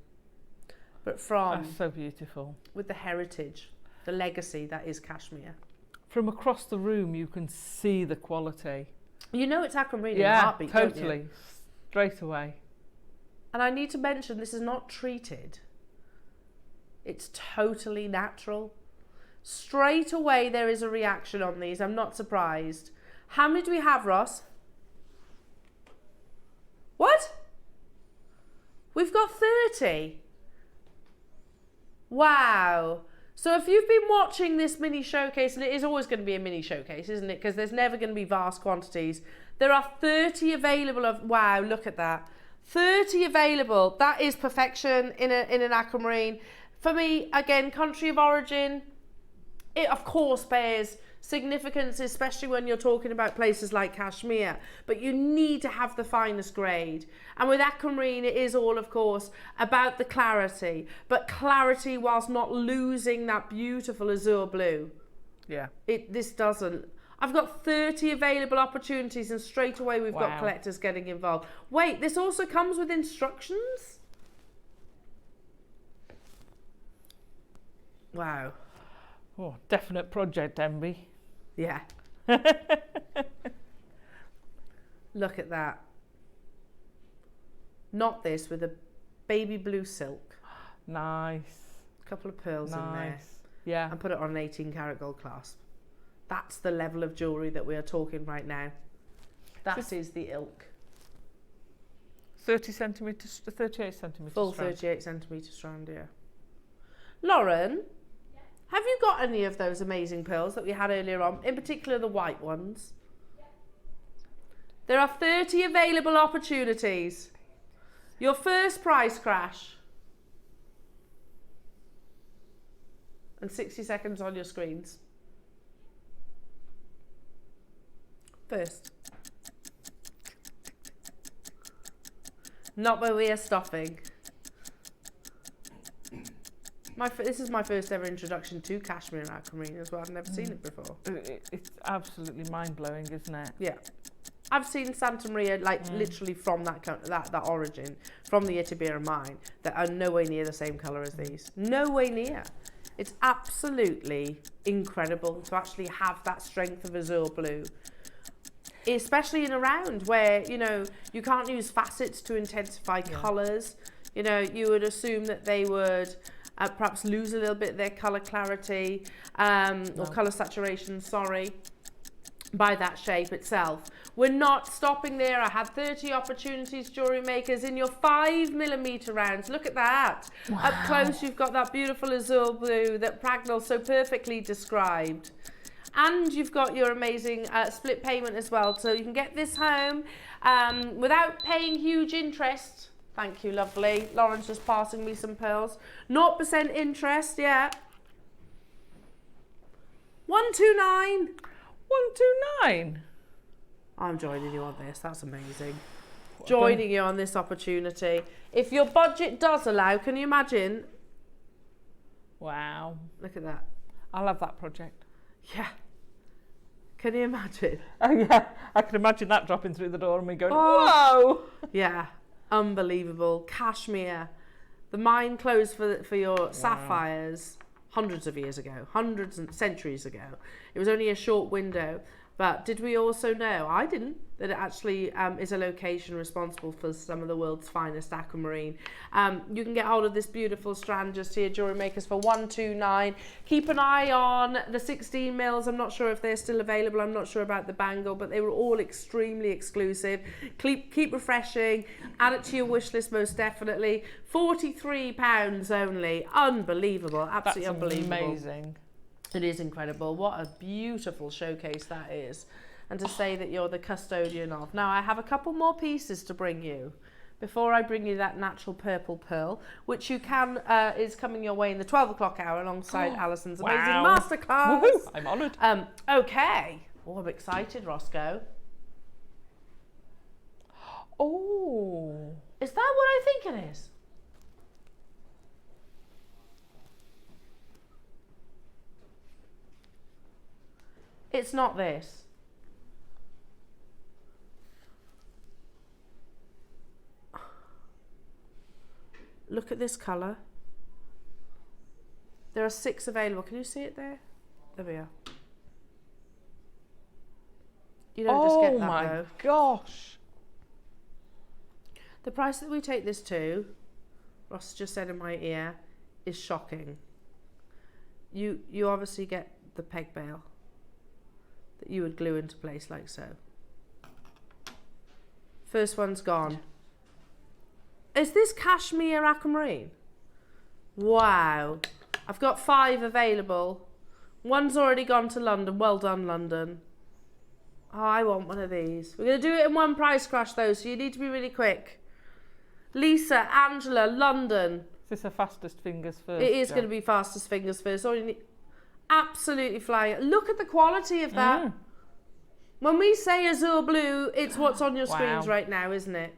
S1: But from...
S2: That's so beautiful.
S1: With the heritage, the legacy that is Kashmir.
S2: From across the room, you can see the quality.
S1: You know it's aquamarine in a heartbeat,
S2: totally.
S1: don't you?
S2: Straight away.
S1: And I need to mention, this is not treated. It's totally natural. Straight away there is a reaction on these. I'm not surprised. How many do we have, Ross? What? We've got 30. Wow. So if you've been watching this mini showcase, and it is always going to be a mini showcase, isn't it? Because there's never going to be vast quantities. There are 30 available of, wow, look at that. 30 available. That is perfection in an aquamarine. For me, again, country of origin, it of course bears significance, especially when you're talking about places like Kashmir, but you need to have the finest grade. And with aquamarine, it is all, of course, about the clarity, but clarity whilst not losing that beautiful azure blue.
S2: Yeah.
S1: This doesn't. I've got 30 available opportunities, and straight away we've got collectors getting involved. Wait, this also comes with instructions? Wow.
S2: Oh, definite project envy.
S1: Yeah. Look at that. Not this, with a baby blue silk.
S2: Nice.
S1: A couple of pearls in there.
S2: Yeah.
S1: And put it on an 18 karat gold clasp. That's the level of jewellery that we are talking right now. That is the ilk.
S2: 30 centimetres, 38 centimetres.
S1: Full 38 centimetre strand, yeah. Lauren, have you got any of those amazing pearls that we had earlier on, in particular the white ones? There are 30 available opportunities. Your first price crash. And 60 seconds on your screens. First. Not where we are stopping. This is my first ever introduction to Kashmir Aquamarine as well. I've never seen it before.
S2: It's absolutely mind-blowing, isn't it?
S1: Yeah. I've seen Santa Maria, like, literally from that origin, from the Itabira mine, that are nowhere near the same colour as these. Nowhere near. It's absolutely incredible to actually have that strength of azure blue. Especially in a round where, you know, you can't use facets to intensify colours. You know, you would assume that they would perhaps lose a little bit of their colour clarity or colour saturation, by that shape itself. We're not stopping there. I had 30 opportunities, jewellery makers, in your 5mm rounds. Look at that. Wow. Up close, you've got that beautiful azure blue that Pragnell so perfectly described. And you've got your amazing split payment as well. So you can get this home without paying huge interest. Thank you, lovely. Lauren's just passing me some pearls. 0% interest, yeah. 129.
S2: 129.
S1: I'm joining you on this. That's amazing. Joining you on this opportunity. If your budget does allow, can you imagine?
S2: Wow.
S1: Look at that.
S2: I love that project.
S1: Yeah. Can you imagine?
S2: Oh yeah, I can imagine that dropping through the door and me going, whoa!
S1: Yeah, unbelievable. Kashmir. The mine closed for your sapphires hundreds of years ago, hundreds and centuries ago. It was only a short window. But did we also know, I didn't, that it actually is a location responsible for some of the world's finest aquamarine. You can get hold of this beautiful strand just here, Jewellery Makers, for 129. Keep an eye on the 16 mils. I'm not sure if they're still available. I'm not sure about the bangle, but they were all extremely exclusive. Keep refreshing. Add it to your wish list, most definitely. £43 only. Unbelievable. Absolutely unbelievable.
S2: Amazing.
S1: It is incredible. What a beautiful showcase that is. And to say that you're the custodian of. Now, I have a couple more pieces to bring you before I bring you that natural purple pearl, which you can, is coming your way in the 12 o'clock hour alongside Alison's amazing masterclass.
S2: Woohoo, I'm honoured.
S1: Okay. Oh, I'm excited, Roscoe.
S2: Oh.
S1: Is that what I think it is? It's not this. Look at this colour. There are 6 available. Can you see it there? There we are. You don't just get that,
S2: my
S1: though.
S2: Gosh.
S1: The price that we take this to, Ross just said in my ear, is shocking. You obviously get the peg bail that you would glue into place like so. First one's gone. Is this Kashmir Aquamarine? Wow. I've got 5 available. One's already gone to London. Well done, London. Oh, I want one of these. We're going to do it in one price crash though, so you need to be really quick. Lisa, Angela, London.
S2: Is this a fastest fingers first?
S1: It is going to be fastest fingers first. All you need, absolutely flying. Look at the quality of that. When we say azure blue, it's what's on your screens right now, isn't it?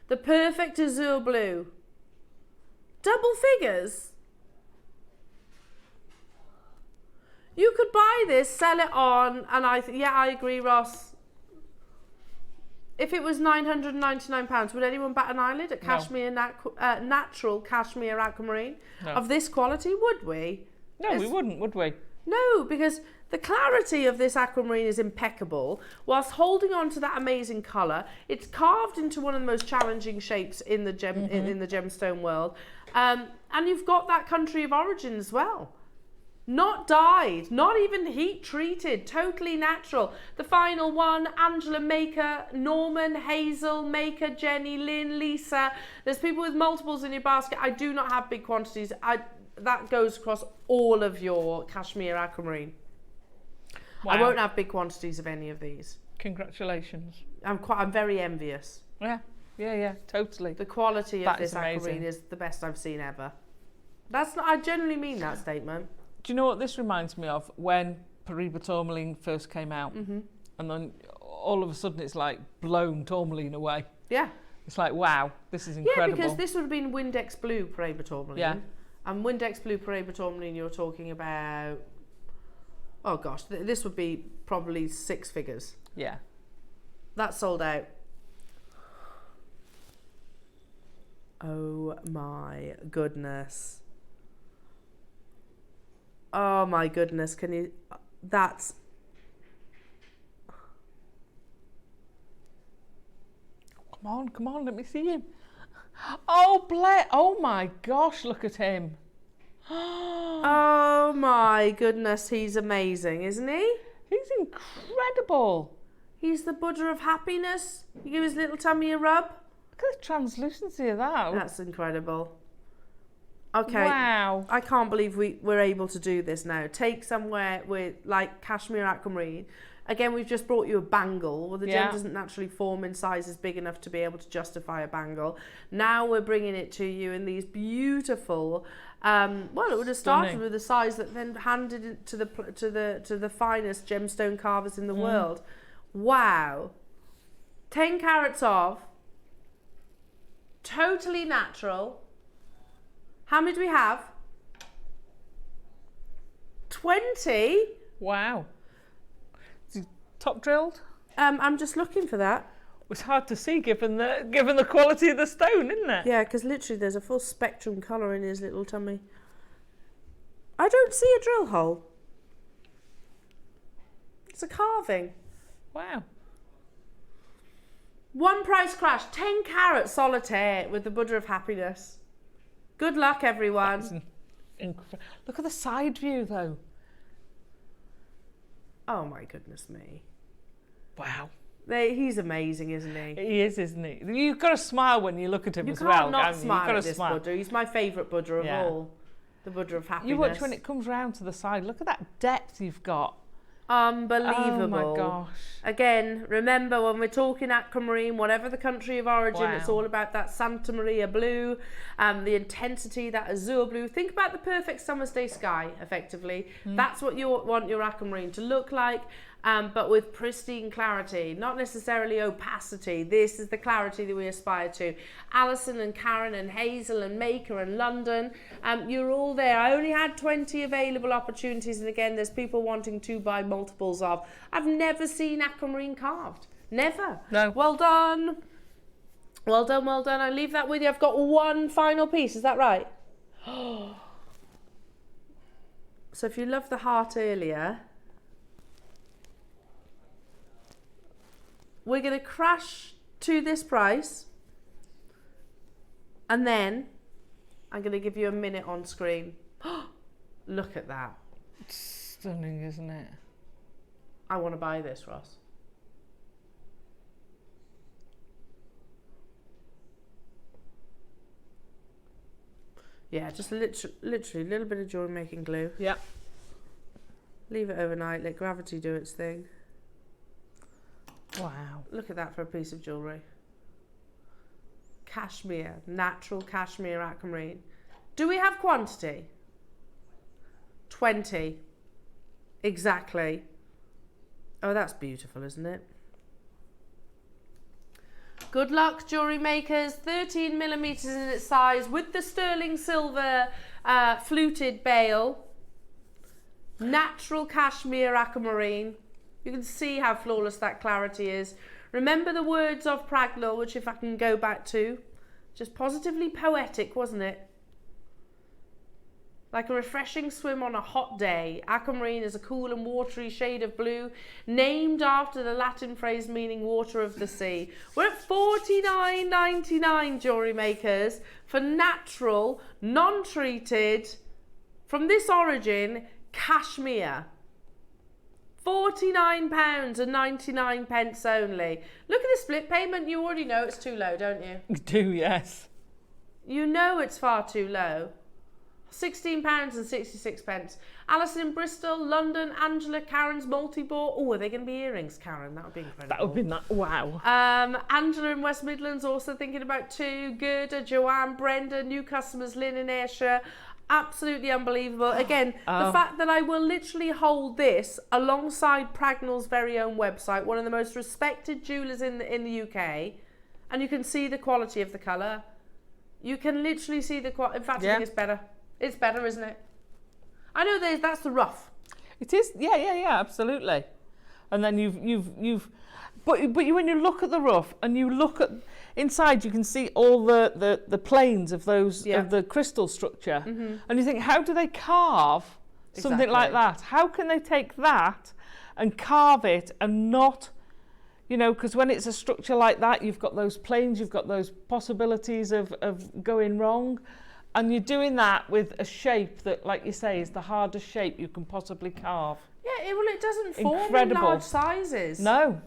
S1: The perfect azure blue. Double figures. You could buy this, sell it on, and I agree, Ross. If it was £999, would anyone bat an eyelid at Kashmir natural Kashmir Aquamarine of this quality? Would we?
S2: No, we wouldn't, would we?
S1: No, because the clarity of this aquamarine is impeccable, whilst holding on to that amazing colour. It's carved into one of the most challenging shapes in the in the gemstone world, and you've got that country of origin as well. Not dyed, not even heat treated, totally natural. The final one, Angela Maker, Norman, Hazel, Maker, Jenny, Lynn, Lisa. There's people with multiples in your basket. I do not have big quantities. That goes across all of your Kashmir Aquamarine.
S2: Wow.
S1: I won't have big quantities of any of these.
S2: Congratulations.
S1: I'm very envious.
S2: Yeah, totally.
S1: The quality of this
S2: amazing.
S1: aquamarine is the best I've seen ever. I genuinely mean that statement.
S2: Do you know what this reminds me of? When Periba tourmaline first came out, and then all of a sudden it's like blown tourmaline away.
S1: Yeah.
S2: It's like, wow, this is incredible.
S1: Yeah, because this would have been Windex Blue Periba tourmaline.
S2: Yeah.
S1: And Windex Blue Periba tourmaline, you're talking about, oh gosh, this would be probably 6 figures.
S2: Yeah.
S1: That sold out. Oh my goodness. Oh my goodness, can you, that's,
S2: Come on, let me see him. Oh, oh my gosh, look at him.
S1: oh my goodness, he's amazing, isn't he?
S2: He's incredible.
S1: He's the Buddha of happiness. You give his little tummy a rub.
S2: Look at the translucency of that.
S1: That's incredible. Okay.
S2: Wow.
S1: I can't believe we're able to do this now. Take somewhere with like Kashmir Aquamarine. Again, we've just brought you a bangle. Well, the gem doesn't naturally form in sizes big enough to be able to justify a bangle. Now we're bringing it to you in these beautiful. Well, it would have started with a size that then handed it to the finest gemstone carvers in the world. Wow. 10 carats of. Totally natural. How many do we have? 20.
S2: Wow. Is he top drilled?
S1: I'm just looking for that.
S2: It's hard to see given the quality of the stone, isn't it?
S1: Yeah, because literally there's a full spectrum colour in his little tummy. I don't see a drill hole. It's a carving.
S2: Wow.
S1: One price crash, 10 carat solitaire with the Buddha of happiness. Good luck, everyone.
S2: Look at the side view, though.
S1: Oh my goodness me.
S2: Wow.
S1: He's amazing, isn't he?
S2: He is, isn't he? You've got to smile when you look at him
S1: You
S2: as
S1: can't
S2: well.
S1: not smile
S2: You've got
S1: at
S2: to
S1: this
S2: smile.
S1: Buddha. He's my favourite Buddha of all. The Buddha of happiness.
S2: You watch when it comes round to the side. Look at that depth you've got.
S1: Unbelievable.
S2: Oh my gosh.
S1: Again, remember when we're talking aquamarine, whatever the country of origin,
S2: Wow.
S1: it's all about that Santa Maria blue, the intensity, that azure blue. Think about the perfect summer's day sky, effectively. That's what you want your aquamarine to look like, but with pristine clarity, not necessarily opacity. This is the clarity that we aspire to. Alison and Karen and Hazel and Maker and London, you're all there. I only had 20 available opportunities, and again, there's people wanting to buy multiples of. I've never seen aquamarine carved. Never.
S2: No.
S1: Well done. Well done, well done. I leave that with you. I've got one final piece. Is that right? So if you loved the heart earlier, we're going to crash to this price, and then I'm going to give you a minute on screen. Look at that.
S2: It's stunning, isn't it?
S1: I want to buy this, Ross. Yeah, just literally a little bit of jewellery making glue.
S2: Yeah.
S1: Leave it overnight, let gravity do its thing.
S2: Wow.
S1: Look at that for a piece of jewellery. Cashmere, natural Kashmir Aquamarine. Do we have quantity? 20. Exactly. Oh, that's beautiful, isn't it? Good luck, jewellery makers. 13 millimetres in its size with the sterling silver fluted bail. Natural Kashmir Aquamarine. You can see how flawless that clarity is. Remember the words of Tricolour, which if I can go back to, just positively poetic, wasn't it? Like a refreshing swim on a hot day, aquamarine is a cool and watery shade of blue, named after the Latin phrase meaning water of the sea. We're at $49.99, jewellery makers, for natural, non-treated, from this origin, Kashmir. £49.99 only. Look at the split payment. You already know it's too low, don't you?
S2: You do, yes.
S1: You know it's far too low. £16.66. Alison in Bristol, London, Angela, Karen's multi-bore. Oh, are they going to be earrings, Karen? That would be incredible.
S2: That would be wow.
S1: Angela in West Midlands also thinking about 2. Gerda, Joanne, Brenda, new customers, Lynn in Ayrshire. Absolutely unbelievable. Again, the fact that I will literally hold this alongside Pragnell's very own website, one of the most respected jewellers in the UK, and you can see the quality of the colour. You can literally see the quality. In fact, I think it's better. It's better, isn't it? I know that's the rough.
S2: It is, yeah, absolutely. And then but when you look at the rough and you look at inside, you can see all the planes of those of the crystal structure, and you think, how do they carve something like that? How can they take that and carve it and not, because when it's a structure like that, you've got those planes, you've got those possibilities of going wrong. And you're doing that with a shape that, like you say, is the hardest shape you can possibly carve.
S1: Yeah, it doesn't form in large sizes.
S2: No.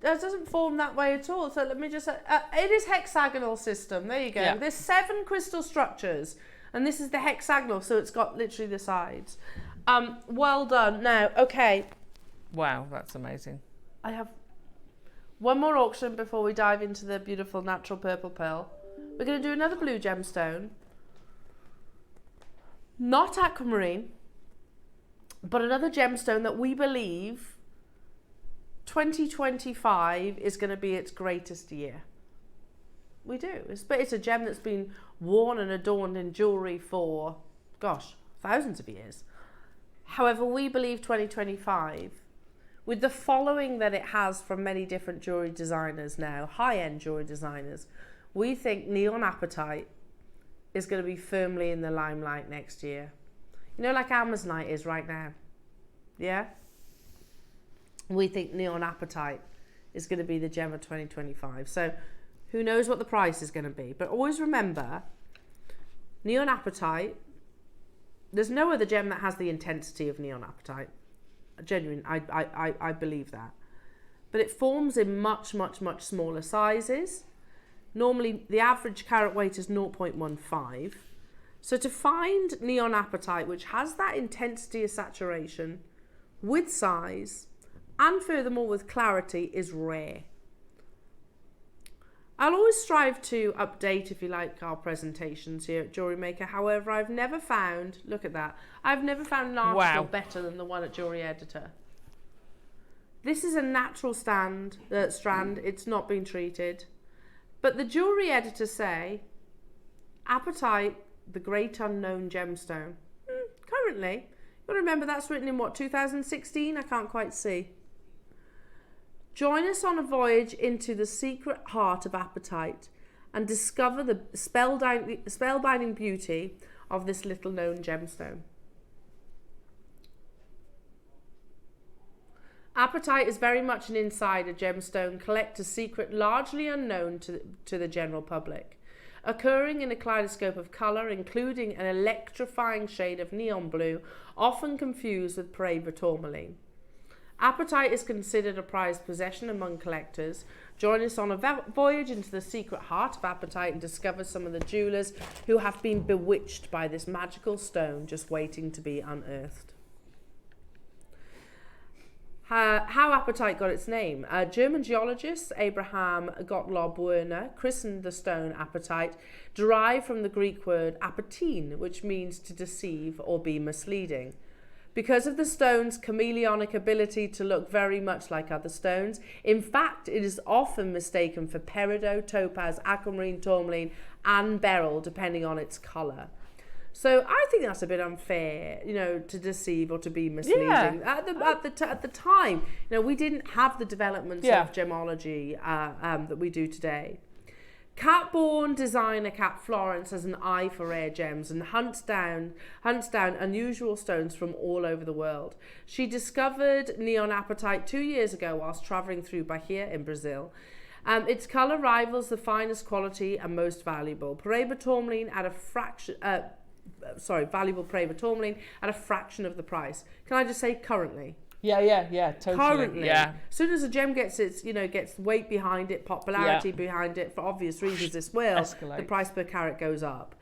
S1: It doesn't form that way at all. So let me just... it is hexagonal system. There you go. Yeah. There's 7 crystal structures. And this is the hexagonal, so it's got literally the sides. Well done. Now, okay.
S2: Wow, that's amazing.
S1: I have one more auction before we dive into the beautiful natural purple pearl. We're going to do another blue gemstone. Not aquamarine, but another gemstone that we believe 2025 is going to be its greatest year. We do. It's a gem that's been worn and adorned in jewellery for, gosh, thousands of years. However, we believe 2025, with the following that it has from many different jewellery designers now, high-end jewellery designers, we think Neon Apatite is going to be firmly in the limelight next year. Like Amazonite is right now. Yeah? We think Neon Apatite is going to be the gem of 2025. So who knows what the price is going to be. But always remember, Neon Apatite, there's no other gem that has the intensity of Neon Apatite. Genuine, I believe that. But it forms in much, much, much smaller sizes. Normally, the average carat weight is 0.15. So to find Neon Apatite, which has that intensity of saturation, with size, and furthermore with clarity, is rare. I'll always strive to update, if you like, our presentations here at JewelleryMaker. However, I've never found, look at that, I've never found an article better than the one at Jewellery Editor. This is a natural strand, it's not been treated. But the Jewellery Editor say, Apatite, the great unknown gemstone. Currently, you've got to remember that's written in what, 2016? I can't quite see. Join us on a voyage into the secret heart of apatite and discover the spellbinding beauty of this little known gemstone. Apatite is very much an insider gemstone collector's secret, largely unknown to the general public, occurring in a kaleidoscope of colour, including an electrifying shade of neon blue, often confused with Paraiba tourmaline. Apatite is considered a prized possession among collectors. Join us on a voyage into the secret heart of apatite and discover some of the jewellers who have been bewitched by this magical stone just waiting to be unearthed. How apatite got its name? German geologist Abraham Gottlob Werner christened the stone apatite, derived from the Greek word apatine, which means to deceive or be misleading. Because of the stone's chameleonic ability to look very much like other stones, in fact, it is often mistaken for peridot, topaz, aquamarine, tourmaline, and beryl, depending on its colour. So I think that's a bit unfair, you know, to deceive or to be misleading. Yeah. At the time, you know, we didn't have the developments of gemology that we do today. Cat-born designer Cat Florence has an eye for rare gems and hunts down unusual stones from all over the world. She discovered neon apatite 2 years ago whilst travelling through Bahia in Brazil. Its colour rivals the finest quality and most valuable. Paraiba tourmaline at a valuable Prava tourmaline at a fraction of the price. Can I just say currently?
S2: Yeah, totally.
S1: Currently,
S2: yeah.
S1: as soon as a gem gets its, gets weight behind it, popularity behind it, for obvious reasons, this will,
S2: Escalate.
S1: the price per carat goes up.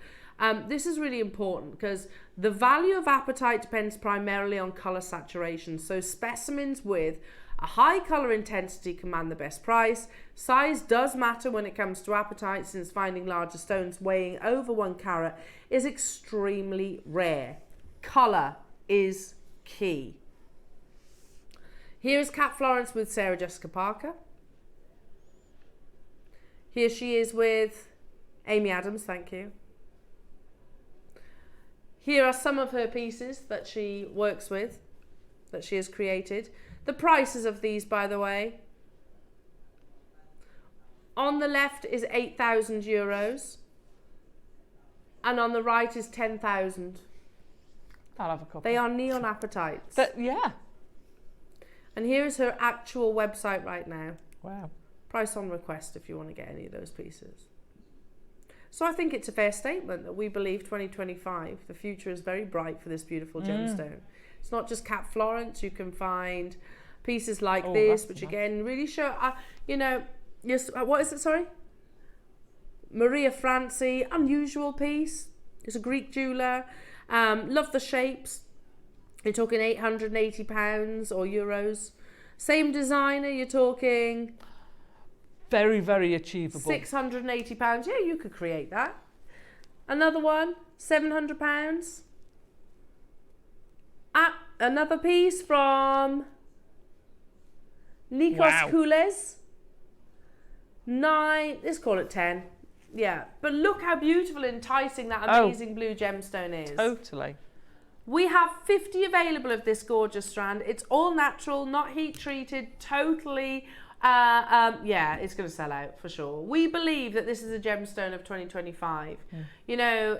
S1: This is really important because the value of apatite depends primarily on colour saturation. So specimens with a high colour intensity command the best price. Size does matter when it comes to apatite, since finding larger stones weighing over 1 carat is extremely rare. Colour is key. Here is Kat Florence with Sarah Jessica Parker. Here she is with Amy Adams, thank you. Here are some of her pieces that she works with, that she has created. The prices of these, by the way. On the left is €8,000 and on the right is 10,000.
S2: I'll have a couple.
S1: They are neon apatites.
S2: Yeah.
S1: And here is her actual website right now.
S2: Wow.
S1: Price on request if you want to get any of those pieces. So I think it's a fair statement that we believe 2025, the future is very bright for this beautiful gemstone. It's not just Kat Florence. You can find pieces like this, which again really show, what is it, sorry? Maria Franci, unusual piece. It's a Greek jeweller. Love the shapes. You're talking £880 or euros. Same designer, you're talking
S2: very, very achievable.
S1: £680. Yeah, you could create that. Another one, £700. Another piece from Nikos Koules. 9, let's call it 10. Yeah, but look how beautiful and enticing that amazing blue gemstone is.
S2: Totally.
S1: We have 50 available of this gorgeous strand. It's all natural, not heat treated, totally. It's going to sell out for sure. We believe that this is a gemstone of 2025. You know,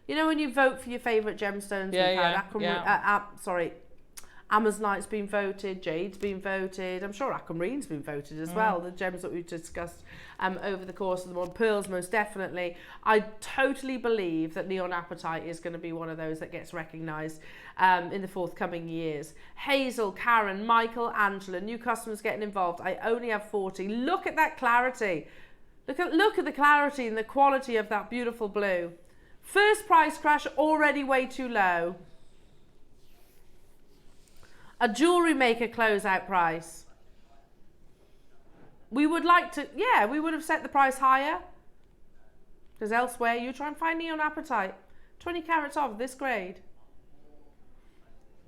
S1: when you vote for your favourite gemstones, Amazonite's been voted, Jade's been voted, I'm sure Aquamarine's been voted as well, the gems that we've discussed over the course of the month, pearls most definitely. I totally believe that neon apatite is going to be one of those that gets recognised in the forthcoming years. Hazel, Karen, Michael, Angela, new customers getting involved. I only have 40. Look at that clarity. Look at the clarity and the quality of that beautiful blue. First price crash, already way too low. A JewelleryMaker closeout price. We would like to, we would have set the price higher. Because elsewhere, you try and find neon apatite. 20 carats off this grade.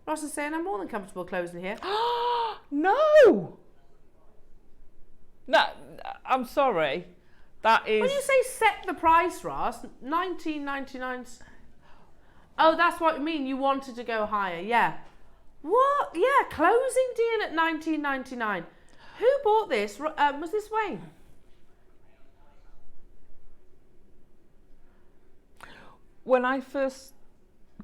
S1: Ross is saying, I'm more than comfortable closing here.
S2: No, I'm sorry. That is...
S1: When you say set the price, Ross, $19.99. Oh, that's what you mean. You wanted to go higher, yeah. What? Yeah, closing deal at $19.99. Who bought this? Was this Wayne?
S2: When I first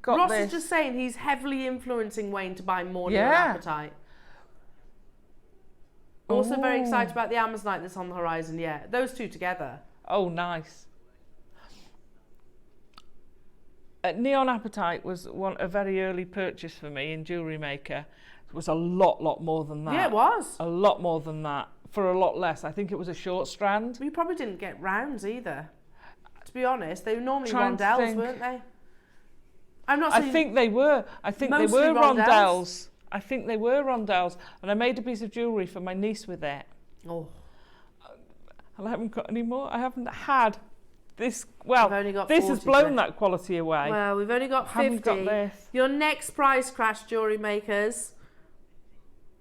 S2: got
S1: Ross
S2: this...
S1: is just saying he's heavily influencing Wayne to buy more neon apatite. Also very excited about the Amazonite that's on the horizon, those two together.
S2: Oh, nice. Neon apatite was a very early purchase for me in JewelleryMaker. It was a lot more than that.
S1: Yeah, it was.
S2: A lot more than that for a lot less. I think it was a short strand.
S1: We probably didn't get rounds either. To be honest, they were normally rondelles, weren't they? I'm not saying.
S2: I think they were. I think they were rondelles. I think they were rondelles, and I made a piece of jewellery for my niece with it.
S1: Oh.
S2: I haven't got any more. I haven't had this. Well,
S1: only got
S2: this
S1: 40
S2: has blown that quality away.
S1: Well, we've only got 50.
S2: Haven't got this.
S1: Your next price crash, JewelleryMakers.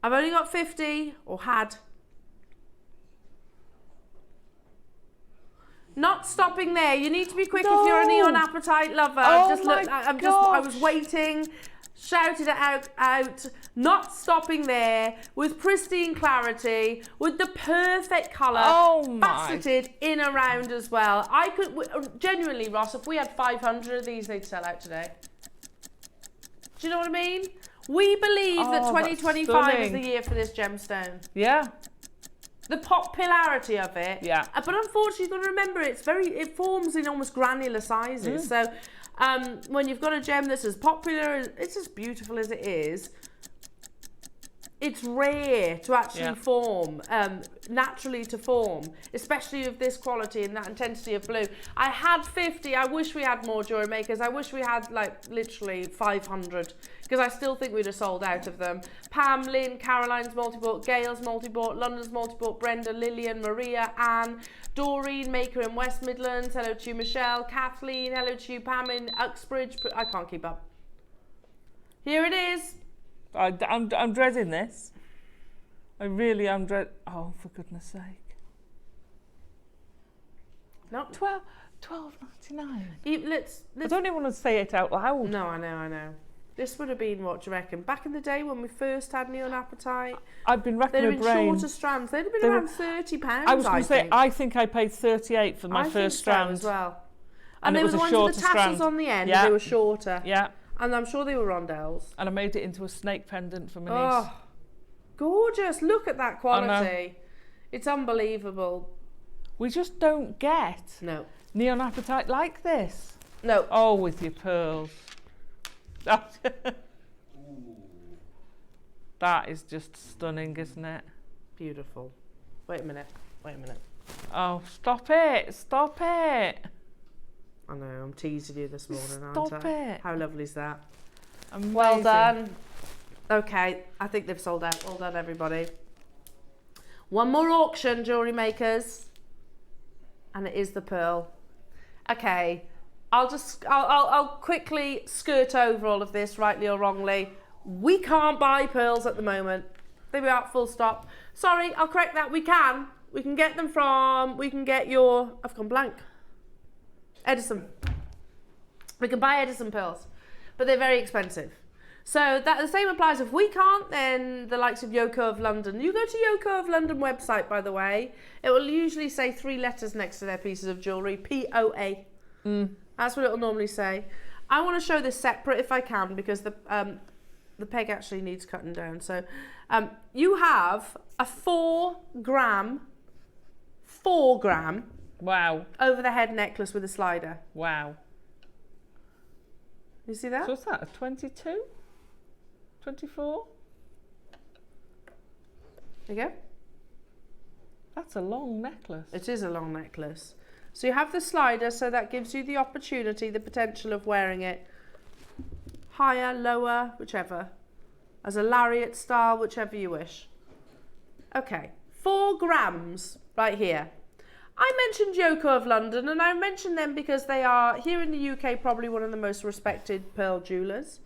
S1: I've only got 50, or had. Not stopping there. You need to be quick if you're a neon apatite lover. I was waiting. Shouted it out, not stopping there, with pristine clarity, with the perfect colour, faceted in around as well. I could, genuinely, Ross, if we had 500 of these, they'd sell out today. Do you know what I mean? We believe that 2025 is the year for this gemstone.
S2: Yeah.
S1: The popularity of it.
S2: Yeah.
S1: But unfortunately, you've got to remember, it forms in almost granular sizes. So when you've got a gem that's as popular, it's as beautiful as it is, it's rare to actually form, naturally to form, especially of this quality and that intensity of blue. I had 50. I wish we had more jewellery makers. I wish we had like literally 500 because I still think we'd have sold out of them. Pam, Lynn, Caroline's multi-bought, Gail's multi-bought, London's multi-bought, Brenda, Lillian, Maria, Anne, Doreen, Maker in West Midlands, hello to you, Michelle, Kathleen, hello to you, Pam in Uxbridge. I can't keep up. Here it is.
S2: I'm dreading this. I really am oh, for goodness sake.
S1: No.
S2: $12.99.
S1: Let's
S2: I don't even want to say it out loud.
S1: No, I know. This would have been, what do you reckon? Back in the day when we first had neon apatite,
S2: I've been racking
S1: they'd
S2: my
S1: have been
S2: brain.
S1: shorter strands. They'd have been around £30.
S2: I was going to say, I think I paid 38 for my first strand
S1: as well.
S2: And
S1: they
S2: it
S1: were
S2: was
S1: the
S2: a
S1: ones
S2: shorter
S1: with the tassels
S2: strand.
S1: on the end.
S2: Yeah.
S1: They were shorter.
S2: Yeah.
S1: And I'm sure they were rondelles.
S2: And I made it into a snake pendant for my niece.
S1: Oh, gorgeous. Look at that quality. It's unbelievable.
S2: We just don't get
S1: No.
S2: neon apatite like this.
S1: No.
S2: Oh, with your pearls. That is just stunning, isn't it?
S1: Beautiful. Wait a minute.
S2: Oh, stop it. Stop it.
S1: I know, I'm teasing you this morning,
S2: Stop
S1: aren't I?
S2: it.
S1: How lovely is that?
S2: Amazing.
S1: Well done. Okay, I think they've sold out. Well done, everybody. One more auction, jewellery makers. And it is the pearl. Okay, I'll quickly skirt over all of this, rightly or wrongly. We can't buy pearls at the moment. They were out, full stop. Sorry, I'll correct that. We can. We can get them from, I've gone blank. Edison. We can buy Edison pearls, but they're very expensive. So that the same applies. If we can't, then the likes of Yoko of London. You go to Yoko of London website, by the way. It will usually say 3 letters next to their pieces of jewellery. POA. That's what it will normally say. I want to show this separate if I can because the peg actually needs cutting down. So you have a 4 gram.
S2: Wow.
S1: Over the head necklace with a slider.
S2: Wow.
S1: You see that?
S2: So what's that, a 22? 24?
S1: There you go.
S2: That's a long necklace.
S1: It is a long necklace. So you have the slider, so that gives you the opportunity, the potential of wearing it higher, lower, whichever. As a lariat style, whichever you wish. Okay, 4 grams right here. I mentioned Yoko of London, and I mentioned them because they are, here in the UK, probably one of the most respected pearl jewellers.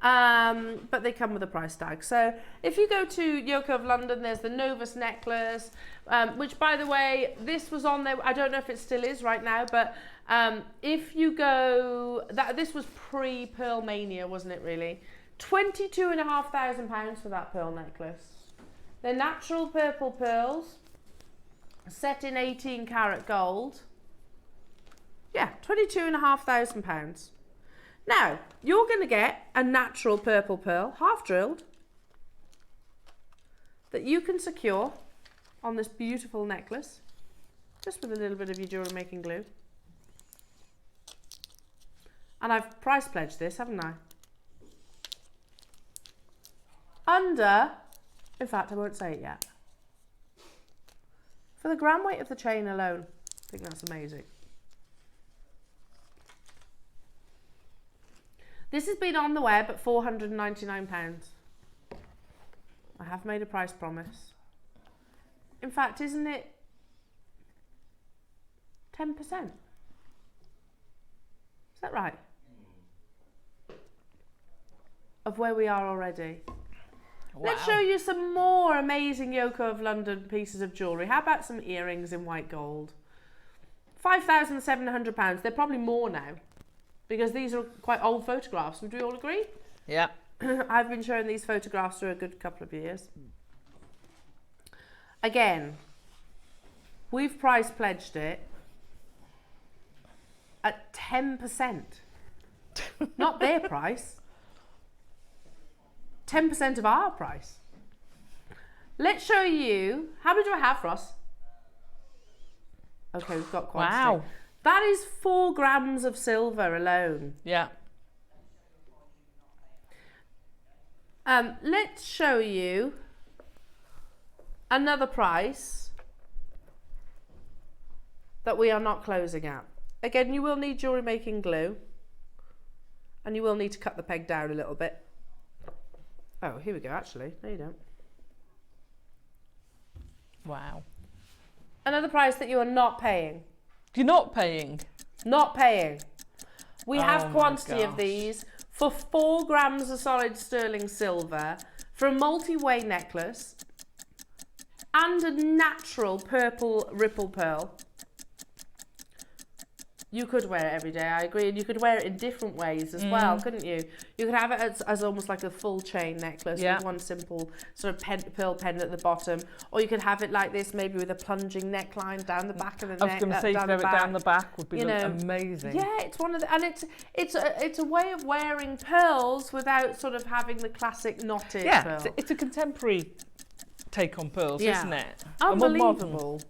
S1: But they come with a price tag. So if you go to Yoko of London, there's the Novus necklace, which, by the way, this was on there. I don't know if it still is right now, but if you go, this was pre-Pearl Mania, wasn't it, really? £22,500 for that pearl necklace. They're natural purple pearls, set in 18 karat gold. Yeah, £22,500. Now, you're going to get a natural purple pearl, half drilled, that you can secure on this beautiful necklace, just with a little bit of your jewellery making glue. And I've price pledged this, haven't I? Under, in fact, I won't say it yet. For the gram weight of the chain alone, I think that's amazing. This has been on the web at £499. I have made a price promise. In fact, isn't it 10%? Is that right? Of where we are already. Wow. Let's show you some more amazing Yoko of London pieces of jewellery. How about some earrings in white gold? £5,700. They're probably more now, because these are quite old photographs. Would we all agree?
S2: Yeah.
S1: I've been showing these photographs for a good couple of years. Again, we've price pledged it at 10%. Not their price. 10% of our price. Let's show you. How many do I have, Ross? Okay, we've got quantity.
S2: Wow.
S1: That is 4 grams of silver alone.
S2: Yeah.
S1: Let's show you another price that we are not closing at. Again, you will need jewellery making glue, and you will need to cut the peg down a little bit. Oh, here we go, actually. No, you don't.
S2: Wow.
S1: Another price that you are not paying.
S2: You're not paying?
S1: Not paying. We have
S2: my
S1: quantity of
S2: gosh.
S1: these for 4 grams of solid sterling silver for a multi-way necklace and a natural purple ripple pearl. You could wear it every day, I agree, and you could wear it in different ways as well, couldn't you? You could have it as almost like a full chain necklace with one simple sort of pearl pendant at the bottom, or you could have it like this, maybe with a plunging neckline down the back of the neck.
S2: I was going to say, you could have it down the back would be amazing.
S1: Yeah, it's one of the, and it's a way of wearing pearls without sort of having the classic knotted pearl.
S2: It's a contemporary take on pearls, isn't it?
S1: Unbelievable.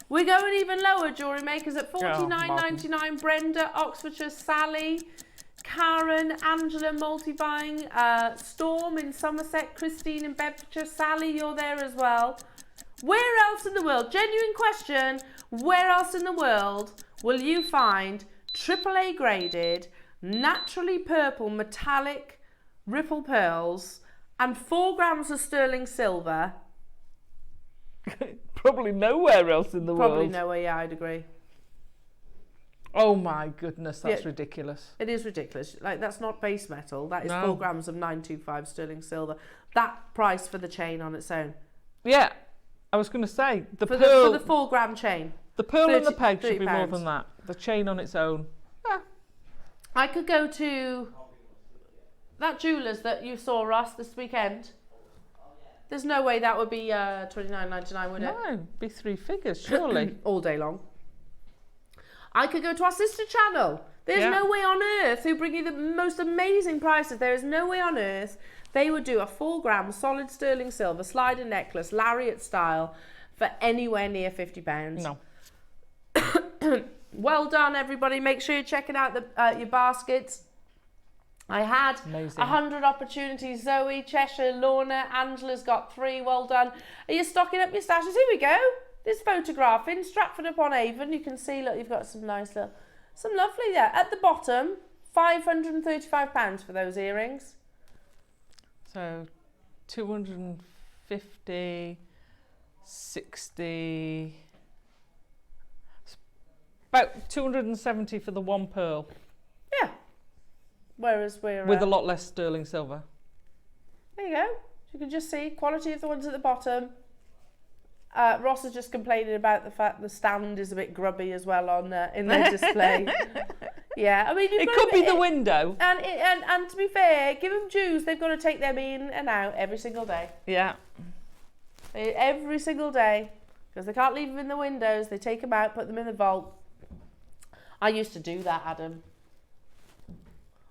S1: We're going even lower, jewellery makers, at $49.99. Brenda, Oxfordshire, Sally, Karen, Angela, multi-buying, Storm in Somerset, Christine in Bedfordshire, Sally, you're there as well. Where else in the world, genuine question, where else in the world will you find AAA graded, naturally purple, metallic ripple pearls and 4 grams of sterling silver?
S2: Probably nowhere else in the world.
S1: Probably nowhere, yeah, I'd agree.
S2: Oh my goodness, that's ridiculous.
S1: It is ridiculous. Like, that's not base metal. That is 4 grams of 925 sterling silver. That price for the chain on its own.
S2: Yeah, I was going to say,
S1: For the 4 gram chain.
S2: The pearl and the peg should be more
S1: £30.
S2: than that. The chain on its own.
S1: I could go to that jeweller's that you saw, Ross, this weekend. There's no way that would be $29.99, would it?
S2: No, it'd be 3 figures, surely.
S1: All day long. I could go to our sister channel. There's no way on earth who bring you the most amazing prices. There is no way on earth they would do a 4 gram solid sterling silver slider necklace, lariat style, for anywhere near £50.
S2: No.
S1: Well done, everybody. Make sure you're checking out your baskets. I had 100 opportunities. Zoe, Cheshire, Lorna, Angela's got 3. Well done. Are you stocking up your stashes? Here we go. This photograph in Stratford upon Avon. You can see, look, you've got some nice little, some lovely there. At the bottom, £535 for those earrings.
S2: So 250, 60, about 270 for the 1 pearl.
S1: Yeah. Whereas we're...
S2: with a lot less sterling silver.
S1: There you go. You can just see quality of the ones at the bottom. Ross is just complaining about the fact the stand is a bit grubby as well on in their display. Yeah, I mean...
S2: It could be the window.
S1: And to be fair, give them dues. They've got to take them in and out every single day.
S2: Yeah.
S1: Every single day. Because they can't leave them in the windows. They take them out, put them in the vault. I used to do that, Adam.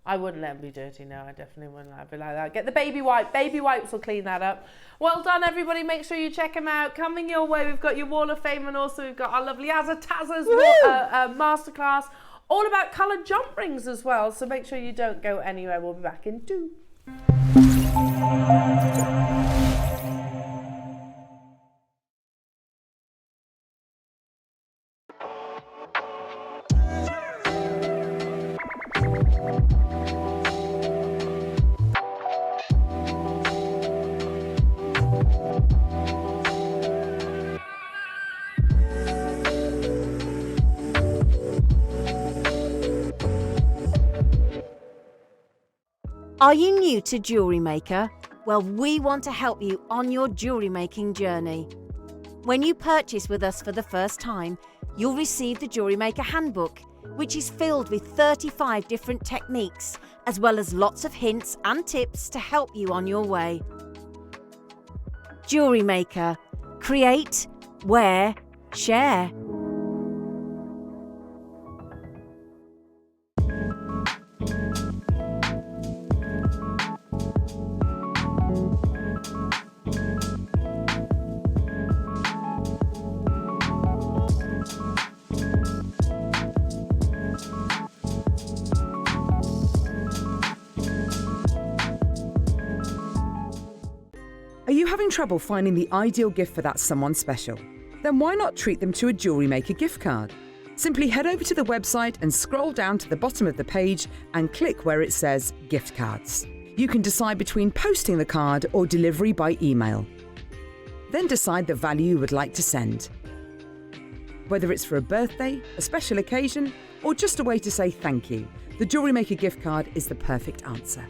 S1: I wouldn't let them be dirty, no, I definitely wouldn't. I'd be like that. Get the baby wipe. Baby wipes will clean that up. Well done, everybody. Make sure you check them out. Coming your way, we've got your Wall of Fame, and also we've got our lovely Tazza's Masterclass. All about coloured jump rings as well, so make sure you don't go anywhere. We'll be back in 2.
S5: Are you new to Jewellery Maker? Well, we want to help you on your jewellery making journey. When you purchase with us for the first time, you'll receive the Jewellery Maker Handbook, which is filled with 35 different techniques, as well as lots of hints and tips to help you on your way. Jewellery Maker. Create, wear, share.
S4: having trouble finding the ideal gift for that someone special? Then why not treat them to a JewelleryMaker gift card? Simply head over to the website and scroll down to the bottom of the page and click where it says Gift Cards. You can decide between posting the card or delivery by email. Then decide the value you would like to send. Whether it's for a birthday, a special occasion, or just a way to say thank you, the JewelleryMaker gift card is the perfect answer.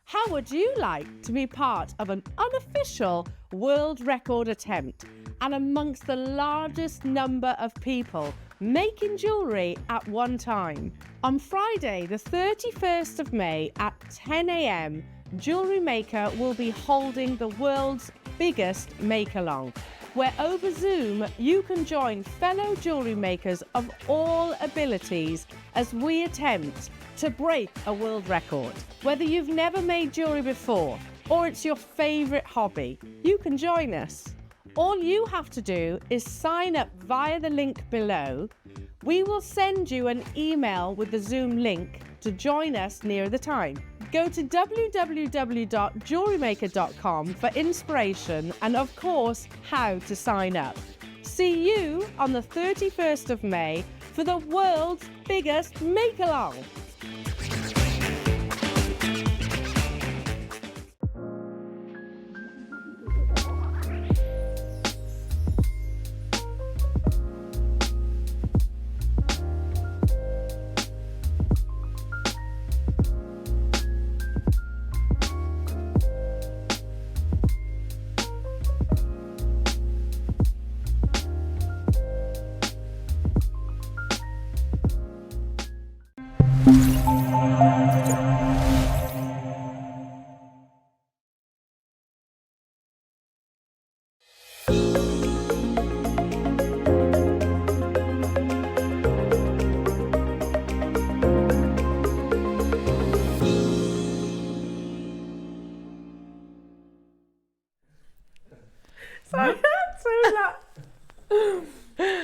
S1: How would you like to be part of an unofficial world record attempt and amongst the largest number of people making jewellery at one time? On Friday, the 31st of May at 10 a.m, JewelleryMaker will be holding the world's biggest make-along, where over Zoom you can join fellow jewellery makers of all abilities as we attempt to break a world record. Whether you've never made jewellery before or it's your favourite hobby, you can join us. All you have to do is sign up via the link below. We will send you an email with the Zoom link to join us near the time. Go to www.jewellerymaker.com for inspiration and, of course, how to sign up. See you on the 31st of May for the world's biggest make-along.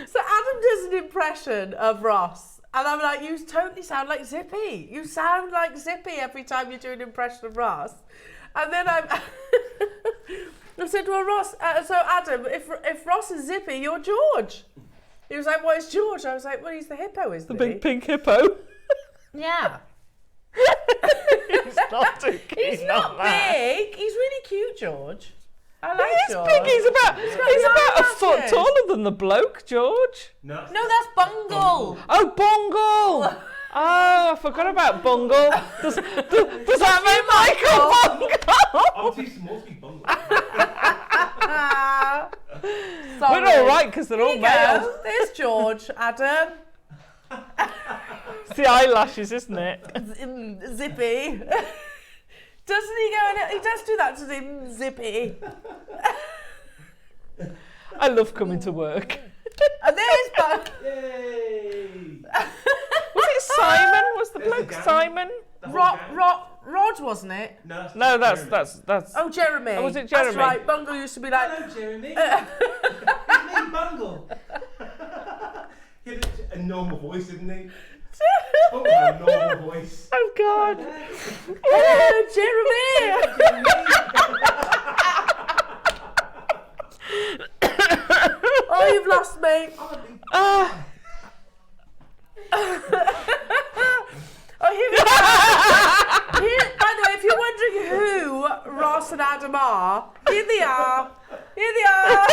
S1: So Adam does an impression of Ross, and I'm like, you totally sound like Zippy. You sound like Zippy every time you do an impression of Ross. And then I said, well, Ross, so Adam, if Ross is Zippy, you're George. He was like, what is George? I was like, well, he's the hippo, isn't he?
S2: The big pink hippo.
S1: Yeah.
S2: He's not too keen.
S1: He's not big. He's really cute, George. I like
S2: He's
S1: George.
S2: big. He's about a foot taller than the bloke, George.
S1: No, that's Bungle.
S2: Oh, Bungle. Oh, I forgot about Bungle. Does that make Michael Bungle?
S8: I'm too small to be Bungle.
S2: We're all right because they're all male.
S1: There's George, Adam.
S2: It's the eyelashes, isn't it?
S1: Zippy. Doesn't he go? He does do that to him, Zippy.
S2: I love coming to work.
S1: And there's Bug.
S8: Yay!
S2: Was it Simon? Was the bloke Simon?
S1: Rod, wasn't it?
S2: No, that's.
S1: Oh, Jeremy.
S2: Oh, was it Jeremy?
S1: That's right. Bungle used to be like.
S8: Hello, Jeremy. It's me, Bungle. He had a normal voice, didn't he? Oh, a normal voice.
S1: Oh God. Hello, Jeremy. Oh, you've lost me. Oh, here we go. By the way, if you're wondering who Ross and Adam are, here they are. Here they are.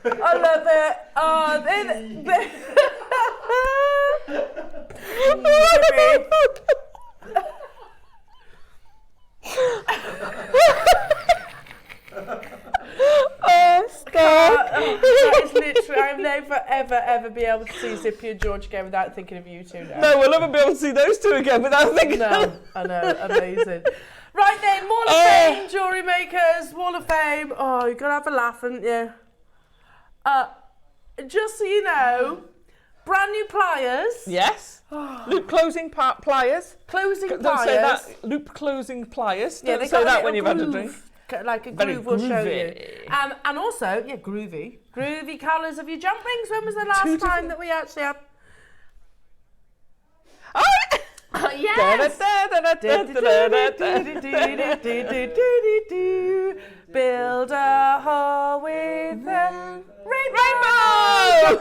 S1: I love it. Oh, stop. That is literally, I'll never, ever be able to see Zippy and George again without thinking of you two now.
S2: No, we'll never be able to see those two again without thinking.
S1: No, I know, amazing. Right then, Wall of Fame, Jewellery Makers, Wall of Fame. Oh, you're going to have a laugh, haven't you? Just so you know, brand new pliers.
S2: Yes. Loop closing pliers.
S1: Closing
S2: Don't
S1: pliers.
S2: say that. Loop closing pliers.
S1: Yeah,
S2: Don't
S1: they
S2: say
S1: got a
S2: that
S1: little
S2: when you've had a
S1: groove,
S2: drink.
S1: Like a
S2: Very
S1: groove will show you.
S2: groovy.
S1: And also, yeah, groovy. Groovy colours of your jump rings. When was the last time that we actually had?
S2: Oh,
S1: yes! Build a hole with a rainbow!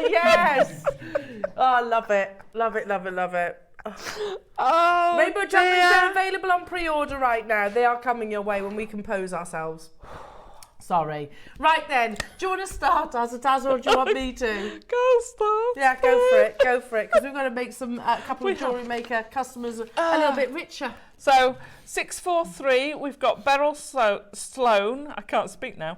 S1: Yes! Oh, I love it. Love it, love it, love it.
S2: Oh,
S1: Rainbow jump rings are available on pre-order right now. They are coming your way when we compose ourselves. Sorry. Right then, do you want to start as a Taz or do you want me to?
S2: Go start.
S1: Yeah, go for it, go for it. Because we've got to make a couple of Jewellery Maker customers a little bit richer.
S2: So 643, we've got Beryl Sloan. I can't speak now.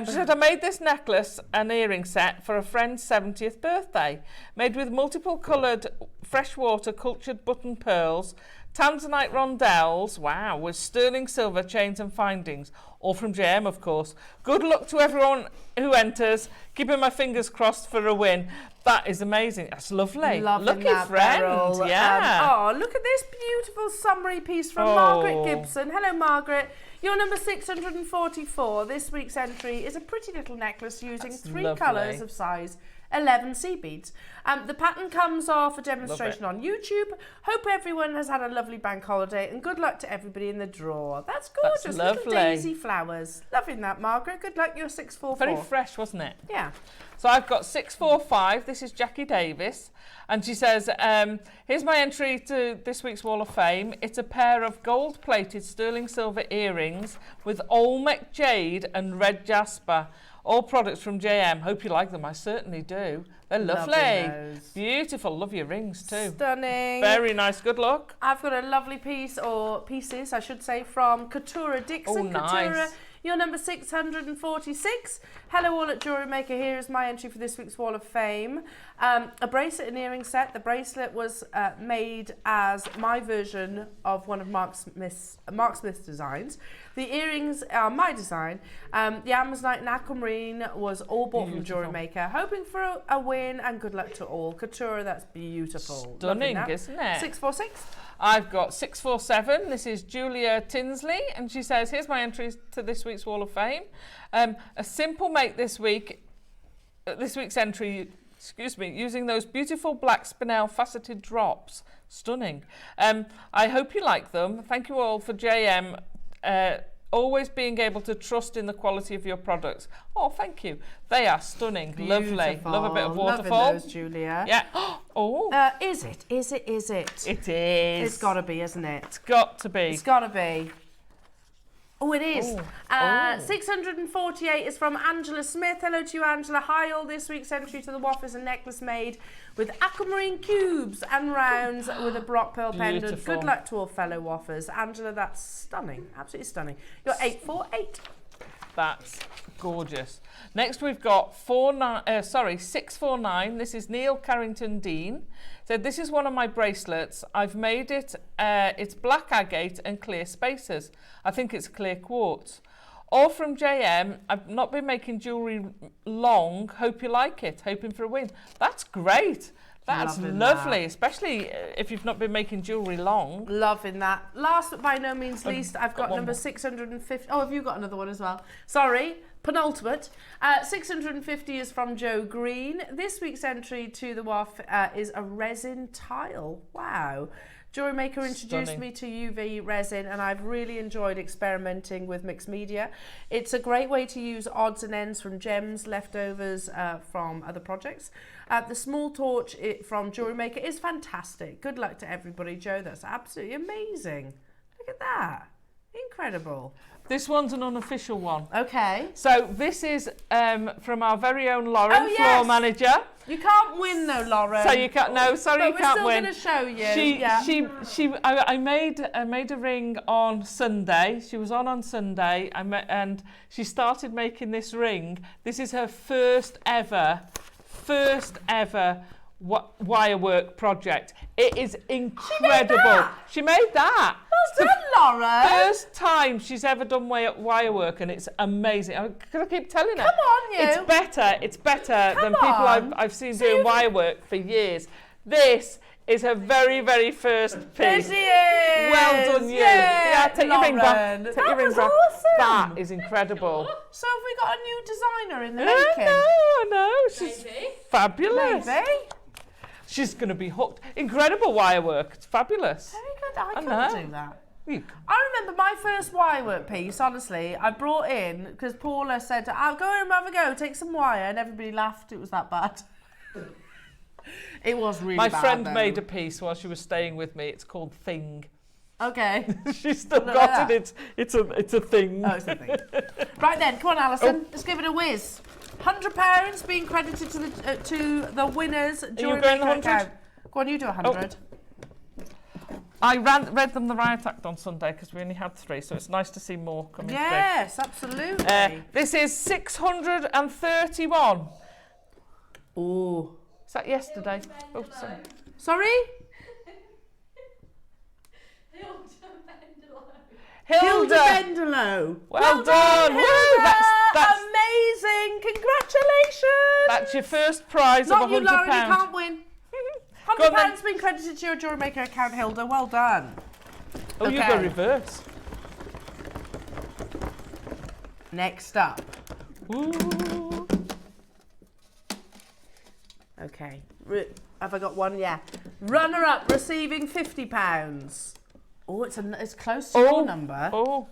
S2: She said, I made this necklace and earring set for a friend's 70th birthday, made with multiple coloured freshwater cultured button pearls, tanzanite rondelles, wow, with sterling silver chains and findings, all from JM, of course. Good luck to everyone who enters. Keeping my fingers crossed for a win. That is amazing. That's lovely.
S1: Loving
S2: Lucky
S1: that,
S2: friend.
S1: Beryl.
S2: Yeah.
S1: Oh, look at this beautiful summary piece from Margaret Gibson. Hello, Margaret. You're number 644. This week's entry is a pretty little necklace using three colours of size 11 sea beads. The pattern comes off a demonstration on YouTube. Hope everyone has had a lovely bank holiday and good luck to everybody in the draw. That's gorgeous.
S2: That's
S1: little
S2: lovely.
S1: daisy flowers. Loving that, Margaret. Good luck. You're 644.
S2: Very fresh, wasn't it?
S1: Yeah.
S2: So I've got 645. This is Jackie Davis. And she says, here's my entry to this week's Wall of Fame. It's a pair of gold-plated sterling silver earrings with Olmec jade and red jasper. All products from JM. Hope you like them. I certainly do. They're lovely. Beautiful. Love your rings too.
S1: Stunning.
S2: Very nice. Good luck.
S1: I've got a lovely piece, or pieces, I should say, from Katura Dixon.
S2: Oh, nice.
S1: Katura, you're number 646. Hello all at Jewellery Maker. Here is my entry for this week's Wall of Fame. A bracelet and earring set. The bracelet was made as my version of one of Mark Smith's designs. The earrings are my design. The Amazonite and Aquamarine was all bought from Jewellery Maker. Hoping for a win and good luck to all. Katura, that's beautiful.
S2: Stunning, isn't it?
S1: 646.
S2: I've got 647. This is Julia Tinsley, and she says, here's my entries to this week's Wall of Fame. A simple make this week's entry, using those beautiful black spinel faceted drops. Stunning. I hope you like them. Thank you all for JM. Always being able to trust in the quality of your products. Oh, thank you. They are stunning.
S1: Beautiful.
S2: Lovely. Love a bit of waterfall.
S1: Loving those, Julia.
S2: Yeah. Oh.
S1: Is it?
S2: It is.
S1: It's got to be, isn't it?
S2: It's got to be.
S1: It's got to be. Oh, it is. 648 is from Angela Smith. Hello to you, Angela. Hi, all. This week's entry to the waffles and necklace made with aquamarine cubes and rounds with a Brock Pearl pendant. Good luck to all fellow waffers. Angela, that's stunning. Absolutely stunning. You're 848.
S2: That's gorgeous. Next we've got 649. This is Neil Carrington Dean. Said, this is one of my bracelets. I've made it. It's black agate and clear spacers. I think it's clear quartz. All from JM. I've not been making jewellery long. Hope you like it. Hoping for a win. That's great. That's lovely, especially if you've not been making jewellery long.
S1: Loving that. Last but by no means least, I've got number 650. Oh, have you got another one as well? Sorry, penultimate. 650 is from Joe Green. This week's entry to the WAF is a resin tile. Wow. Jewellery Maker introduced me to UV resin and I've really enjoyed experimenting with mixed media. It's a great way to use odds and ends from gems, leftovers from other projects. The small torch from Jewellery Maker is fantastic. Good luck to everybody, Joe. That's absolutely amazing. Look at that. Incredible.
S2: This one's an unofficial one.
S1: Okay.
S2: So this is from our very own Lauren, floor manager.
S1: You can't win though, Lauren.
S2: So you can't. No, sorry, you can't win.
S1: But we're still going to show you.
S2: I made a ring on Sunday. She was on Sunday. And she started making this ring. This is her first ever wire work project. It is incredible. She made that.
S1: Well done, Laura.
S2: First time she's ever done wire work, and it's amazing. I keep telling her.
S1: Come on, you.
S2: It's better than people I've seen doing wire work for years. This is her very, very first piece.
S1: There she is.
S2: Well done, you.
S1: Yay,
S2: Yeah, take your ring back. Take your ring
S1: was
S2: back.
S1: awesome.
S2: That is incredible.
S1: So have we got a new designer in the making?
S2: No. She's fabulous.
S1: Maybe.
S2: She's going to be hooked. Incredible wire work. It's fabulous.
S1: Very good. I
S2: know.
S1: couldn't do that. I remember my first wire work piece, honestly, I brought in, because Paula said, I'll go and have a go, take some wire, and everybody laughed it was that bad. It was really bad.
S2: My friend
S1: though.
S2: made a piece while she was staying with me. It's called Thing.
S1: Okay.
S2: She's still got it. It's a thing.
S1: Oh, it's a thing. Right then, come on, Alison. Let's give it a whiz. £100 being credited to the winners.
S2: Are you going 100?
S1: Go on, you do 100.
S2: I read them the Riot Act on Sunday because we only had 3, so it's nice to see more coming through.
S1: Yes, absolutely.
S2: This is 631.
S1: Oh.
S2: Is that yesterday? Oh, sorry.
S1: Sorry?
S2: Hilda
S1: Bendelow.
S2: Well done.
S1: Hilda.
S2: Woo, that's
S1: amazing. Congratulations.
S2: That's your first prize
S1: Not
S2: of £100.
S1: you, Lauren, you can't win.
S2: Go on then.
S1: £100 being credited to your JewelleryMaker account, Hilda. Well done.
S2: Oh, you go reverse.
S1: Next up.
S2: Ooh.
S1: Okay. Have I got one? Yeah. Runner up receiving £50. Oh, it's close to your number.
S2: Oh.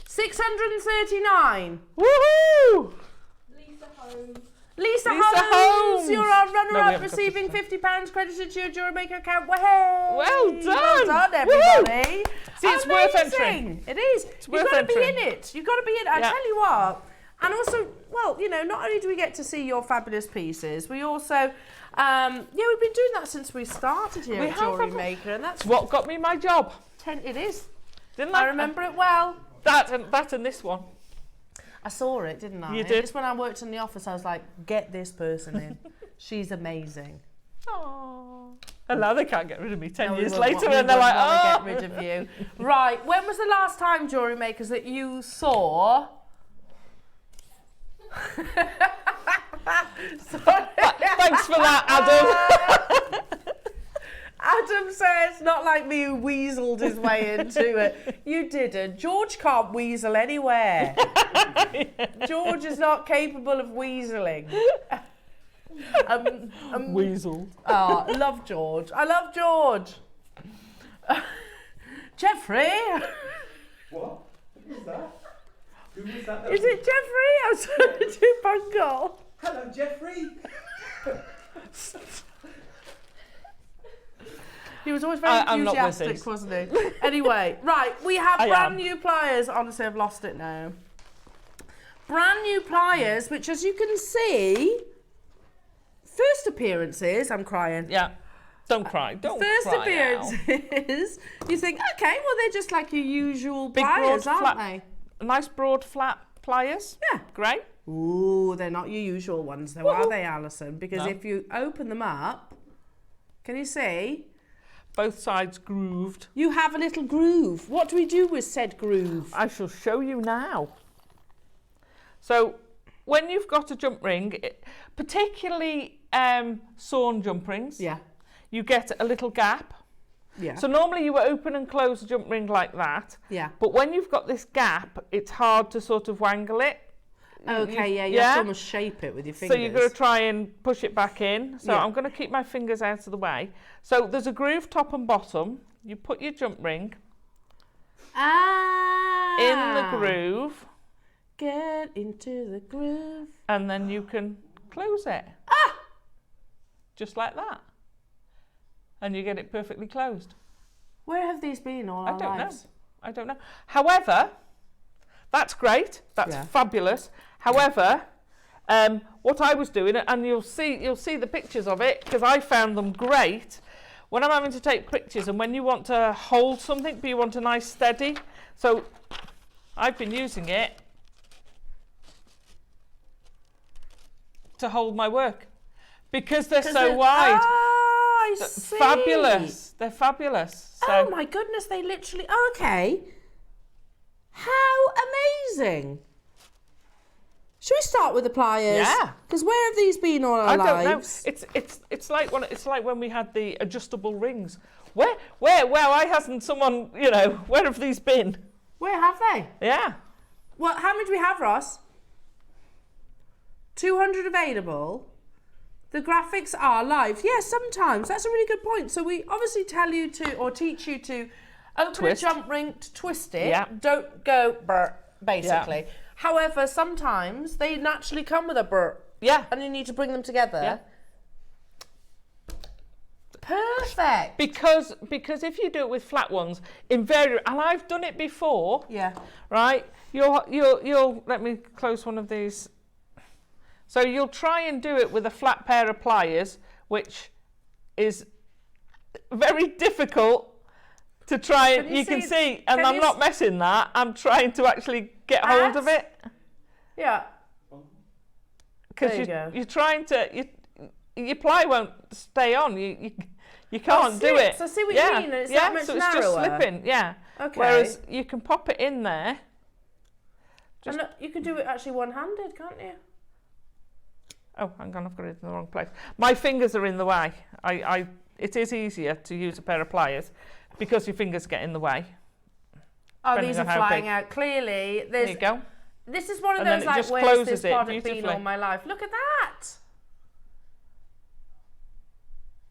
S1: 639.
S2: Woohoo!
S1: Lisa
S2: Holmes.
S1: Holmes, you're our runner-up
S2: haven't got
S1: receiving
S2: this
S1: £50 credited to your JewelleryMaker account. Well
S2: Well done.
S1: Well done, everybody.
S2: See, it's worth entering.
S1: Amazing. It is. You've got to be in it. You've got to be in it. I tell you what. And also, well, you know, not only do we get to see your fabulous pieces, we also, we've been doing that since we started here at JewelleryMaker, and that's
S2: what got me my job.
S1: It is.
S2: Didn't
S1: I remember it well.
S2: That and this one.
S1: I saw it, didn't I?
S2: You did.
S1: Just when I worked in the office, I was like, get this person in. She's amazing.
S2: Aww. And now they can't get rid of me 10 years
S1: we
S2: later,
S1: won't
S2: and they're like,
S1: get rid of you. Right, when was the last time, JewelleryMakers, that you saw...
S2: Thanks for that, Adam.
S1: Adam says, not like me who weaseled his way into it. You didn't. George can't weasel anywhere. George is not capable of weaseling.
S2: Weasel.
S1: Oh, love George. I love George. Jeffrey.
S8: What? Who's that? Who was that?
S1: Is it Jeffrey? I was trying to do Bungle.
S8: Hello, Jeffrey.
S1: He was always very enthusiastic, wasn't he? Anyway, right, we have brand new pliers. Honestly, I've lost it now. Brand new pliers, which, as you can see, first appearances. I'm crying.
S2: Yeah. Don't cry. Don't
S1: first
S2: cry.
S1: First appearances. You think, okay, well, they're just like your usual pliers, aren't they?
S2: Nice broad flat pliers.
S1: Yeah.
S2: Great.
S1: Ooh, they're not your usual ones, though, are they, Alison? Because if you open them up, can you see?
S2: Both sides grooved.
S1: You have a little groove. What do we do with said groove?
S2: I shall show you now. So, when you've got a jump ring, particularly sewn jump rings, you get a little gap.
S1: Yeah.
S2: So normally you open and close a jump ring like that.
S1: Yeah.
S2: But when you've got this gap, it's hard to sort of wangle it.
S1: Okay, you have to almost shape it with your fingers.
S2: So you're going to try and push it back in. So
S1: Yeah.
S2: I'm going to keep my fingers out of the way. So there's a groove top and bottom. You put your jump ring in the groove.
S1: Get into the groove.
S2: And then you can close it. Just like that. And you get it perfectly closed.
S1: Where have these been all our lives?
S2: I don't know. However, that's great. That's fabulous. However, what I was doing, and you'll see the pictures of it because I found them great. When I'm having to take pictures, and when you want to hold something, but you want a nice steady. So I've been using it to hold my work because they're so wide.
S1: Oh, I see.
S2: Fabulous. They're fabulous. So,
S1: Oh my goodness, they literally. Okay. How amazing. Should we start with the pliers?
S2: Yeah.
S1: Because where have these been all our
S2: I don't know.
S1: lives?
S2: It's like when we had the adjustable rings. Where why hasn't someone, you know, where have these been?
S1: Where have they?
S2: Yeah.
S1: Well, how many do we have, Ross? 200 available. The graphics are live. Yes, sometimes. That's a really good point. So we obviously tell you to, or teach you to open
S2: Twist.
S1: a jump ring, to twist it.
S2: Yeah.
S1: Don't go brr, basically.
S2: Yeah.
S1: However, sometimes they naturally come with a brr.
S2: Yeah.
S1: And you need to bring them together.
S2: Yeah.
S1: Perfect.
S2: Because if you do it with flat ones, invariably, and I've done it before.
S1: Yeah.
S2: Right. You'll let me close one of these. So you'll try and do it with a flat pair of pliers, which is very difficult to try and you can see, and I'm not messing that. I'm trying to actually get hold of it.
S1: Yeah.
S2: Because you're trying to your ply won't stay on. You can't do it.
S1: So see what you mean? It's that much
S2: so it's
S1: narrower.
S2: just slipping. Yeah.
S1: Okay.
S2: Whereas you can pop it in there.
S1: And you can do it actually one-handed, can't you?
S2: Oh, hang on, I've got it in the wrong place. My fingers are in the way. It is easier to use a pair of pliers because your fingers get in the way.
S1: Oh, these are flying out. Clearly,
S2: There you go.
S1: This is one of
S2: And then
S1: those
S2: it
S1: like,
S2: just
S1: where's
S2: closes
S1: this
S2: it
S1: product been
S2: beautifully.
S1: all my life? Look at that.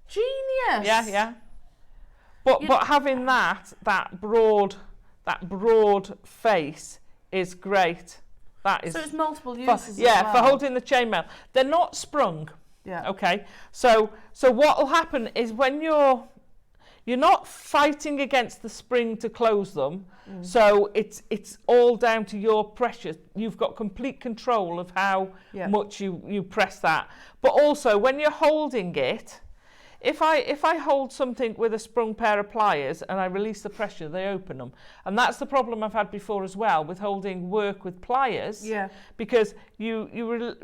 S1: Genius.
S2: Yeah. But having that broad face is great. That is
S1: So it's multiple uses as
S2: yeah,
S1: well.
S2: for holding the chainmail. They're not sprung.
S1: Yeah.
S2: Okay. So what will happen is when you're not fighting against the spring to close them. So it's all down to your pressure. You've got complete control of how much you press that. But also when you're holding it, if I hold something with a sprung pair of pliers and I release the pressure, they open them. And that's the problem I've had before as well with holding work with pliers.
S1: Yeah.
S2: Because you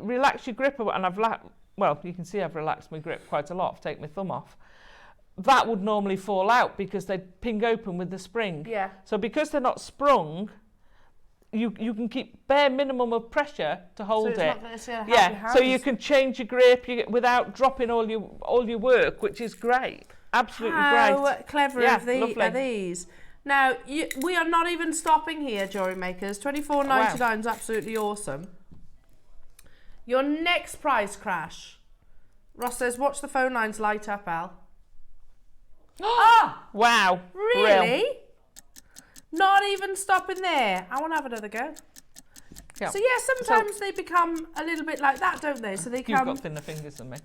S2: relax your grip, and you can see I've relaxed my grip quite a lot. I've taken my thumb off. That would normally fall out because they'd ping open with the spring.
S1: Yeah.
S2: So because they're not sprung, you can keep bare minimum of pressure to hold
S1: So it's
S2: it.
S1: not gonna say happy
S2: Yeah. So you
S1: hands.
S2: can change your grip without dropping all your work, which is great. Absolutely
S1: How
S2: great.
S1: clever
S2: Yeah,
S1: are
S2: lovely.
S1: these? Now, we are not even stopping here, Jewellery Makers. $24.99 is absolutely awesome. Your next price crash. Ross says, watch the phone lines light up, Al. Ah!
S2: Wow.
S1: Really?
S2: Brill.
S1: Not even stopping there. I want to have another go.
S2: Yeah.
S1: So yeah, sometimes they become a little bit like that, don't they? So they
S2: You've
S1: come.
S2: got thinner fingers than me.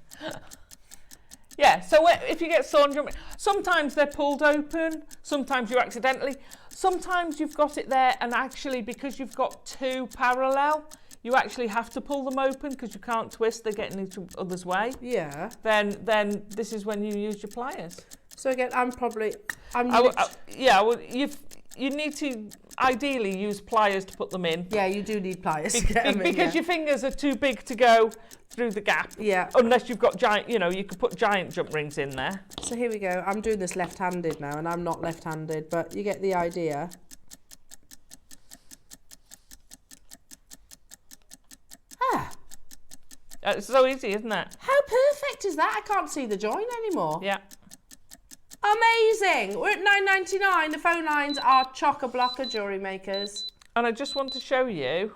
S2: Yeah, so if you get sawn, sometimes they're pulled open, sometimes you accidentally, sometimes you've got it there and actually because you've got two parallel, you actually have to pull them open because you can't twist, they're getting each other's way.
S1: Yeah.
S2: Then this is when you use your pliers.
S1: So again,
S2: You need to ideally use pliers to put them in.
S1: Yeah, you do need pliers.
S2: Because your fingers are too big to go through the gap.
S1: Yeah.
S2: Unless you've got giant, you could put giant jump rings in there.
S1: So here we go. I'm doing this left-handed now, and I'm not left-handed, but you get the idea.
S2: It's so easy, isn't it?
S1: How perfect is that? I can't see the join anymore.
S2: Yeah.
S1: Amazing. We're at $9.99. The phone lines are chock-a-block, Jewellery Makers.
S2: And I just want to show you,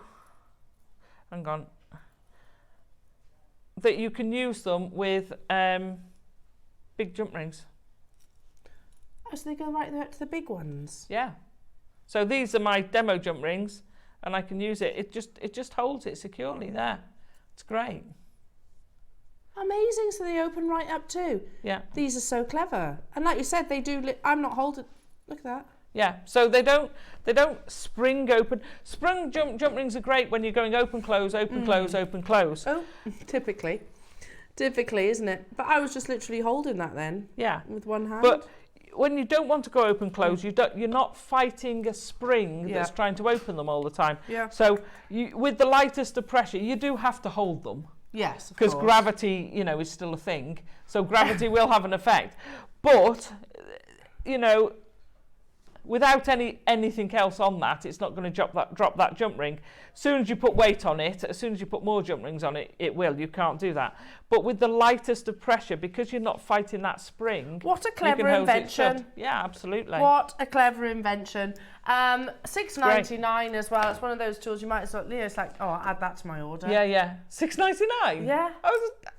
S2: hang on, that you can use them with big jump rings.
S1: Oh, so they go right there to the big ones.
S2: Yeah. So these are my demo jump rings, and I can use it. It just holds it securely there. It's great.
S1: Amazing. So they open right up too.
S2: Yeah.
S1: These are so clever. And like you said, they do. I'm not holding. Look at that.
S2: Yeah. So they don't spring open. Sprung jump rings are great when you're going open close, open close, open close.
S1: Oh, typically, isn't it? But I was just literally holding that then.
S2: Yeah.
S1: With one hand.
S2: But when you don't want to go open close, you're not fighting a spring that's trying to open them all the time.
S1: Yeah.
S2: So with the lightest of pressure, you do have to hold them.
S1: Yes,
S2: because gravity, you know, is still a thing. So gravity will have an effect. But, you know, without anything else on that, it's not going to drop that jump ring. As soon as you put weight on it, as soon as you put more jump rings on it, it will. You can't do that. But with the lightest of pressure, because you're not fighting that spring,
S1: what a clever
S2: you can hose it
S1: invention.
S2: shut. Yeah, absolutely.
S1: What a clever invention. $6.99 as well. It's one of those tools you might as well, you know, it's like, oh, I'll add that to my order.
S2: Yeah, yeah. $6.99?
S1: Yeah.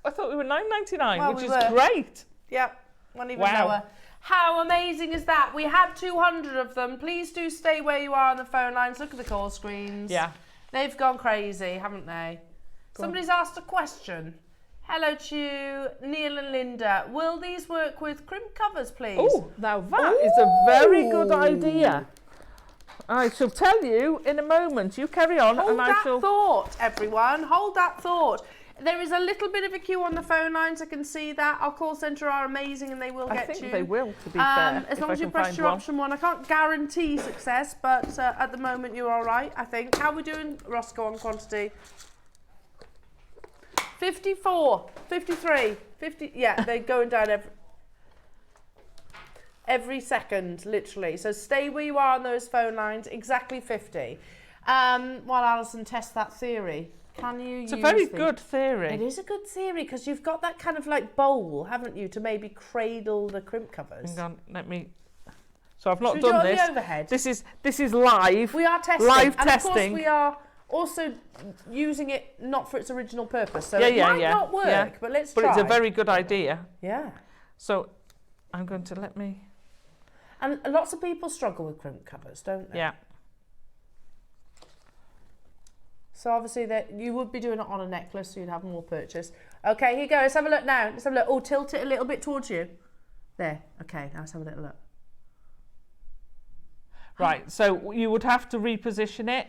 S2: I thought we were $9.99,
S1: Well,
S2: which
S1: we
S2: is
S1: were.
S2: great.
S1: Yep, one even
S2: Wow.
S1: lower. How amazing is that? We had 200 of them. Please do stay where you are on the phone lines. Look at the call screens.
S2: Yeah.
S1: They've gone crazy, haven't they? Somebody's asked a question. Hello to you, Neil and Linda. Will these work with crimp covers, please?
S2: Oh, now that is a very good idea. I shall tell you in a moment. You carry on,
S1: Hold
S2: and I
S1: that
S2: shall.
S1: thought, everyone. Hold that thought. There is a little bit of a queue on the phone lines. I can see that. Our call centre are amazing, and they will get
S2: I think
S1: you.
S2: they will, to be fair.
S1: As long
S2: if
S1: as
S2: I
S1: you
S2: can
S1: press
S2: find
S1: your
S2: one.
S1: option 1. I can't guarantee success, but at the moment you're all right, I think. How are we doing, Roscoe, on quantity? 54, 53, 50. Yeah, they're going down every second, literally. So stay where you are on those phone lines, exactly 50. While Alison tests that theory. Can you use
S2: It's a very
S1: the-
S2: good theory.
S1: It is a good theory because you've got that kind of like bowl, haven't you, to maybe cradle the crimp covers.
S2: Hang on, let me. So I've not
S1: Should we do
S2: done
S1: it on
S2: this.
S1: the overhead?
S2: This is live.
S1: We are testing.
S2: Live
S1: and
S2: testing.
S1: Of course we are also using it not for its original purpose. So
S2: Yeah,
S1: it
S2: yeah,
S1: might
S2: yeah,
S1: not work,
S2: yeah.
S1: but let's
S2: But
S1: try.
S2: it's a very good idea.
S1: Yeah.
S2: So I'm going to let me.
S1: And lots of people struggle with crimp covers, don't they?
S2: Yeah.
S1: So obviously that you would be doing it on a necklace, so you'd have more purchase. Okay, here you go. Let's have a look now. Let's have a look. Oh, tilt it a little bit towards you. There. Okay, now let's have a little look.
S2: Right. So you would have to reposition it.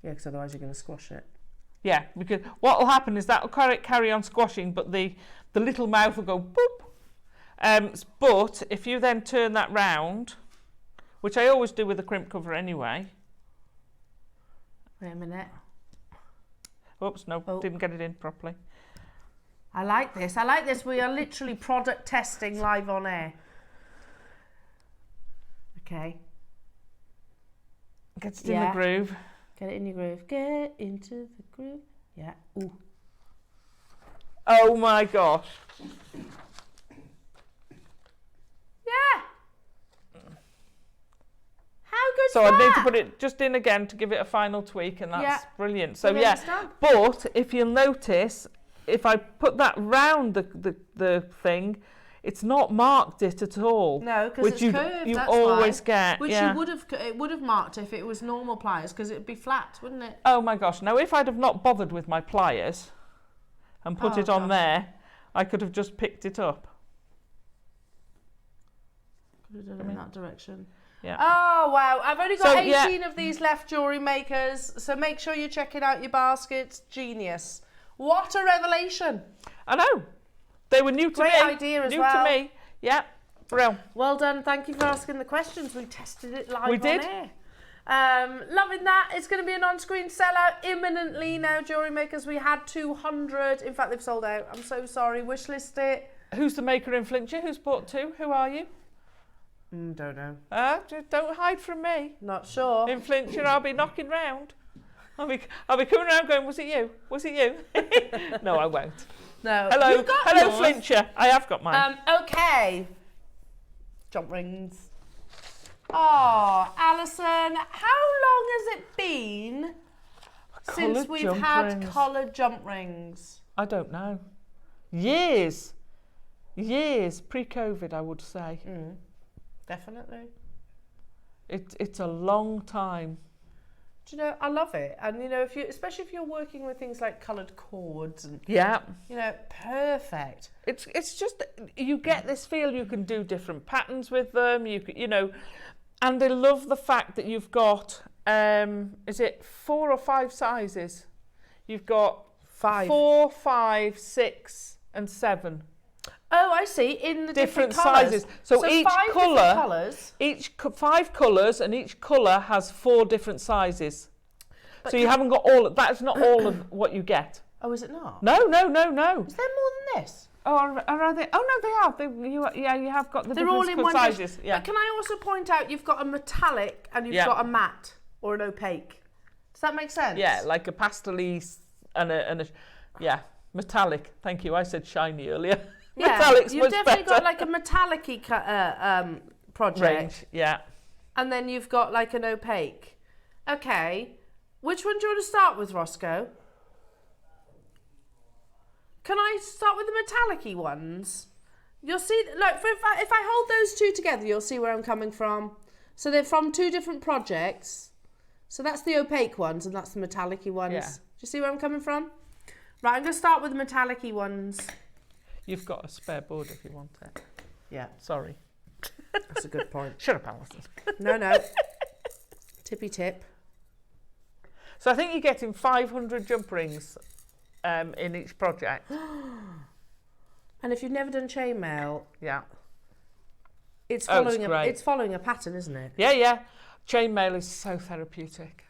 S1: Yeah, because otherwise you're going to squash it.
S2: Yeah, because what will happen is that will carry on squashing, but the little mouth will go boop. But if you then turn that round, which I always do with a crimp cover anyway.
S1: Wait a minute.
S2: Oops, no, didn't get it in properly.
S1: I like this. I like this. We are literally product testing live on air. Okay.
S2: Gets it in the groove.
S1: Get it in your groove. Get into the groove. Yeah. Ooh.
S2: Oh my gosh.
S1: Yeah. How good's
S2: So
S1: that?
S2: I need to put it just in again to give it a final tweak, and that's
S1: Yeah.
S2: brilliant. So
S1: I
S2: yeah,
S1: understand.
S2: but if you'll notice, if I put that round the thing, it's not marked it at all.
S1: No, because
S2: which
S1: it's curved.
S2: you
S1: that's
S2: always
S1: why.
S2: get.
S1: Which
S2: yeah.
S1: it would have marked if it was normal pliers, because it would be flat, wouldn't it?
S2: Oh my gosh! Now, if I'd have not bothered with my pliers and put
S1: Oh,
S2: it on
S1: gosh.
S2: there, I could have just picked it up.
S1: Could have done it in that direction.
S2: Yeah.
S1: Oh wow! I've only got
S2: So, yeah.
S1: 18 of these left, jewellery makers. So make sure you're checking out your baskets. Genius! What a revelation!
S2: I know. They were new to
S1: Great
S2: me.
S1: idea as
S2: new
S1: well.
S2: to me. Yeah. Brilliant.
S1: Well done. Thank you for asking the questions. We tested it live
S2: We did.
S1: on air. Loving that. It's going to be an on-screen sellout imminently now, jewellery makers. We had 200. In fact, they've sold out. I'm so sorry. Wishlist it.
S2: Who's the maker in Flintshire? Who's bought two? Who are you?
S1: Don't know.
S2: Just don't hide from me.
S1: Not sure.
S2: In Flintshire, I'll be knocking round. I'll be coming around going, was it you? Was it you? No, I won't.
S1: No.
S2: Hello,
S1: You've got
S2: hello,
S1: yours.
S2: Flintshire. I have got mine.
S1: Okay. Jump rings. Oh, Alison, how long has it been since
S2: Coloured
S1: we've
S2: jump
S1: had
S2: rings.
S1: coloured jump rings?
S2: I don't know. Years, pre-COVID, I would say.
S1: Definitely.
S2: It's a long time.
S1: Do you know, I love it. And, you know, especially if you're working with things like coloured cords and,
S2: Yeah.
S1: you know, perfect.
S2: It's just, you get this feel you can do different patterns with them, you know, and I love the fact that you've got, is it 4 or 5 sizes? You've got
S1: 5.
S2: 4, 5, 6 and 7.
S1: Oh, I see. In the different
S2: sizes.
S1: colours.
S2: So each
S1: 5
S2: colour,
S1: different colours.
S2: 5 colours, and each colour has 4 different sizes. So you haven't got all. That's not all of what you get.
S1: Oh, is it not?
S2: No.
S1: Is there more than this?
S2: Oh, are they? Oh no, they are. You have got the
S1: They're all
S2: different
S1: in one
S2: sizes.
S1: dish.
S2: Yeah.
S1: But can I also point out you've got a metallic and you've got a matte or an opaque. Does that make sense?
S2: Yeah, like a pastel-y and a metallic. Thank you. I said shiny earlier.
S1: Yeah,
S2: Metallic's
S1: you've
S2: much
S1: definitely
S2: better.
S1: got like a metallic-y project.
S2: Range. Yeah.
S1: And then you've got like an opaque. Okay. Which one do you want to start with, Roscoe? Can I start with the metallic-y ones? You'll see, look, if I hold those two together, you'll see where I'm coming from. So they're from two different projects. So that's the opaque ones and that's the metallic-y ones.
S2: Yeah.
S1: Do you see where I'm coming from? Right, I'm going to start with the metallic-y ones.
S2: You've got a spare board if you want it.
S1: Yeah.
S2: Sorry.
S1: That's a good point.
S2: Shut up, Alison.
S1: No. Tippy tip.
S2: So I think you're getting 500 jump rings in each project.
S1: And if you've never done chainmail,
S2: Yeah.
S1: it's
S2: great.
S1: following a pattern, isn't it?
S2: Yeah. Chainmail is so therapeutic.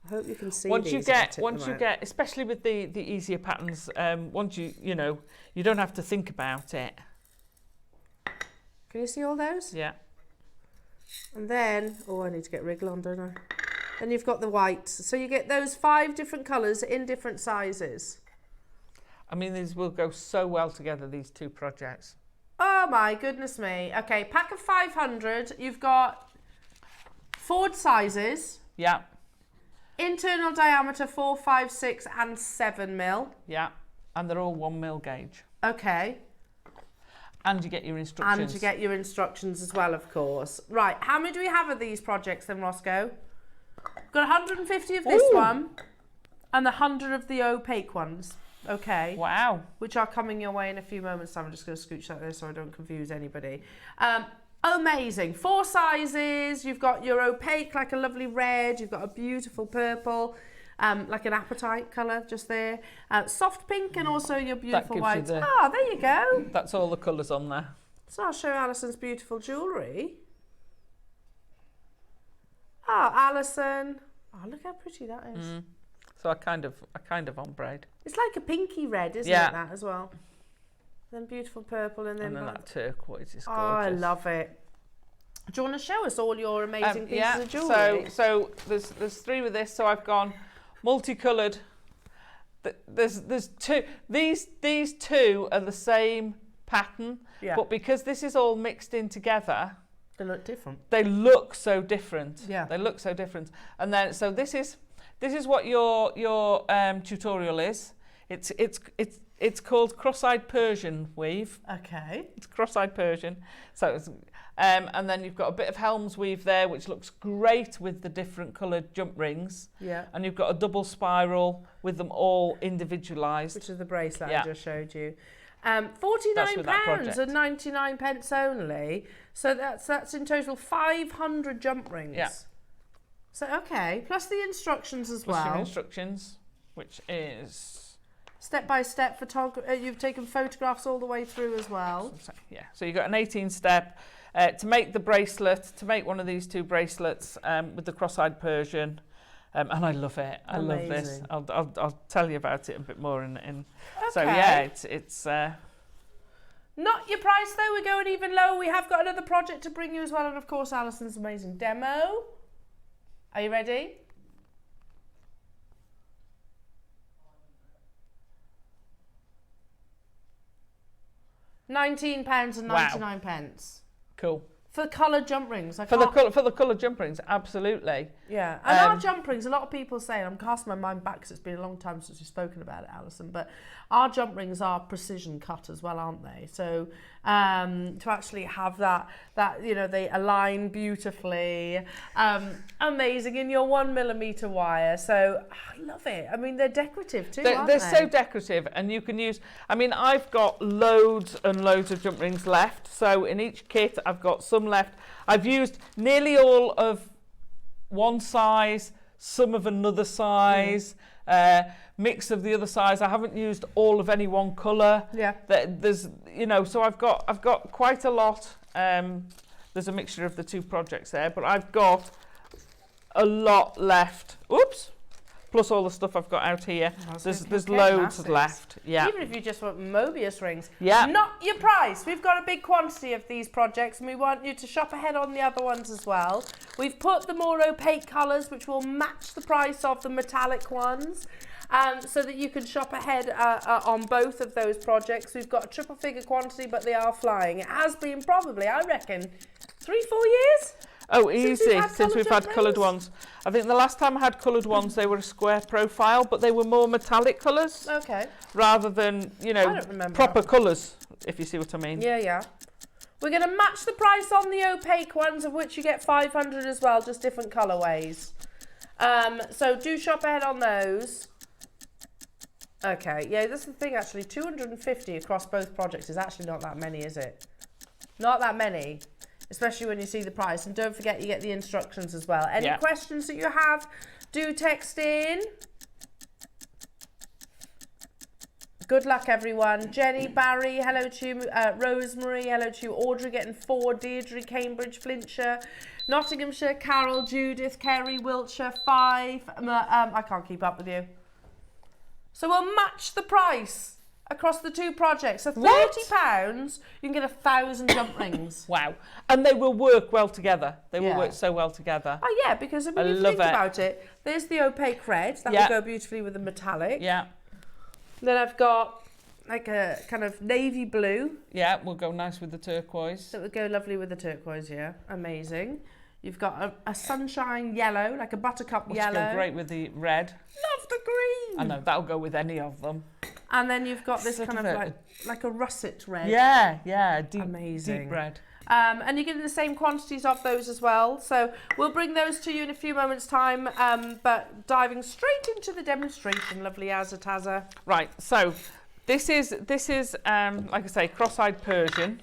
S1: I hope you can see
S2: Once
S1: these
S2: you
S1: if I
S2: get,
S1: tip
S2: once
S1: them
S2: you
S1: out.
S2: get, especially with the easier patterns, once you don't have to think about it.
S1: Can you see all those?
S2: Yeah.
S1: And then, I need to get wriggle on, don't I? Then you've got the whites. So you get those 5 different colours in different sizes.
S2: I mean, these will go so well together, these two projects.
S1: Oh my goodness me. Okay, pack of 500. You've got 4 sizes.
S2: Yeah.
S1: Internal diameter 4, 5, 6 and 7 mil.
S2: Yeah. And they're all 1 mil gauge.
S1: Okay.
S2: And you get your instructions.
S1: And you get your instructions as well, of course. Right, how many do we have of these projects then, Roscoe? We've got 150 of this one and 100 of the opaque ones. Okay.
S2: Wow.
S1: Which are coming your way in a few moments' time. I'm just going to scooch that there so I don't confuse anybody. Amazing. 4 sizes. You've got your opaque, like a lovely red. You've got a beautiful purple, like an apatite colour just there. Soft pink and also your beautiful white. There you go.
S2: That's all the colours on there.
S1: So I'll show Alison's beautiful jewellery. Oh, Alison. Oh, look how pretty that is.
S2: So I kind of ombre'd.
S1: It's like a pinky red, isn't it, that as well? Then beautiful purple and then
S2: that turquoise is gorgeous.
S1: Oh, I love it. Do you want to show us all your amazing pieces of jewellery?
S2: So there's 3 with this. So I've gone multicoloured. There's 2. These 2 are the same pattern, but because this is all mixed in together,
S1: they look different.
S2: They look so different.
S1: Yeah.
S2: They look so different. And then so this is what your tutorial is. It's called cross-eyed Persian weave.
S1: Okay.
S2: It's cross-eyed Persian. So it's, and then you've got a bit of Helms weave there, which looks great with the different coloured jump rings.
S1: Yeah.
S2: And you've got a double spiral with them all individualised.
S1: Which is the bracelet I just showed you. £49 and 99 pence only. So that's in total 500 jump rings.
S2: Yeah.
S1: So okay, plus the instructions as
S2: Plus
S1: well.
S2: your instructions, which is
S1: step-by-step photography. You've taken photographs all the way through as well.
S2: Yeah. So you've got an 18-step to make the bracelet, to make one of these 2 bracelets with the cross-eyed Persian. And I love it. I love this. I'll tell you about it a bit more in.
S1: Okay.
S2: So yeah, it's.
S1: Not your price though. We're going even lower. We have got another project to bring you as well, and of course Alison's amazing demo. Are you ready? £19 and 99 pence.
S2: Cool.
S1: For coloured jump rings.
S2: For the coloured jump rings, absolutely.
S1: Yeah. And our jump rings, a lot of people say, and I'm casting my mind back because it's been a long time since we've spoken about it, Alison, but our jump rings are precision cut as well, aren't they? So to actually have that they align beautifully, amazing in your 1mm wire. So I love it. I mean, they're decorative too, aren't they?
S2: They're so decorative, and you can use. I mean, I've got loads and loads of jump rings left. So in each kit, I've got some left. I've used nearly all of one size, some of another size. Mix of the other size. I haven't used all of any one colour.
S1: Yeah.
S2: There's, so I've got quite a lot. There's a mixture of the 2 projects there, but I've got a lot left. Oops. plus all the stuff I've got out here. There's
S1: okay,
S2: loads
S1: massive.
S2: left. Yeah.
S1: Even if you just want Mobius rings.
S2: Yeah.
S1: Not your price. We've got a big quantity of these projects and we want you to shop ahead on the other ones as well. We've put the more opaque colours which will match the price of the metallic ones. So that you can shop ahead on both of those projects. We've got a triple figure quantity, but they are flying. It has been probably, I reckon, 3-4 years?
S2: Oh, easy, since we've had
S1: jump
S2: coloured
S1: rings?
S2: ones. I think the last time I had coloured ones, they were a square profile, but they were more metallic colours.
S1: Okay.
S2: Rather than, you know,
S1: I don't remember
S2: proper
S1: that.
S2: colours, if you see what I mean.
S1: Yeah, yeah. We're going to match the price on the opaque ones, of which you get 500 as well, just different colourways. So do shop ahead on those. Okay, yeah, that's the thing actually, 250 across both projects is actually not that many, is it? Not that many, especially when you see the price. And don't forget you get the instructions as well. Any questions that you have, do text in. Good luck everyone. Jenny, Barry, hello to you. Rosemary, hello to you. Audrey getting 4, Deirdre, Cambridge, Flintshire, Nottinghamshire, Carol, Judith, Kerry, Wiltshire, 5. I can't keep up with you. So we'll match the price across the two projects. So £30, you can get 1,000 jump rings.
S2: Wow. And they will work well together. They will work so well together.
S1: Oh yeah, because I mean, if you think about it, there's the opaque red. That will go beautifully with the metallic.
S2: Yeah.
S1: Then I've got like a kind of navy blue.
S2: Yeah, will go nice with the turquoise.
S1: That would go lovely with the turquoise, yeah. Amazing. You've got a sunshine yellow, like a buttercup yellow.
S2: Which go great with the red.
S1: Love the green.
S2: I know, that'll go with any of them.
S1: And then you've got this kind of like a russet red.
S2: Yeah, yeah, deep,
S1: amazing.
S2: Deep red.
S1: And you're getting the same quantities of those as well. So we'll bring those to you in a few moments' time. But diving straight into the demonstration, lovely Azataza.
S2: Right, so this is like I say, cross-eyed Persian.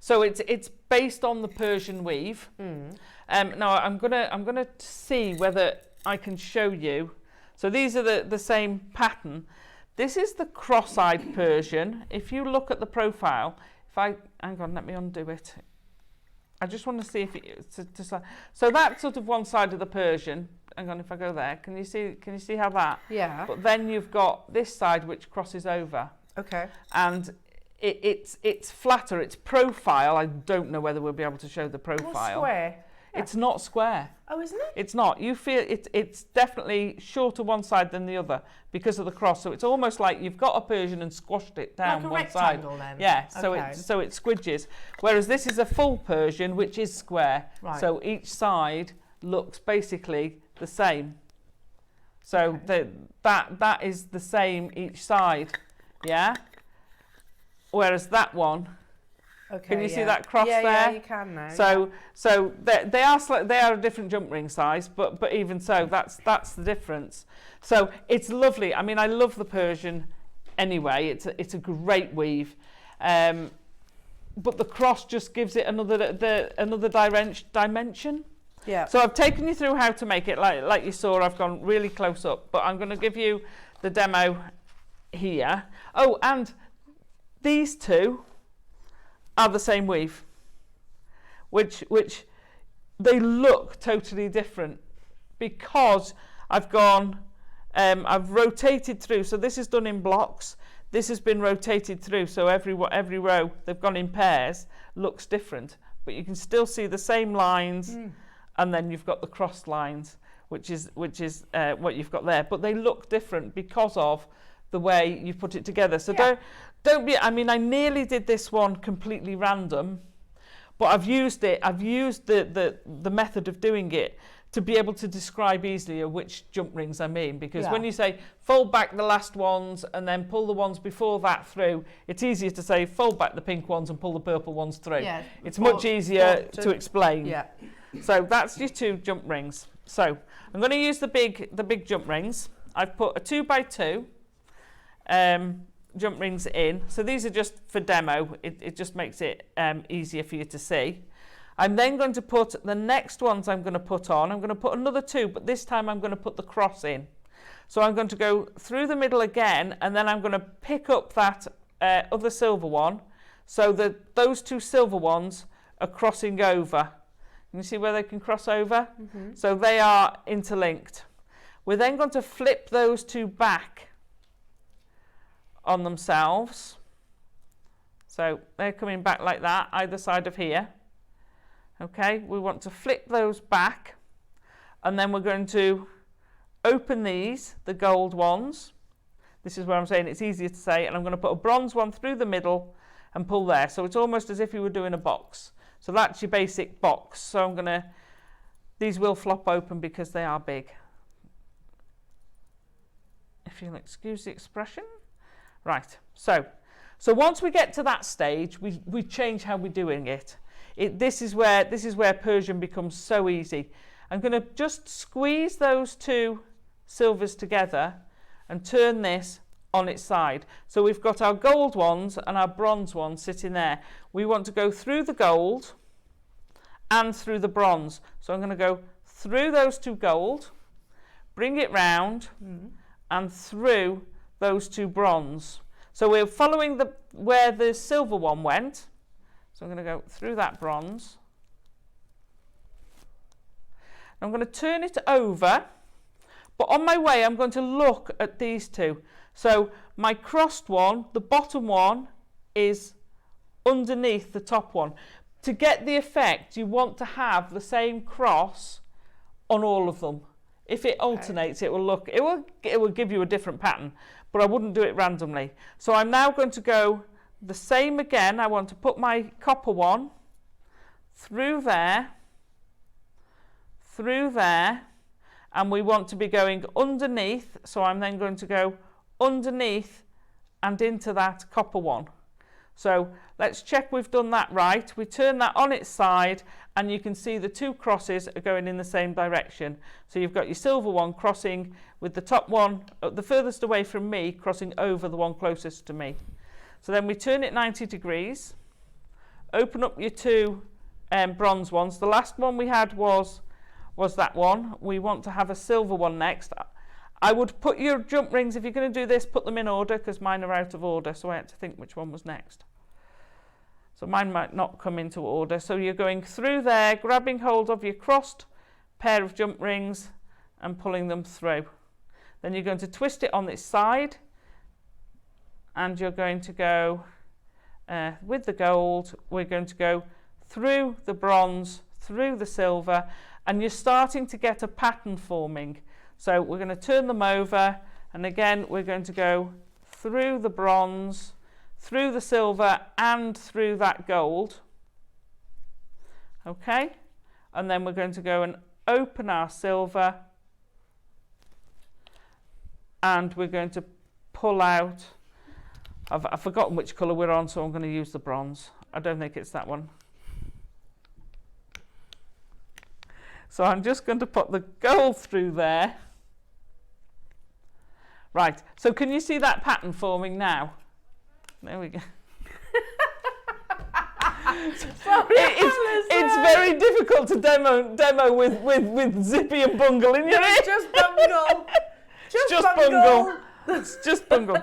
S2: So it's based on the Persian weave. Now I'm gonna see whether I can show you. So these are the same pattern. This is the cross-eyed Persian. If you look at the profile, hang on, let me undo it. I just want to see if so that's sort of one side of the Persian. Hang on, if I go there, can you see how that?
S1: Yeah.
S2: But then you've got this side which crosses over.
S1: Okay.
S2: And it's flatter, it's profile. I don't know whether we'll be able to show the profile.
S1: What's square?
S2: It's not square.
S1: Oh, isn't it?
S2: It's not. You feel it's definitely shorter one side than the other because of the cross. So it's almost like you've got a Persian and squashed it down
S1: like a
S2: one side.
S1: Then.
S2: Yeah.
S1: Okay.
S2: So it squidges. Whereas this is a full Persian, which is square.
S1: Right.
S2: So each side looks basically the same. So that is the same each side. Yeah. Whereas that one.
S1: Okay,
S2: can you see that cross there?
S1: Yeah, you can now.
S2: So they are a different jump ring size, but even so, that's the difference. So it's lovely. I mean, I love the Persian anyway. It's a great weave, but the cross just gives it another dimension.
S1: Yeah.
S2: So I've taken you through how to make it. Like you saw, I've gone really close up, but I'm going to give you the demo here. Oh, and these two are the same weave, which they look totally different because I've rotated through. So this is done in blocks. This has been rotated through. So every row they've gone in pairs looks different, but you can still see the same lines, and then you've got the crossed lines, which is what you've got there. But they look different because of the way you put it together. So don't be. I mean, I nearly did this one completely random, but I've used the method of doing it to be able to describe easily which jump rings I mean. Because when you say fold back the last ones and then pull the ones before that through, it's easier to say fold back the pink ones and pull the purple ones through. Yeah, it's much easier to explain. Yeah. So that's your two jump rings. So I'm going to use the big jump rings. I've put a 2x2. Jump rings in. So these are just for demo. It just makes it easier for you to see. I'm then going to put the next ones I'm going to put on. I'm going to put another 2, but this time I'm going to put the cross in. So I'm going to go through the middle again, and then I'm going to pick up that other silver one so that those 2 silver ones are crossing over. Can you see where they can cross over? So they are interlinked. We're then going to flip those two back on themselves. So they're coming back like that, either side of here. Okay, we want to flip those back, and then we're going to open these, the gold ones. This is where I'm saying it's easier to say, and I'm going to put a bronze one through the middle and pull there. So it's almost as if you were doing a box. So that's your basic box. So I'm going to, these will flop open because they are big. If you'll excuse the expression. Right, so once we get to that stage, we change how we're doing it. This is where Persian becomes so easy. I'm going to just squeeze those two silvers together and turn this on its side. So we've got our gold ones and our bronze ones sitting there. We want to go through the gold and through the bronze. So I'm going to go through those two gold, bring it round, and through those two bronze. So we're following where the silver one went. So I'm going to go through that bronze. I'm going to turn it over, but on my way I'm going to look at these two. So my crossed one, the bottom one, is underneath the top one. To get the effect, you want to have the same cross on all of them. If it alternates, it will give you a different pattern, but I wouldn't do it randomly. So I'm now going to go the same again. I want to put my copper one through there, and we want to be going underneath. So I'm then going to go underneath and into that copper one. So let's check we've done that right. We turn that on its side, and you can see the two crosses are going in the same direction. So you've got your silver one crossing with the top one, the furthest away from me, crossing over the one closest to me. So then we turn it 90 degrees, open up your two bronze ones. The last one we had was that one. We want to have a silver one next. I would put your jump rings, if you're going to do this, put them in order, because mine are out of order, so I had to think which one was next. So mine might not come into order. So you're going through there, grabbing hold of your crossed pair of jump rings and pulling them through. Then you're going to twist it on its side, and you're going to go with the gold, we're going to go through the bronze, through the silver, and you're starting to get a pattern forming. So we're going to turn them over, and again we're going to go through the bronze, through the silver, and through that gold. Okay, and then we're going to go and open our silver, and we're going to pull out. I've forgotten which colour we're on, so I'm going to use the bronze. I don't think it's that one. So I'm just going to put the gold through there. Right, so can you see that pattern forming now? There we go.
S1: Sorry,
S2: it's very difficult to demo with Zippy and Bungle in your ear.
S1: Just Bungle.
S2: Just Bungle. It's just Bungle.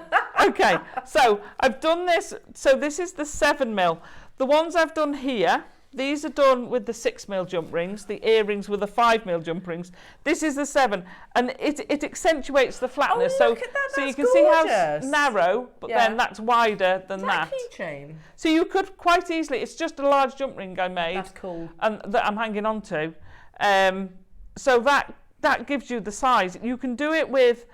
S2: Okay, so I've done this. So this is the 7mm. The ones I've done here, these are done with the 6mm jump rings, the earrings with the 5mm jump rings. This is the 7, and it accentuates the flatness.
S1: Oh, look at that,
S2: so you
S1: that's
S2: can see how
S1: gorgeous.
S2: narrow, but
S1: Yeah.
S2: then that's wider than
S1: Is
S2: that.
S1: a keychain?
S2: So you could quite easily, it's just a large jump ring I made.
S1: That's cool.
S2: And that I'm hanging on to. So that gives you the size. You can do it with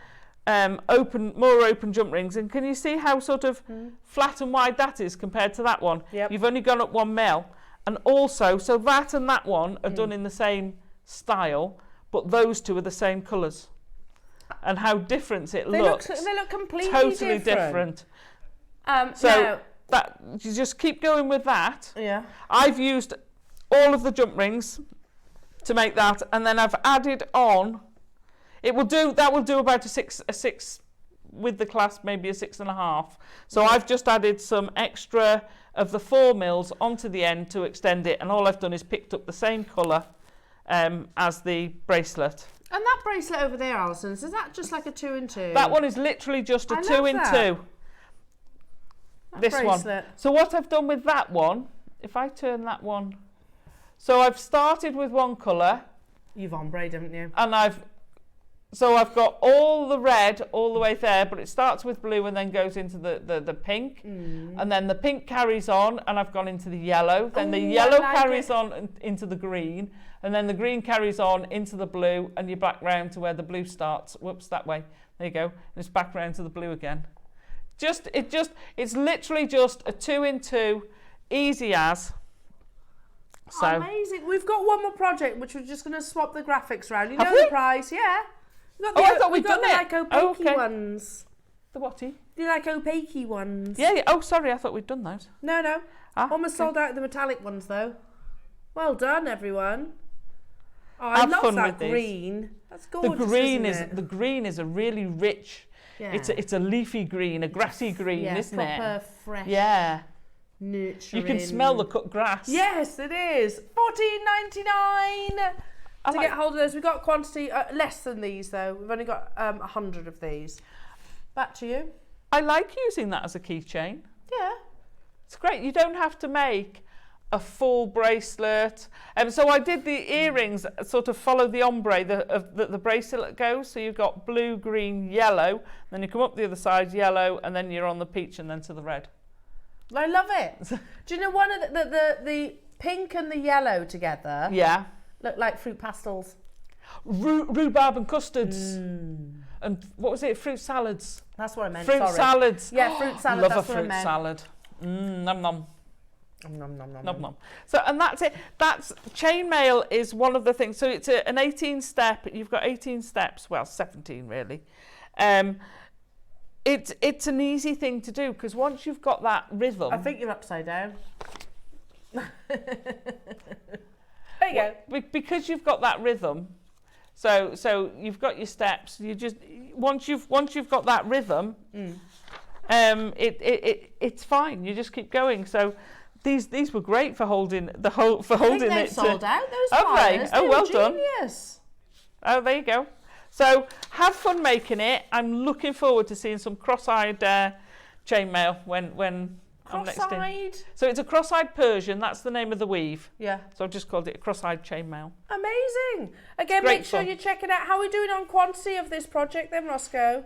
S2: more open jump rings, and can you see how sort of flat and wide that is compared to that one?
S1: Yep.
S2: You've only gone up 1mm, and also so that and that one are done in the same style, but those two are the same colours, and how different it looks.
S1: They look completely
S2: totally different. So
S1: now,
S2: that you just keep going with that.
S1: yeah.
S2: I've used all of the jump rings to make that, and then I've added on. That will do about a six with the clasp, maybe a 6.5. So I've just added some extra of the 4mm onto the end to extend it, and all I've done is picked up the same colour as the bracelet.
S1: And that bracelet over there, Alison, is that just like a 2 in 2?
S2: That one is literally just a
S1: I
S2: 2
S1: love
S2: in
S1: that.
S2: 2.
S1: That
S2: This
S1: bracelet.
S2: one. So what I've done with that one, if I turn that one, so I've started with one colour.
S1: You've ombre, haven't you?
S2: And I've So I've got all the red all the way there, but it starts with blue and then goes into the pink. And then the pink carries on, and I've gone into the yellow. Then the yellow carries on into the green, and then the green carries on into the blue, and you're back round to where the blue starts. Whoops, that way. There you go. And it's back round to the blue again. It's literally just a 2 in 2, easy as. So
S1: amazing. We've got one more project, which we're just going to swap the graphics around. You know
S2: Have we?
S1: the price, yeah.
S2: I thought we'd done
S1: the
S2: it.
S1: like opaque ones.
S2: The whaty?
S1: The like opaque ones.
S2: Yeah. Oh, sorry. I thought we'd done those.
S1: No. Almost sold out of the metallic ones though. Well done, everyone. Oh, I love that green. That's gorgeous.
S2: The green is a really rich.
S1: Yeah.
S2: It's a leafy green, a grassy green, isn't it?
S1: Proper fresh.
S2: Yeah.
S1: Nurturing.
S2: You can smell the cut grass.
S1: Yes, it is. $14.99. To get hold of those, we've got quantity less than these though. We've only got 100 of these. Back to you.
S2: I like using that as a keychain.
S1: Yeah.
S2: It's great. You don't have to make a full bracelet. So I did the earrings sort of follow the ombre the bracelet goes. So you've got blue, green, yellow. Then you come up the other side, yellow, and then you're on the peach and then to the red.
S1: I love it. Do you know one of the pink and the yellow together?
S2: Yeah.
S1: Look like fruit pastels.
S2: Rhubarb and custards. And what was it? Fruit salads.
S1: That's what I meant.
S2: Fruit salads.
S1: Yeah, fruit salad.
S2: Love
S1: that's
S2: a
S1: what I
S2: fruit
S1: meant.
S2: salad. Nom nom.
S1: Nom nom nom.
S2: Nom nom. So, and that's it. That's chainmail is one of the things. So it's an 18 step. You've got 18 steps. Well, 17 really. It's an easy thing to do because once you've got that rhythm.
S1: I think you're upside down. There you go.
S2: Because you've got that rhythm. So you've got your steps. You just once you've got that rhythm, it's fine. You just keep going. So these were great for holding the whole holding
S1: they've
S2: it.
S1: Sold out those
S2: Have they? Oh, well done.
S1: Genius.
S2: Oh, there you go. So have fun making it. I'm looking forward to seeing some cross-eyed chainmail when I'm next in.
S1: Cross-eyed.
S2: So it's a cross-eyed Persian. That's the name of the weave.
S1: Yeah.
S2: So I've just called it a cross-eyed chainmail.
S1: Amazing. Again,
S2: Great
S1: make sure
S2: fun.
S1: you check it out. How are we doing on quantity of this project then, Roscoe?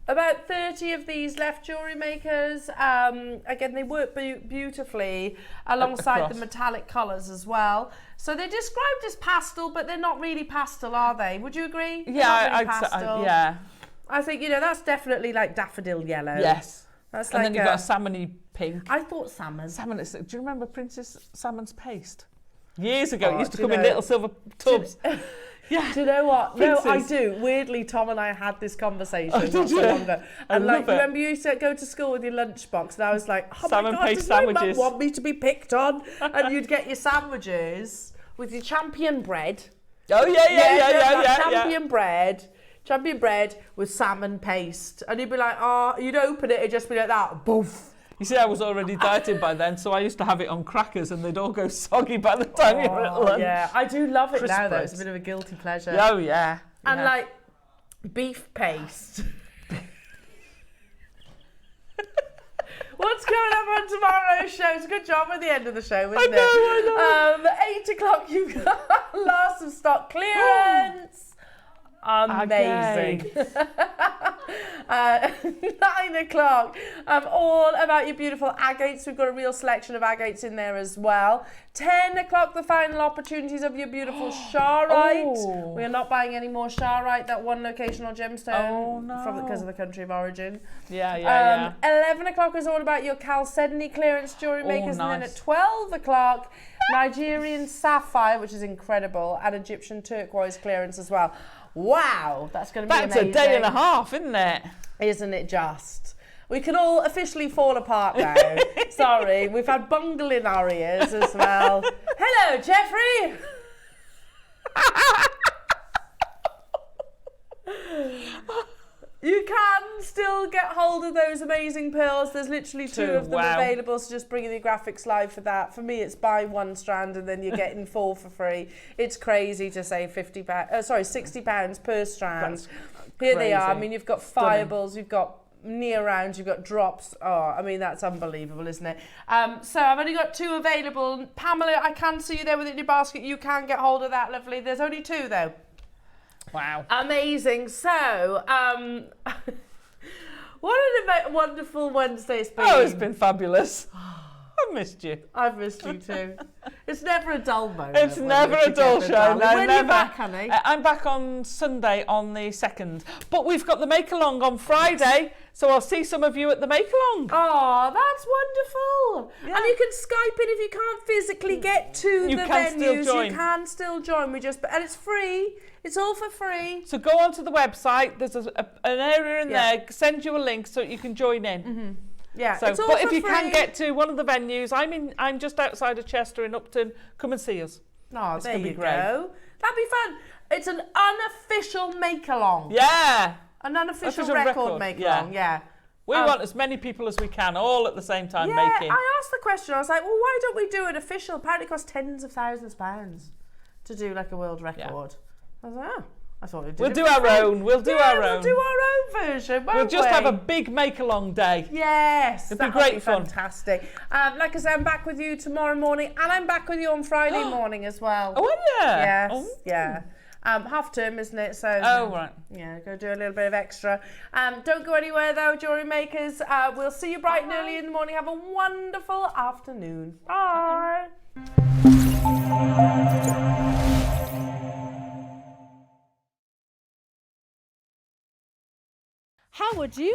S1: About 30 of these left, jewellery makers. Again, they work beautifully alongside
S2: Across.
S1: the metallic colours as well. So they're described as pastel, but they're not really pastel, are they? Would you agree? They're not really pastel.
S2: Yeah.
S1: I think, that's definitely like daffodil yellow.
S2: Yes.
S1: That's
S2: And
S1: like
S2: then you've got a salmony pink.
S1: I thought salmon.
S2: Salmon. Do you remember Princess Salmon's paste? Years ago,
S1: Oh,
S2: it used to
S1: do you
S2: come in
S1: know-
S2: little silver tubs. Yeah.
S1: Do you know what?
S2: Princess.
S1: No, I do. Weirdly, Tom and I had this conversation
S2: did
S1: not so
S2: you?
S1: long ago. And
S2: love it.
S1: remember you used to go to school with your lunchbox, and I was like, oh
S2: Salmon
S1: my God,
S2: paste
S1: does my mum
S2: sandwiches.
S1: want me to be picked on? And you'd get your sandwiches with your champion bread.
S2: Oh yeah.
S1: Champion bread with salmon paste. And you'd be like, oh, you'd open it, it'd just be like that, boof.
S2: You see, I was already dieting by then, so I used to have it on crackers, and they'd all go soggy by the time you were at lunch.
S1: Yeah, I do love it
S2: Crisp
S1: now, though.
S2: bread.
S1: It's a bit of a guilty pleasure.
S2: Oh yeah.
S1: And
S2: yeah.
S1: like beef paste. What's coming up on tomorrow's show? It's a good job at the end of the show, isn't it?
S2: I know.
S1: 8 o'clock, you've got lots of stock clearance. Amazing. 9 o'clock, all about your beautiful agates. We've got a real selection of agates in there as well. 10 o'clock, the final opportunities of your beautiful Sharite. We are not buying any more Sharite, that one locational gemstone because of the country of origin.
S2: Yeah.
S1: 11 o'clock is all about your Chalcedony clearance jewellery makers.
S2: nice.
S1: And then at 12 o'clock, Nigerian sapphire, which is incredible, and Egyptian turquoise clearance as well. Wow, that's going to be amazing.
S2: That's a day and a half, isn't it?
S1: Isn't it just? We can all officially fall apart now. Sorry, we've had bungle in our ears as well. Hello, Jeffrey. You can still get hold of those amazing pearls. There's literally two of them available, so just bring in the graphics live for that. For me, it's buy one strand and then you're getting 4 for free. It's crazy to save £60 per strand. Here they are. I mean, you've got fireballs, you've got near rounds, you've got drops. Oh, I mean, that's unbelievable, isn't it? So I've only got 2 available. Pamela, I can see you there with it in your basket. You can get hold of that, lovely. There's only 2 though.
S2: Wow.
S1: Amazing. So, what a wonderful Wednesday it's been.
S2: Oh, it's been fabulous. I've missed you.
S1: I've missed you too. It's never a dull moment.
S2: It's never a dull show.
S1: Darling.
S2: No,
S1: when
S2: never.
S1: are you back, honey?
S2: I'm back on Sunday on the 2nd. But we've got the make-along on Friday, so I'll see some of you at the make-along.
S1: Oh, that's wonderful.
S2: Yeah.
S1: And you can Skype in if you can't physically get to
S2: You
S1: the
S2: can still
S1: venues.
S2: join.
S1: You can still join. And it's free. It's all for free.
S2: So go onto the website. There's an area in
S1: Yeah.
S2: there. Send you a link so you can join in.
S1: Mm-hmm. Yeah,
S2: So,
S1: it's all
S2: but
S1: for
S2: if you
S1: free.
S2: can get to one of the venues, I'm just outside of Chester in Upton. Come and see us.
S1: Oh,
S2: It's
S1: there
S2: gonna be
S1: you
S2: great.
S1: go. That'd be fun. It's an unofficial make-along.
S2: Yeah.
S1: An unofficial
S2: Official
S1: record
S2: record,
S1: make-along, yeah.
S2: We want as many people as we can, all at the same time
S1: Yeah,
S2: making.
S1: I asked the question. I was like, well, why don't we do an official? Apparently it costs tens of thousands of pounds to do like a world record. I was like, oh, I thought we'd do
S2: We'll
S1: it
S2: do
S1: for
S2: our
S1: free.
S2: own. We'll do our
S1: We'll
S2: own.
S1: do our own version, won't
S2: We'll just
S1: we?
S2: have a big make-along day.
S1: Yes,
S2: It'd be
S1: that'll
S2: great fun.
S1: Fantastic. Like I said, I'm back with you tomorrow morning, and I'm back with you on Friday morning as well.
S2: Oh, yeah.
S1: Yes,
S2: Oh.
S1: yeah. Half term, isn't it? So.
S2: Oh, right.
S1: Yeah, go do a little bit of extra. Don't go anywhere though, jewellery makers. We'll see you bright and early in the morning. Have a wonderful afternoon. Bye.
S5: How would you